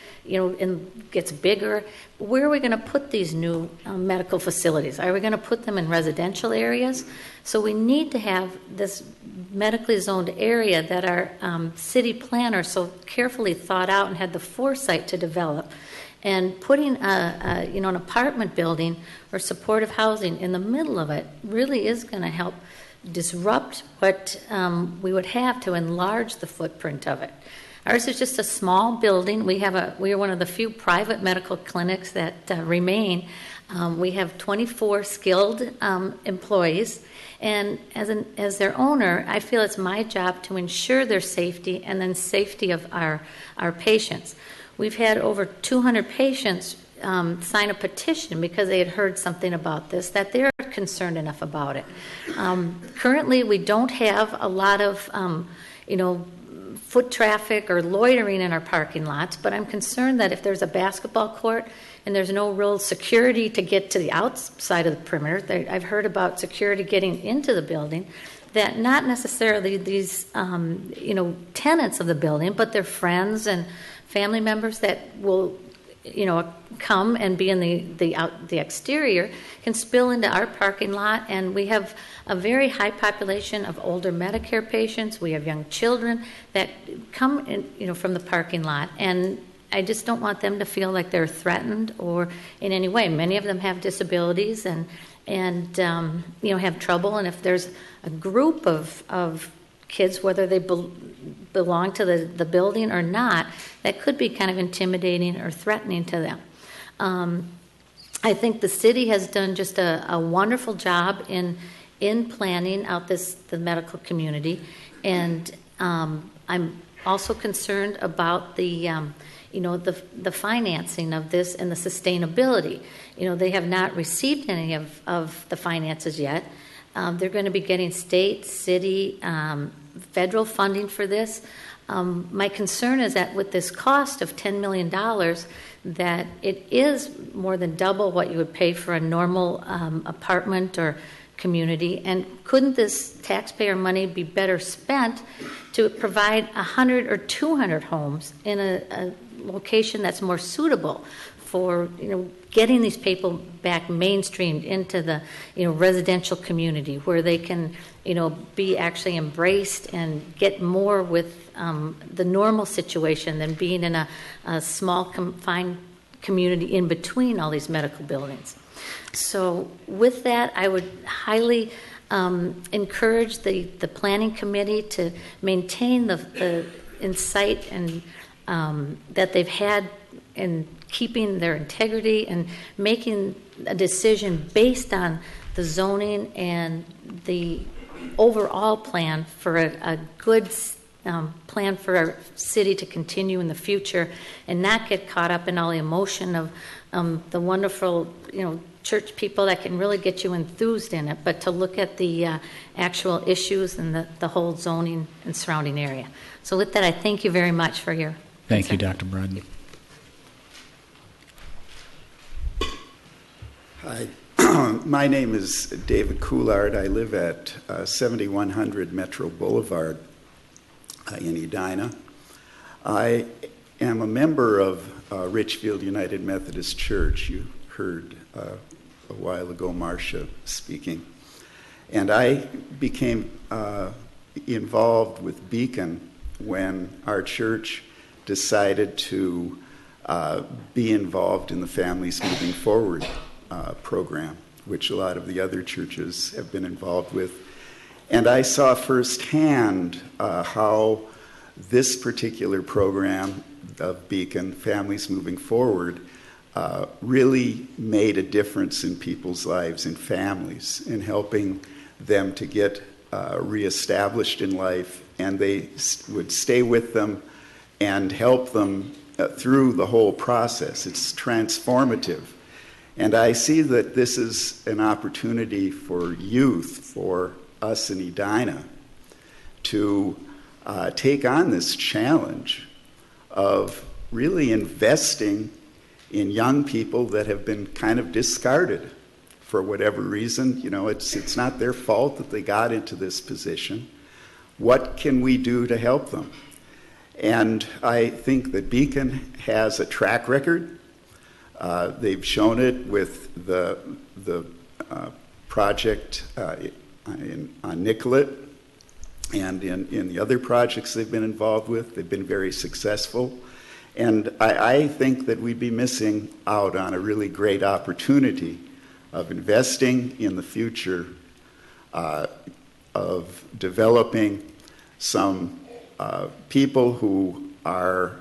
gets bigger. Where are we going to put these new medical facilities? Are we going to put them in residential areas? So we need to have this medically zoned area that our city planners so carefully thought out and had the foresight to develop. And putting an apartment building or supportive housing in the middle of it really is going to help disrupt what we would have to enlarge the footprint of it. Ours is just a small building. We are one of the few private medical clinics that remain. We have 24 skilled employees, and as their owner, I feel it's my job to ensure their safety and then safety of our patients. We've had over 200 patients sign a petition because they had heard something about this, that they're concerned enough about it. Currently, we don't have a lot of, foot traffic or loitering in our parking lots, but I'm concerned that if there's a basketball court and there's no real security to get to the outside of the perimeter, I've heard about security getting into the building, that not necessarily these, tenants of the building, but their friends and family members that will, come and be in the exterior can spill into our parking lot. And we have a very high population of older Medicare patients. We have young children that come in, from the parking lot. And I just don't want them to feel like they're threatened or in any way. Many of them have disabilities and have trouble. And if there's a group of kids, whether they belong to the building or not, that could be kind of intimidating or threatening to them. I think the city has done just a wonderful job in planning out the medical community, and I'm also concerned about the financing of this and the sustainability. They have not received any of the finances yet. They're going to be getting state, city, federal funding for this. My concern is that with this cost of $10 million, that it is more than double what you would pay for a normal apartment or community. And couldn't this taxpayer money be better spent to provide 100 or 200 homes in a location that's more suitable for getting these people back mainstreamed into the residential community where they can be actually embraced and get more with the normal situation than being in a small confined community in between all these medical buildings. So with that, I would highly encourage the planning committee to maintain the insight and that they've had in keeping their integrity and making a decision based on the zoning and the overall plan for a good plan for our city to continue in the future and not get caught up in all the emotion of the wonderful, church people that can really get you enthused in it, but to look at the actual issues and the whole zoning and surrounding area. So with that, I thank you very much for your Thank you, Dr. Brodden. Hi, my name is David Coulard. I live at 7100 Metro Boulevard in Edina. I am a member of Richfield United Methodist Church. You heard a while ago Marcia speaking. And I became involved with Beacon when our church decided to be involved in the Families Moving Forward program, which a lot of the other churches have been involved with. And I saw firsthand how this particular program of Beacon, Families Moving Forward, really made a difference in people's lives and families, in helping them to get reestablished in life, and they would stay with them and help them through the whole process. It's transformative. And I see that this is an opportunity for youth, for us in Edina, to take on this challenge of really investing in young people that have been kind of discarded for whatever reason. You know, it's not their fault that they got into this position. What can we do to help them? And I think that Beacon has a track record. They've shown it with the project on Nicollet, and in the other projects they've been involved with. They've been very successful. And I think that we'd be missing out on a really great opportunity of investing in the future, of developing some people who are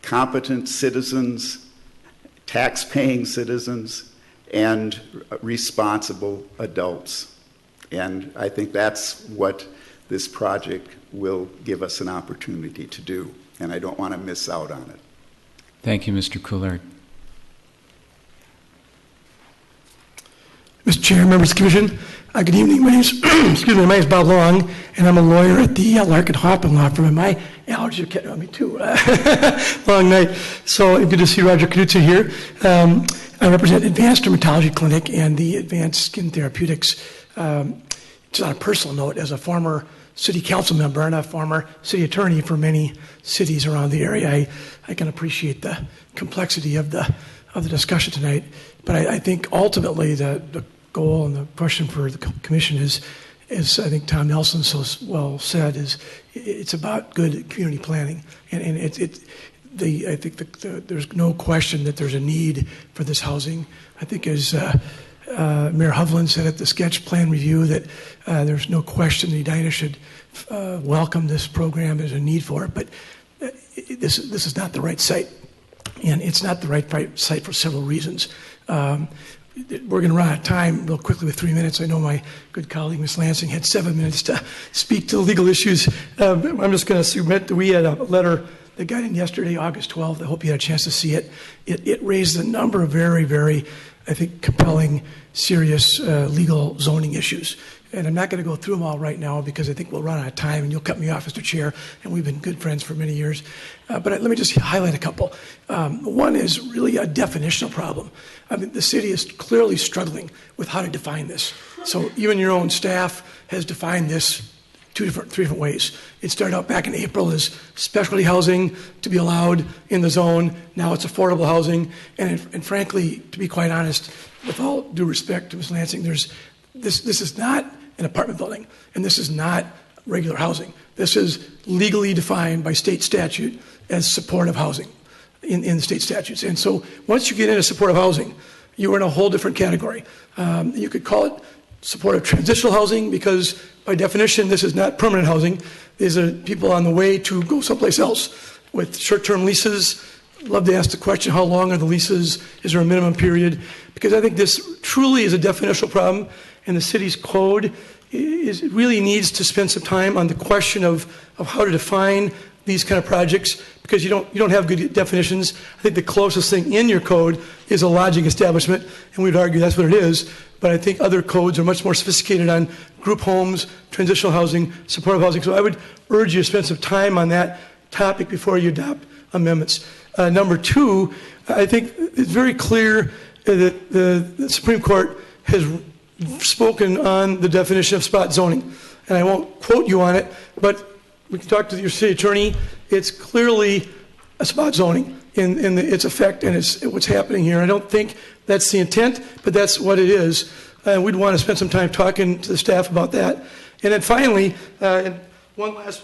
competent citizens, tax-paying citizens, and responsible adults. And I think that's what this project will give us an opportunity to do, and I don't want to miss out on it. Thank you, Mr. Coulard. Mr. Chair, members of the Commission, good evening. My name is Bob Long, and I'm a lawyer at the Larkin Hoppin Law Firm, and my allergies are getting on me too. Long night. So good to see Roger Knutson here. I represent Advanced Dermatology Clinic and the Advanced Skin Therapeutics. Just on a personal note, as a former city council member and a former city attorney for many cities around the area, I can appreciate the complexity of the discussion tonight. But I think ultimately the goal and the question for the commission is I think Tom Nelson so well said, is it's about good community planning, and I think there's no question that there's a need for this housing. I think as Mayor Hovland said at the sketch plan review that there's no question that Edina should welcome this program. There's a need for it, but this is not the right site, and it's not the right site for several reasons. We're going to run out of time real quickly with 3 minutes. I know my good colleague, Ms. Lansing, had 7 minutes to speak to the legal issues. I'm just going to submit that we had a letter that got in yesterday, August 12th. I hope you had a chance to see it. It raised a number of very, very, I think, compelling, serious legal zoning issues. And I'm not going to go through them all right now because I think we'll run out of time, and you'll cut me off, Mr. Chair, and we've been good friends for many years. But let me just highlight a couple. One is really a definitional problem. I mean, the city is clearly struggling with how to define this. So even your own staff has defined this three different ways. It started out back in April as specialty housing to be allowed in the zone. Now it's affordable housing. And frankly, to be quite honest, with all due respect to Ms. Lansing, this is not an apartment building, and this is not regular housing. This is legally defined by state statute as supportive housing in the state statutes. And so once you get into supportive housing, you're in a whole different category. You could call it supportive transitional housing because by definition, this is not permanent housing. These are people on the way to go someplace else with short-term leases. Love to ask the question, how long are the leases? Is there a minimum period? Because I think this truly is a definitional problem, and the city's code really needs to spend some time on the question of how to define these kind of projects, because you don't have good definitions. I think the closest thing in your code is a lodging establishment, and we'd argue that's what it is. But I think other codes are much more sophisticated on group homes, transitional housing, supportive housing. So I would urge you to spend some time on that topic before you adopt amendments. Number two, I think it's very clear that the Supreme Court has spoken on the definition of spot zoning. And I won't quote you on it, but we can talk to your city attorney. It's clearly a spot zoning in its effect, and it's what's happening here. I don't think that's the intent, but that's what it is. We'd want to spend some time talking to the staff about that. And then finally, and one last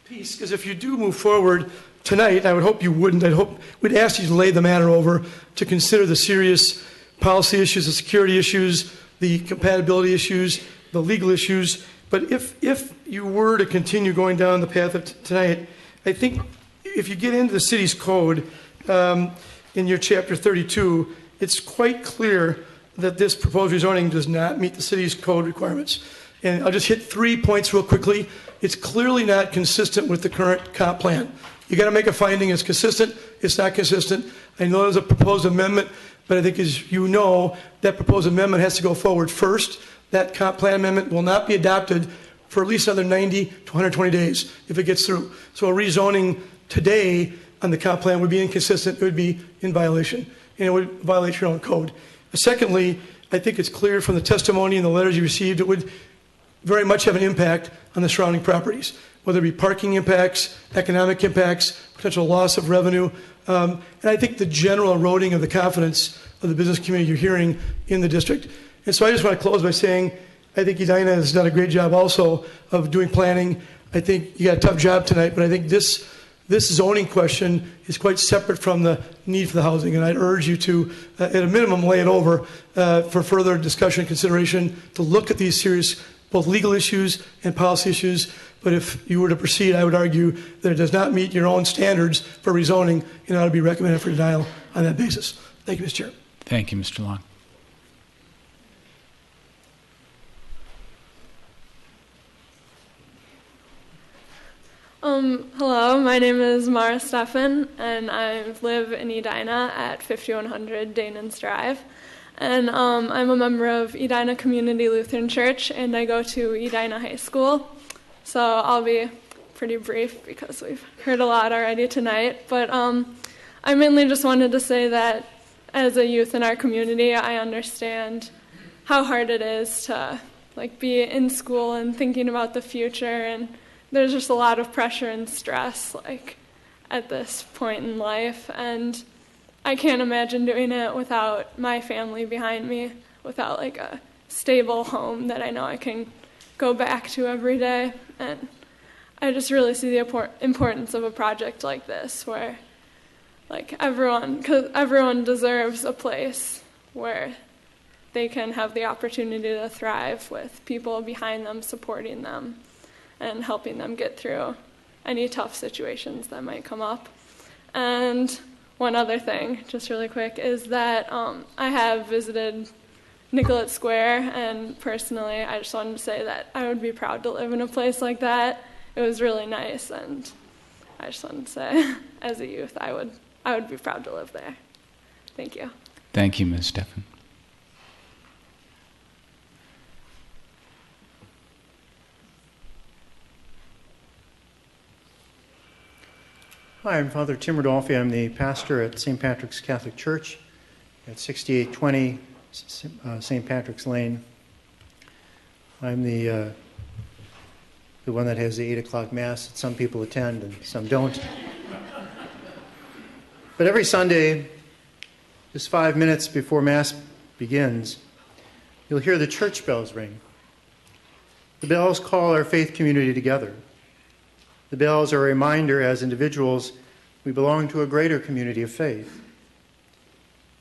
piece, because if you do move forward tonight, I would hope you wouldn't. I'd hope we'd ask you to lay the matter over to consider the serious policy issues, the security issues, the compatibility issues, the legal issues. But if you were to continue going down the path of tonight, I think if you get into the city's code, in your chapter 32, it's quite clear that this proposed rezoning does not meet the city's code requirements. And I'll just hit 3 points real quickly. It's clearly not consistent with the current comp plan. You got to make a finding it's consistent. It's not consistent. I know there's a proposed amendment, but I think as you know, that proposed amendment has to go forward first. That comp plan amendment will not be adopted for at least another 90 to 120 days if it gets through. So a rezoning today on the comp plan would be inconsistent. It would be in violation, and it would violate your own code. Secondly, I think it's clear from the testimony and the letters you received, it would very much have an impact on the surrounding properties, whether it be parking impacts, economic impacts, potential loss of revenue, and I think the general eroding of the confidence of the business community you're hearing in the district. And so I just want to close by saying I think Edina has done a great job also of doing planning. I think you got a tough job tonight, but I think this zoning question is quite separate from the need for the housing, and I'd urge you to, at a minimum, lay it over for further discussion and consideration to look at these serious both legal issues and policy issues. But if you were to proceed, I would argue that it does not meet your own standards for rezoning and ought to be recommended for denial on that basis. Thank you, Mr. Chair. Thank you, Mr. Long. Hello, my name is Mara Steffen, and I live in Edina at 5100 Danans Drive. And I'm a member of Edina Community Lutheran Church, and I go to Edina High School. So I'll be pretty brief because we've heard a lot already tonight. But I mainly just wanted to say that as a youth in our community, I understand how hard it is to be in school and thinking about the future, and there's just a lot of pressure and stress at this point in life, and I can't imagine doing it without my family behind me, without a stable home that I know I can go back to every day. And I just really see the importance of a project like this, where everyone deserves a place where they can have the opportunity to thrive with people behind them supporting them and helping them get through any tough situations that might come up. And one other thing, just really quick, is that I have visited Nicollet Square, and personally, I just wanted to say that I would be proud to live in a place like that. It was really nice, and I just wanted to say, as a youth, I would be proud to live there. Thank you. Thank you, Ms. Steffen. Hi, I'm Father Tim Rodolfi. I'm the pastor at St. Patrick's Catholic Church at 6820 St. Patrick's Lane. I'm the one that has the 8 o'clock Mass that some people attend and some don't. But every Sunday, just 5 minutes before Mass begins, you'll hear the church bells ring. The bells call our faith community together. The bells are a reminder as individuals we belong to a greater community of faith.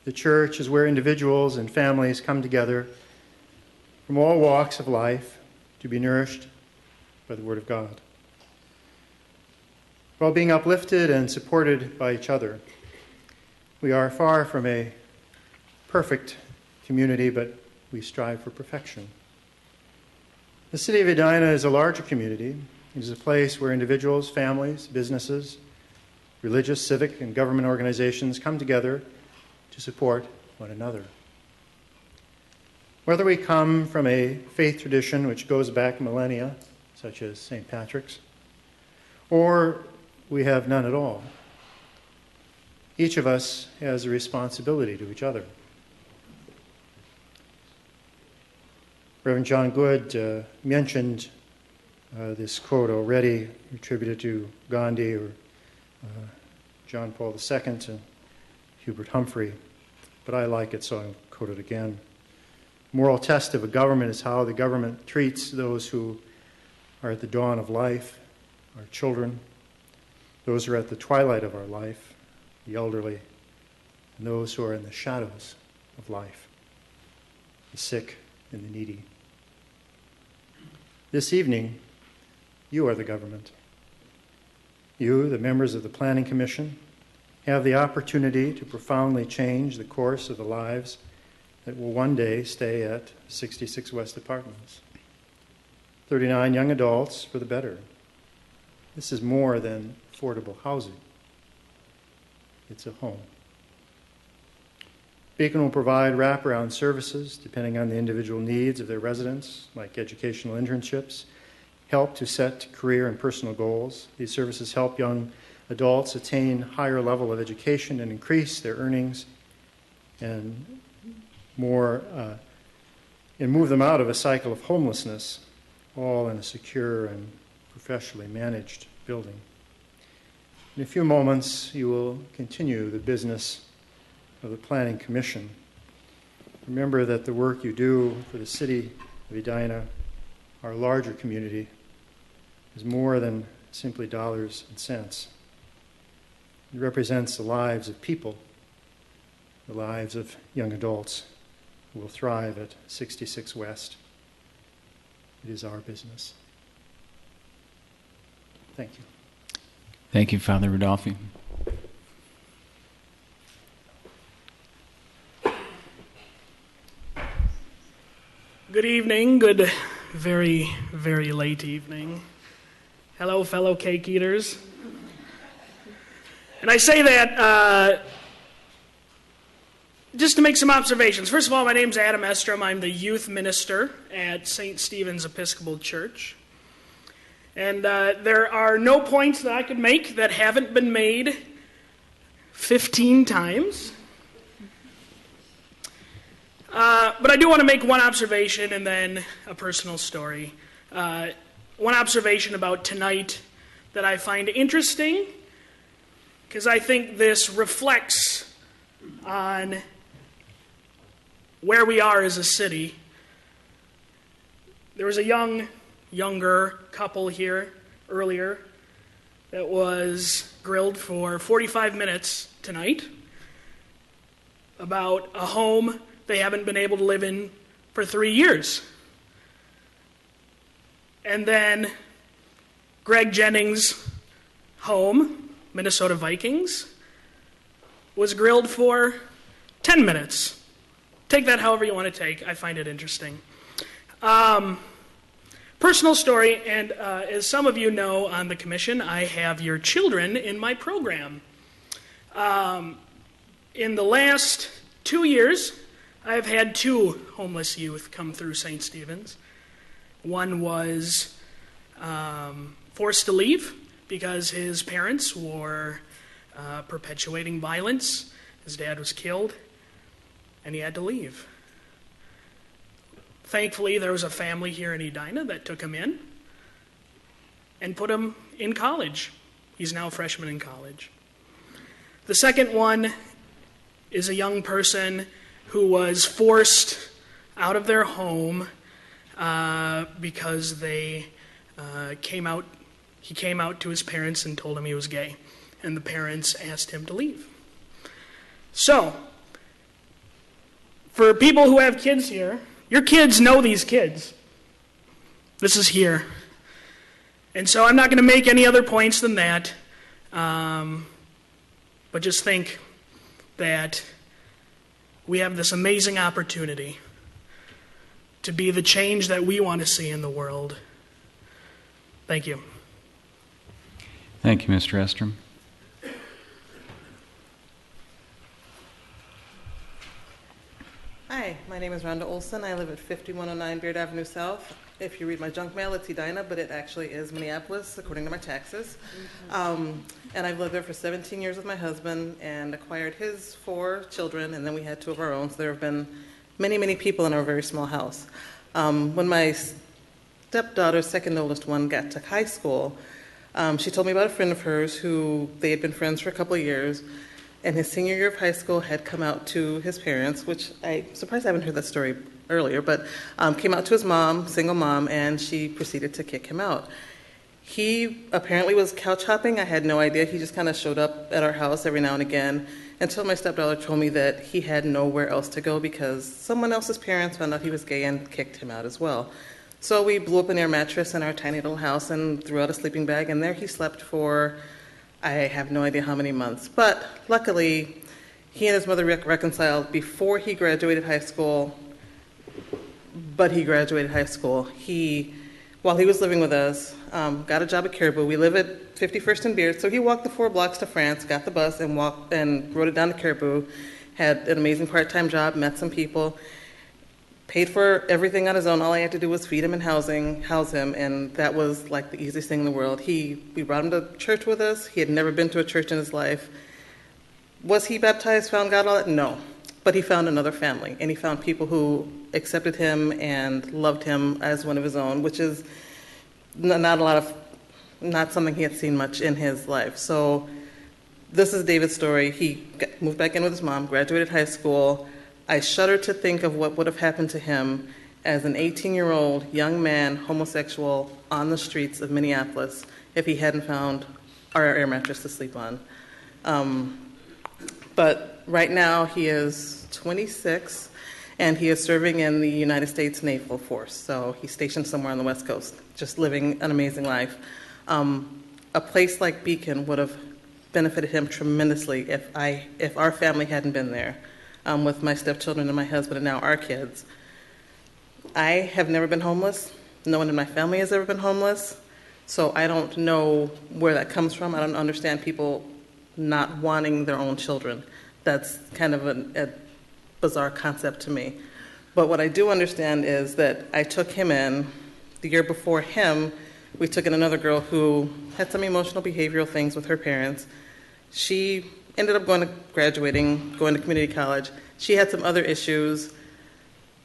The church is where individuals and families come together from all walks of life to be nourished by the Word of God, while being uplifted and supported by each other. We are far from a perfect community, but we strive for perfection. The city of Edina is a larger community. It is a place where individuals, families, businesses, religious, civic, and government organizations come together to support one another. Whether we come from a faith tradition which goes back millennia, such as St. Patrick's, or we have none at all, each of us has a responsibility to each other. Reverend John Good mentioned this quote already, attributed to Gandhi or John Paul II and Hubert Humphrey. but I like it, so I'll quote it again. Moral test of a government is how the government treats those who are at the dawn of life, our children, those who are at the twilight of our life, the elderly, and those who are in the shadows of life, the sick and the needy. This evening, you are the government. You, the members of the Planning Commission, have the opportunity to profoundly change the course of the lives that will one day stay at 66 West Apartments. 39 young adults for the better. This is more than affordable housing. It's a home. Beacon will provide wraparound services depending on the individual needs of their residents, like educational internships, help to set career and personal goals. These services help young adults attain higher level of education and increase their earnings and move them out of a cycle of homelessness, all in a secure and professionally managed building. In a few moments, you will continue the business of the Planning Commission. Remember that the work you do for the city of Edina, our larger community, is more than simply dollars and cents. It represents the lives of people, the lives of young adults who will thrive at 66 West. It is our business. Thank you. Thank you, Father Rudolphi. Good evening, good, very, very late evening. Hello, fellow cake eaters. And I say that just to make some observations. First of all, my name's Adam Estrom. I'm the youth minister at St. Stephen's Episcopal Church. And there are no points that I could make that haven't been made 15 times. But I do want to make one observation and then a personal story. One observation about tonight that I find interesting, because I think this reflects on where we are as a city. There was a younger couple here earlier that was grilled for 45 minutes tonight about a home they haven't been able to live in for 3 years. And then Greg Jennings' home, Minnesota Vikings, was grilled for 10 minutes. Take that however you want to take. I find it interesting. Personal story, and as some of you know on the commission, I have your children in my program. In the last 2 years, I have had 2 homeless youth come through St. Stephen's. One was forced to leave because his parents were perpetuating violence. His dad was killed, and he had to leave. Thankfully, there was a family here in Edina that took him in and put him in college. He's now a freshman in college. The second one is a young person who was forced out of their home because he came out to his parents and told him he was gay, and the parents asked him to leave. So, for people who have kids here, your kids know these kids. This is here. And so I'm not going to make any other points than that, but just think that we have this amazing opportunity to be the change that we want to see in the world. Thank you. Thank you, Mr. Estrom. Hi, my name is Rhonda Olson. I live at 5109 Beard Avenue South. If you read my junk mail, it's Edina, but it actually is Minneapolis, according to my taxes. And I've lived there for 17 years with my husband and acquired his 4 children, and then we had 2 of our own. So there have been many, many people in our very small house. When my stepdaughter, second oldest one, got to high school, she told me about a friend of hers who they had been friends for a couple of years, and his senior year of high school had come out to his parents, which I'm surprised I haven't heard that story earlier, but came out to his mom, single mom, and she proceeded to kick him out. He apparently was couch hopping. I had no idea. He just kind of showed up at our house every now and again until my stepdaughter told me that he had nowhere else to go because someone else's parents found out he was gay and kicked him out as well. So we blew up an air mattress in our tiny little house and threw out a sleeping bag, and there he slept for, I have no idea how many months. But luckily, he and his mother reconciled before he graduated high school, but he graduated high school. While he was living with us, got a job at Caribou. We live at 51st and Beard, so he walked the 4 blocks to France, got the bus, and rode it down to Caribou, had an amazing part-time job, met some people, paid for everything on his own. All I had to do was feed him and house him, and that was like the easiest thing in the world. We brought him to church with us. He had never been to a church in his life. Was he baptized, found God, all that? No. But he found another family, and he found people who accepted him and loved him as one of his own, which is not something he had seen much in his life. So this is David's story. He moved back in with his mom, graduated high school. I shudder to think of what would have happened to him as an 18-year-old young man, homosexual, on the streets of Minneapolis if he hadn't found our air mattress to sleep on. But right now he is 26, and he is serving in the United States Naval Force. So he's stationed somewhere on the West Coast, just living an amazing life. A place like Beacon would have benefited him tremendously if our family hadn't been there, with my stepchildren and my husband and now our kids. I have never been homeless. No one in my family has ever been homeless. So I don't know where that comes from. I don't understand people not wanting their own children. That's kind of a bizarre concept to me. But what I do understand is that I took him in. The year before him, we took in another girl who had some emotional behavioral things with her parents. She ended up graduating, going to community college. She had some other issues,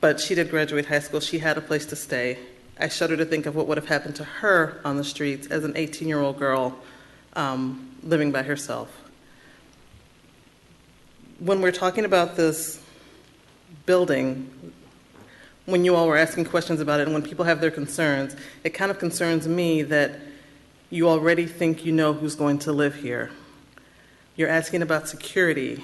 but she did graduate high school. She had a place to stay. I shudder to think of what would have happened to her on the streets as an 18-year-old girl living by herself. When we're talking about this building, when you all were asking questions about it and when people have their concerns, it kind of concerns me that you already think you know who's going to live here. You're asking about security.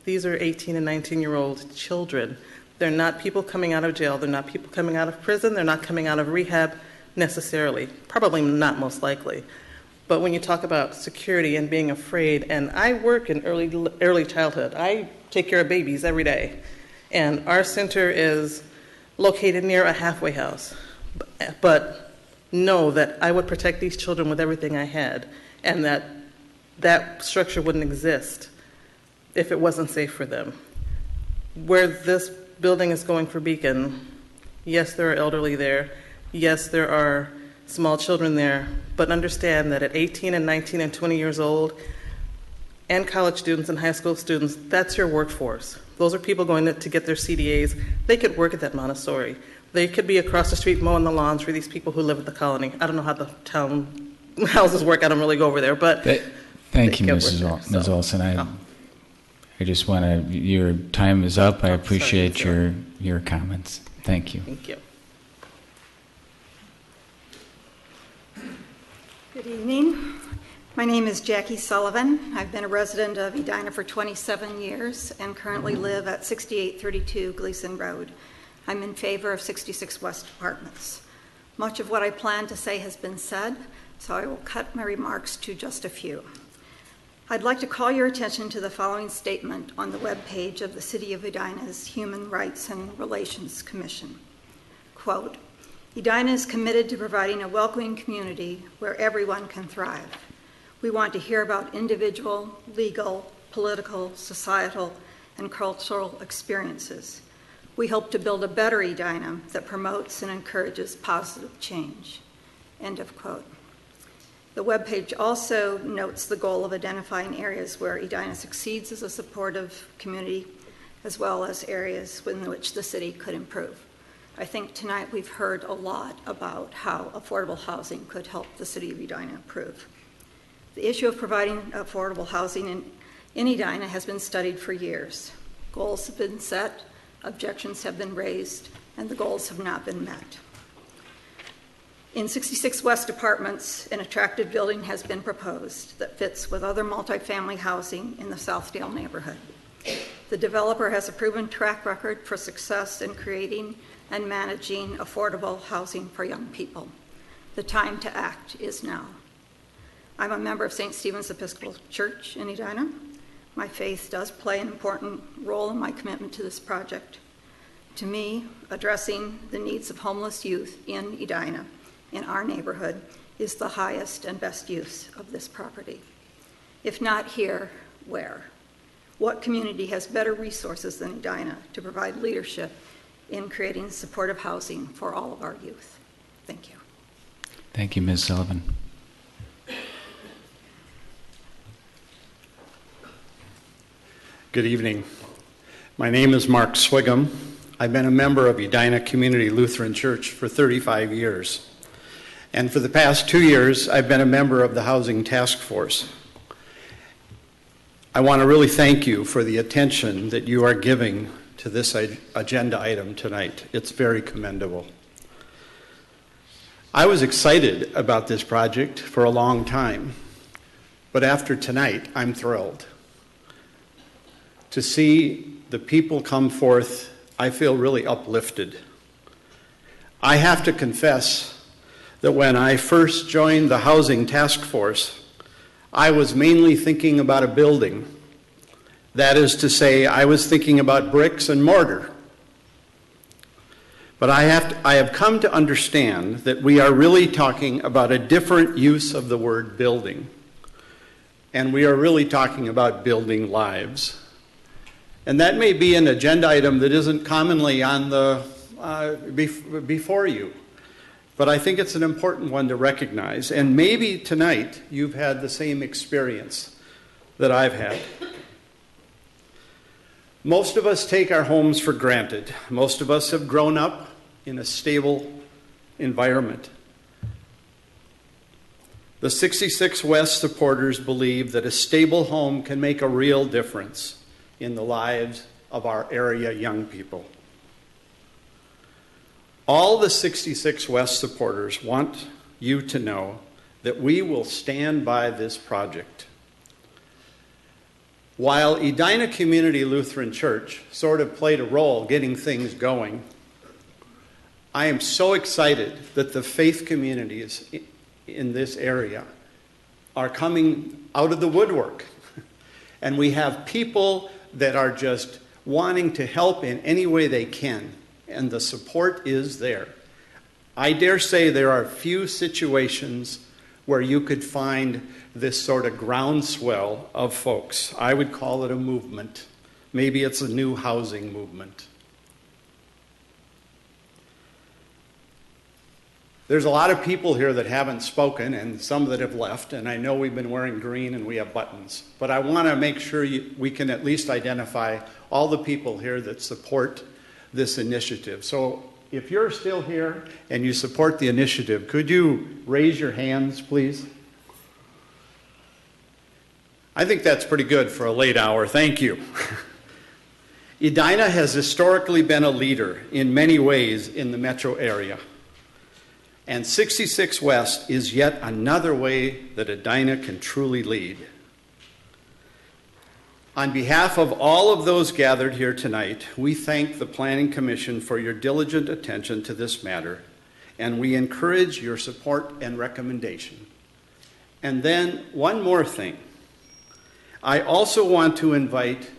These are 18 and 19-year-old children. They're not people coming out of jail. They're not people coming out of prison. They're not coming out of rehab necessarily. Probably not, most likely. But when you talk about security and being afraid, and I work in early childhood. I take care of babies every day. And our center is located near a halfway house. But know that I would protect these children with everything I had, and that structure wouldn't exist if it wasn't safe for them. Where this building is going for Beacon, yes, there are elderly there. Yes, there are small children there. But understand that at 18 and 19 and 20 years old, and college students and high school students, that's your workforce. Those are people going to get their CDAs. They could work at that Montessori. They could be across the street mowing the lawns for these people who live at the colony. I don't know how the town houses work. I don't really go over there, but thank you, Ms. Olson. I just want to. Your time is up. I appreciate your comments. Thank you. Thank you. Good evening. My name is Jackie Sullivan. I've been a resident of Edina for 27 years and currently live at 6832 Gleason Road. I'm in favor of 66 West Apartments. Much of what I plan to say has been said, so I will cut my remarks to just a few. I'd like to call your attention to the following statement on the webpage of the City of Edina's Human Rights and Relations Commission. Quote, Edina is committed to providing a welcoming community where everyone can thrive. We want to hear about individual, legal, political, societal, and cultural experiences. We hope to build a better Edina that promotes and encourages positive change. End of quote. The webpage also notes the goal of identifying areas where Edina succeeds as a supportive community, as well as areas in which the city could improve. I think tonight we've heard a lot about how affordable housing could help the city of Edina improve. The issue of providing affordable housing in Edina has been studied for years. Goals have been set, objections have been raised, and the goals have not been met. In 66 West Apartments, an attractive building has been proposed that fits with other multifamily housing in the Southdale neighborhood. The developer has a proven track record for success in creating and managing affordable housing for young people. The time to act is now. I'm a member of St. Stephen's Episcopal Church in Edina. My faith does play an important role in my commitment to this project. To me, addressing the needs of homeless youth in Edina, in our neighborhood, is the highest and best use of this property. If not here, where? What community has better resources than Edina to provide leadership in creating supportive housing for all of our youth? Thank you. Thank you, Ms. Sullivan. Good evening. My name is Mark Swigum. I've been a member of Edina Community Lutheran Church for 35 years. And for the past 2 years, I've been a member of the Housing Task Force. I want to really thank you for the attention that you are giving to this agenda item tonight. It's very commendable. I was excited about this project for a long time, but after tonight, I'm thrilled. To see the people come forth, I feel really uplifted. I have to confess that when I first joined the Housing Task Force, I was mainly thinking about a building. That is to say, I was thinking about bricks and mortar. But I have come to understand that we are really talking about a different use of the word building. And we are really talking about building lives. And that may be an agenda item that isn't commonly on the before you. But I think it's an important one to recognize. And maybe tonight you've had the same experience that I've had. Most of us take our homes for granted. Most of us have grown up in a stable environment. The 66 West supporters believe that a stable home can make a real difference in the lives of our area young people. All the 66 West supporters want you to know that we will stand by this project. While Edina Community Lutheran Church sort of played a role getting things going, I am so excited that the faith communities in this area are coming out of the woodwork. And we have people that are just wanting to help in any way they can. And the support is there. I dare say there are few situations where you could find this sort of groundswell of folks. I would call it a movement. Maybe it's a new housing movement. There's a lot of people here that haven't spoken and some that have left, and I know we've been wearing green and we have buttons. But I want to make sure we can at least identify all the people here that support this initiative. So if you're still here and you support the initiative, could you raise your hands, please? I think that's pretty good for a late hour. Thank you. Edina has historically been a leader in many ways in the metro area. And 66 West is yet another way that Edina can truly lead. On behalf of all of those gathered here tonight, we thank the Planning Commission for your diligent attention to this matter, and we encourage your support and recommendation. And then one more thing. I also want to invite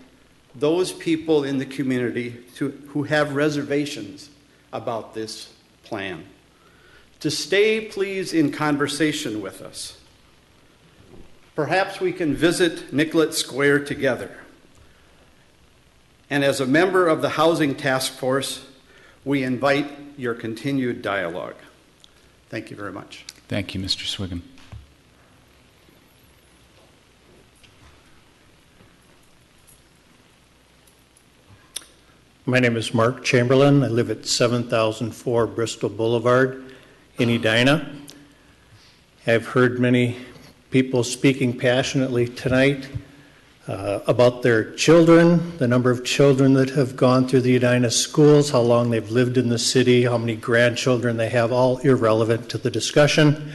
those people in the community who have reservations about this plan to stay, please, in conversation with us. Perhaps we can visit Nicollet Square together. And as a member of the Housing Task Force, we invite your continued dialogue. Thank you very much. Thank you, Mr. Swigum. My name is Mark Chamberlain. I live at 7004 Bristol Boulevard in Edina. I've heard many people speaking passionately tonight about their children, the number of children that have gone through the Edina schools, how long they've lived in the city, how many grandchildren they have, all irrelevant to the discussion.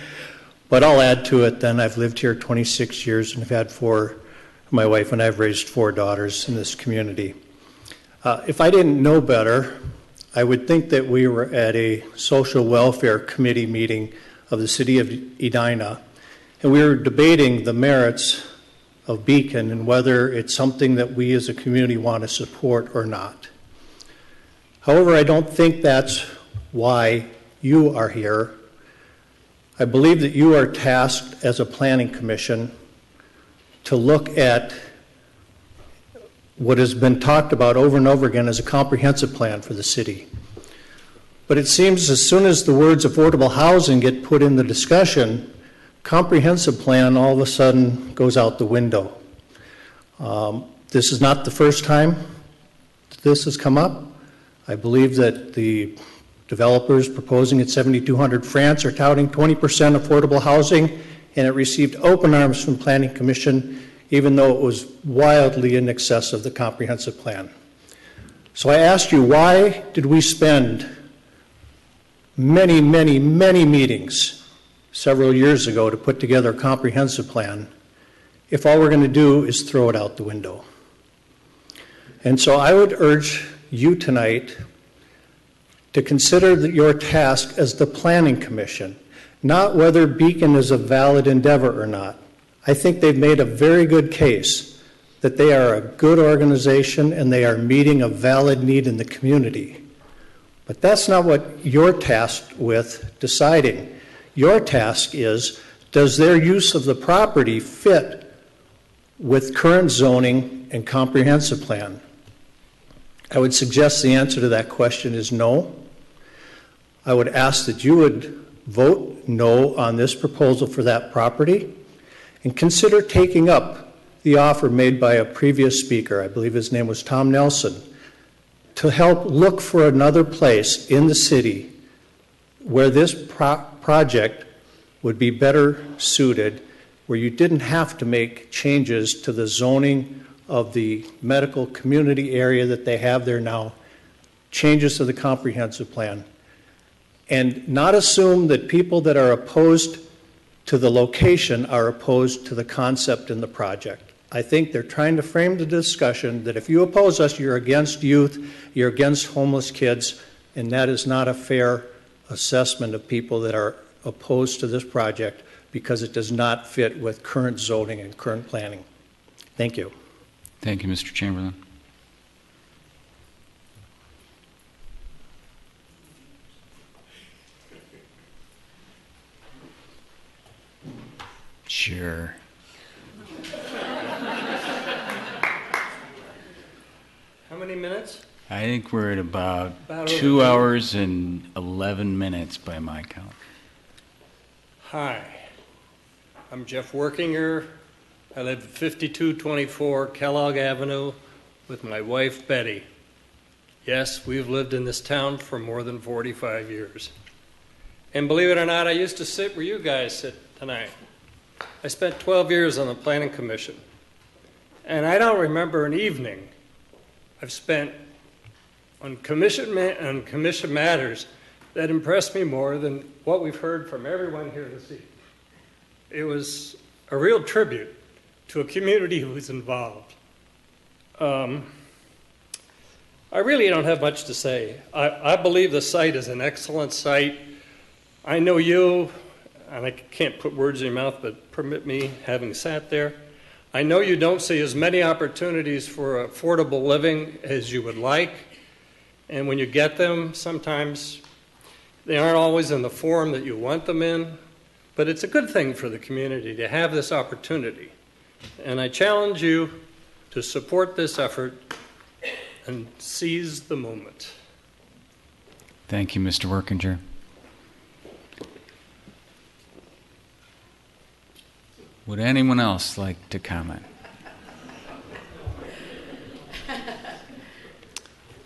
But I'll add to it then, I've lived here 26 years and have had my wife and I have raised 4 daughters in this community. If I didn't know better, I would think that we were at a social welfare committee meeting of the city of Edina, and we were debating the merits of Beacon and whether it's something that we as a community want to support or not. However, I don't think that's why you are here. I believe that you are tasked as a planning commission to look at what has been talked about over and over again as a comprehensive plan for the city. But it seems as soon as the words affordable housing get put in the discussion, comprehensive plan all of a sudden goes out the window. This is not the first time this has come up. I believe that the developers proposing at 7200 France are touting 20% affordable housing, and it received open arms from Planning Commission, even though it was wildly in excess of the comprehensive plan. So I asked you, why did we spend many, many, many meetings several years ago to put together a comprehensive plan if all we're going to do is throw it out the window? And so I would urge you tonight to consider your task as the Planning Commission, not whether Beacon is a valid endeavor or not. I think they've made a very good case that they are a good organization and they are meeting a valid need in the community. But that's not what you're tasked with deciding. Your task is, does their use of the property fit with current zoning and comprehensive plan? I would suggest the answer to that question is no. I would ask that you would vote no on this proposal for that property and consider taking up the offer made by a previous speaker, I believe his name was Tom Nelson, to help look for another place in the city where this project would be better suited, where you didn't have to make changes to the zoning of the medical community area that they have there now, changes to the comprehensive plan, and not assume that people that are opposed to the location are opposed to the concept and the project. I think they're trying to frame the discussion that if you oppose us, you're against youth, you're against homeless kids, and that is not a fair assessment of people that are opposed to this project because it does not fit with current zoning and current planning. Thank you. Thank you, Mr. Chamberlain. Sure. How many minutes? I think we're at about 2 hours and 11 minutes by my count. Hi, I'm Jeff Workinger. I live at 5224 Kellogg Avenue with my wife, Betty. Yes, we've lived in this town for more than 45 years. And believe it or not, I used to sit where you guys sit tonight. I spent 12 years on the Planning Commission. And I don't remember an evening I've spent on commission matters that impressed me more than what we've heard from everyone here this evening. It was a real tribute to a community who was involved. I really don't have much to say. I believe the site is an excellent site. I know you, and I can't put words in your mouth, but permit me having sat there. I know you don't see as many opportunities for affordable living as you would like. And when you get them, sometimes they aren't always in the form that you want them in. But it's a good thing for the community to have this opportunity. And I challenge you to support this effort and seize the moment. Thank you, Mr. Workinger. Would anyone else like to comment?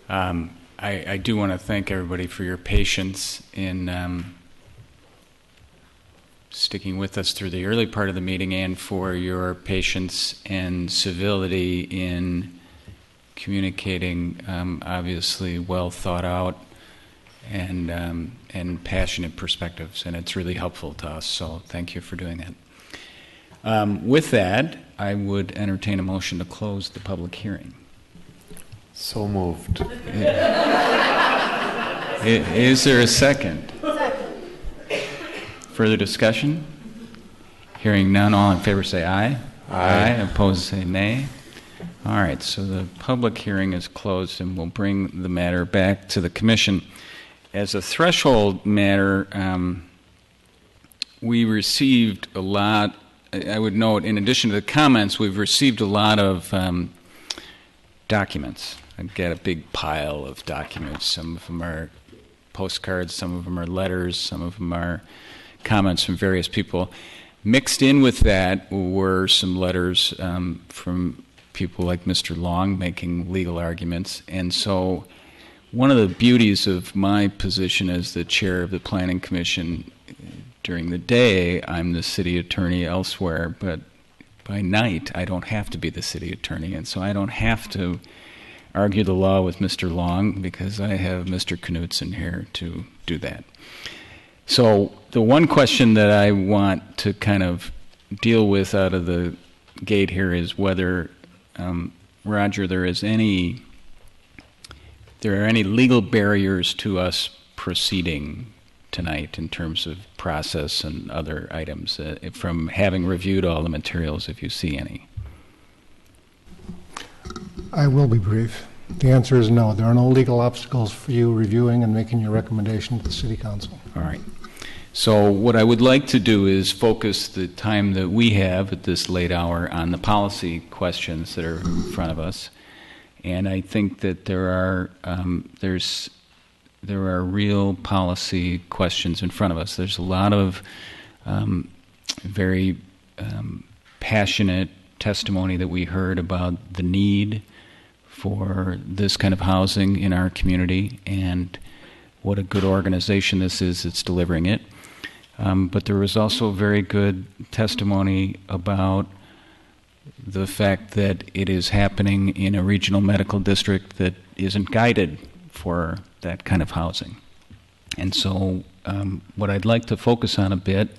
I do want to thank everybody for your patience in sticking with us through the early part of the meeting and for your patience and civility in communicating obviously well thought out and passionate perspectives, and it's really helpful to us, so thank you for doing that. With that, I would entertain a motion to close the public hearing. So moved. Is there a second? Further discussion? Hearing none, all in favor say aye. Aye. Opposed say nay. All right, so the public hearing is closed, and we'll bring the matter back to the commission. As a threshold matter, we received a lot. I would note, in addition to the comments, we've received a lot of documents. I've got a big pile of documents. Some of them are postcards, some of them are letters, some of them are comments from various people. Mixed in with that were some letters from people like Mr. Long making legal arguments. And so one of the beauties of my position as the chair of the Planning Commission, during the day I'm the city attorney elsewhere, but by night I don't have to be the city attorney, and so I don't have to argue the law with Mr. Long because I have Mr. Knudsen here to do that. So the one question that I want to kind of deal with out of the gate here is whether, Roger, there are any legal barriers to us proceeding tonight in terms of process and other items from having reviewed all the materials, if you see any. I will be brief. The answer is no. There are no legal obstacles for you reviewing and making your recommendation to the City Council. All right. So what I would like to do is focus the time that we have at this late hour on the policy questions that are in front of us. And I think that there are real policy questions in front of us. There's a lot of very passionate testimony that we heard about the need for this kind of housing in our community and what a good organization this is that's delivering it. But there was also very good testimony about the fact that it is happening in a regional medical district that isn't guided for that kind of housing. And so what I'd like to focus on a bit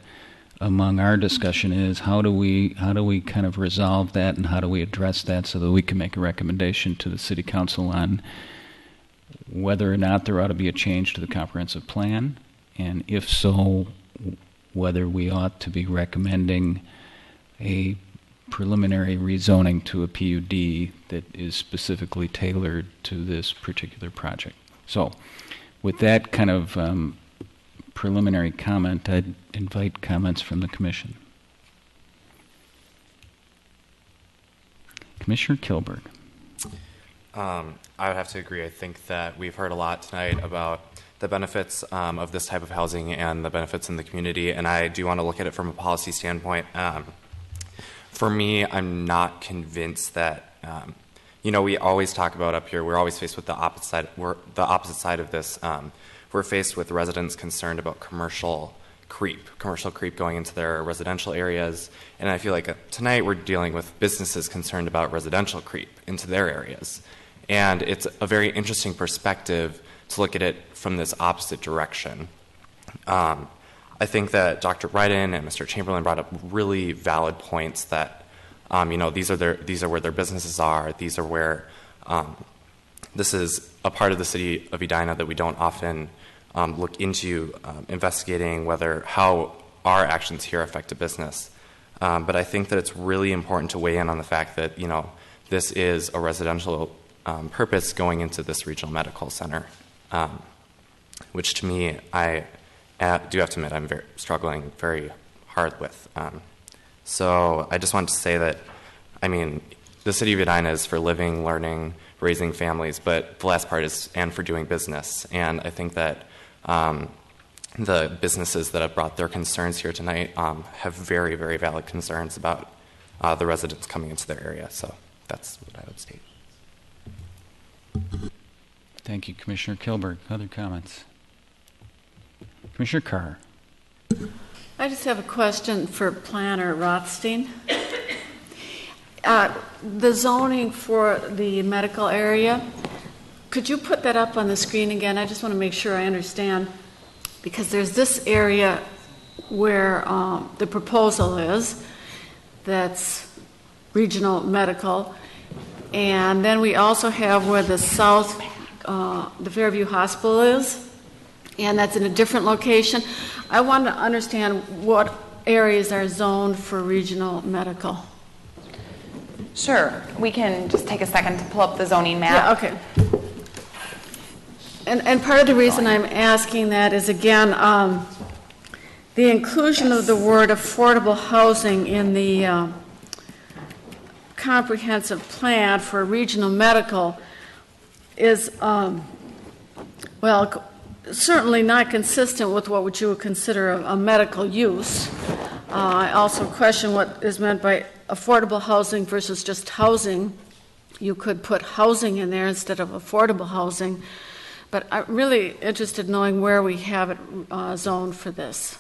among our discussion is how do we kind of resolve that, and how do we address that so that we can make a recommendation to the City Council on whether or not there ought to be a change to the comprehensive plan, and if so, whether we ought to be recommending a preliminary rezoning to a PUD that is specifically tailored to this particular project. So with that kind of preliminary comment, I'd invite comments from the Commission. Commissioner Kilberg. I would have to agree. I think that we've heard a lot tonight about the benefits of this type of housing and the benefits in the community, and I do want to look at it from a policy standpoint. For me, I'm not convinced that, we always talk about up here, we're always faced with the opposite side of this. We're faced with residents concerned about commercial creep going into their residential areas, and I feel like tonight we're dealing with businesses concerned about residential creep into their areas. And it's a very interesting perspective to look at it from this opposite direction. I think that Dr. Ryden and Mr. Chamberlain brought up really valid points that, these are where their businesses are. These are where this is a part of the city of Edina that we don't often look into investigating how our actions here affect a business. But I think that it's really important to weigh in on the fact that, this is a residential purpose going into this regional medical center, which to me, I do have to admit I'm struggling very hard with. So I just wanted to say that, the city of Edina is for living, learning, raising families, but the last part is and for doing business. And I think that the businesses that have brought their concerns here tonight have very, very valid concerns about the residents coming into their area. So that's what I would state. Thank you, Commissioner Kilberg. Other comments? Commissioner Carr. I just have a question for Planner Rothstein. The zoning for the medical area, could you put that up on the screen again? I just want to make sure I understand, because there's this area where the proposal is, that's regional medical, and then we also have where the south, the Fairview Hospital is, and that's in a different location. I want to understand what areas are zoned for regional medical. Sure. We can just take a second to pull up the zoning map. Yeah, okay. And part of the reason I'm asking that is, again, the inclusion of the word affordable housing in the comprehensive plan for regional medical is, well, certainly not consistent with what you would consider a medical use. I also question what is meant by affordable housing versus just housing. You could put housing in there instead of affordable housing. But I'm really interested in knowing where we have it zoned for this.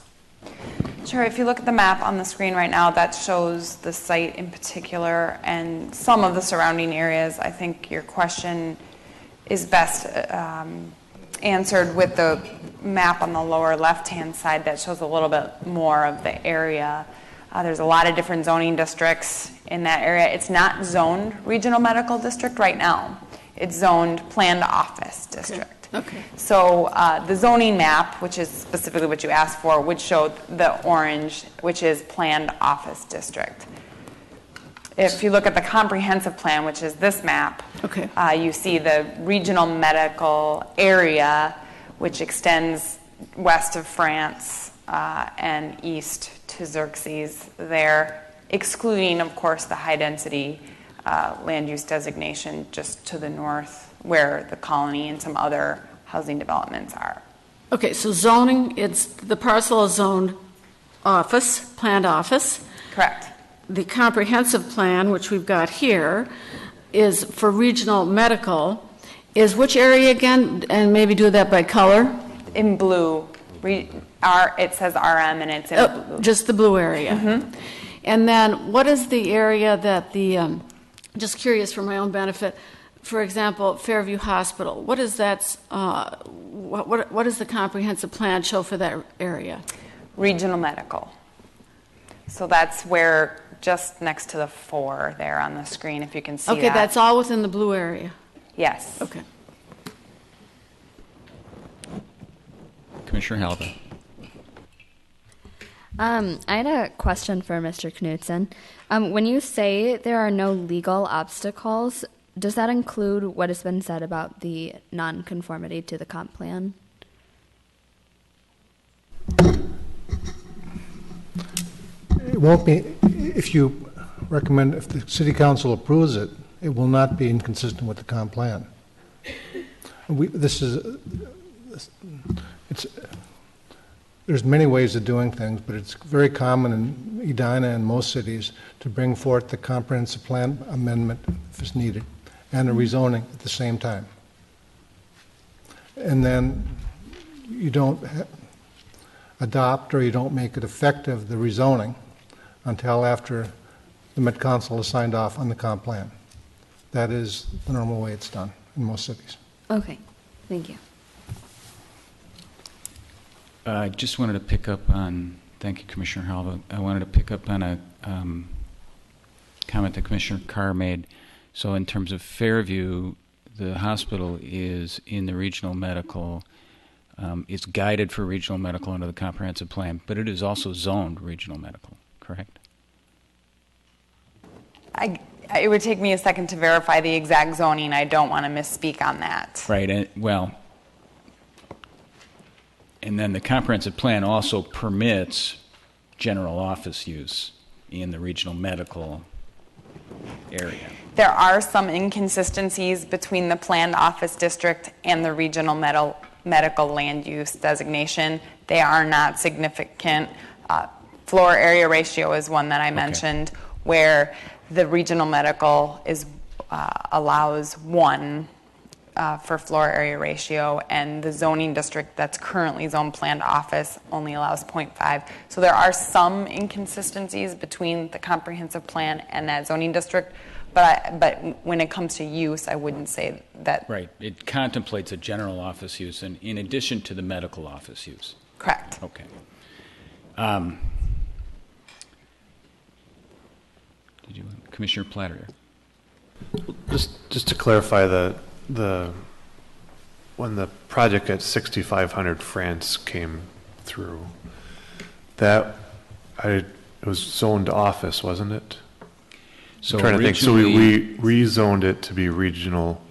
Sure. If you look at the map on the screen right now, that shows the site in particular and some of the surrounding areas. I think your question is best answered with the map on the lower left-hand side that shows a little bit more of the area. There's a lot of different zoning districts in that area. It's not zoned regional medical district right now. It's zoned planned office district. Okay. So the zoning map, which is specifically what you asked for, would show the orange, which is planned office district. If you look at the comprehensive plan, which is this map, okay, you see the regional medical area, which extends west of France and east to Xerxes there, excluding, of course, the high-density land use designation just to the north where the colony and some other housing developments are. Okay, so zoning, it's the parcel is zoned office, planned office. Correct. The comprehensive plan, which we've got here, is for regional medical. Is which area again? And maybe do that by color. In blue. It says RM and it's in blue. Just the blue area. Mm-hmm. And then what is the area that the, just curious for my own benefit, for example, Fairview Hospital, what is that, what does the comprehensive plan show for that area? Regional medical. So that's where, just next to the 4 there on the screen, if you can see okay, that. That's all within the blue area? Yes. Okay. Commissioner Halva. I had a question for Mr. Knudsen. When you say there are no legal obstacles, does that include what has been said about the nonconformity to the comp plan? It won't be, if you recommend, if the city council approves it, it will not be inconsistent with the comp plan. There's many ways of doing things, but it's very common in Edina and most cities to bring forth the comprehensive plan amendment if it's needed and a rezoning at the same time. And then you don't adopt or you don't make it effective, the rezoning, until after the Met Council has signed off on the comp plan. That is the normal way it's done in most cities. Okay, thank you. I just wanted to pick up on, thank you, Commissioner Halva. I wanted to pick up on a comment that Commissioner Carr made. So in terms of Fairview, the hospital is in the regional medical, it's guided for regional medical under the comprehensive plan, but it is also zoned regional medical, correct? It would take me a second to verify the exact zoning. I don't want to misspeak on that. Right, and then the comprehensive plan also permits general office use in the regional medical area. There are some inconsistencies between the planned office district and the regional medical land use designation. They are not significant. Floor area ratio is one that I mentioned, where the regional medical is allows one for floor area ratio, and the zoning district that's currently zone planned office only allows 0.5. So there are some inconsistencies between the comprehensive plan and that zoning district, but when it comes to use, I wouldn't say that. Right. It contemplates a general office use in addition to the medical office use. Correct. Okay. Commissioner Platter. Just to clarify, when the project at 6500 France came through, it was zoned office, wasn't it? So I'm trying to think. So we rezoned it to be regional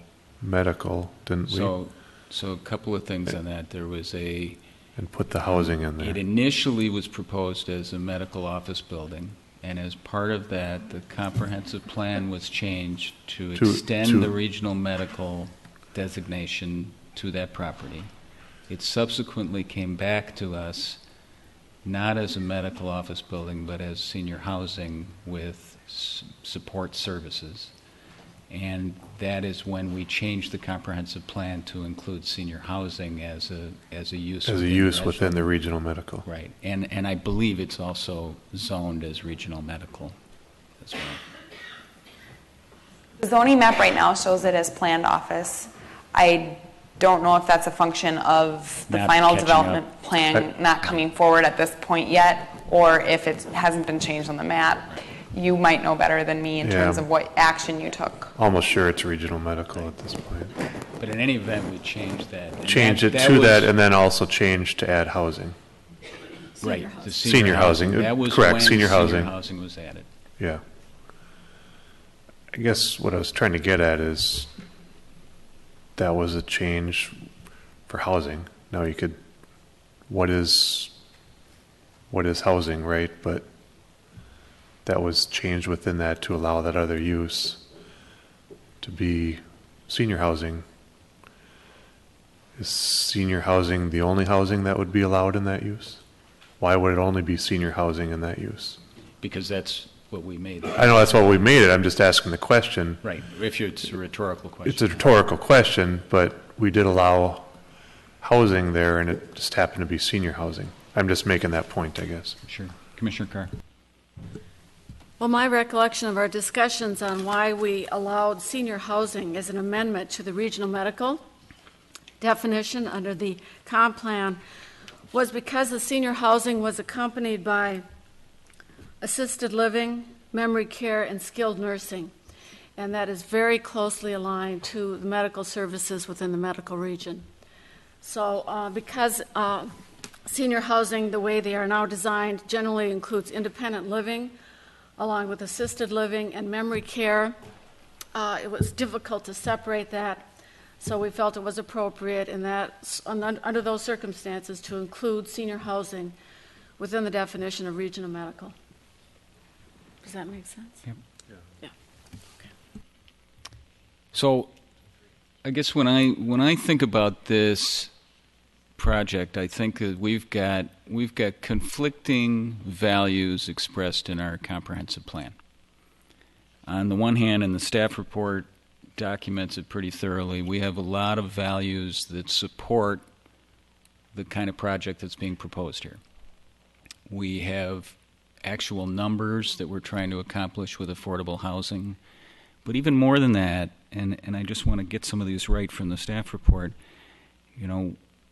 medical, didn't we? So a couple of things on that. There was and put the housing in there. It initially was proposed as a medical office building, and as part of that, the comprehensive plan was changed to extend the regional medical designation to that property. It subsequently came back to us not as a medical office building, but as senior housing with support services. And that is when we changed the comprehensive plan to include senior housing as a use. As a use within the regional medical. Right. And I believe it's also zoned as regional medical as well. The zoning map right now shows it as planned office. I don't know if that's a function of the final development plan not coming forward at this point yet, or if it hasn't been changed on the map. You might know better than me in terms of what action you took. Almost sure it's regional medical at this point. But in any event, we changed that. Changed it to that, and then also changed to add housing. Right. The senior housing. That was correct. when Senior housing. Senior housing was added. Yeah. I guess what I was trying to get at is that was a change for housing. Now you could, what is housing, right? But that was changed within that to allow that other use to be senior housing. Is senior housing the only housing that would be allowed in that use? Why would it only be senior housing in that use? Because that's what we made it. I know that's what we made it. I'm just asking the question. Right. If it's a rhetorical question. It's a rhetorical question, but we did allow housing there, and it just happened to be senior housing. I'm just making that point, I guess. Sure. Commissioner Carr. Well, my recollection of our discussions on why we allowed senior housing as an amendment to the regional medical definition under the comp plan was because the senior housing was accompanied by assisted living, memory care, and skilled nursing. And that is very closely aligned to the medical services within the medical region. So because senior housing, the way they are now designed, generally includes independent living, along with assisted living and memory care, it was difficult to separate that. So we felt it was appropriate in that, under those circumstances, to include senior housing within the definition of regional medical. Does that make sense? Yep. Yeah. Okay. So, I guess when I think about this project, I think that we've got conflicting values expressed in our comprehensive plan. On the one hand, and the staff report documents it pretty thoroughly, we have a lot of values that support the kind of project that's being proposed here. We have actual numbers that we're trying to accomplish with affordable housing. But even more than that, and I just want to get some of these right from the staff report,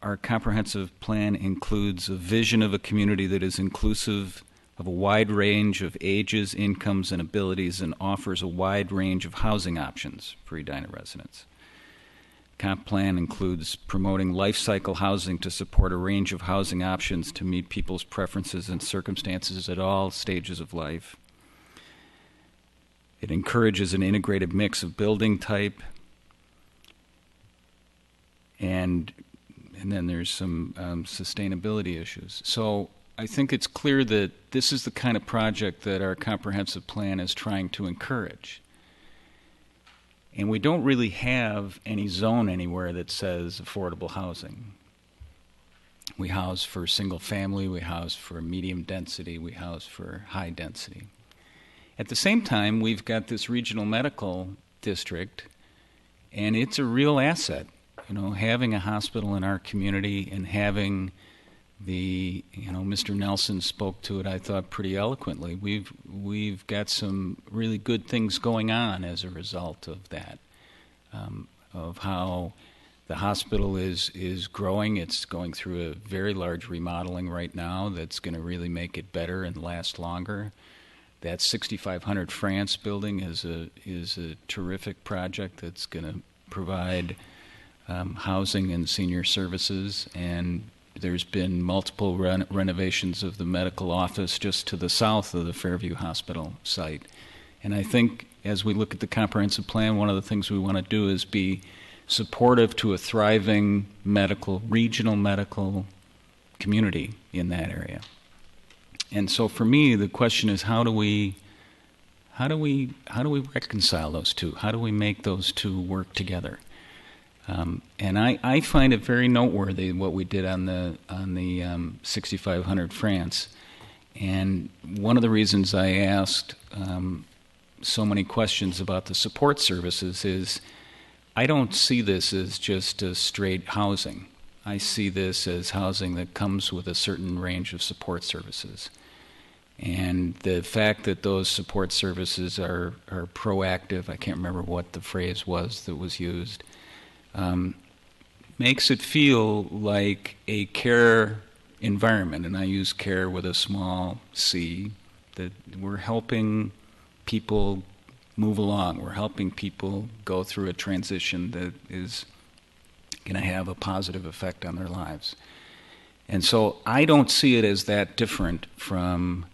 our comprehensive plan includes a vision of a community that is inclusive of a wide range of ages, incomes, and abilities, and offers a wide range of housing options for Edina residents. Comp plan includes promoting life cycle housing to support a range of housing options to meet people's preferences and circumstances at all stages of life. It encourages an integrated mix of building type, and then there's some sustainability issues. So I think it's clear that this is the kind of project that our comprehensive plan is trying to encourage. And we don't really have any zone anywhere that says affordable housing. We house for single family, we house for medium density, we house for high density. At the same time, we've got this regional medical district, And it's a real asset, having a hospital in our community and having Mr. Nelson spoke to it, I thought, pretty eloquently. We've got some really good things going on as a result of that, of how the hospital is growing. It's going through a very large remodeling right now that's going to really make it better and last longer. That 6500 France building is a terrific project that's going to provide housing and senior services, and there's been multiple renovations of the medical office just to the south of the Fairview Hospital site. And I think as we look at the comprehensive plan, one of the things we want to do is be supportive to a thriving regional medical community in that area. And so for me, the question is, how do we reconcile those two? How do we make those two work together? And I find it very noteworthy what we did on the 6500 France. And one of the reasons I asked so many questions about the support services is I don't see this as just a straight housing. I see this as housing that comes with a certain range of support services. And the fact that those support services are proactive, I can't remember what the phrase was that was used, makes it feel like a care environment, and I use care with a small c, that we're helping people move along. We're helping people go through a transition that is going to have a positive effect on their lives. And so I don't see it as that different from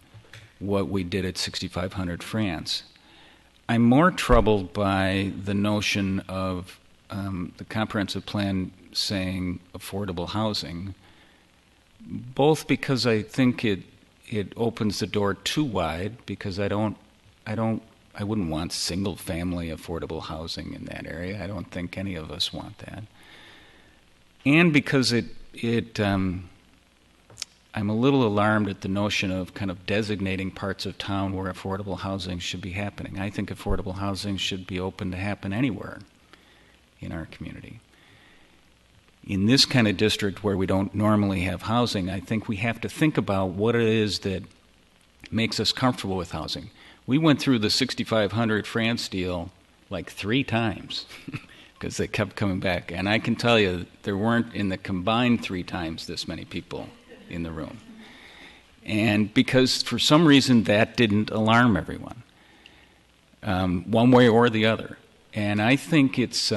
what we did at 6500 France. I'm more troubled by the notion of the comprehensive plan saying affordable housing, both because I think it opens the door too wide, because I wouldn't want single family affordable housing in that area. I don't think any of us want that. And because I'm a little alarmed at the notion of kind of designating parts of town where affordable housing should be happening. I think affordable housing should be open to happen anywhere in our community. In this kind of district where we don't normally have housing, I think we have to think about what it is that makes us comfortable with housing. We went through the 6500 France deal like 3 times because they kept coming back. And I can tell you there weren't in the combined 3 times this many people in the room. And because for some reason that didn't alarm everyone, one way or the other. And I think it's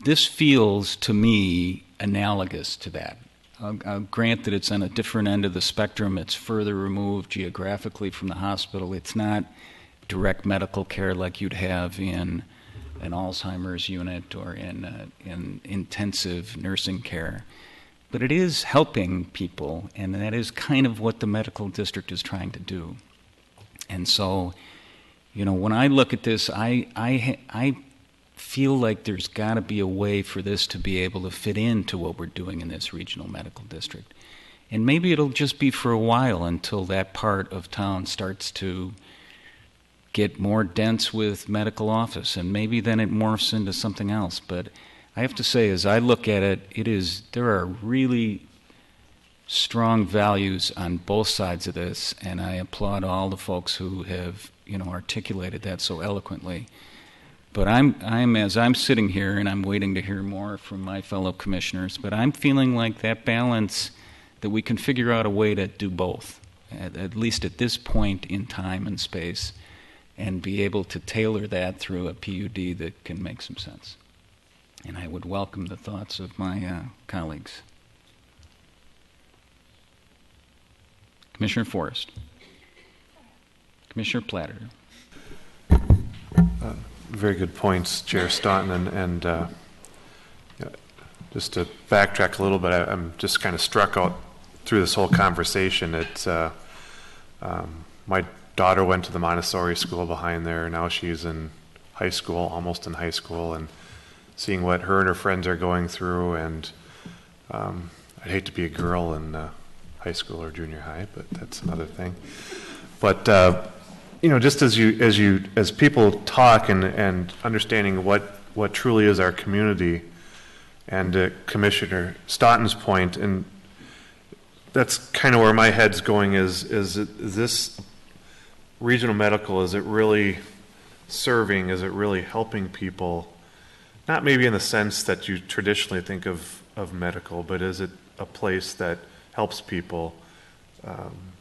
this feels to me analogous to that. I'll grant that it's on a different end of the spectrum. It's further removed geographically from the hospital. It's not direct medical care like you'd have in an Alzheimer's unit or in intensive nursing care. But it is helping people, and that is kind of what the medical district is trying to do. And so, when I look at this, I feel like there's got to be a way for this to be able to fit into what we're doing in this regional medical district. And maybe it'll just be for a while until that part of town starts to get more dense with medical office, and maybe then it morphs into something else. But I have to say, as I look at it, there are really strong values on both sides of this, and I applaud all the folks who have, articulated that so eloquently. But as I'm sitting here and I'm waiting to hear more from my fellow commissioners, but I'm feeling like that balance, that we can figure out a way to do both, at least at this point in time and space, and be able to tailor that through a PUD that can make some sense. And I would welcome the thoughts of my colleagues. Commissioner Forrest. Commissioner Platter. Very good points, Chair Staunton. And just to backtrack a little bit, I'm just kind of struck out through this whole conversation. It's my daughter went to the Montessori school behind there. Now she's in high school, almost in high school, and seeing what her and her friends are going through. And I'd hate to be a girl in high school or junior high, but that's another thing. But just as people talk and understanding what what truly is our community. And Commissioner Stoughton's point, and that's kind of where my head's going, is this regional medical, is it really serving, is it really helping people? Not maybe in the sense that you traditionally think of medical, but is it a place that helps people,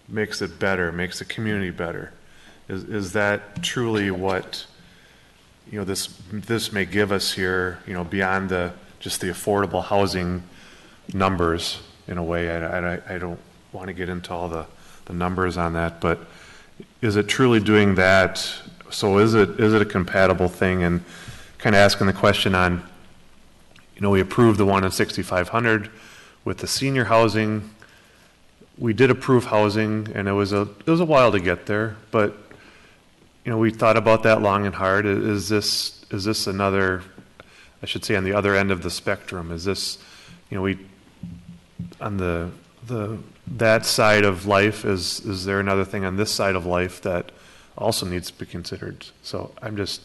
makes it better, makes the community better? Is that truly what, this may give us here, beyond just the affordable housing numbers in a way? I don't want to get into all the numbers on that, but is it truly doing that? So is it a compatible thing? And kind of asking the question on, we approved the one in 6,500 with the senior housing. We did approve housing, and it was a while to get there, but we thought about that long and hard. Is this another, I should say, on the other end of the spectrum? Is this, we on that side of life, is there another thing on this side of life that also needs to be considered? So I'm just,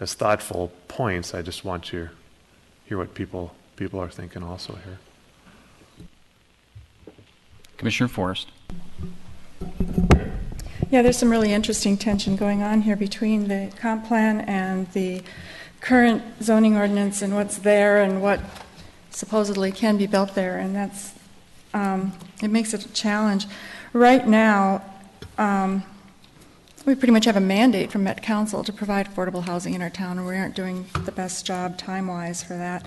as thoughtful points, I just want to hear what people are thinking also here. Commissioner Forrest. Yeah, there's some really interesting tension going on here between the comp plan and the current zoning ordinance and what's there and what supposedly can be built there, and that's it makes it a challenge. Right now, we pretty much have a mandate from Met Council to provide affordable housing in our town, and we aren't doing the best job time-wise for that.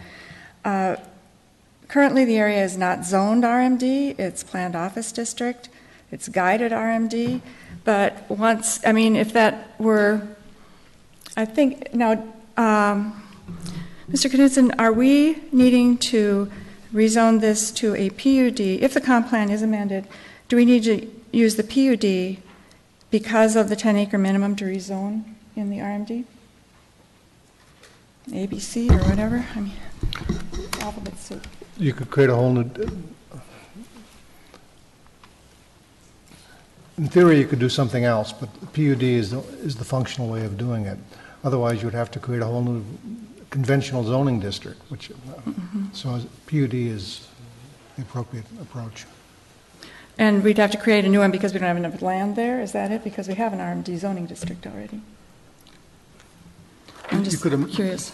Currently, the area is not zoned RMD. It's planned office district. It's guided RMD. But if that were, I think, now, Mr. Knudsen, are we needing to rezone this to a PUD? If the comp plan is amended, do we need to use the PUD because of the 10-acre minimum to rezone in the RMD? ABC or whatever? I mean, alphabet soup. You could create a whole new, in theory you could do something else, but PUD is the functional way of doing it. Otherwise you'd have to create a whole new conventional zoning district, which so PUD is the appropriate approach. And we'd have to create a new one because we don't have enough land there? Is that it? Because we have an RMD zoning district already. I'm just curious.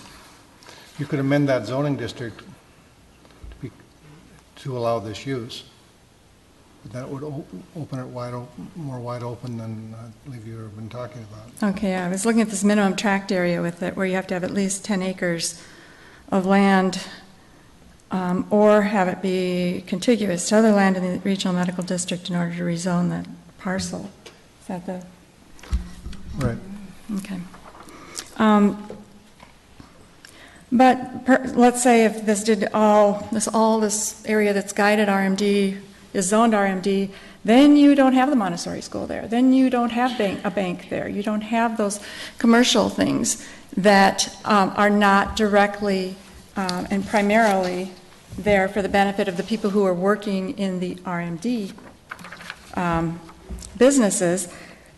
You could amend that zoning district to allow this use. But that would open it more wide open than I believe you've been talking about. Okay, I was looking at this minimum tract area with it, where you have to have at least 10 acres of land or have it be contiguous to other land in the regional medical district in order to rezone that parcel. Is that the... Right. Okay. But let's say if this did all this area that's guided RMD is zoned RMD, then you don't have the Montessori school there. Then you don't have a bank there. You don't have those commercial things that are not directly and primarily there for the benefit of the people who are working in the RMD businesses.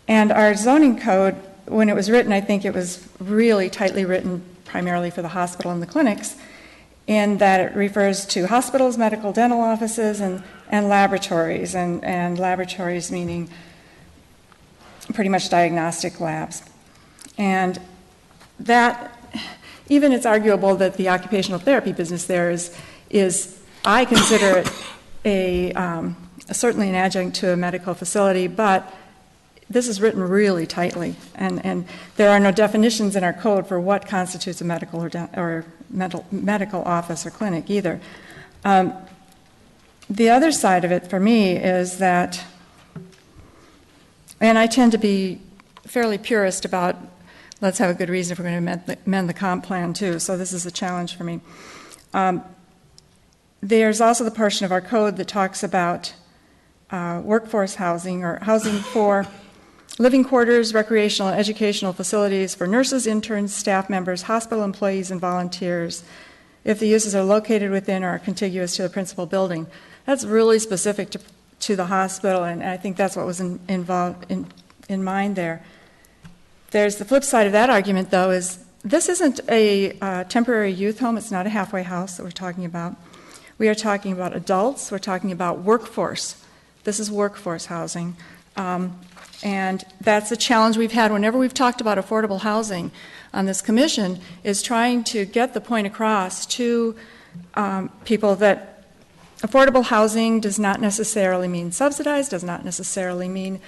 And our zoning code, when it was written, I think it was really tightly written primarily for the hospital and the clinics, in that it refers to hospitals, medical dental offices, and laboratories, and laboratories meaning pretty much diagnostic labs. And that, even it's arguable that the occupational therapy business there is I consider it certainly an adjunct to a medical facility, but this is written really tightly, and there are no definitions in our code for what constitutes a medical or medical office or clinic either. The other side of it for me is that, and I tend to be fairly purist about let's have a good reason if we're going to amend the comp plan too, so this is a challenge for me. There's also the portion of our code that talks about workforce housing or housing for living quarters, recreational and educational facilities for nurses, interns, staff members, hospital employees, and volunteers if the uses are located within or are contiguous to the principal building. That's really specific to the hospital, and I think that's what was involved in mind there. There's the flip side of that argument, though, is this isn't a temporary youth home. It's not a halfway house that we're talking about. We are talking about adults. We're talking about workforce. This is workforce housing. And that's a challenge we've had whenever we've talked about affordable housing on this commission, is trying to get the point across to people that affordable housing does not necessarily mean subsidized, does not necessarily mean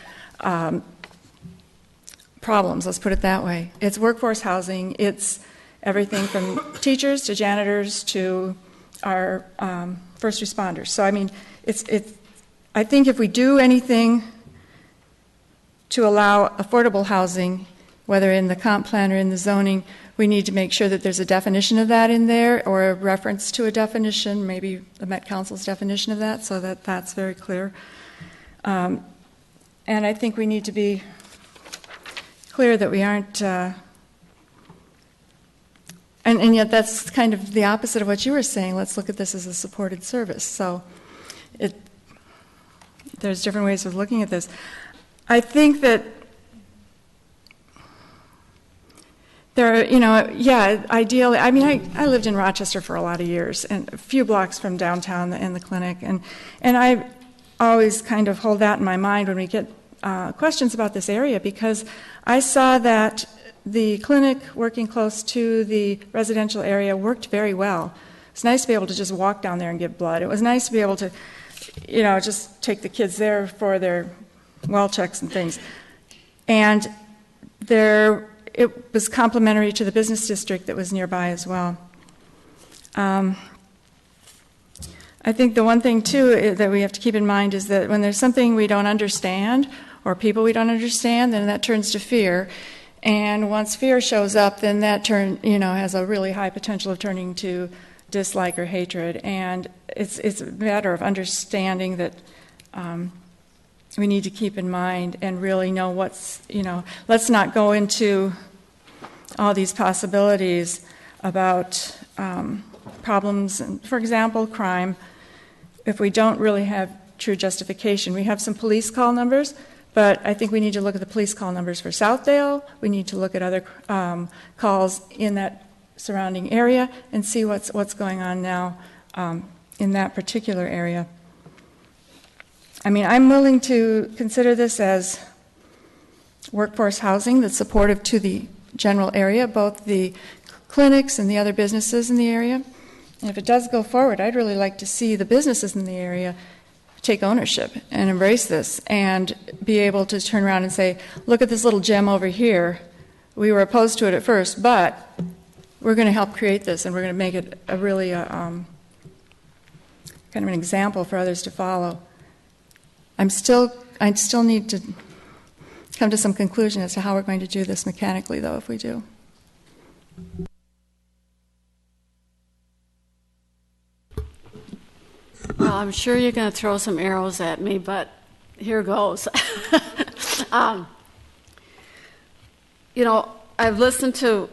problems, let's put it that way. It's workforce housing. It's everything from teachers to janitors to our first responders. So, I mean, I think if we do anything to allow affordable housing, whether in the comp plan or in the zoning, we need to make sure that there's a definition of that in there, or a reference to a definition, maybe the Met Council's definition of that, so that that's very clear. And I think we need to be clear that we aren't, and yet that's kind of the opposite of what you were saying. Let's look at this as a supported service. So there's different ways of looking at this. I think that there are, ideally, I mean, I lived in Rochester for a lot of years, and a few blocks from downtown and the clinic, and I always kind of hold that in my mind when we get questions about this area, because I saw that the clinic working close to the residential area worked very well. It's nice to be able to just walk down there and give blood. It was nice to be able to, just take the kids there for their well checks and things. And it was complementary to the business district that was nearby as well. I think the one thing, too, that we have to keep in mind is that when there's something we don't understand or people we don't understand, then that turns to fear. And once fear shows up, then that has a really high potential of turning to dislike or hatred. And it's a matter of understanding that we need to keep in mind and really know let's not go into all these possibilities about problems, and, for example, crime, if we don't really have true justification. We have some police call numbers, but I think we need to look at the police call numbers for Southdale. We need to look at other calls in that surrounding area and see what's going on now in that particular area. I mean, I'm willing to consider this as workforce housing that's supportive to the general area, both the clinics and the other businesses in the area. And if it does go forward, I'd really like to see the businesses in the area take ownership and embrace this and be able to turn around and say, look at this little gem over here. We were opposed to it at first, but we're going to help create this, and we're going to make it a really kind of an example for others to follow. I still need to come to some conclusion as to how we're going to do this mechanically, though, if we do. Well, I'm sure you're going to throw some arrows at me, but here goes. I've listened to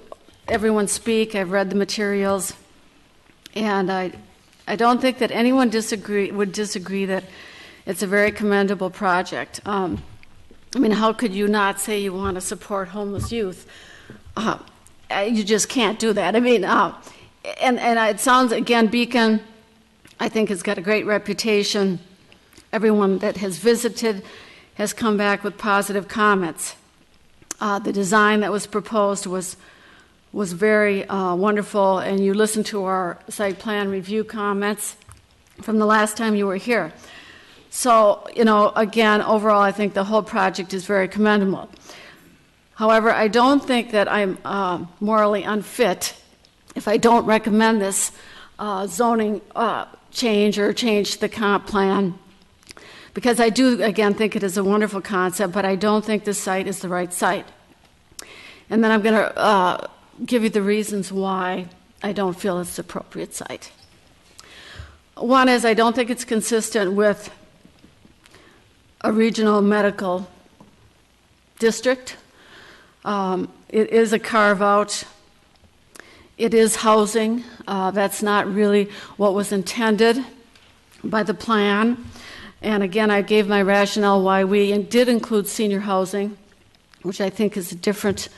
everyone speak. I've read the materials, and I don't think that anyone would disagree that it's a very commendable project. I mean, how could you not say you want to support homeless youth? You just can't do that. I mean, and it sounds, again, Beacon, I think, has got a great reputation. Everyone that has visited has come back with positive comments. The design that was proposed was very wonderful, and you listened to our site plan review comments from the last time you were here. So, again, overall, I think the whole project is very commendable. However, I don't think that I'm morally unfit if I don't recommend this zoning change or change the comp plan, because I do, again, think it is a wonderful concept, but I don't think this site is the right site. And then I'm going to give you the reasons why I don't feel it's the appropriate site. One is I don't think it's consistent with a regional medical district. It is a carve-out. It is housing. That's not really what was intended by the plan. And again, I gave my rationale why we did include senior housing, which I think is a different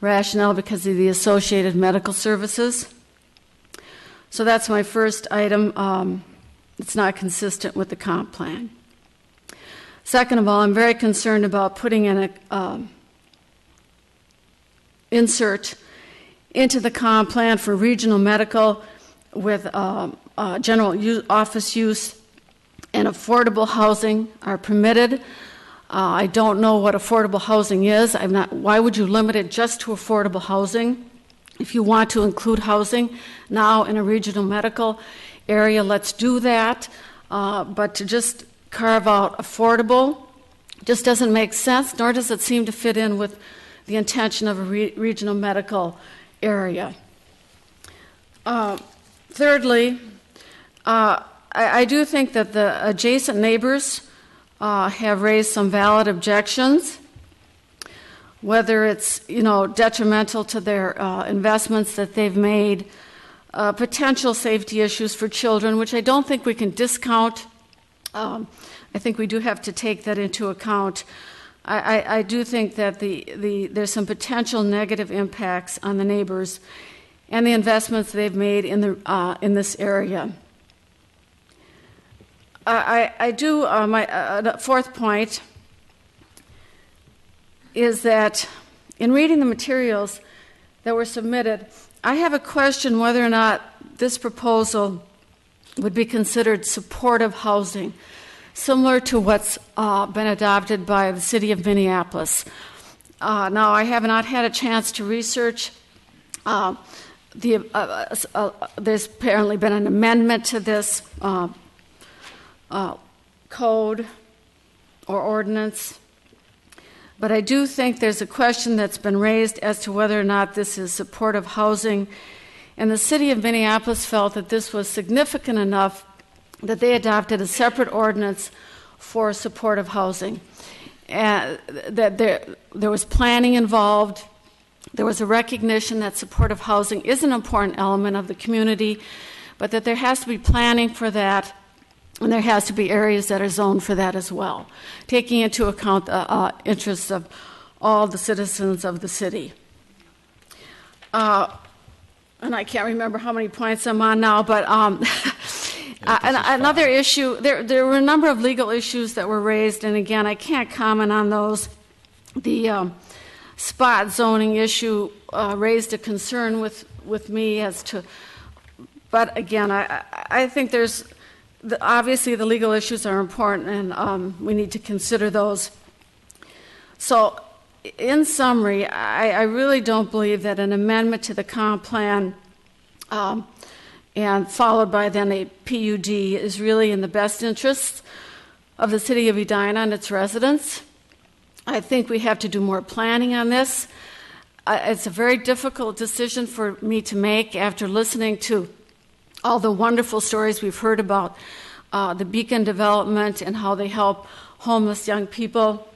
rationale because of the associated medical services. So that's my first item. It's not consistent with the comp plan. Second of all, I'm very concerned about putting in a insert into the comp plan for regional medical with general office use and affordable housing are permitted. I don't know what affordable housing is. Why would you limit it just to affordable housing? If you want to include housing now in a regional medical area, let's do that. But to just carve out affordable just doesn't make sense, nor does it seem to fit in with the intention of a regional medical area. Thirdly, I do think that the adjacent neighbors have raised some valid objections, whether it's detrimental to their investments that they've made, potential safety issues for children, which I don't think we can discount. I think we do have to take that into account. I do think that there's some potential negative impacts on the neighbors and the investments they've made in this area. My fourth point is that in reading the materials that were submitted, I have a question whether or not this proposal would be considered supportive housing, similar to what's been adopted by the city of Minneapolis. Now, I have not had a chance to research. There's apparently been an amendment to this code or ordinance. But I do think there's a question that's been raised as to whether or not this is supportive housing. And the city of Minneapolis felt that this was significant enough that they adopted a separate ordinance for supportive housing. And that there was planning involved. There was a recognition that supportive housing is an important element of the community, but that there has to be planning for that, and there has to be areas that are zoned for that as well, taking into account the interests of all the citizens of the city. And I can't remember how many points I'm on now, but another issue, there were a number of legal issues that were raised, and again, I can't comment on those. The spot zoning issue raised a concern with me as to, but again, I think obviously the legal issues are important, and we need to consider those. So in summary, I really don't believe that an amendment to the comp plan and followed by then a PUD is really in the best interests of the city of Edina and its residents. I think we have to do more planning on this. It's a very difficult decision for me to make after listening to all the wonderful stories we've heard about the Beacon development and how they help homeless young people,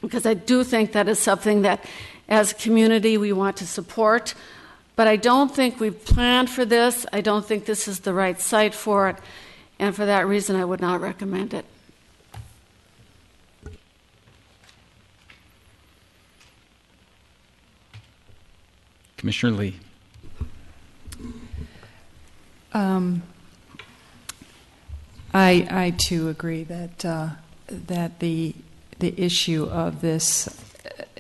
because I do think that is something that as a community we want to support. But I don't think we've planned for this. I don't think this is the right site for it, and for that reason I would not recommend it. Commissioner Lee. I too agree that the issue of this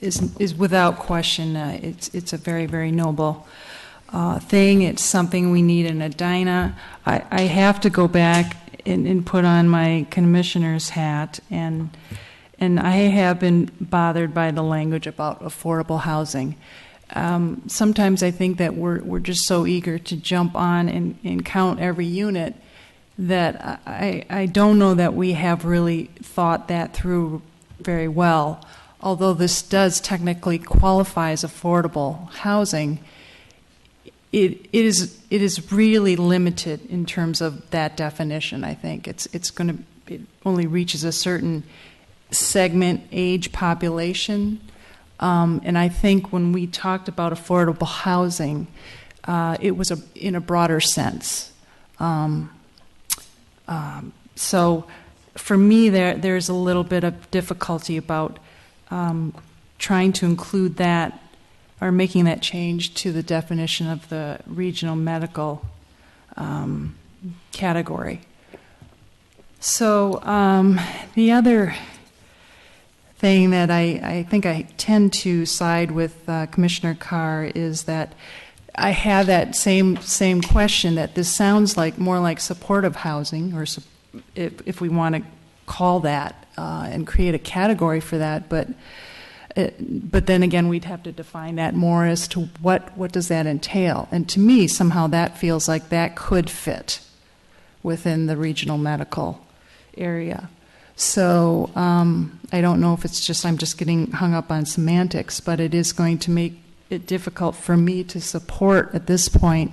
is without question. It's a very, very noble thing. It's something we need in Edina. I have to go back and put on my commissioner's hat, and I have been bothered by the language about affordable housing. Sometimes I think that we're just so eager to jump on and count every unit that I don't know that we have really thought that through very well. Although this does technically qualify as affordable housing, it is really limited in terms of that definition. I think it only reaches a certain segment, age, population. And I think when we talked about affordable housing, it was in a broader sense. So for me, there's a little bit of difficulty about trying to include that are making that change to the definition of the regional medical category. So the other thing that I think I tend to side with Commissioner Carr is that I have that same question, that this sounds like more like supportive housing, or if we want to call that and create a category for that, but then again we'd have to define that more as to what does that entail. And to me, somehow that feels like that could fit within the regional medical area. So I don't know if it's just I'm just getting hung up on semantics, but it is going to make it difficult for me to support at this point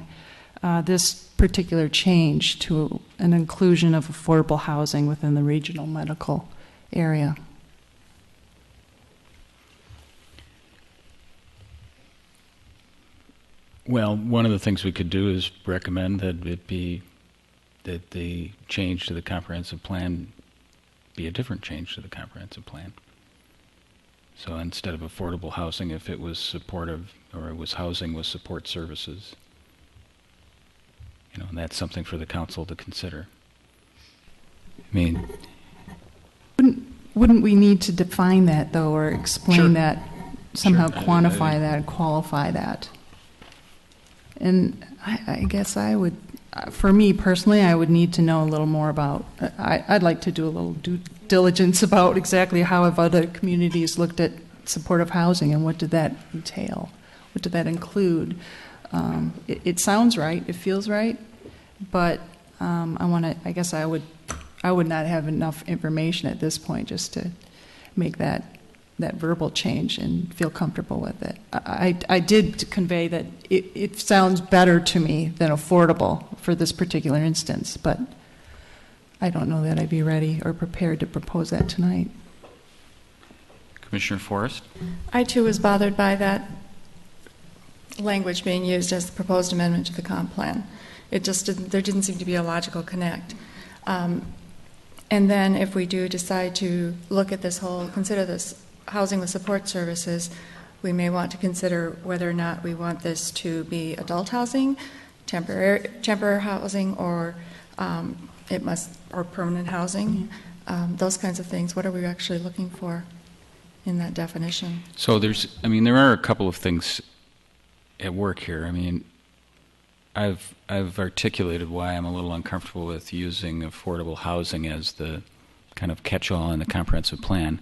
this particular change to an inclusion of affordable housing within the regional medical area. Well, one of the things we could do is recommend that the change to the comprehensive plan be a different change to the comprehensive plan. So instead of affordable housing, if it was supportive, or it was housing with support services, and that's something for the council to consider. I mean, wouldn't we need to define that though, or explain Sure. that, somehow Sure. quantify that, qualify that? And I guess I would, for me personally, I would need to know a little more about, I'd like to do a little due diligence about exactly how have other communities looked at supportive housing and what did that entail? What did that include? It sounds right, it feels right, but I guess I would not have enough information at this point just to make that verbal change and feel comfortable with it. I did convey that it sounds better to me than affordable for this particular instance, but I don't know that I'd be ready or prepared to propose that tonight. Commissioner Forrest? I too was bothered by that language being used as the proposed amendment to the comp plan. It just there didn't seem to be a logical connect. And then if we do decide to look at consider this housing with support services, we may want to consider whether or not we want this to be adult housing, temporary housing, or or permanent housing, those kinds of things. What are we actually looking for in that definition? So there are a couple of things at work here. I mean, I've articulated why I'm a little uncomfortable with using affordable housing as the kind of catch-all in the comprehensive plan.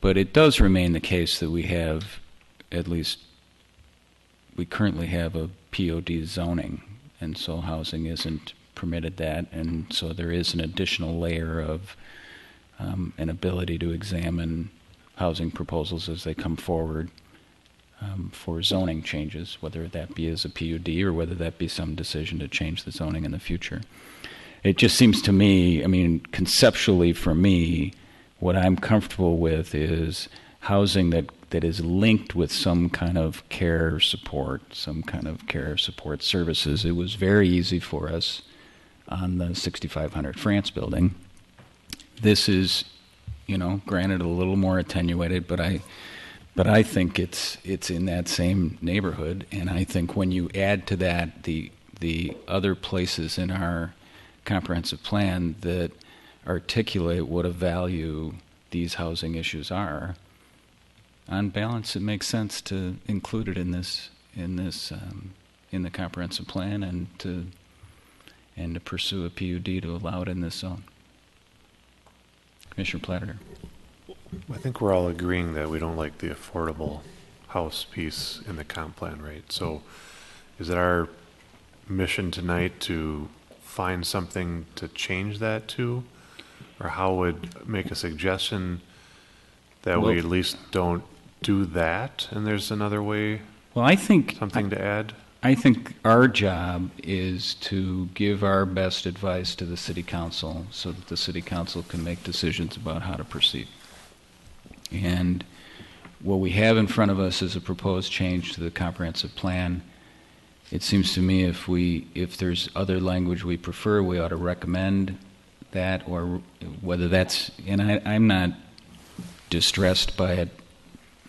But it does remain the case that we currently have a POD zoning, and so housing isn't permitted that, and so there is an additional layer of an ability to examine housing proposals as they come forward for zoning changes, whether that be as a PUD or whether that be some decision to change the zoning in the future. It just seems to me, conceptually for me, what I'm comfortable with is housing that is linked with some kind of care support, services. It was very easy for us on the 6500 France building. This is, granted a little more attenuated, but I think it's in that same neighborhood, and I think when you add to that the other places in our comprehensive plan that articulate what a value these housing issues are, on balance, it makes sense to include it in the comprehensive plan and to pursue a PUD to allow it in this zone. Commissioner Platter. I think we're all agreeing that we don't like the affordable house piece in the comp plan, right? So is it our mission tonight to find something to change that to? Or how would make a suggestion that we at least don't do that and there's another way? Well, I think something to add? I think our job is to give our best advice to the City Council so that the City Council can make decisions about how to proceed. And what we have in front of us is a proposed change to the comprehensive plan. It seems to me if there's other language we prefer, we ought to recommend that, or whether that's, and I'm not distressed by it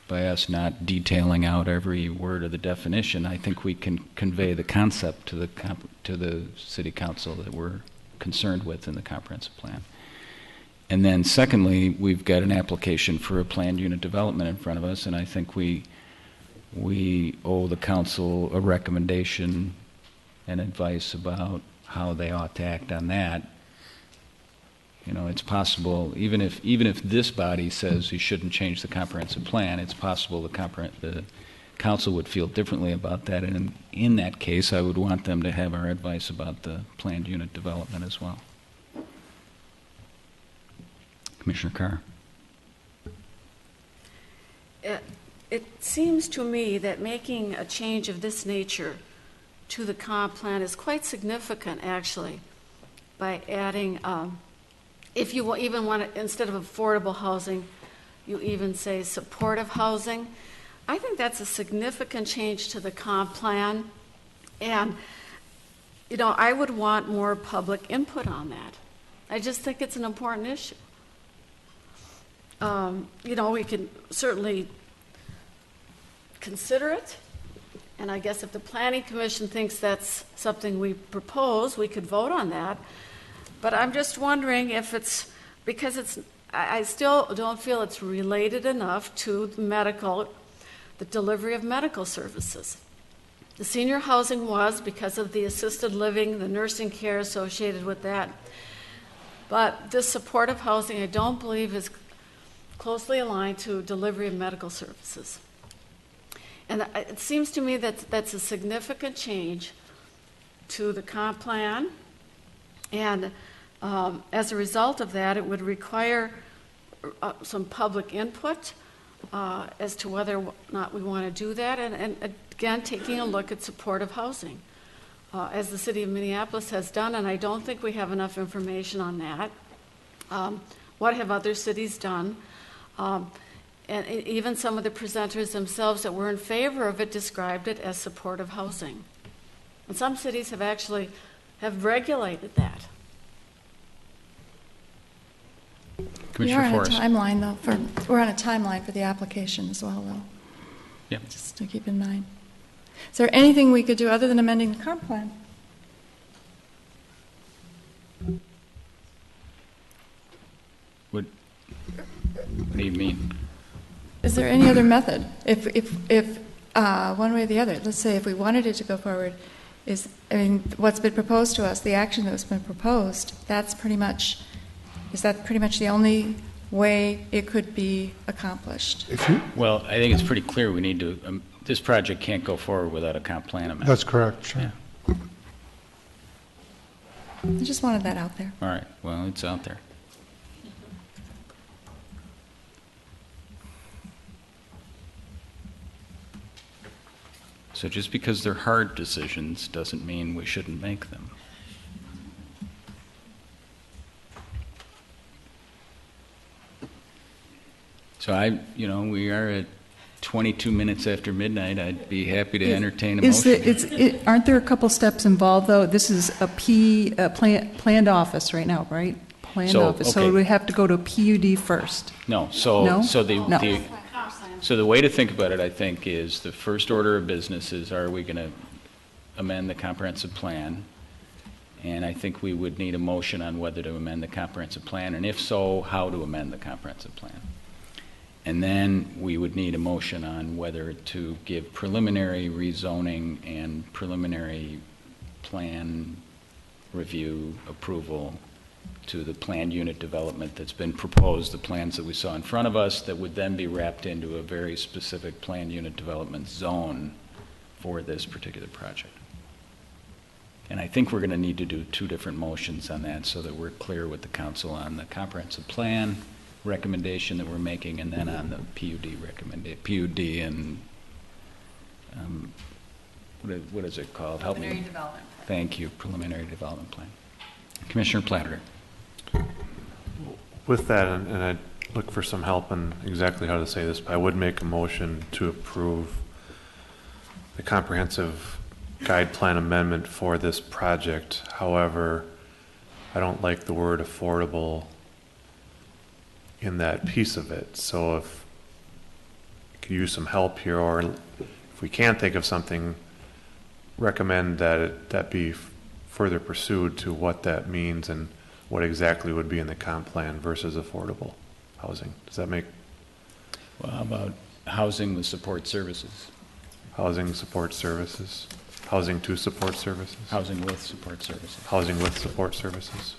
by us not detailing out every word of the definition, I think we can convey the concept to the city council that we're concerned with in the comprehensive plan. And then secondly, we've got an application for a planned unit development in front of us, and I think we owe the council a recommendation and advice about how they ought to act on that. You know, it's possible, even if this body says you shouldn't change the comprehensive plan, it's possible the council would feel differently about that, and in that case, I would want them to have our advice about the planned unit development as well. Commissioner Carr. It seems to me that making a change of this nature to the comp plan is quite significant, actually, by adding, if you even want to, instead of affordable housing, you even say supportive housing. I think that's a significant change to the comp plan, and, you know, I would want more public input on that. I just think it's an important issue. You know, we can certainly consider it, and I guess if the Planning Commission thinks that's something we propose, we could vote on that. But I'm just wondering if it's, because it's, I still don't feel it's related enough to the delivery of medical services. The senior housing was because of the assisted living, the nursing care associated with that. But this supportive housing, I don't believe, is closely aligned to delivery of medical services. And it seems to me that that's a significant change to the comp plan. And as a result of that, it would require some public input as to whether or not we want to do that. And again, taking a look at supportive housing, as the city of Minneapolis has done, and I don't think we have enough information on that. What have other cities done? And even some of the presenters themselves that were in favor of it described it as supportive housing. And some cities have actually regulated that. Commissioner Forrest. We're on a timeline for the application as well, though. Yeah. Just to keep in mind. Is there anything we could do other than amending the comp plan? What do you mean? Is there any other method? If one way or the other, let's say if we wanted it to go forward, what's been proposed to us, the action that's been proposed, is that pretty much the only way it could be accomplished? Well, I think it's pretty clear we need to, this project can't go forward without a comp plan amendment. That's correct, sure. Yeah. I just wanted that out there. All right, well, it's out there. So just because they're hard decisions doesn't mean we shouldn't make them. So we are at 22 minutes after midnight. I'd be happy to entertain a motion. Aren't there a couple steps involved, though? This is a planned office right now, right? Planned office. Okay. So we have to go to a PUD first. No. No? So the way to think about it, I think, is the first order of business is, are we going to amend the comprehensive plan? And I think we would need a motion on whether to amend the comprehensive plan, and if so, how to amend the comprehensive plan. And then we would need a motion on whether to give preliminary rezoning and preliminary plan review approval to the planned unit development that's been proposed, the plans that we saw in front of us, that would then be wrapped into a very specific planned unit development zone for this particular project. And I think we're going to need to do two different motions on that so that we're clear with the council on the comprehensive plan recommendation that we're making, and then on the PUD recommendation. PUD and what is it called? Help me. Preliminary development plan. Thank you. Preliminary development plan. Commissioner Platter. With that, and I'd look for some help on exactly how to say this, but I would make a motion to approve the comprehensive guide plan amendment for this project. However, I don't like the word affordable in that piece of it. So if could use some help here, or if we can't think of something, recommend that be further pursued to what that means and what exactly would be in the comp plan versus affordable housing. Does that make? Well, how about housing with support services? Housing support services. Housing to support services. Housing with support services. Housing with support services.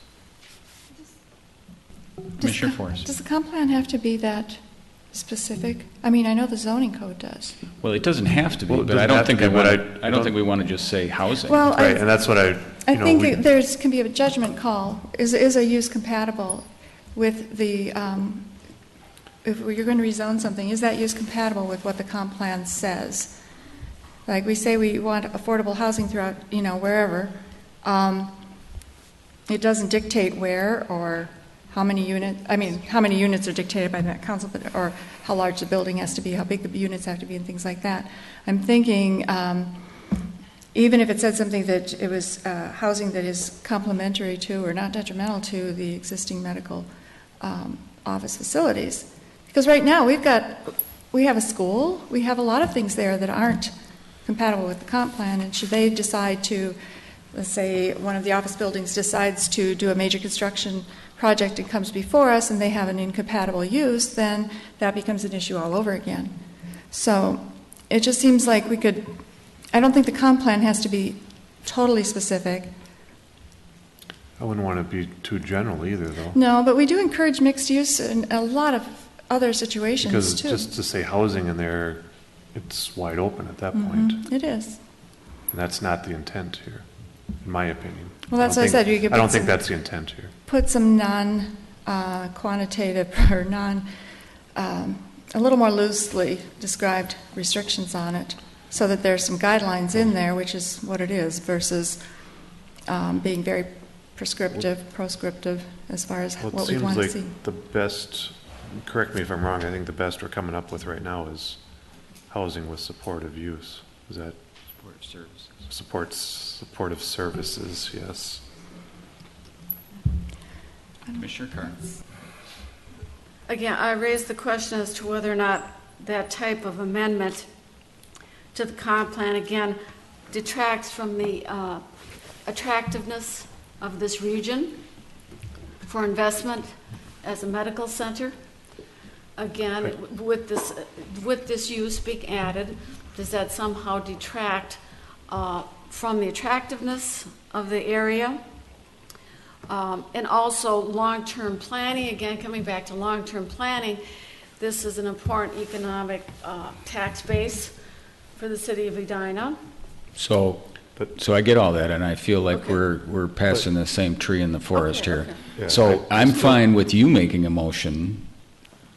Commissioner Forrest. Does the comp plan have to be that specific? I mean, I know the zoning code does. Well, it doesn't have to be, Well, it but I doesn't don't have think to be, I don't think we want to just say housing. Well, Right, and that's what I think there can be a judgment call. Is a use compatible with the, if you're going to rezone something, is that use compatible with what the comp plan says? Like we say we want affordable housing throughout, wherever. It doesn't dictate where or how many units, how many units are dictated by that council, or how large the building has to be, how big the units have to be, and things like that. I'm thinking, even if it said something that it was housing that is complementary to or not detrimental to the existing medical office facilities. Because right now we have a school, we have a lot of things there that aren't compatible with the comp plan, and should they decide to, let's say one of the office buildings decides to do a major construction project and comes before us and they have an incompatible use, then that becomes an issue all over again. So it just seems like I don't think the comp plan has to be totally specific. I wouldn't want to be too general either, though. No, but we do encourage mixed use in a lot of other situations Because too. just to say housing in there, it's wide open at that point. It is. And that's not the intent here, in my opinion. Well, that's what I said. I don't think that's the intent here. Put some non-quantitative or a little more loosely described restrictions on it, so that there's some guidelines in there, which is what it is, versus being very proscriptive as far as what we want to see. It seems like the best, correct me if I'm wrong, I think the best we're coming up with right now is housing with supportive use. Is that? Supportive services. Supportive services, yes. Commissioner Carr. Again, I raised the question as to whether or not that type of amendment to the comp plan, again, detracts from the attractiveness of this region for investment as a medical center. Again, with this use being added, does that somehow detract from the attractiveness of the area? And also long-term planning, again, coming back to long-term planning, this is an important economic tax base for the city of Edina. So I get all that, and I feel like we're passing the same tree in the forest here. Okay. Yeah, So I'm fine with you making a motion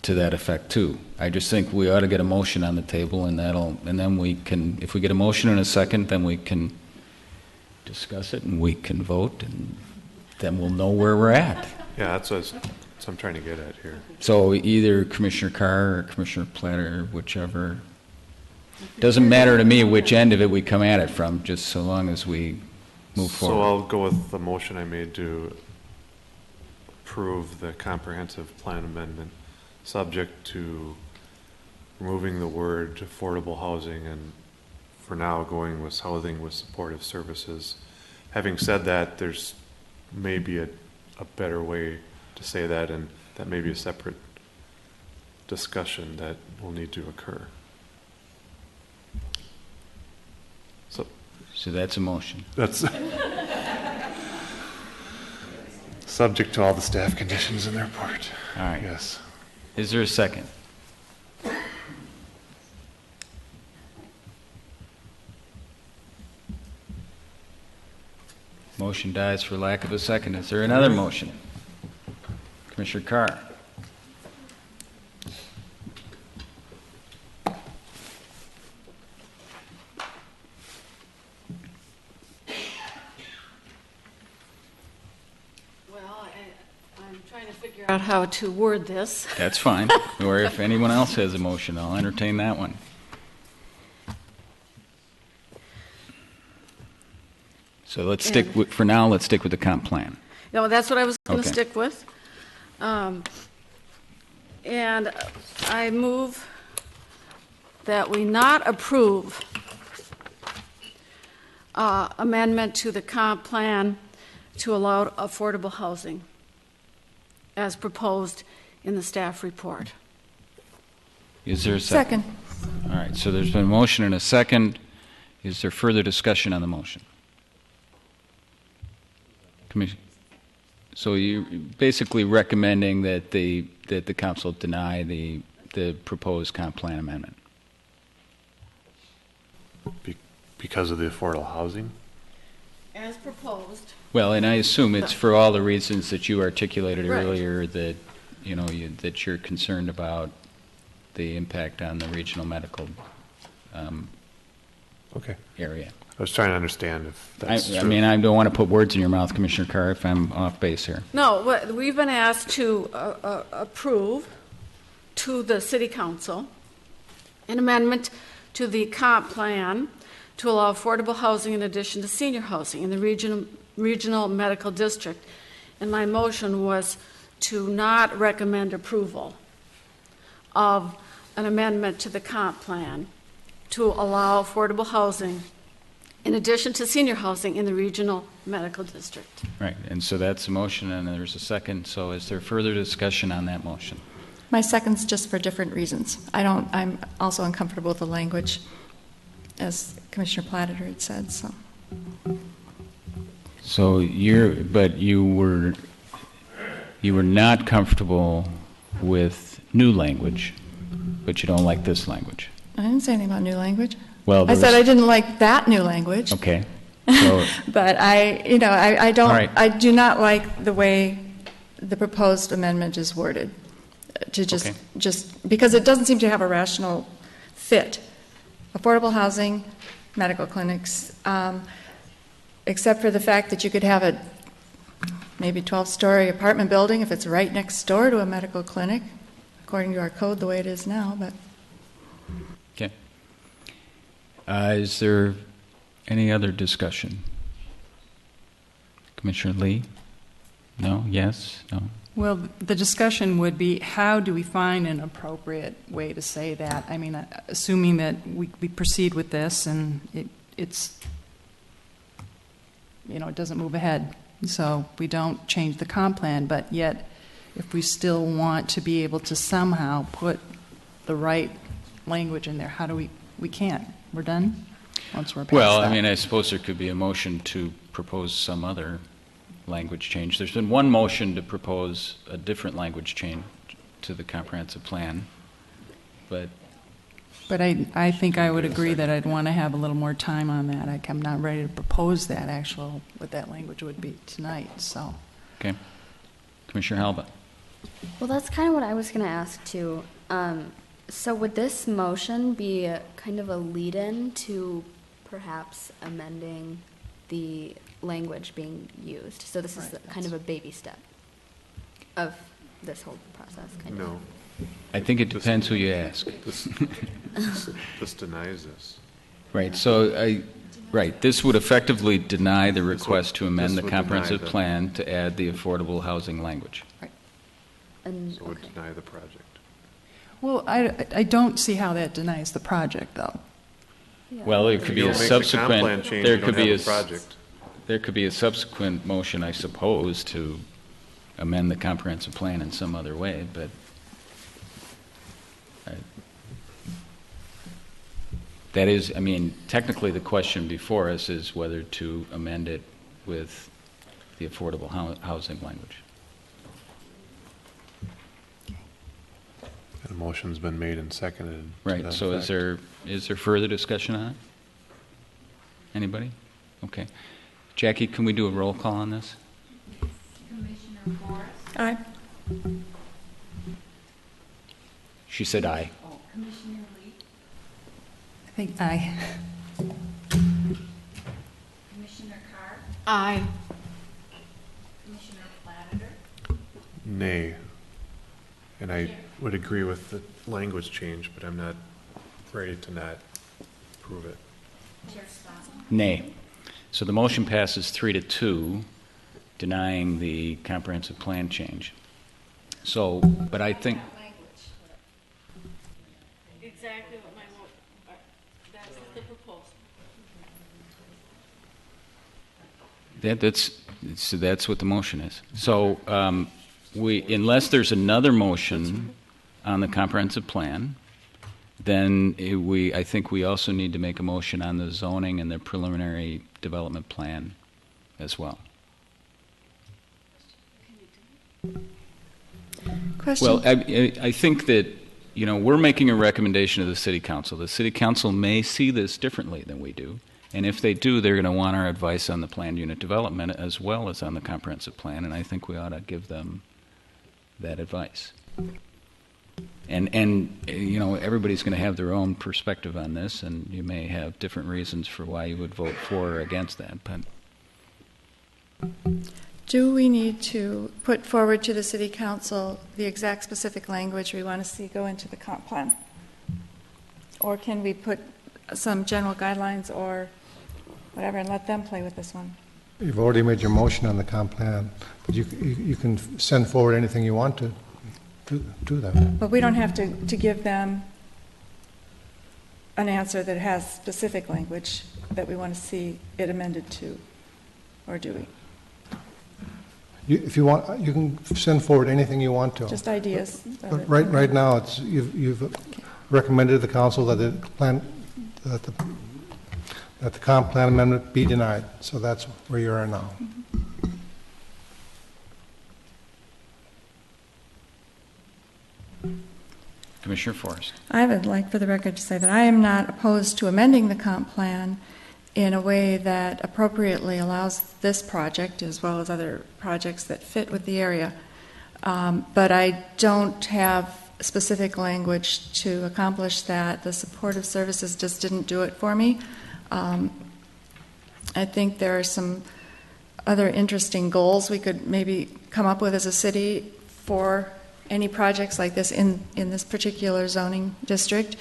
to that effect too. I just think we ought to get a motion on the table, and then we can, if we get a motion in a second, then we can discuss it and we can vote, and then we'll know where we're at. Yeah, that's what I'm trying to get at here. So either Commissioner Carr or Commissioner Platter, whichever. Doesn't matter to me which end of it we come at it from, just so long as we move forward. So I'll go with the motion I made to approve the comprehensive plan amendment, subject to removing the word affordable housing and for now going with housing with supportive services. Having said that, there's maybe a better way to say that, and that may be a separate discussion that will need to occur. So that's a motion. That's subject to all the staff conditions in the report. All right. Yes. Is there a second? Motion dies for lack of a second. Is there another motion? Commissioner Carr. I'm trying to figure out how to word this. That's fine. Or if anyone else has a motion, I'll entertain that one. So let's stick with, for now, let's stick with the comp plan. No, that's what I was going to Okay. stick with. And I move that we not approve amendment to the comp plan to allow affordable housing as proposed in the staff report. Is there a second? All right, so there's been a motion and a second. Is there further discussion on the motion? Commission. So you're basically recommending that the council deny the proposed comp plan amendment? Because of the affordable housing? As proposed. Well, and I assume it's for all the reasons that you articulated Right. earlier, that that you're concerned about the impact on the regional medical Okay. area. I was trying to understand if that's I true. mean, I don't want to put words in your mouth, Commissioner Carr, if I'm off base here. No, we've been asked to approve to the City Council an amendment to the comp plan to allow affordable housing in addition to senior housing in the regional medical district. And my motion was to not recommend approval of an amendment to the comp plan to allow affordable housing in addition to senior housing in the regional medical district. Right, and so that's a motion, and there's a second. So is there further discussion on that motion? My second's just for different reasons. I'm also uncomfortable with the language, as Commissioner Platter had said, so. So you were not comfortable with new language, but you don't like this language. I didn't say anything about new language. Well, I said I didn't like that new language. Okay. So, but I don't. Right. I do not like the way the proposed amendment is worded. To just because it doesn't seem to have a rational fit. Affordable housing, medical clinics, except for the fact that you could have a maybe 12-story apartment building if it's right next door to a medical clinic, according to our code the way it is now. But okay. Is there any other discussion? Commissioner Lee? No? Yes? No? Well, the discussion would be, how do we find an appropriate way to say that? I mean, assuming that we proceed with this and it's, it doesn't move ahead. So we don't change the comp plan, but yet if we still want to be able to somehow put the right language in there, how do we can't. We're done once we're past Well, that. I mean, I suppose there could be a motion to propose some other language change. There's been one motion to propose a different language change to the comprehensive plan, but I think I would agree that I'd want to have a little more time on that. I'm not ready to propose that what that language would be tonight. So, okay, Commissioner Halba. Well, that's kind of what I was going to ask too. So would this motion be kind of a lead-in to perhaps amending the language being used? So this is kind of a baby step of this whole process, kind of. No. I think it depends who you ask. This denies this. Right. So, this would effectively deny the request to amend the would comprehensive deny the- plan to add the affordable housing language. Right. So it would deny the project. well, I don't see how that denies the project, though. Well, it could be You a don't make the comp subsequent. plan change, There you could don't be have a a project. There could be a subsequent motion, I suppose, to amend the comprehensive plan in some other way, but that is, I mean, technically the question before us is whether to amend it with the affordable housing language. And a motion's been made and seconded. to Right. that So effect. is there further discussion on it? Anybody? Okay. Jackie, can we do a roll call on this? Commissioner Morris? Aye. She said aye. Commissioner Lee? I think aye. Commissioner Carr? Aye. Commissioner Platter? Nay. And I would agree with the language change, but I'm not ready to not approve it. Chair Stockton? Nay. So the motion passes 3-2, denying the comprehensive plan change. So, but I think, Exactly what my That's what the motion is. So unless there's another motion on the comprehensive plan, then I think we also need to make a motion on the zoning and the preliminary development plan as well. Question? Well, I think that, we're making a recommendation to the City Council. The City Council may see this differently than we do, and if they do, they're going to want our advice on the planned unit development as well as on the comprehensive plan, and I think we ought to give them that advice. And everybody's going to have their own perspective on this, and you may have different reasons for why you would vote for or against that. But do we need to put forward to the City Council the exact specific language we want to see go into the comp plan? Or can we put some general guidelines or whatever and let them play with this one? You've already made your motion on the comp plan, but you can send forward anything you want to them. But we don't have to give them an answer that has specific language that we want to see it amended to, or do we? If you want, you can send forward anything you want to. Just ideas. But right now, you've recommended to the council that the comp plan amendment be denied. So that's where you are now. Commissioner Forrest. I would like for the record to say that I am not opposed to amending the comp plan in a way that appropriately allows this project as well as other projects that fit with the area. But I don't have specific language to accomplish that. The supportive services just didn't do it for me. I think there are some other interesting goals we could maybe come up with as a city for any projects like this in this particular zoning district.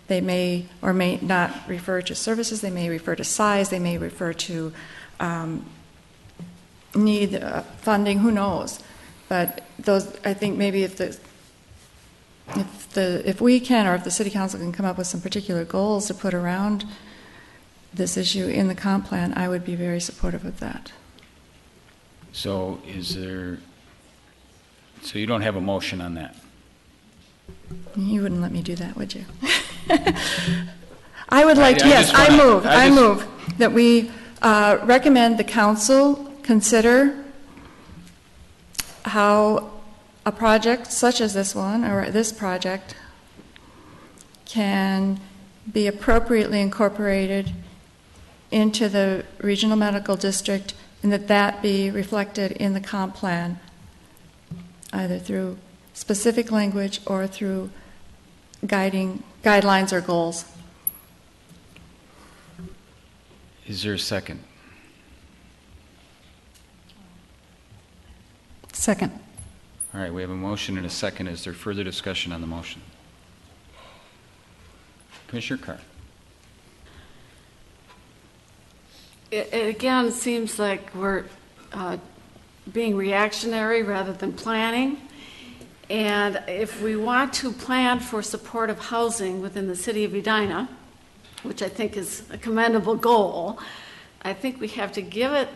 They may or may not refer to services, they may refer to size, they may refer to need funding, who knows. But those, I think maybe if we can, or if the City Council can come up with some particular goals to put around this issue in the comp plan, I would be very supportive of that. So so you don't have a motion on that? You wouldn't let me do that, would you? I would like to, yes, I move that we recommend the council consider how a project such as this one, or this project, can be appropriately incorporated into the regional medical district, and that be reflected in the comp plan, either through specific language or through guidelines or goals. Is there a second? Second. All right, we have a motion and a second. Is there further discussion on the motion? Commissioner Carr. It again seems like we're being reactionary rather than planning. And if we want to plan for supportive housing within the city of Edina, which I think is a commendable goal, I think we have to give it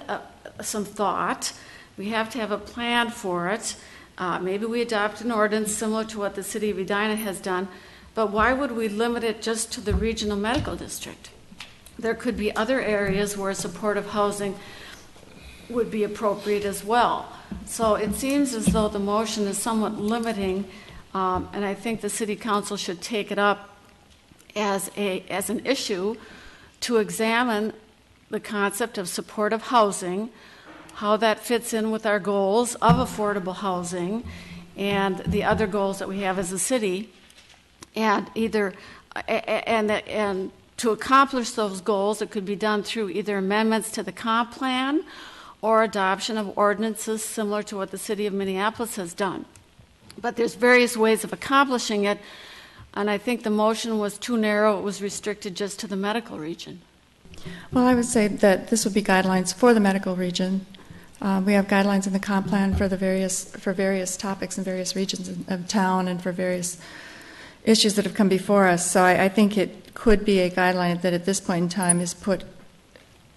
some thought. We have to have a plan for it. Maybe we adopt an ordinance similar to what the city of Edina has done, but why would we limit it just to the regional medical district? There could be other areas where supportive housing would be appropriate as well. So it seems as though the motion is somewhat limiting, and I think the City Council should take it up as an issue to examine the concept of supportive housing, how that fits in with our goals of affordable housing and the other goals that we have as a city, and to accomplish those goals, it could be done through either amendments to the comp plan or adoption of ordinances similar to what the city of Minneapolis has done. But there's various ways of accomplishing it, and I think the motion was too narrow. It was restricted just to the medical region. Well, I would say that this would be guidelines for the medical region. We have guidelines in the comp plan for various topics in various regions of town and for various issues that have come before us. So I think it could be a guideline that at this point in time is put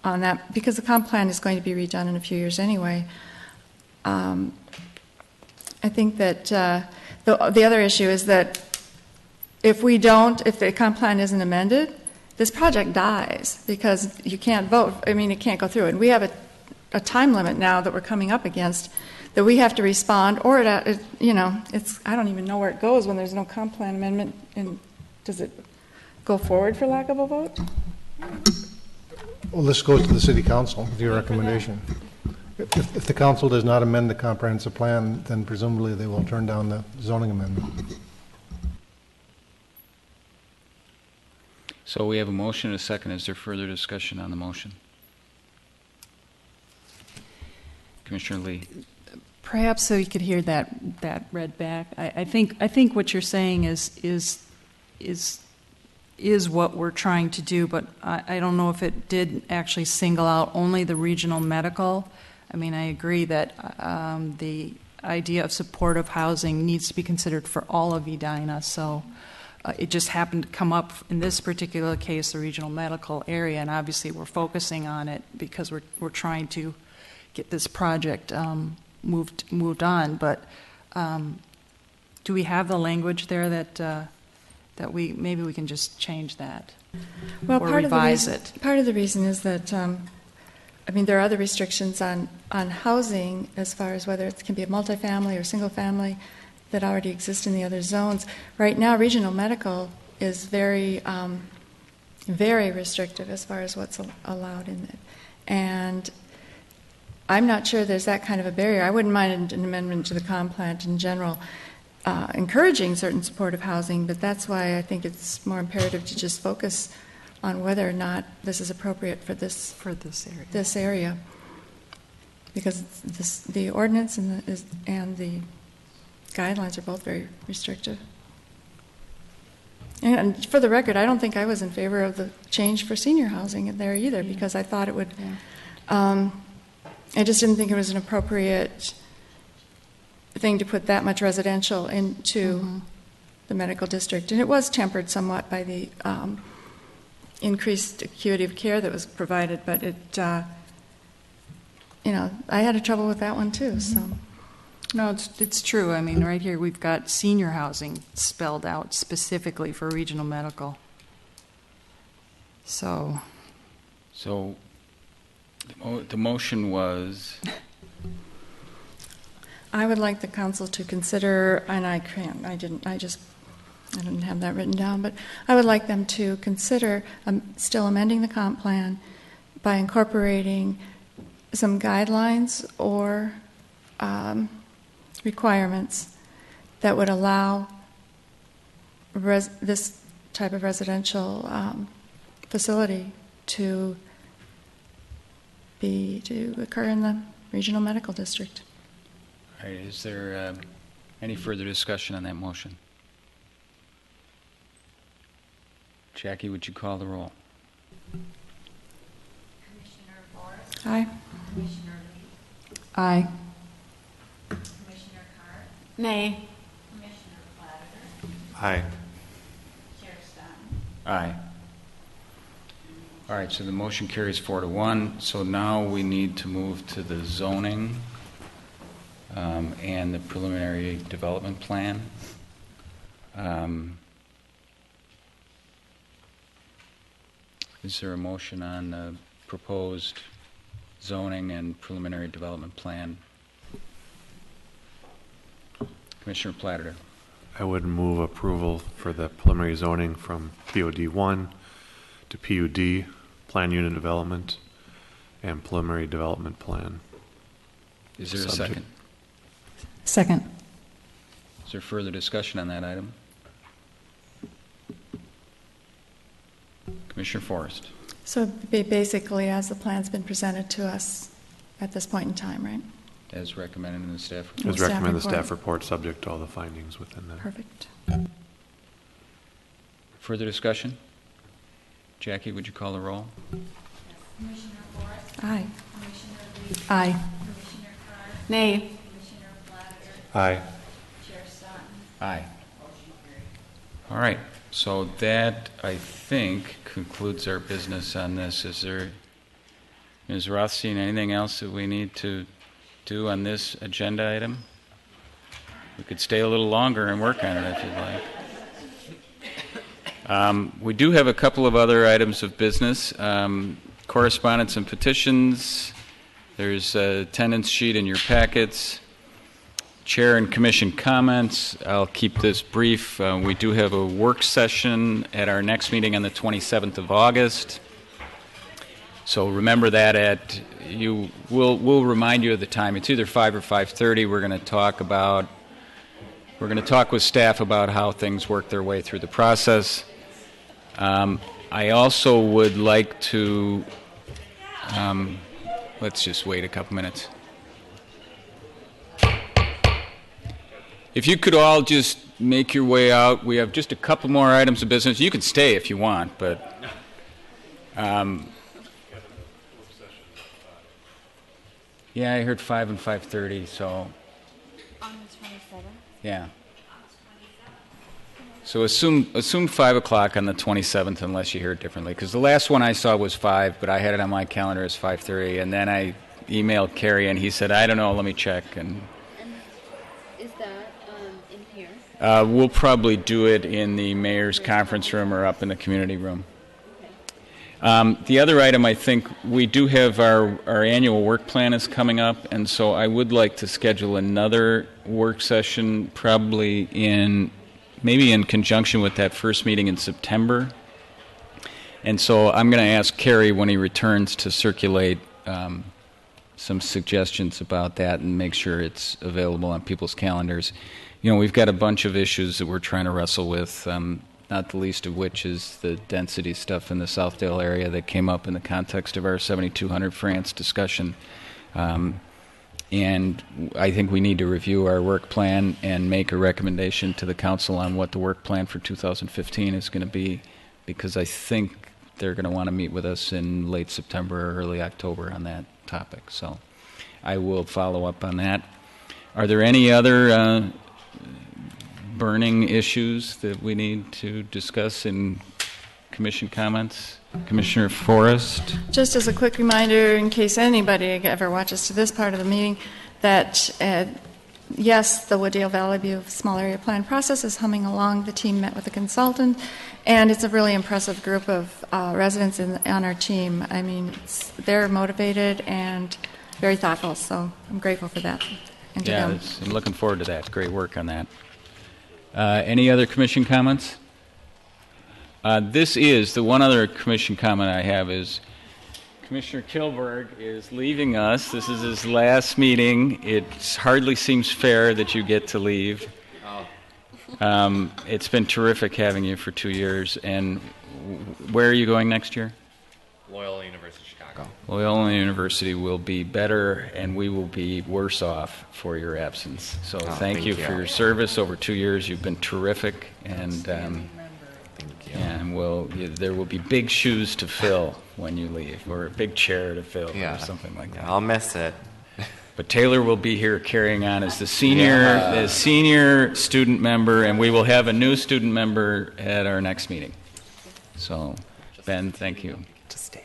on that, because the comp plan is going to be redone in a few years anyway. I think that the other issue is that if the comp plan isn't amended, this project dies because you can't vote. I mean, it can't go through. And we have a time limit now that we're coming up against that we have to respond, or I don't even know where it goes when there's no comp plan amendment. And does it go forward for lack of a vote? Well, this goes to the city council with your recommendation. If the council does not amend the comprehensive plan, then presumably they will turn down the zoning amendment. So we have a motion and a second. Is there further discussion on the motion? Commissioner Lee. Perhaps so you could hear that read back. I think what you're saying is what we're trying to do, but I don't know if it did actually single out only the regional medical. I mean, I agree that the idea of supportive housing needs to be considered for all of Edina, so it just happened to come up in this particular case, the regional medical area, and obviously we're focusing on it because we're trying to get this project moved on. But do we have the language there that we maybe we can just change that, well, or revise it? Part of the reason is that there are other restrictions on housing as far as whether it can be a multifamily or single family that already exist in the other zones. Right now, regional medical is very, very restrictive as far as what's allowed in it. And I'm not sure there's that kind of a barrier. I wouldn't mind an amendment to the comp plan in general, encouraging certain supportive housing, but that's why I think it's more imperative to just focus on whether or not this is appropriate for this area. Because the ordinance and the guidelines are both very restrictive. And for the record, I don't think I was in favor of the change for senior housing there either, because I thought it would. I just didn't think it was an appropriate thing to put that much residential into the medical district, and it was tempered somewhat by the increased acuity of care that was provided. But it, I had trouble with that one too. So. No, it's true. I mean, right here we've got senior housing spelled out specifically for regional medical. So the motion was? I would like the council to consider, and I didn't have that written down, but I would like them to consider still amending the comp plan by incorporating some guidelines or requirements that would allow this type of residential facility to occur in the regional medical district. All right, is there any further discussion on that motion? Jackie, would you call the roll? Commissioner Forrest? Aye. Commissioner Lee? Aye. Commissioner Carr? Nay. Commissioner Platter? Aye. Chair Stone? Aye. All right, so the motion carries 4-1. So now we need to move to the zoning and the preliminary development plan. Is there a motion on the proposed zoning and preliminary development plan? Commissioner Platter. I would move approval for the preliminary zoning from POD 1 to PUD, plan unit development, and preliminary development plan. Is there a second? Second. Is there further discussion on that item? Commissioner Forrest. So basically, as the plan's been presented to us at this point in time, right? As recommended in the staff report. As recommended in the staff report, subject to all the findings within that. Perfect. Further discussion? Jackie, would you call the roll? Commissioner Forrest? Aye. Commissioner Lee? Aye. Commissioner Carr? Nay. Commissioner Platter? Aye. Chair Stone? Aye. All right. So that, I think, concludes our business on this. Is there Ms. Rothstein, anything else that we need to do on this agenda item? We could stay a little longer and work on it if you'd like. We do have a couple of other items of business. Correspondence and petitions. There's a attendance sheet in your packets. Chair and commission comments. I'll keep this brief. We do have a work session at our next meeting on the 27th of August. So remember that we'll remind you of the time. It's either 5 or 5:30. We're going to talk with staff about how things work their way through the process. I also would like to, let's just wait a couple minutes. If you could all just make your way out, we have just a couple more items of business. You can stay if you want, but yeah, I heard 5 and 5:30, so On the 27th? yeah. So assume 5 o'clock on the 27th, unless you hear it differently. Because the last one I saw was 5, but I had it on my calendar as 5:30, and then I emailed Kerry, and he said, "I don't know, let me check." And Is that in here? we'll probably do it in the mayor's conference room or up in the community room. The other item, I think, we do have our annual work plan is coming up, and so I would like to schedule another work session, probably maybe in conjunction with that first meeting in September. And so I'm going to ask Kerry when he returns to circulate some suggestions about that and make sure it's available on people's calendars. You know, we've got a bunch of issues that we're trying to wrestle with, not the least of which is the density stuff in the Southdale area that came up in the context of our 7200 France discussion. And I think we need to review our work plan and make a recommendation to the council on what the work plan for 2015 is going to be, because I think they're going to want to meet with us in late September or early October on that topic. So I will follow up on that. Are there any other burning issues that we need to discuss in commission comments? Commissioner Forrest? Just as a quick reminder, in case anybody ever watches to this part of the meeting, that yes, the Wooddale Valley View Small Area Plan process is humming along. The team met with a consultant, and it's a really impressive group of residents on our team. I mean, they're motivated and very thoughtful, so I'm grateful for that. And to them. I'm looking forward to that. Great work on that. Any other commission comments? The one other commission comment I have is Commissioner Kilberg is leaving us. This is his last meeting. It hardly seems fair that you get to leave. It's been terrific having you for 2 years. And where are you going next year? Loyola University, Chicago. Loyola University will be better, and we will be worse off for your absence. So thank you for your service over 2 years. You've been terrific, and there will be big shoes to fill when you leave, or a big chair to fill, or something like that. I'll miss it. But Taylor will be here carrying on as the senior student member, and we will have a new student member at our next meeting. So, Ben, thank you. To stay.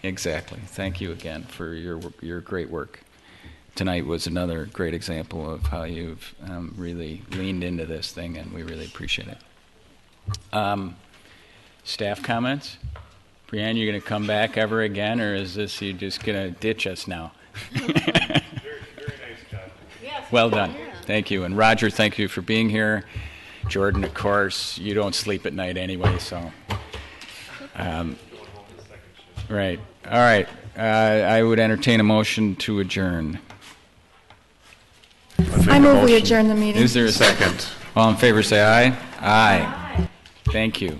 Exactly. Thank you again for your great work. Tonight was another great example of how you've really leaned into this thing, and we really appreciate it. Staff comments? Brianne, you going to come back ever again, or is this you just going to ditch us now? Very nice job. Well done. Thank you. And Roger, thank you for being here. Jordan, of course, you don't sleep at night anyway, so. Right. All right. I would entertain a motion to adjourn. I move we adjourn the meeting. Is there a second? All in favor say aye. Aye. Thank you.